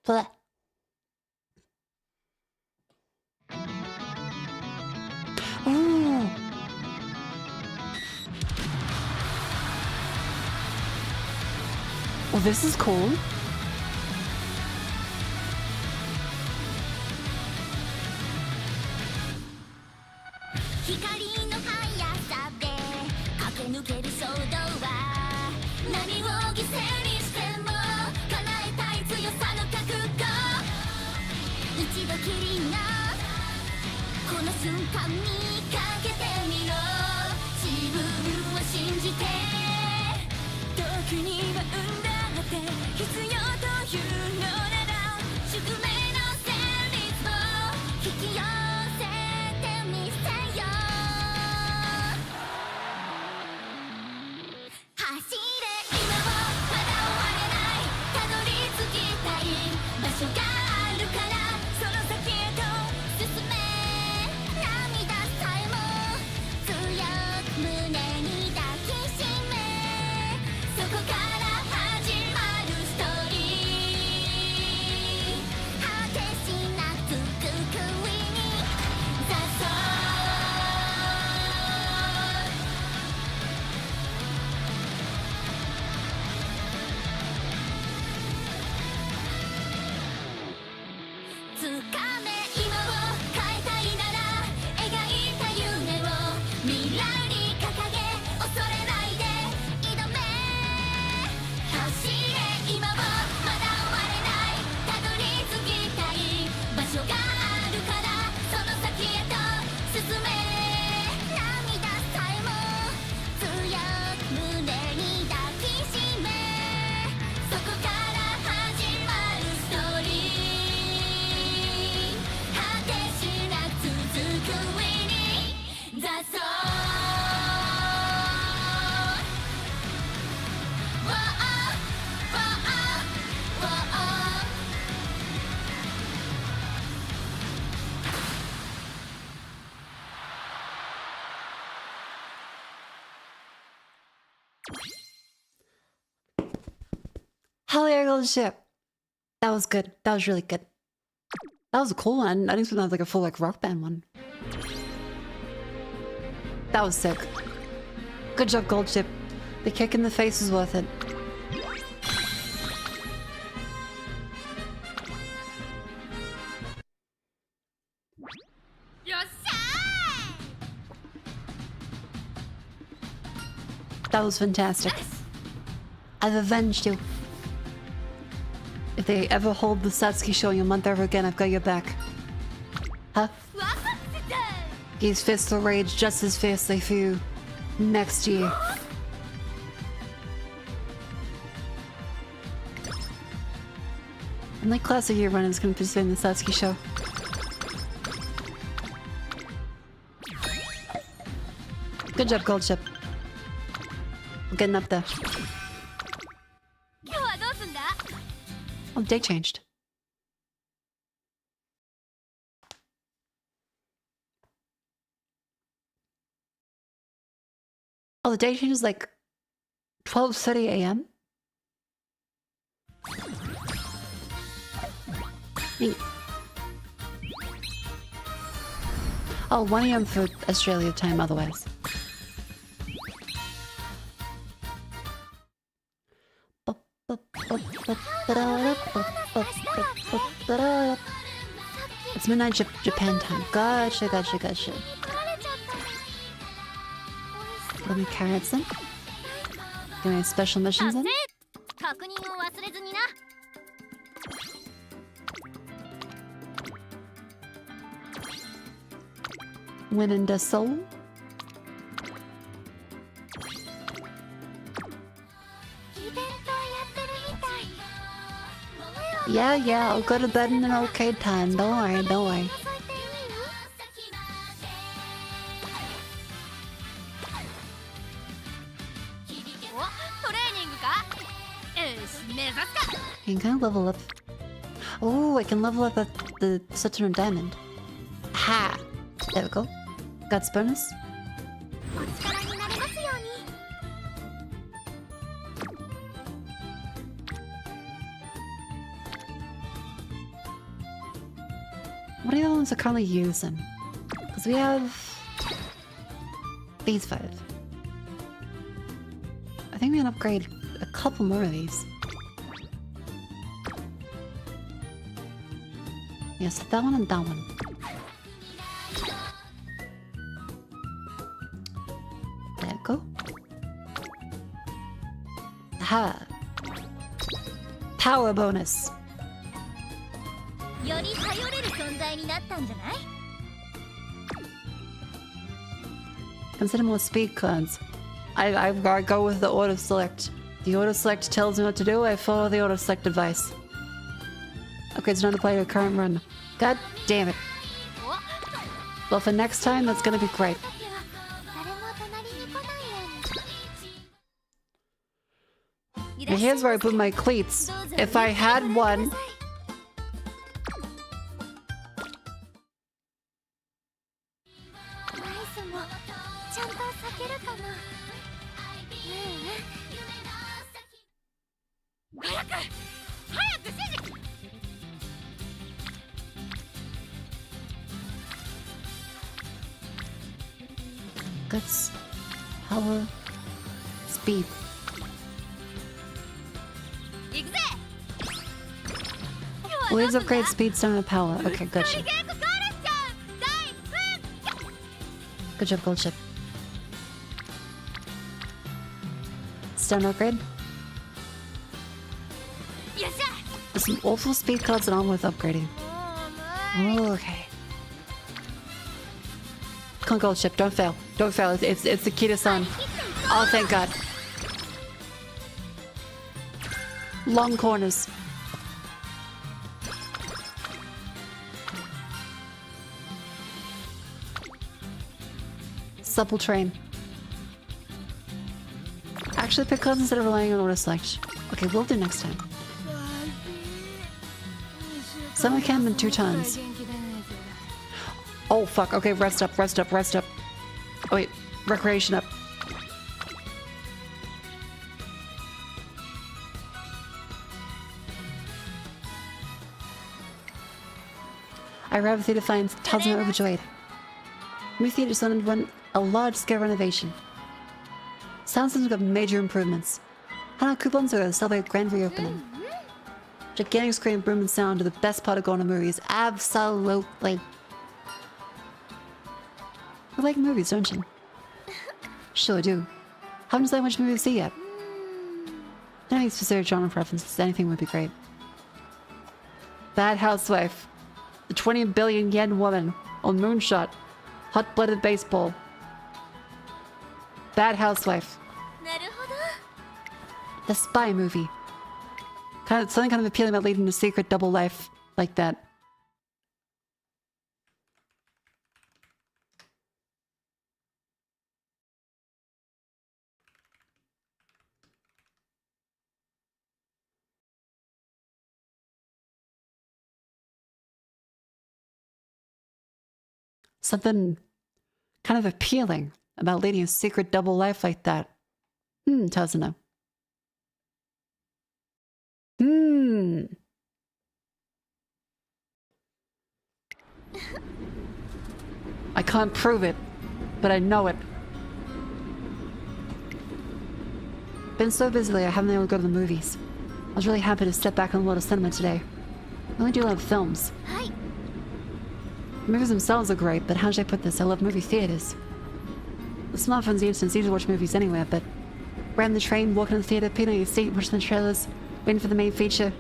Bleh. Ooh. Well, this is cool. Hell yeah, gold ship. That was good. That was really good. That was a cool one. I didn't expect that was like a full like rock band one. That was sick. Good job, gold ship. The kick in the face was worth it. That was fantastic. I've avenged you. If they ever hold the Satsuki show in your month ever again, I've got your back. Huh? These fists will rage just as fiercely for you next year. And like classic year run is gonna participate in the Satsuki show. Good job, gold ship. We're getting up there. Oh, day changed. Oh, the day change is like 12:30 a.m. Neat. Oh, 1 a.m. for Australia time otherwise. It's midnight Japan time. Gotcha, gotcha, gotcha. Let me carrots then. Doing any special missions then? Win in the soul. Yeah, I'll go to bed in an okay time. Don't worry, don't worry. You can level up. Oh, I can level up at the Saturn Diamond. Ha! There we go. Guts bonus. What are the ones I currently using? Because we have these 5. I think we can upgrade a couple more of these. Yes, that one and that one. There we go. Ha! Power bonus. Consider more speed cards. I go with the auto select. The auto select tells me what to do. I follow the auto select advice. Okay, it's not to play the current run. God damn it. Well, for next time, that's gonna be great. And here's where I put my cleats. If I had one. Guts, power, speed. Always upgrade speed, stamina, power. Okay, gotcha. Good job, gold ship. an upgrade. There's some awful speed cards that aren't worth upgrading. Okay. Come on, gold ship, don't fail. Don't fail. It's the key to sun. Oh, thank God. Long corners. Supple train. Actually pick cards instead of relying on auto select. Okay, we'll do next time. Summer camp in 2 turns. Oh fuck, okay, rest up, rest up, rest up. Oh wait, recreation up. I arrived at theatre finds Tazma overjoyed. Movie theatre just underwent a large-scale renovation. Sound systems got major improvements. Hana coupons are going to celebrate grand reopening. Gigantic screen, boom, and sound are the best part of going to movies. Absolutely. You like movies, don't you? Sure do. Haven't decided which movie to see yet. Don't have any specific genre preferences. Anything would be great. Bad Housewife. The 20 billion yen woman. On Moonshot. Hot-blooded baseball. Bad Housewife. The spy movie. Something kind of appealing about leading a secret double life like that. Something kind of appealing about leading a secret double life like that. Tazuna. I can't prove it, but I know it. Been so busy lately, I haven't been able to go to the movies. I was really happy to step back on a lot of cinema today. I only do love films. The movies themselves are great, but how should I put this? I love movie theaters. The smartphone's the instant, it's easy to watch movies anywhere, but riding the train, walking to the theater, peeing on your seat, watching the trailers, waiting for the main feature.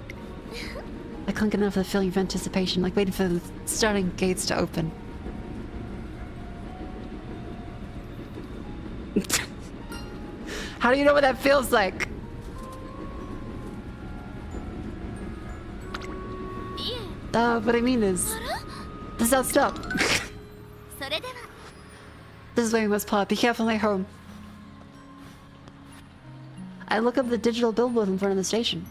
I can't get enough of the feeling of anticipation, like waiting for the starting gates to open. How do you know what that feels like? What I mean is, this is our stop. This is where we must part. Be careful on my home. I look up the digital billboard in front of the station.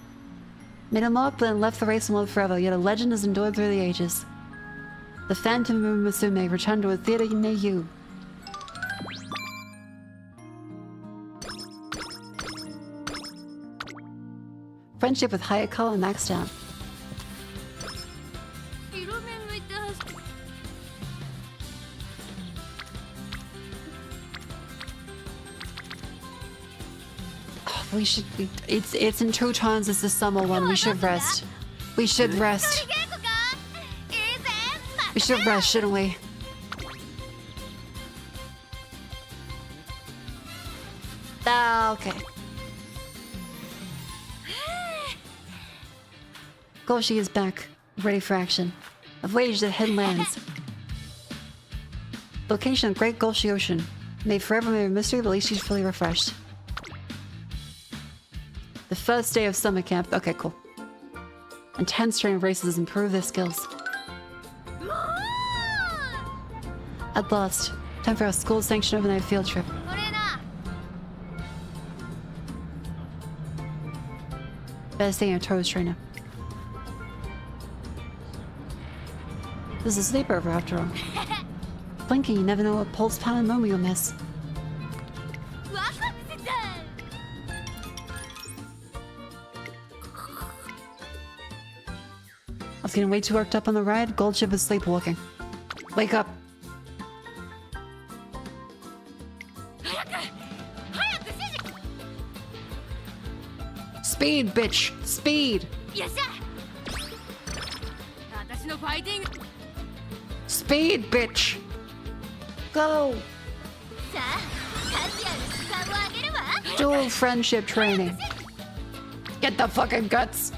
Made a mark, but then left the race and lived forever, yet a legend has endured through the ages. The Phantom of Musume returned to a theater near you. Friendship with Hayakawa maxed out. We should. It's in 2 turns. It's the summer one. We should rest. We should rest. We should rest, shouldn't we? Okay. Goshi is back, ready for action. I've waged at headlands. Location of Great Goshi Ocean. Made forever a mystery, but at least she's fully refreshed. The first day of summer camp. Okay, cool. Intense training races improve their skills. At last, time for our school-sanctioned overnight field trip. Better stay on your toes, trainer. This is a sleepover after all. Blinking, you never know what pulse pound moment you'll miss. I was getting way too worked up on the ride. Gold ship is sleepwalking. Wake up. Speed, bitch! Speed! Speed, bitch! Go! Dual friendship training. Get the fucking guts.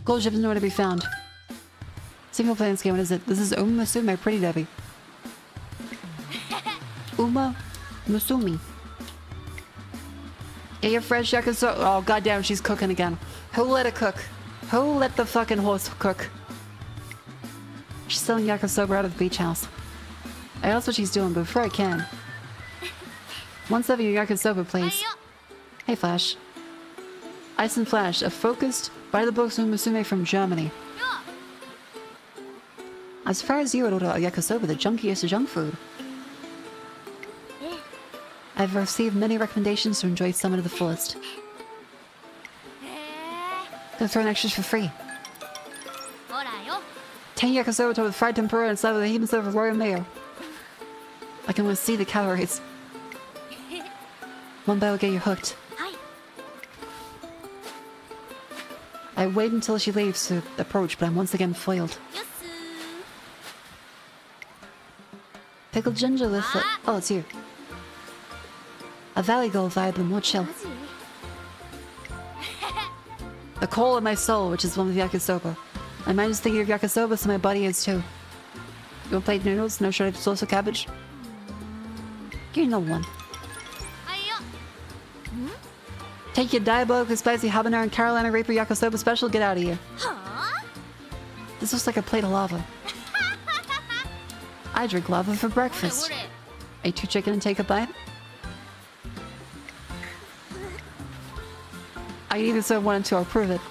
Gold ship is nowhere to be found. Single player game, what is it? This is Uma Musume, Pretty Debbie. Uma Musumi. Get your fresh yakisoba. Oh, goddamn, she's cooking again. Who let it cook? Who let the fucking horse cook? She's selling yakisoba out of the beach house. I asked what she's doing, but before I can. 170 yakisoba, please. Hey, Flash. Ice and Flash, a focused, by-the-books Uma Musume from Germany. As far as you would order a yakisoba, the junkiest of junk food. I've received many recommendations to enjoy Summit to the fullest. Gonna throw in extras for free. 10 yakisoba with fried tempura and side with a heaping of royal mayo. I can almost see the calories. One bite will get you hooked. I wait until she leaves to approach, but I'm once again foiled. Pickled ginger with the... Oh, it's you. A valley gold vibe, but more chill. The coal in my soul, which is one with yakisoba. My mind is thinking of yakisoba, so my body is too. You want plate noodles? No shredded sauce or cabbage? Give me another one. Take your diabolically spicy habanero and Carolina Reaper yakisoba special. Get out of here. This looks like a plate of lava. I drink lava for breakfast. Eat 2 chicken and take a bite. I either so one and two, I'll prove it.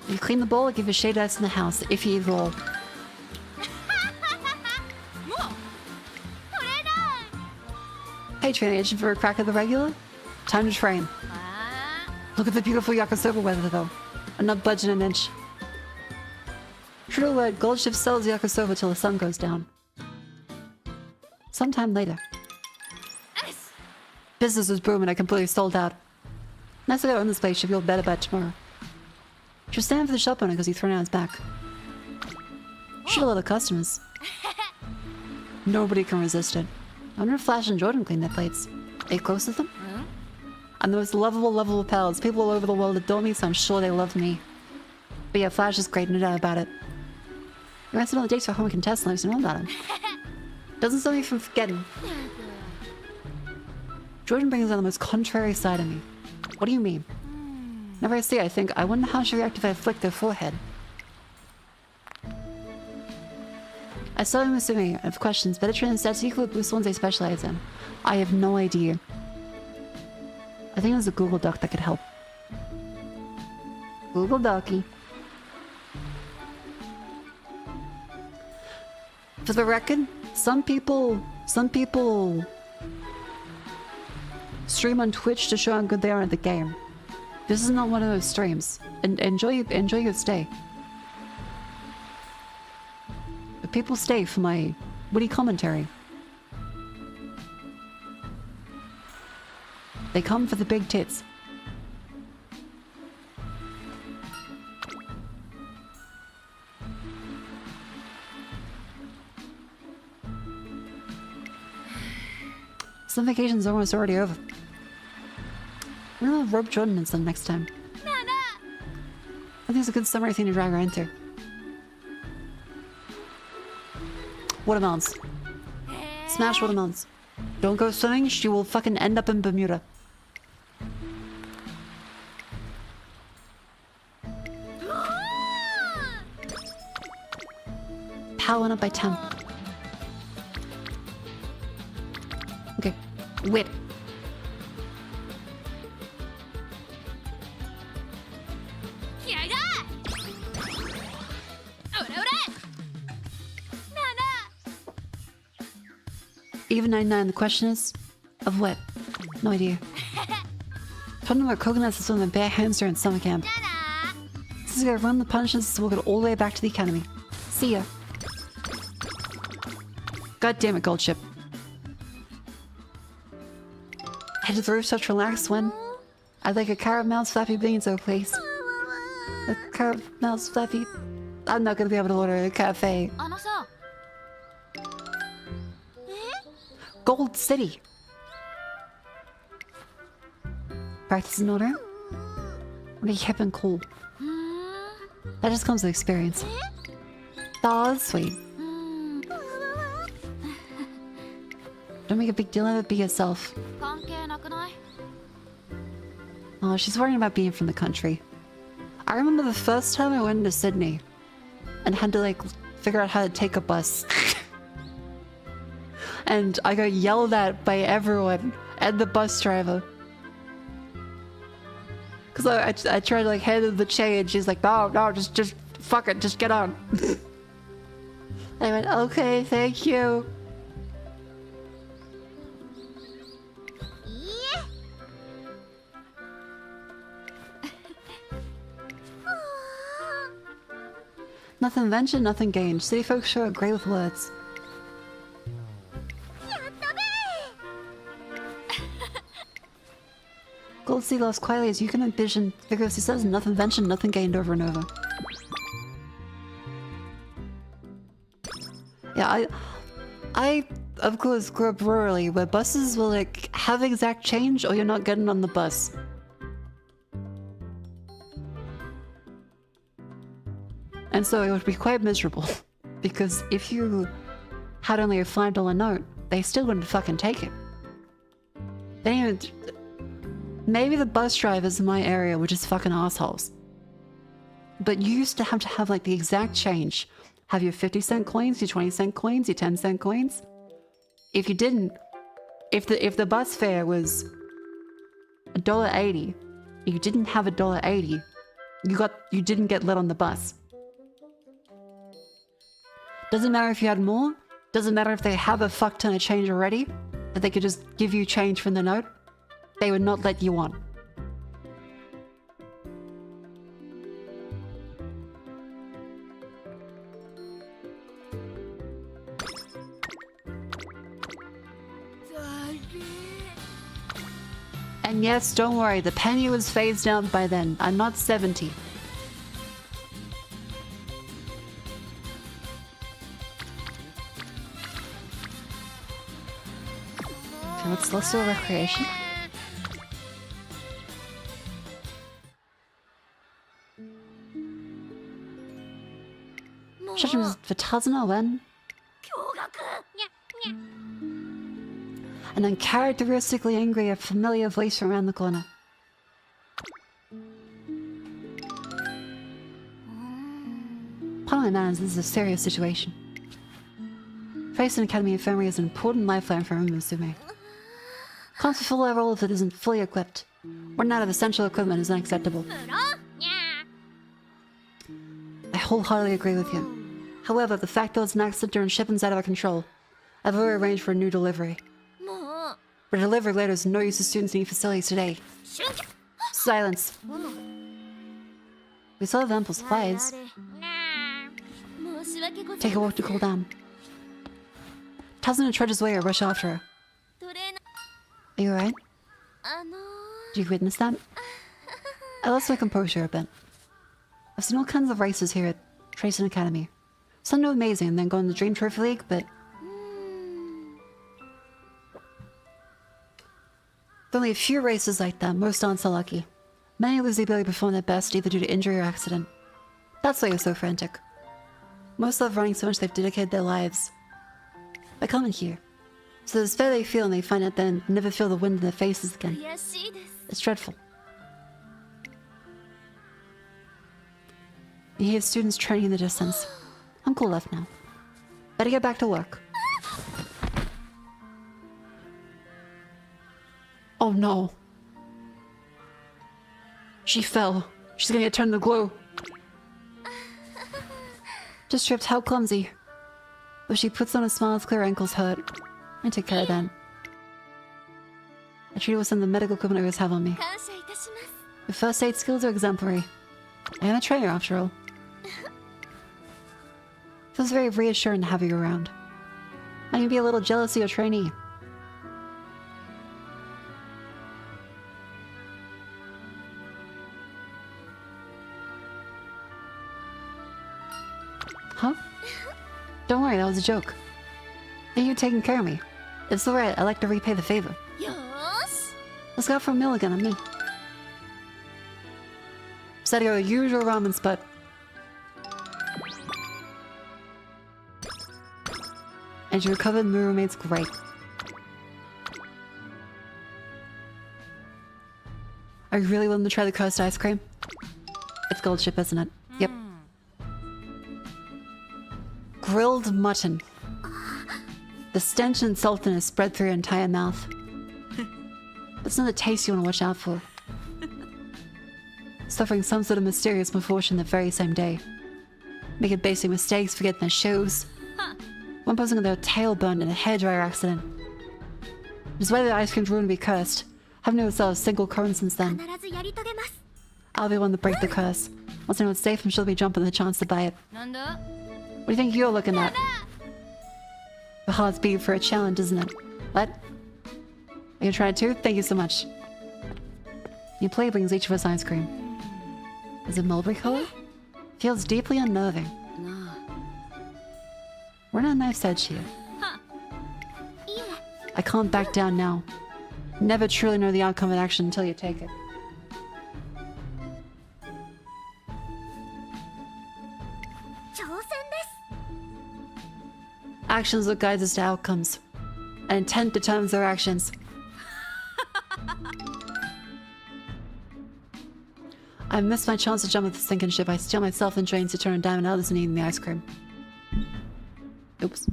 If you clean the bowl, I'll give you shade ice in the house, if you eat it all. Hey, train agent for a crack at the regular? Time to train. Look at the beautiful yakisoba weather, though. I'm not budging an inch. True to word, Gold Ship sells yakisoba till the sun goes down. Sometime later. Business was booming, I completely sold out. Nice guy own this place, should feel better about tomorrow. She was standing for the shop owner because he'd thrown out his back. Should a lot of customers. Nobody can resist it. I wonder if Flash and Jordan clean their plates. Are you close with them? I'm the most lovable pals. People all over the world adore me, so I'm sure they love me. But yeah, Flash is great, no doubt about it. You answered all the dates for homework and tests and I used to know about him. Doesn't stop me from forgetting. Jordan brings out the most contrary side of me. What do you mean? Whenever I see it, I think, I wonder how she'd react if I flicked their forehead. I saw him assuming I have questions. Better train instead so you could boost ones they specialize in. I have no idea. I think there's a Google Doc that could help. Google Docky. For the record, some people stream on Twitch to show how good they are at the game. This is not one of those streams. And enjoy your stay. But people stay for my witty commentary. They come for the big tits. Some vacations are almost already over. We're gonna rope Jordan and some next time. I think it's a good summer thing to drag her into. Watermelons. Smash watermelons. Don't go swimming, she will fucking end up in Bermuda. Power went up by 10. Okay, wait. Even 99, the question is, of what? No idea. Told them about coconuts is one of the bare hands during summer camp. This is gonna run the punishments so we'll get all the way back to the academy. See ya. God damn it, Gold Ship. Head to the rooftop to relax when? I'd like a caramel's flappy beans, oh please. A caramel's flappy... I'm not gonna be able to order a cafe. Gold City. Practice in order. Be hip and cool. That just comes with experience. Oh, that's sweet. Don't make a big deal of it, be yourself. Oh, she's worrying about being from the country. I remember the first time I went to Sydney and had to like figure out how to take a bus. And I got yelled at by everyone and the bus driver. Cause I tried to like hand her the change. She's like, no, just fuck it, just get on. I went, okay, thank you. Nothing ventured, nothing gained. City folks sure are great with words. Gold Sea lost quietly as you can envision vigorously says nothing ventured, nothing gained over and over. Yeah, I of course grew up rurally where buses will like have exact change or you're not getting on the bus. And so it would be quite miserable because if you had only a $5 note, they still wouldn't fucking take it. They didn't even... Maybe the bus drivers in my area were just fucking assholes. But you used to have like the exact change. Have your 50-cent coins, your 20-cent coins, your 10-cent coins. If you didn't, if the bus fare was $1.80, you didn't have $1.80, you didn't get let on the bus. Doesn't matter if you had more. Doesn't matter if they have a fuck ton of change already, that they could just give you change from the note. They would not let you on. And yes, don't worry, the penny was phased out by then. I'm not 70. Okay, let's do a recreation. Judgment for Tazuna when? And uncharacteristically angry, a familiar voice from around the corner. Pardon my manners, this is a serious situation. Facing Academy Infirmary is an important lifeline for Musume. Can't fulfill our role if it isn't fully equipped. Running out of essential equipment is unacceptable. I wholeheartedly agree with you. However, the fact that it's an accident during shipment's out of our control. I've already arranged for a new delivery. But delivery later is no use to students needing facilities today. Silence. We still have ample supplies. Take a walk to cool down. Tazuna trudges away or rush after her. Are you alright? Did you witness that? I lost my composure a bit. I've seen all kinds of races here at Tracing Academy. Some do amazing and then go in the Dream Trophy League, but... There are only a few races like that, most aren't so lucky. Many lose the ability to perform their best either due to injury or accident. That's why you're so frantic. Most love running so much they've dedicated their lives by coming here. So it's fair they feel and they find out then never feel the wind in their faces again. It's dreadful. You hear students training in the distance. Uncle left now. Better get back to work. Oh no. She fell. She's gonna get turned to glue. Just tripped, how clumsy. But she puts on a smile as clear ankles hurt. I take care of that. I treat it with some of the medical equipment I always have on me. Your first aid skills are exemplary. I am a trainer after all. Feels very reassuring to have you around. I can be a little jealous of your trainee. Huh? Don't worry, that was a joke. Thank you for taking care of me. It's alright, I'd like to repay the favor. Let's go out for a meal again on me. Decided to go to the usual ramen spot. And you recovered and the roommate's great. Are you really willing to try the cursed ice cream? It's gold chip, isn't it? Yep. Grilled mutton. The stench and saltiness spread through your entire mouth. That's not a taste you want to watch out for. Suffering some sort of mysterious misfortune the very same day. Making basic mistakes, forgetting their shoes. One person got their tail burned in a hairdryer accident. Which is why the ice cream's ruined to be cursed. I've never saw a single current since then. I'll be one to break the curse. Once I know it's safe, I'm sure they'll be jumping at the chance to buy it. What do you think you're looking at? The heart's beating for a challenge, isn't it? What? Are you trying too? Thank you so much. Your play brings each of us ice cream. Is it mulberry color? Feels deeply unnerving. We're on a knife's edge here. I can't back down now. Never truly know the outcome of an action until you take it. Actions are guides us to outcomes. And intent determines their actions. I missed my chance to jump with the sinking ship. I steal myself and drains to turn a dime and others and eating the ice cream. Oops.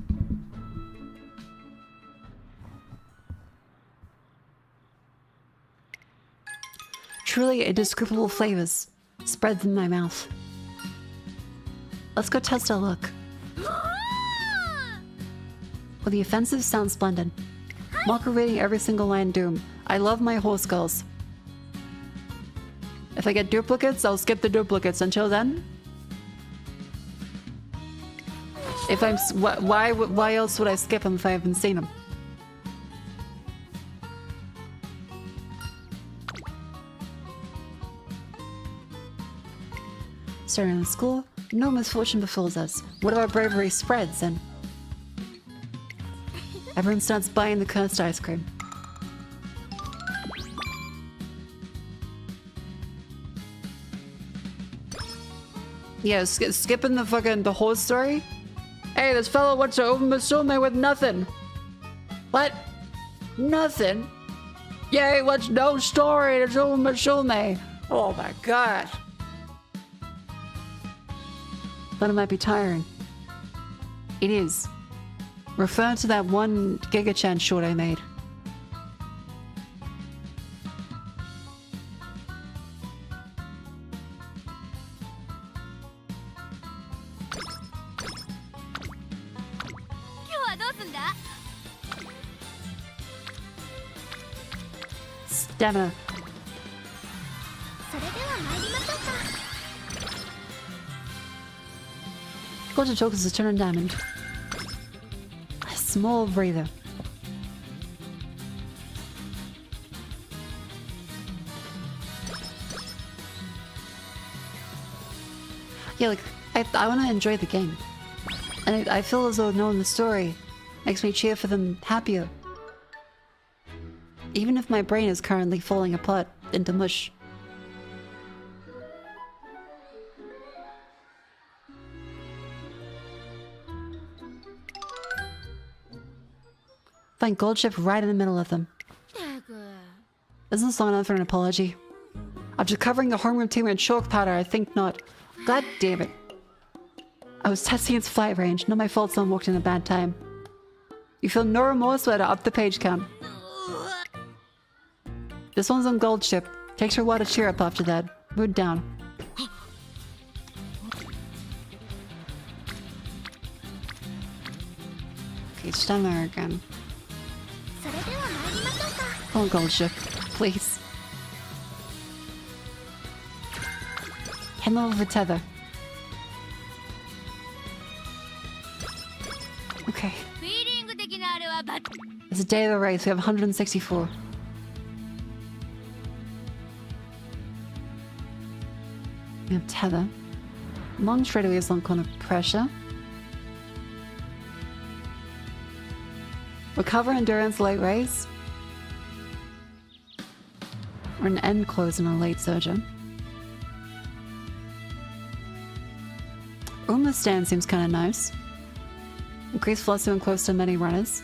Truly indescribable flavors spread in my mouth. Let's go test our luck. Well, the offensive sounds splendid. Mako reading every single line Doom. I love my horse girls. If I get duplicates, I'll skip the duplicates. Until then, if I'm why else would I skip them if I haven't seen them? Starting in school, no misfortune befalls us. What if our bravery spreads and everyone starts buying the cursed ice cream? Yeah, skipping the horse story? Hey, this fellow wants to open Musume with nothing. What? Nothing? Yay, what's no story? It's open Musume. Oh my god. Thought it might be tiring. It is. Refer to that one Giga-chan short I made. Stamina. Got to talk as a turn on diamond. A small breather. Yeah, like, I want to enjoy the game. And I feel as though knowing the story makes me cheer for them happier. Even if my brain is currently falling apart into mush. Find gold chip right in the middle of them. Isn't this long enough for an apology? After covering the homeroom team in chalk powder, I think not. God damn it. I was testing its flight range. Not my fault someone walked in a bad time. You feel no remorse but up the page count. This one's on gold chip. Takes her a while to cheer up after that. Mood down. Okay, it's down there again. Come on, gold chip. Please. Hand over the tether. Okay. It's a day of the race. We have 164. We have tether. Long straightaways on corner pressure. Recover endurance late race. Or an end close in a late surgeon. Uma's stand seems kind of nice. Increase velocity when close to many runners.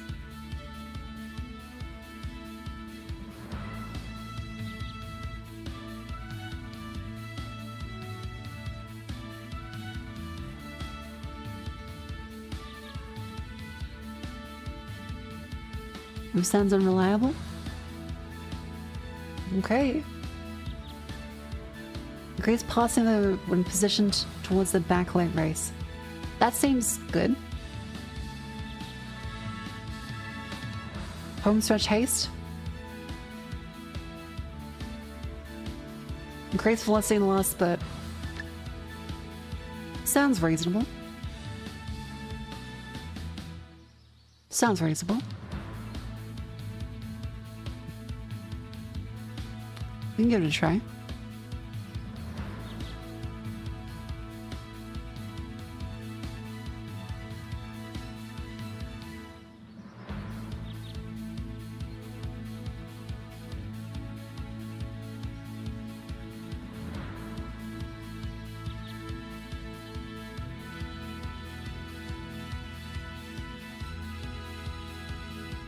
Who sounds unreliable? Okay. Increase passing when positioned towards the back leg race. That seems good. Home stretch haste. Increase velocity in the last spurt. Sounds reasonable. Sounds reasonable. We can give it a try.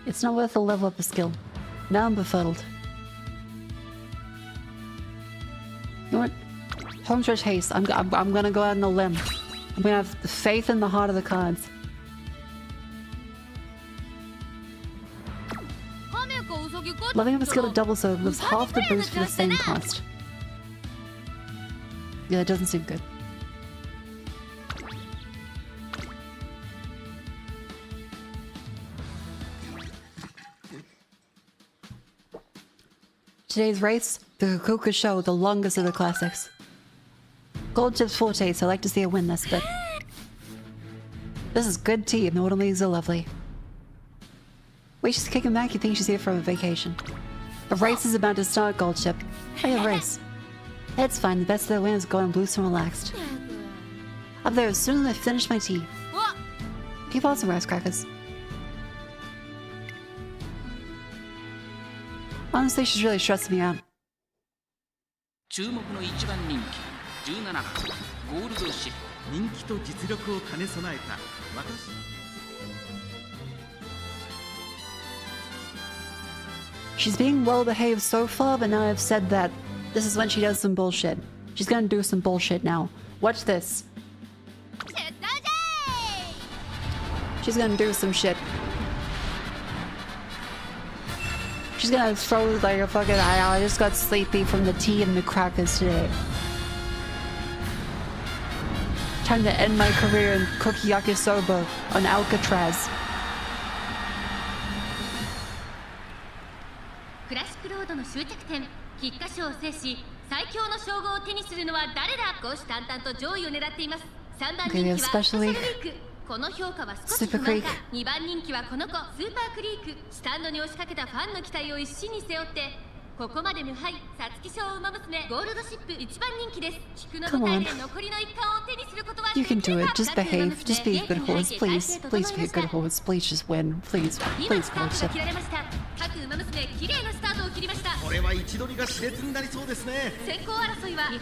It's not worth the level up a skill. Now I'm befuddled. You know what? Home stretch haste. I'm gonna go out on a limb. I'm gonna have faith in the heart of the cards. Leveling up a skill to double so gives half the boost for the same cost. Yeah, that doesn't seem good. Today's race, the Kukuka Show, the longest of the classics. Gold chips 40, so I like to see her win this, but this is good tea and the autumn leaves are lovely. Wait, she's kicking back? You think she's here for a vacation? The race is about to start, Gold Chip. Oh yeah, race. It's fine, the best of the winners go and loose and relaxed. Up there as soon as I finish my tea. Keep on some rice crackers. Honestly, she's really stressing me out. 注目の一番人気17番ゴールドシップ人気と実力を兼ね備えた私 She's being well behaved so far, but now I've said that this is when she does some bullshit. She's gonna do some bullshit now. Watch this. She's gonna do some shit. She's gonna throw like a fucking I just got sleepy from the tea and the crackers today. Time to end my career and cook yakisoba on Alcatraz. クラシックロードの終着点菊花賞を制し最強の称号を手にするのは誰だ虎視眈々と上位を狙っています3番人気はスペシャルウィークこの評価は少し不満か2番人気はこの子スーパークリークスタンドに押しかけたファンの期待を一身に背負ってここまで無敗皐月賞馬娘ゴールドシップ1番人気です菊の舞台で残りの一冠を手にすることは You can do it. Just behave. Just be a good horse, please. Please be a good horse. Please just win. Please. Please, horse. 各馬娘綺麗なスタートを切りましたこれは位置取りが熾烈になりそうですね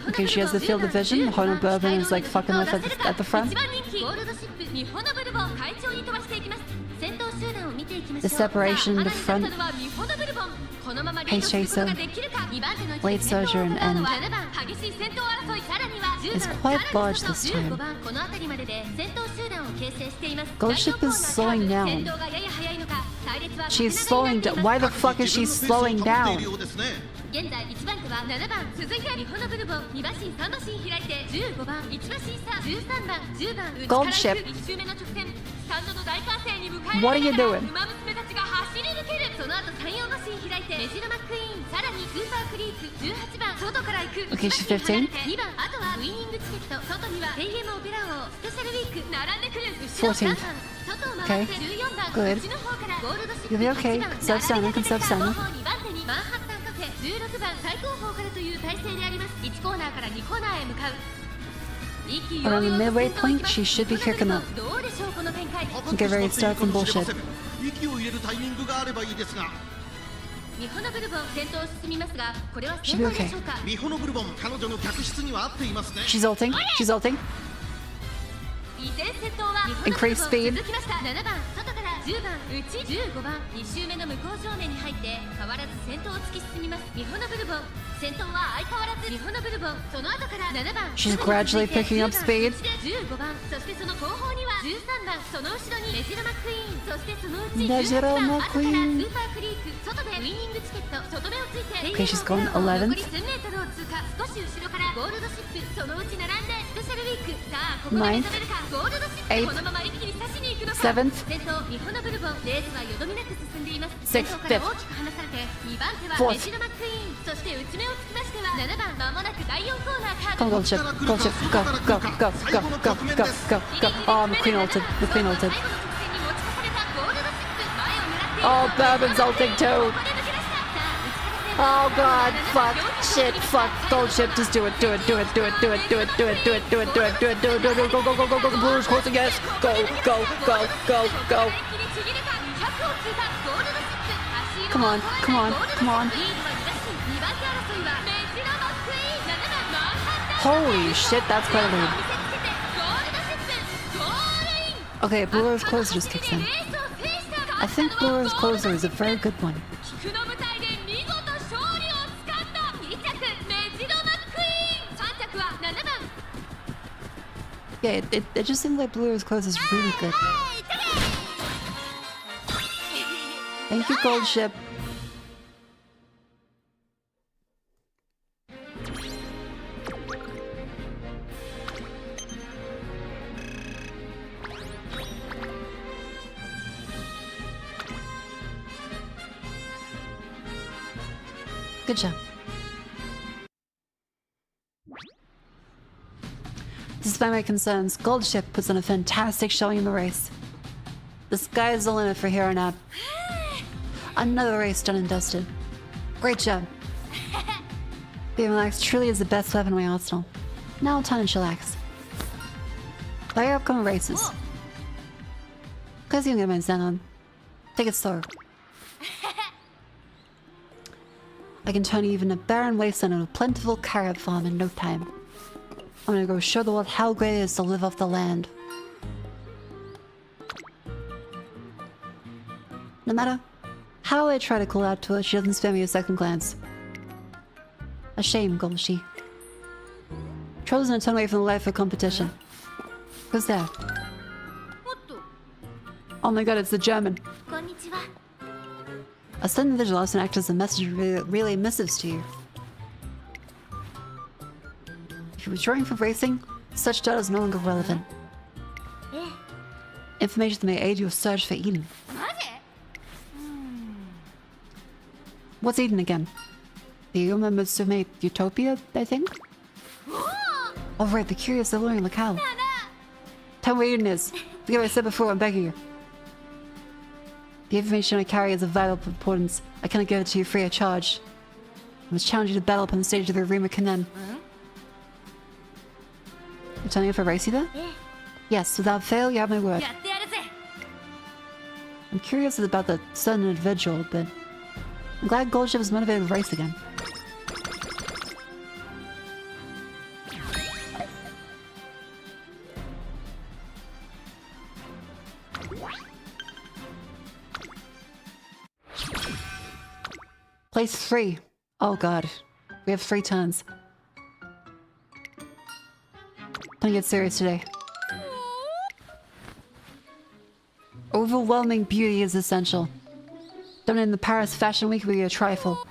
Okay, she has the field of vision. Hono Bourbon is like fucking with at the front. The separation in the front. Pace chaser, late surger, and end is quite large this time. Gold Ship is slowing down. She's slowing down. Why the fuck is she slowing down? Gold Ship. What are you doing? Okay, she's 15. 14th. Okay, good. You'll be okay. Sub-Sano, you can Sub-Sano. On the midway point, she should be kicking up. Okay, ready to start some bullshit. 息を入れるタイミングがあればいいですが。ミホノブルボン戦闘進みますが、これは Should 成 be 功で okay. しょうか。ミホノブルボン、彼女の客室には合っていますね。 She's ulting. She's ulting. 依然先頭はミホノブルボン Increase speed. 続きました。7番外から10番内15番2周目の向こう正面に入って変わらず先頭を突き進みます。ミホノブルボン先頭は相変わらずミホノブルボン、その後から7番 She's gradually picking up speed. 15番、そしてその後方には13番、その後ろにメジロマクイーン、そしてそのうちメジロマクイーン後からスーパークリーク、外でウィニングチケット、外目をついて Okay, she's going 11th. 残り数メートルを通過、少し後ろからゴールドシップ、そのうち並んでスペシャルウィーク、さあここで目覚めるか、ゴールドシップ、このまま一気に差しに行くのか。 7th. 先頭ミホノブルボン、レースはよどみなく進んでいます。 6th. 先頭から大きく離されて2番手は 4th. メジロマクイーン、そして内目をつきましては7番、まもなく第4コーナーカー Come ド。 on, Gold Ship. Gold Ship. Go, go, go, go, go, go, go, go. Oh, McQueen ulted. McQueen ulted. 最後の直線に持ち越されたゴールドシップ、前を狙っている Oh, Bourbon's ulting too. Oh god, fuck, shit, fuck, Gold Ship, just do it, do it, do it, do it, do it, do it, do it, do it, do it, do it, do it, do it, do it, go, go, go, go, go, Blues closing, yes, go, go, go, go, go. Come on, come on, come on. Holy shit, that's quite a lead. Okay, Blue Rose Closer just kicks in. I think Blue Rose Closer is a very good one. Yeah, it just seems like Blue Rose Closer is really good. Thank you, Gold Ship. Good job. Despite my concerns, Gold Ship puts on a fantastic showing in the race. The sky is the limit for here on out. Another race done and dusted. Great job. Being relaxed truly is the best weapon in my arsenal. Now time to chillax. Play your upcoming races. Cause you can get my zen on. Take it slow. I can turn even a barren wasteland into a plentiful carrot farm in no time. I'm gonna go show the world how great it is to live off the land. No matter how I try to call out to her, she doesn't spare me a second glance. A shame, Golshi. Chosen to turn away from the life of competition. Who's there? Oh my god, it's the German. A certain individual often acts as a messenger relay missives to you. If you're withdrawing from racing, such data is no longer relevant. Information that may aid your search for Eden. What's Eden again? The Yuma Musume Utopia, I think? Oh right, the curious alluring locale. Tell me where Eden is. Forget what I said before, I'm begging you. The information I carry is of vital importance. I cannot give it to you free of charge. I must challenge you to battle upon the stage of the Arima Kanen. You're turning up for race either? Yes, without fail, you have my word. I'm curious about the certain individual, but I'm glad Gold Ship is motivated to race again. Place 3. Oh god. We have 3 turns. Don't get serious today. Overwhelming beauty is essential. Dominating the Paris Fashion Week will be a trifle.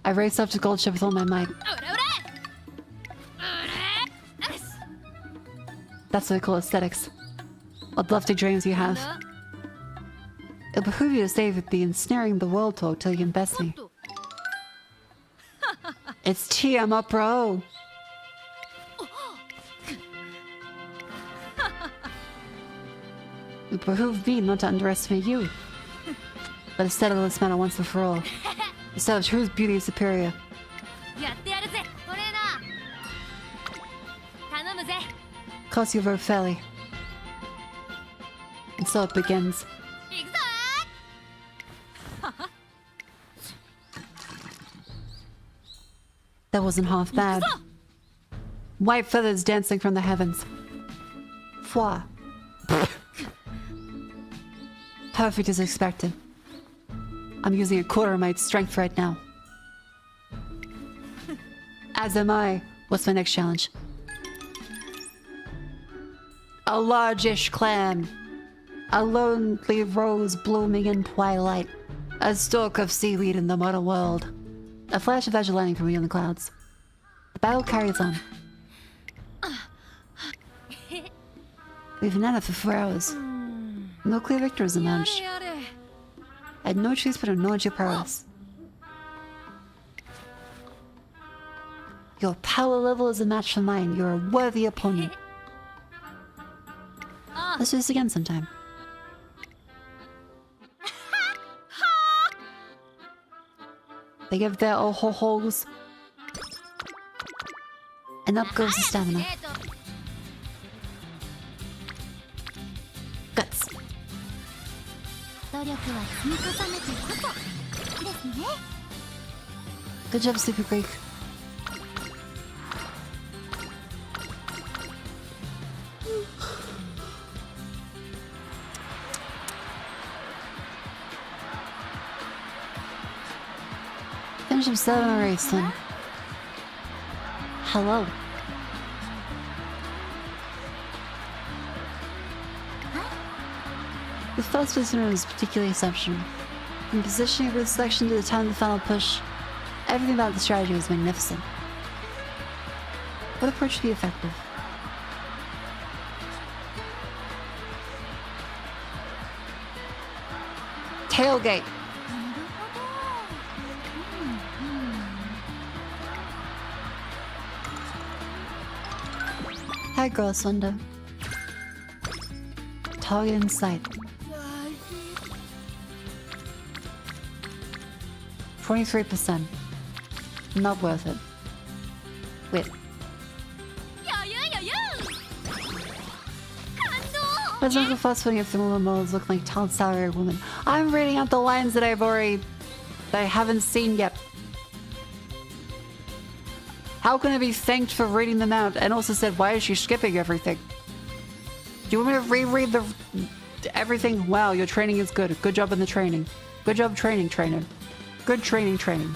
I race up to Gold Ship with all my might. That's what I call aesthetics. What lofty dreams you have. It'll behoove you to save the ensnaring the world talk till you can best me. It's Tiamat, bro! It behooved me not to underestimate you. But to settle this matter once and for all. Establish whose beauty is superior. Cast your vote fairly. And so it begins. That wasn't half bad. White feathers dancing from the heavens. Foi. Perfect as expected. I'm using a quarter of my strength right now. As am I. What's my next challenge? A large-ish clam. A lonely rose blooming in twilight. A stalk of seaweed in the modern world. A flash of azure lightning from beyond the clouds. The battle carries on. We've been at it for 4 hours. No clear victors emerged. I had no choice but to acknowledge your prowess. Your power level is a match for mine. You're a worthy opponent. Let's do this again sometime. They give their oh-ho-hos. And up goes the stamina. Guts. Good job, Super Greek. Finish up 7 race then. Hello. The first listener was particularly exceptional. From positioning for the selection to the time of the final push, everything about the strategy was magnificent. What approach would be effective? Tailgate. Hi, girl, Slender. Target in sight. 23%. Not worth it. Wait. Let's not go fast footing if the woman models look like child salary woman. I'm reading out the lines that I haven't seen yet. How can I be thanked for reading them out? And also said, why is she skipping everything? Do you want me to reread everything? Wow, your training is good. Good job in the training. Good job training, trainer. Good training, training.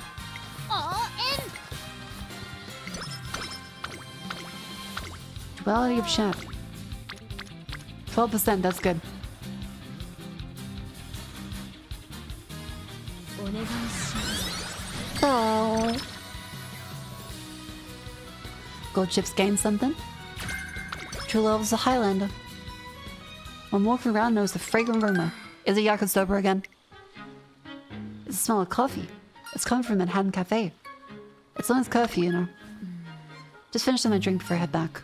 Duality of chat. 12%, that's good. Oh. Gold chips gain something. True love is a Highlander. I'm walking around knows the fragrant aroma. Is it Yakisoba again? It's the smell of coffee. It's coming from Manhattan Cafe. It's not as coffee, you know. Just finished my drink before I head back.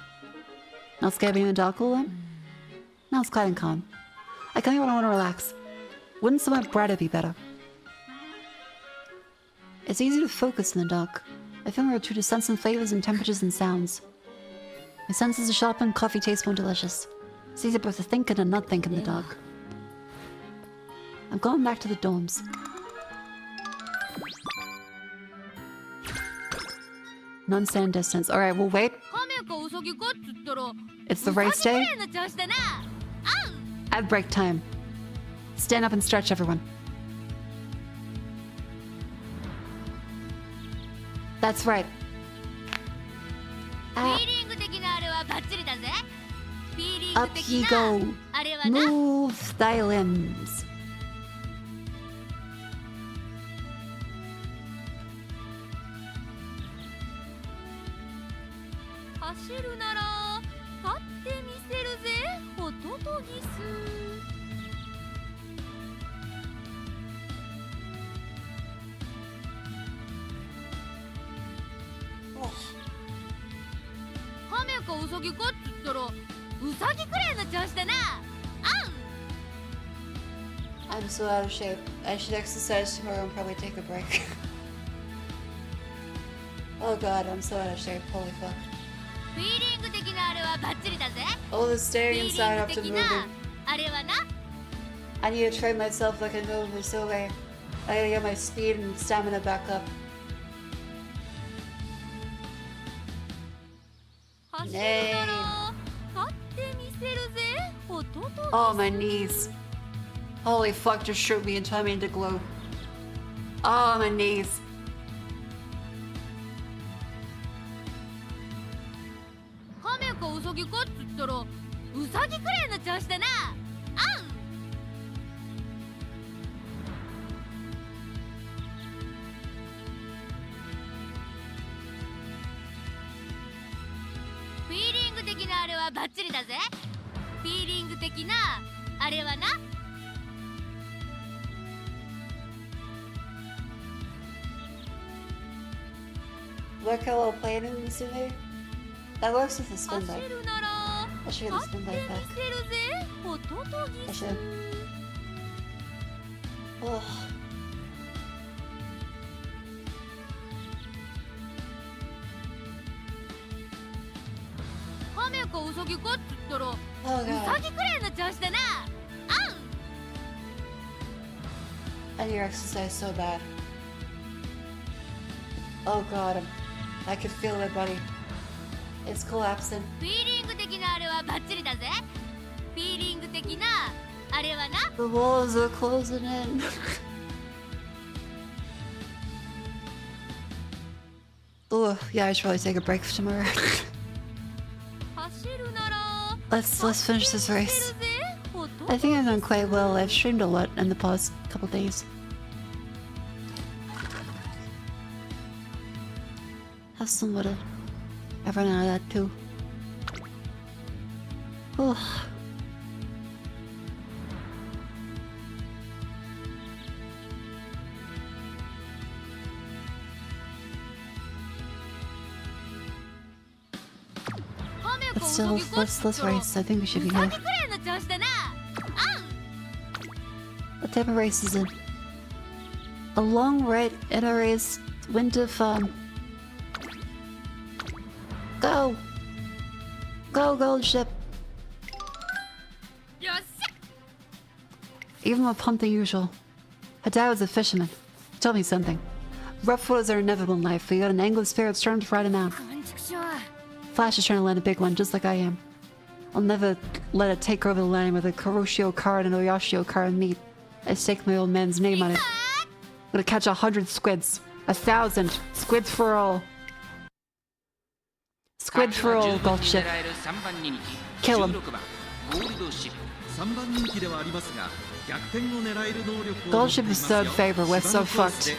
Not scared being in the dark all then? Now it's quiet and calm. I kind of want to relax. Wouldn't somewhat brighter be better? It's easy to focus in the dark. I feel more true to sense and flavors and temperatures and sounds. My senses are sharpened, coffee tastes more delicious. It's easy both to think and to not think in the dark. I'm going back to the dorms. Non-stand distance. Alright, we'll wait. It's the race day. At break time. Stand up and stretch, everyone. That's right. Up you go. Move thy limbs. I'm so out of shape. I should exercise tomorrow and probably take a break. Oh god, I'm so out of shape. Holy fuck. All the staying inside after moving. I need to train myself like a normal solar. I gotta get my speed and stamina back up. Nay. Oh, my knees. Holy fuck, just shoot me and turn me into glue. Oh, my knees. Look how well playing in this here. That works with the spin bike. I should get the spin bike back. I should. Ugh. Oh god. I need to exercise so bad. Oh god, I can feel it, buddy. It's collapsing. The walls are closing in. Oh, yeah, I should probably take a break tomorrow. Let's finish this race. I think I've done quite well. I've streamed a lot in the past couple days. Have some water. I've run out of that too. Oh. But still, let's race. I think we should be here. What type of race is it? A long ride in a race. Winter fun. Go! Go, gold ship! Even more pumped than usual. Her dad was a fisherman. Tell me something. Rough waters are inevitable in life, but you got an angler spirit storm to ride him out. Flash is trying to land a big one, just like I am. I'll never let it take over the line with a Kuroshio card and Oyashio card meet. I stake my old man's name on it. I'm gonna catch 100 squids. 1,000. Squids for all. Squid for all, gold ship. Kill him. Gold ship is third favor. We're so fucked.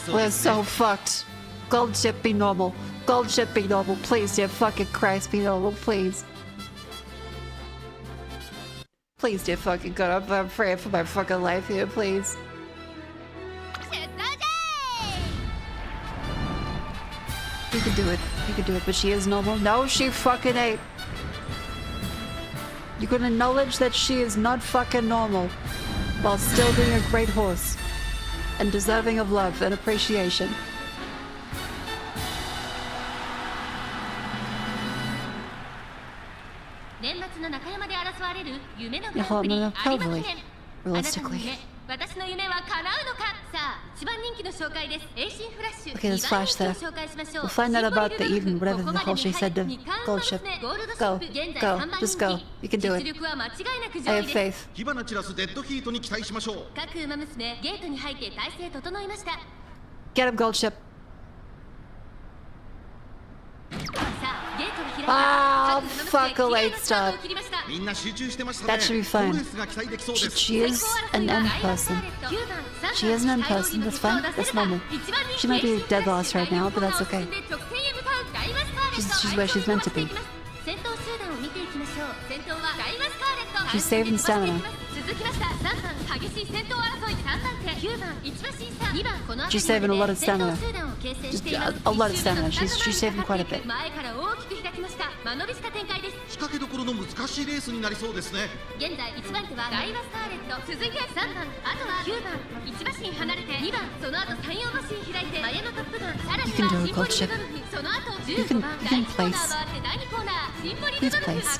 We're so fucked. Gold ship, be normal. Gold ship, be normal. Please, dear fucking Christ, be normal, please. Please, dear fucking God, I'm praying for my fucking life here, please. You can do it. You can do it, but she is normal. No, she fucking ain't. You can acknowledge that she is not fucking normal while still being a great horse and deserving of love and appreciation. Yeah, hold on, no, probably. Realistically. Okay, there's Flash there. We'll find out about the even, whatever the hell she said to Gold Ship. Go. Go. Just go. You can do it. I have faith. Get him, Gold Ship. Ah, fuck a late start. That should be fine. She is an M person. She is an M person, that's fine, that's normal. She might be dead last right now, but that's okay. She's where she's meant to be. She's saving stamina. She's saving a lot of stamina. Just a lot of stamina. She's saving quite a bit. You can do it, Gold Ship. You can place. Please place.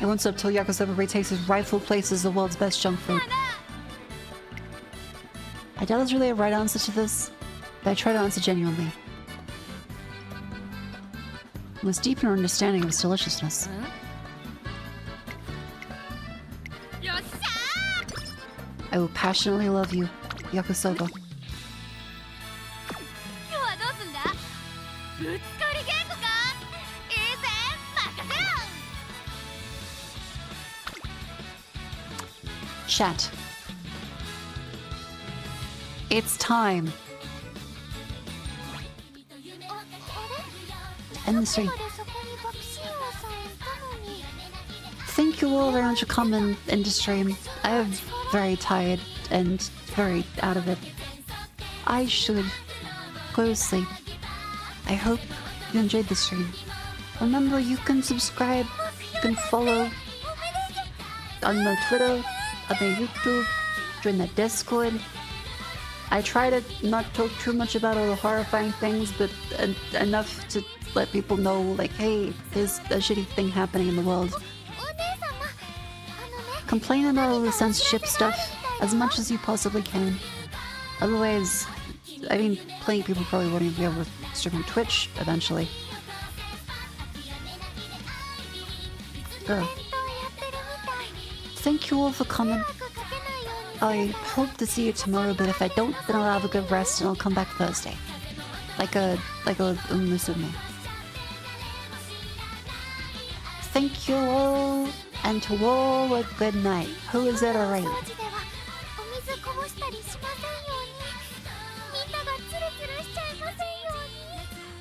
He wants up till Yakusoba retakes his rightful place as the world's best junk food. I doubt there's really a right answer to this, but I try to answer genuinely. It was deep in our understanding of its deliciousness. I will passionately love you, Yakusoba. Chat. It's time. End the stream. Thank you all very much for coming in the stream. I am very tired and very out of it. I should go to sleep. I hope you enjoyed the stream. Remember, you can subscribe, you can follow on my Twitter, on my YouTube, join the Discord. I try to not talk too much about all the horrifying things, but enough to let people know, like, hey, there's a shitty thing happening in the world. Complain about all the censorship stuff as much as you possibly can. Otherwise, I mean, plenty of people probably won't even be able to stream on Twitch eventually. Thank you all for coming. I hope to see you tomorrow, but if I don't, then I'll have a good rest and I'll come back Thursday. Like a musume. Thank you all, and to all a good night. Who is it already?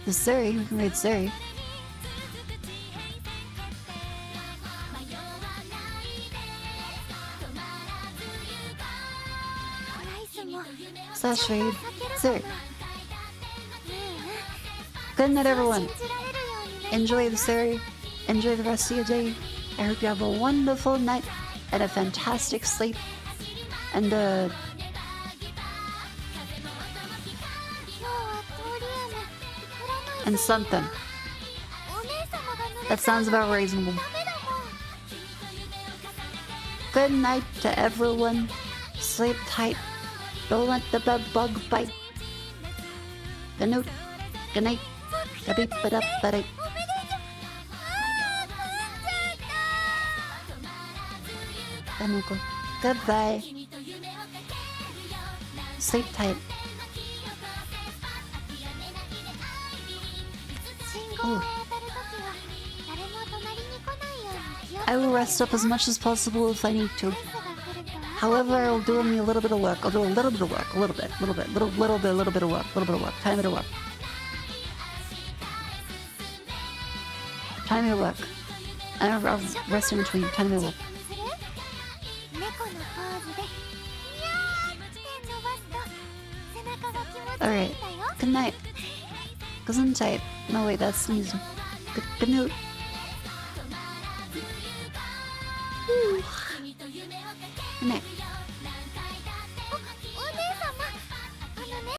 The Siri, we can read Siri. Slash read Siri. Good night, everyone. Enjoy the Siri. Enjoy the rest of your day. I hope you have a wonderful night and a fantastic sleep. And something. That sounds about reasonable. Good night to everyone. Sleep tight. Don't let the bug bite. Good night. Good night. Goodbye. Sleep tight. Ooh. I will rest up as much as possible if I need to. However, I'll do only a little bit of work. I'll do a little bit of work. A little bit of work. Tiny bit of work. Tiny bit of work. And I'll rest in between. Tiny bit of work. Alright. Good night. Gesundheit. No, wait, that's sneezing. Good night. Good night.